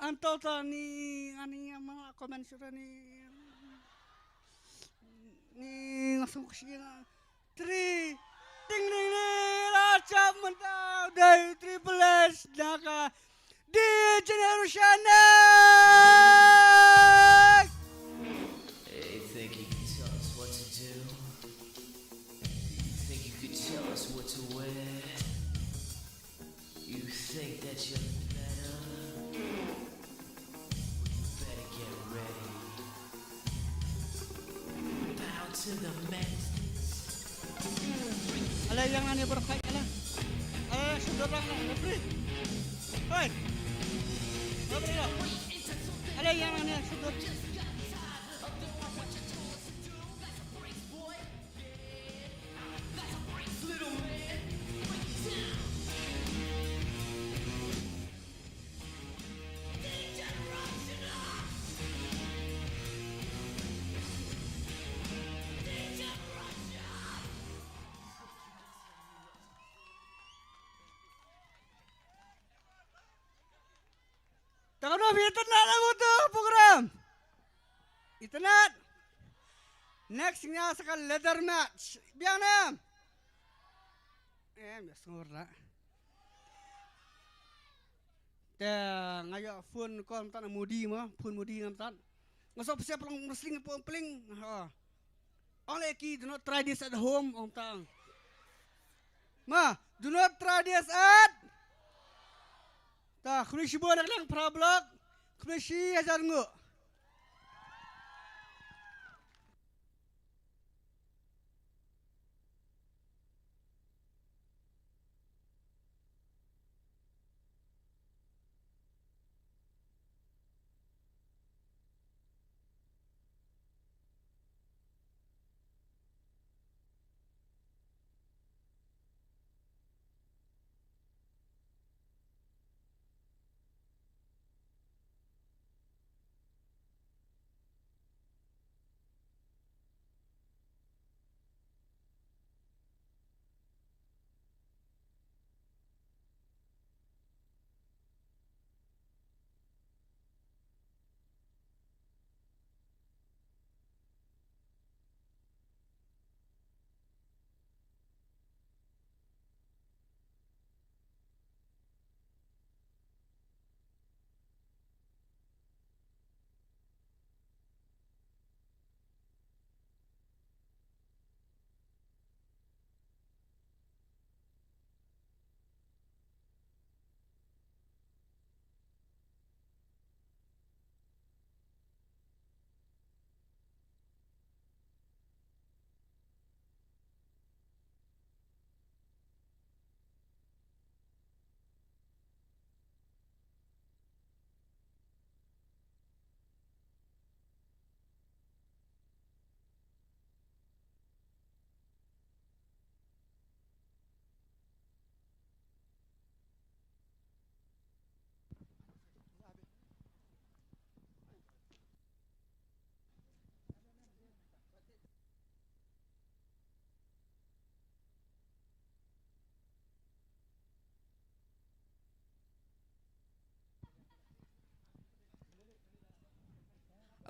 S5: Antau ni ani ama komen sudah ni langsung kesini. 3 ding ding ding lacap mentau dari Triple S Naka di Generation Next.
S21: Hey, think you can tell us what to do? You think you could tell us what to wear? You think that you're better? Better get ready. Bow to the masters.
S5: Ala yang ani berfight ala. Ala sudah orang ala free. Hei. Beri dah. Ala yang ani sudah. Takkan internet lah butuh program. Internet. Next ni sekali leather match. Biar nam. Biar sengor lah. Dah ngaya phone call tak nak mudi mah, phone mudi nam tak. Ngasap siapa pelang wrestling peling. Only key do not try this at home om tang. Ma, do not try this at. Tak, kruisi boleh lang prablog, kruisi ajar ngu.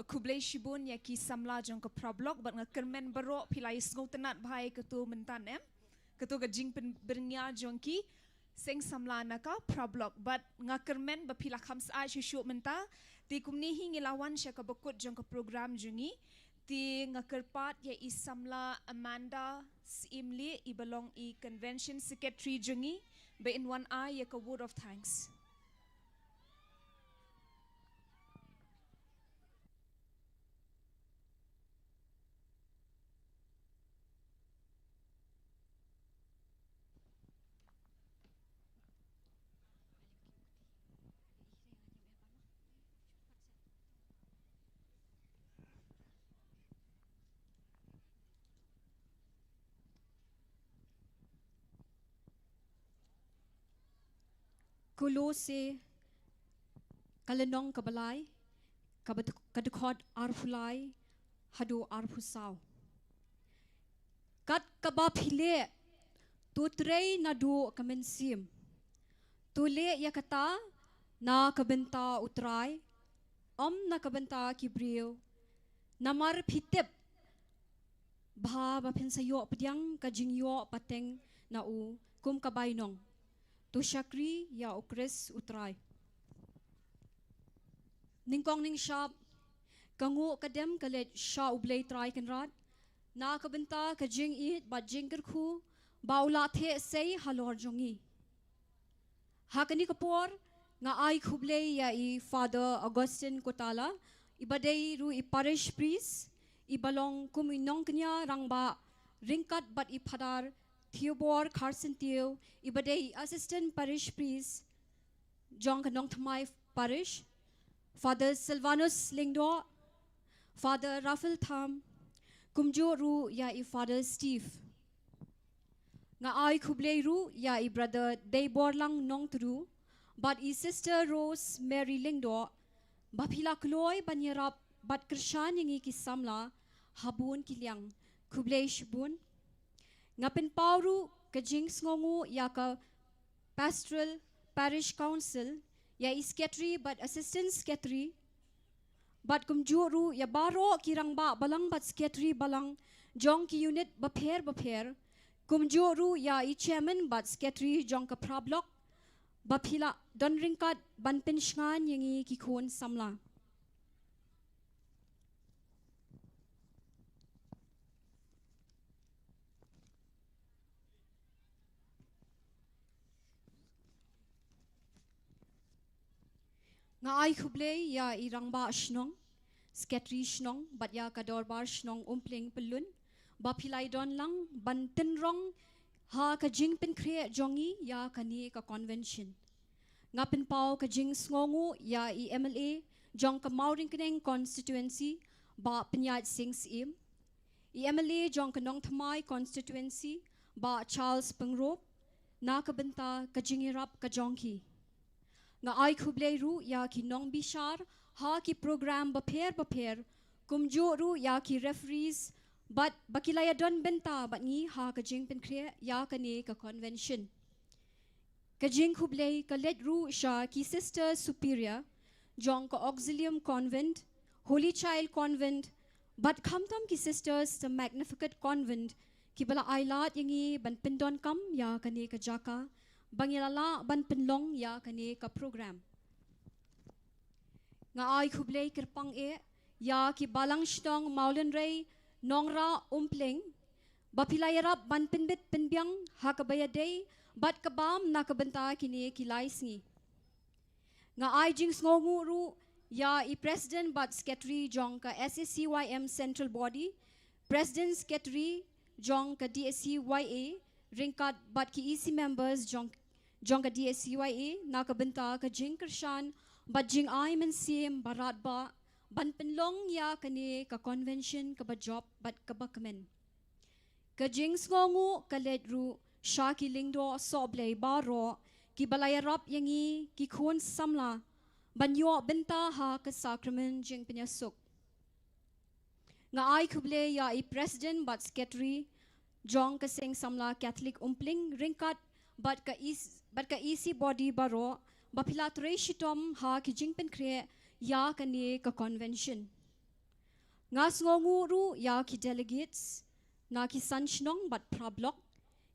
S11: kublai shibun ya ki samla jong ke problem bat nga kermen baro pilai sngau tenat bhai ketu mentan ketu ga jing bernya jong ki seng samla naka problem bat nga kermen ba pila khams a shu menta ti kumni hi ngilawan sya ka bakut jong ke program jungi ti nga kerpat ya i samla Amanda Simli i belong i convention secretary jungi ba in one eye ya ka word of thanks.
S6: Kulo se kalenong kabalai kadukod arfulai hadu arfusau kat kabapile tutrei nadu kamensim tule yakata na kabenta utrai na kabenta kibriu namar phitep bha ba pensayo pediang kajingyo pateng na u kum kabainong tu syakri ya ukres utrai ningkong ning shop kangu kadem kalet sha ublei trai kanrat na kabenta kajing it ba jingker khu baula the sei halor jongi hakani kapor nga ai khublei ya I Father Augustine Kotala ibadei ru I parish priest ibalong kuminong kanya rangba ringkat bat I phadar Theobor Carson Theo, ibadei assistant parish priest, John Kanong Thamai parish, Father Silvanus Lingdo, Father Raphael Tham, kumjo ru ya I Father Steve. Nga ai kublei ru ya I brother Daybor lang nong tru, but I sister Rose Mary Lingdo, bapila kloy banyarap bat kershan yang I kisamla, habun kiliang, kublei shibun, ngapen pauru kajing sngongu ya ka pastoral parish council ya secretary but assistant secretary but kumjuru ya baro kirang ba balang but secretary balang jong ki unit bapher kumjuru ya I chairman but secretary jong ka prablok bapila don ringkat ban pensngan yangi ki khon samla nga ai khublei ya irangba shnong sketri shnong bat ya kador bar shnong umpling pelun bapilai don lang banten rong ha ka jing pen kre jongi ya kani ka convention nga pen pau ka jing sngongu ya I MLA jong ka mauring keneng constituency ba penyat sing sim I MLA jong ka nong thamai constituency ba Charles Pengrop na ka benta ka jingirap ka jongki nga ai khublei ru ya ki nong bishar ha ki program bapher kumjo ru ya ki referees but bakilaya don benta bat ngi ha ka jing pen kre ya ka ne ka convention ka jing khublei ka let ru sha ki sister superior jong ka auxilium convent holy child convent but khamtam ki sisters the magnificent convent ki bala ailat yangi ban pindon kam ya ka ne ka jaka bangilala ban penlong ya kane ka program nga ai khublei kerpang ya ki balang shtong maulen rei nongra umpleng bapilayarap ban penbit penbyang ha ka bayadei bat kabam na ka benta kini ki laisngi nga ai jing sngongu ru ya I president but secretary jong ka SACYM central body president secretary jong ka DSCYA ringkat bat ki EC members jong ka DSCYA na ka benta ka jing kershan bat jing ai men sim barat ba ban penlong ya kani ka convention ka ba job bat ka ba kamen ka jing sngongu ka ledru sha ki lingdo soblei baro ki balayarap yangi ki khon samla banyo benta ha ka sacrament jing penyasuk nga ai khuble ya I president but secretary jong ka sing samla Catholic umpling ringkat but ka easy body baro bapila shitom ha ki jingpen kre ya ka ni ka convention Ngas ngongu ru ya ki delegates na ki sanchnong bat prablok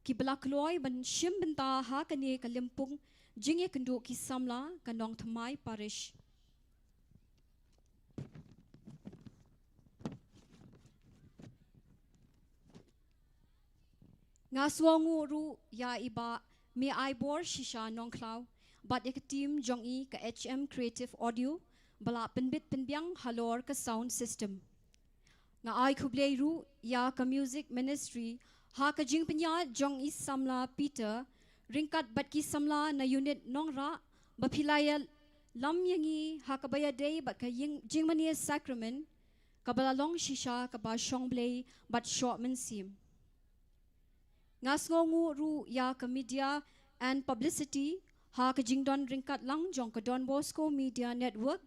S6: ki belakloi ban shim benta ha kani kalimpung jinge kendu ki samla kanong thamai parish. Ngaswangu ru ya iba mi aibor shisha nongklau bat ek team jongi ka HM Creative Audio bala penbit penbiang halor ka sound system. Nga ai kublei ru ya ka music ministry ha ka jing penya jong is samla Peter ringkat bat ki samla na unit nongra bapilaya lam yangi ha ka baya day bat ka jing mania sacrament ka bala long shisha ka ba shongblei bat shortman sim. Ngasngongu ru ya ka media and publicity ha ka jingdon ringkat lang jong ka Don Bosco Media Network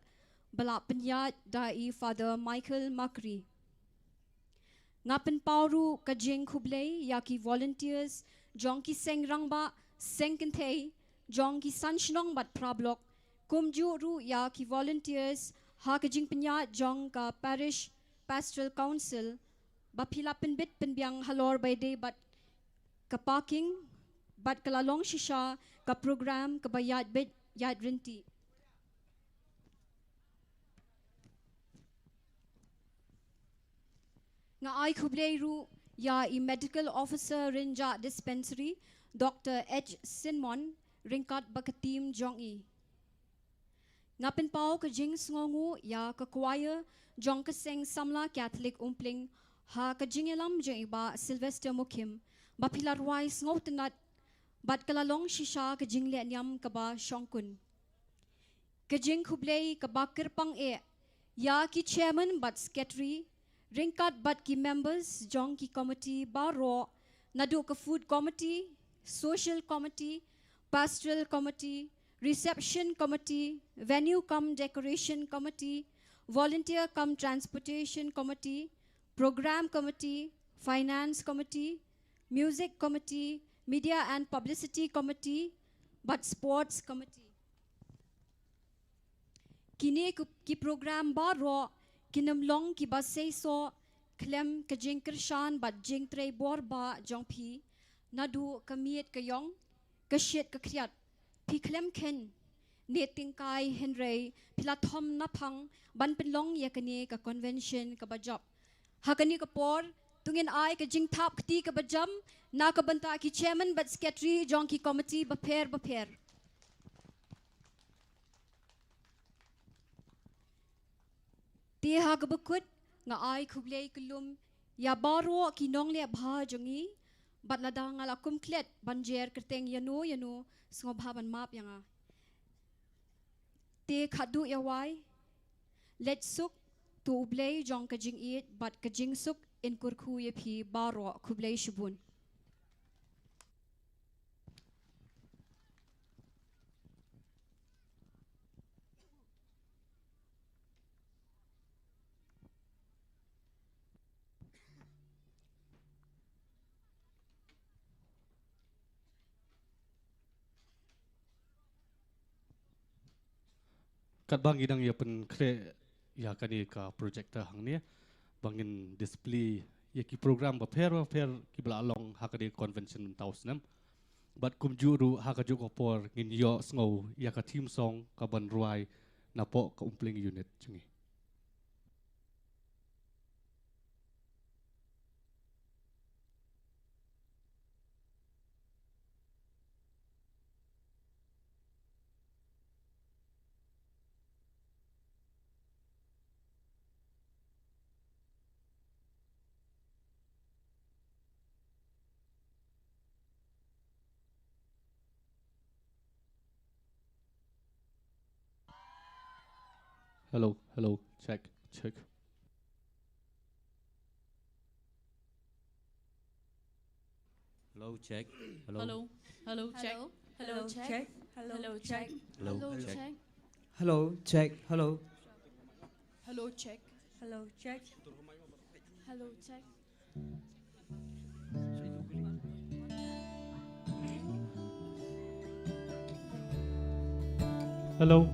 S6: bala penya dai Father Michael Makri. Ngapen pauru ka jing kublei ya ki volunteers jong ki seng rangba seng kentei jong ki sanchnong bat prablok kumju ru ya ki volunteers ha ka jing penya jong ka parish pastoral council bapila penbit penbiang halor by day bat ka parking bat kalalong shisha ka program ka bayad bed yad renti. Nga ai kublei ru ya i medical officer rinja dispensary Dr. H. Sinmon ringkat bakatim jongi. Ngapen pau ka jing sngongu ya ka choir jong ka seng samla Catholic umpling ha ka jingelam jeng iba Sylvester Mukim bapilar wise ngautenat bat kalalong shisha ka jingle nyam ka ba shongkun. Ka jing kublei ka bakir pang e ya ki chairman bat secretary ringkat bat ki members jong ki committee baro nadu ka food committee, social committee, pastoral committee, reception committee, venue cum decoration committee, volunteer cum transportation committee, program committee, finance committee, music committee, media and publicity committee, but sports committee. Kini ki program baro kinamlong ki basay so klem ka jing kershan bat jing tray bor ba jong pi nadu kamiet kayong kashit kakriat pi klem ken neting kai henry pila thom napang ban penlong yakani ka convention ka bajap hakani ka por tungin ai ka jing thap kti ka bajam na ka banta ki chairman bat secretary jong ki committee baper Tiha kabukut nga ai kublei kulum ya baro kinong le bha jongi bat lada nga lakum klet banjer kerteng yanu sngobhaban map yanga te khadu yawai let suk tu ublei jong ka jing it bat ka jing suk in kurkhu ye phi baro kublei shubun.
S10: Kat bang idang ya pen kre ya kani ka projector hang ni bangin display ya ki program baper ki bla long hakade convention tausnam bat kum juru hakaju ko por ngin yo sngo ya ka team song ka ban ruai na po ka umpling unit chungi. Hello, check.
S12: Hello, check.
S13: Hello, check.
S20: Hello, check.
S13: Hello, check.
S12: Hello, check.
S13: Hello, check.
S20: Hello.
S13: Hello, check.
S20: Hello, check. Hello, check.
S10: Hello.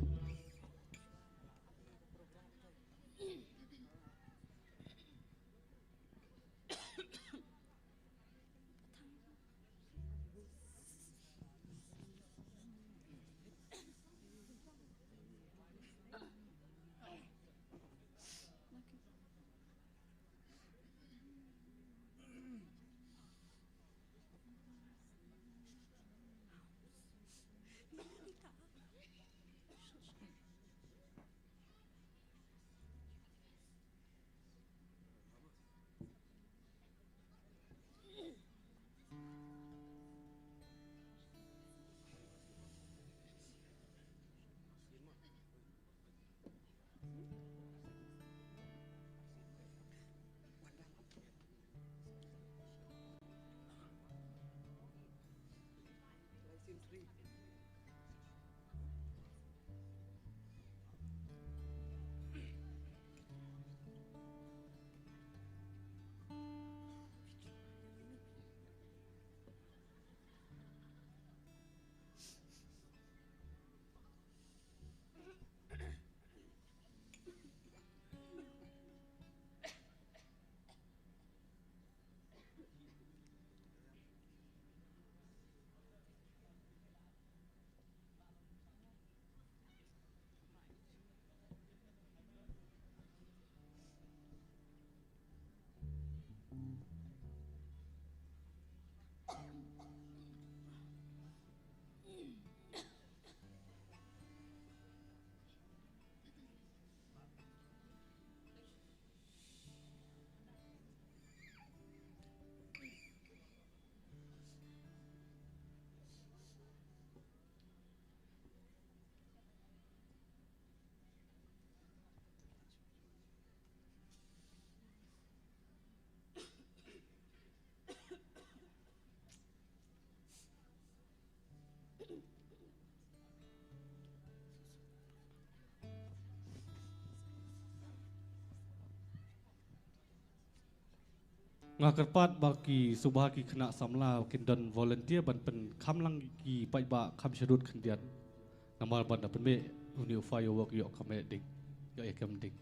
S10: Ngakarpat bagi subah ki kena samla kindan volunteer ban pen kamlang ki paiba kam syarut kendian. Namal ban da pen me uni firework yo kame ding. Yo ekem ding.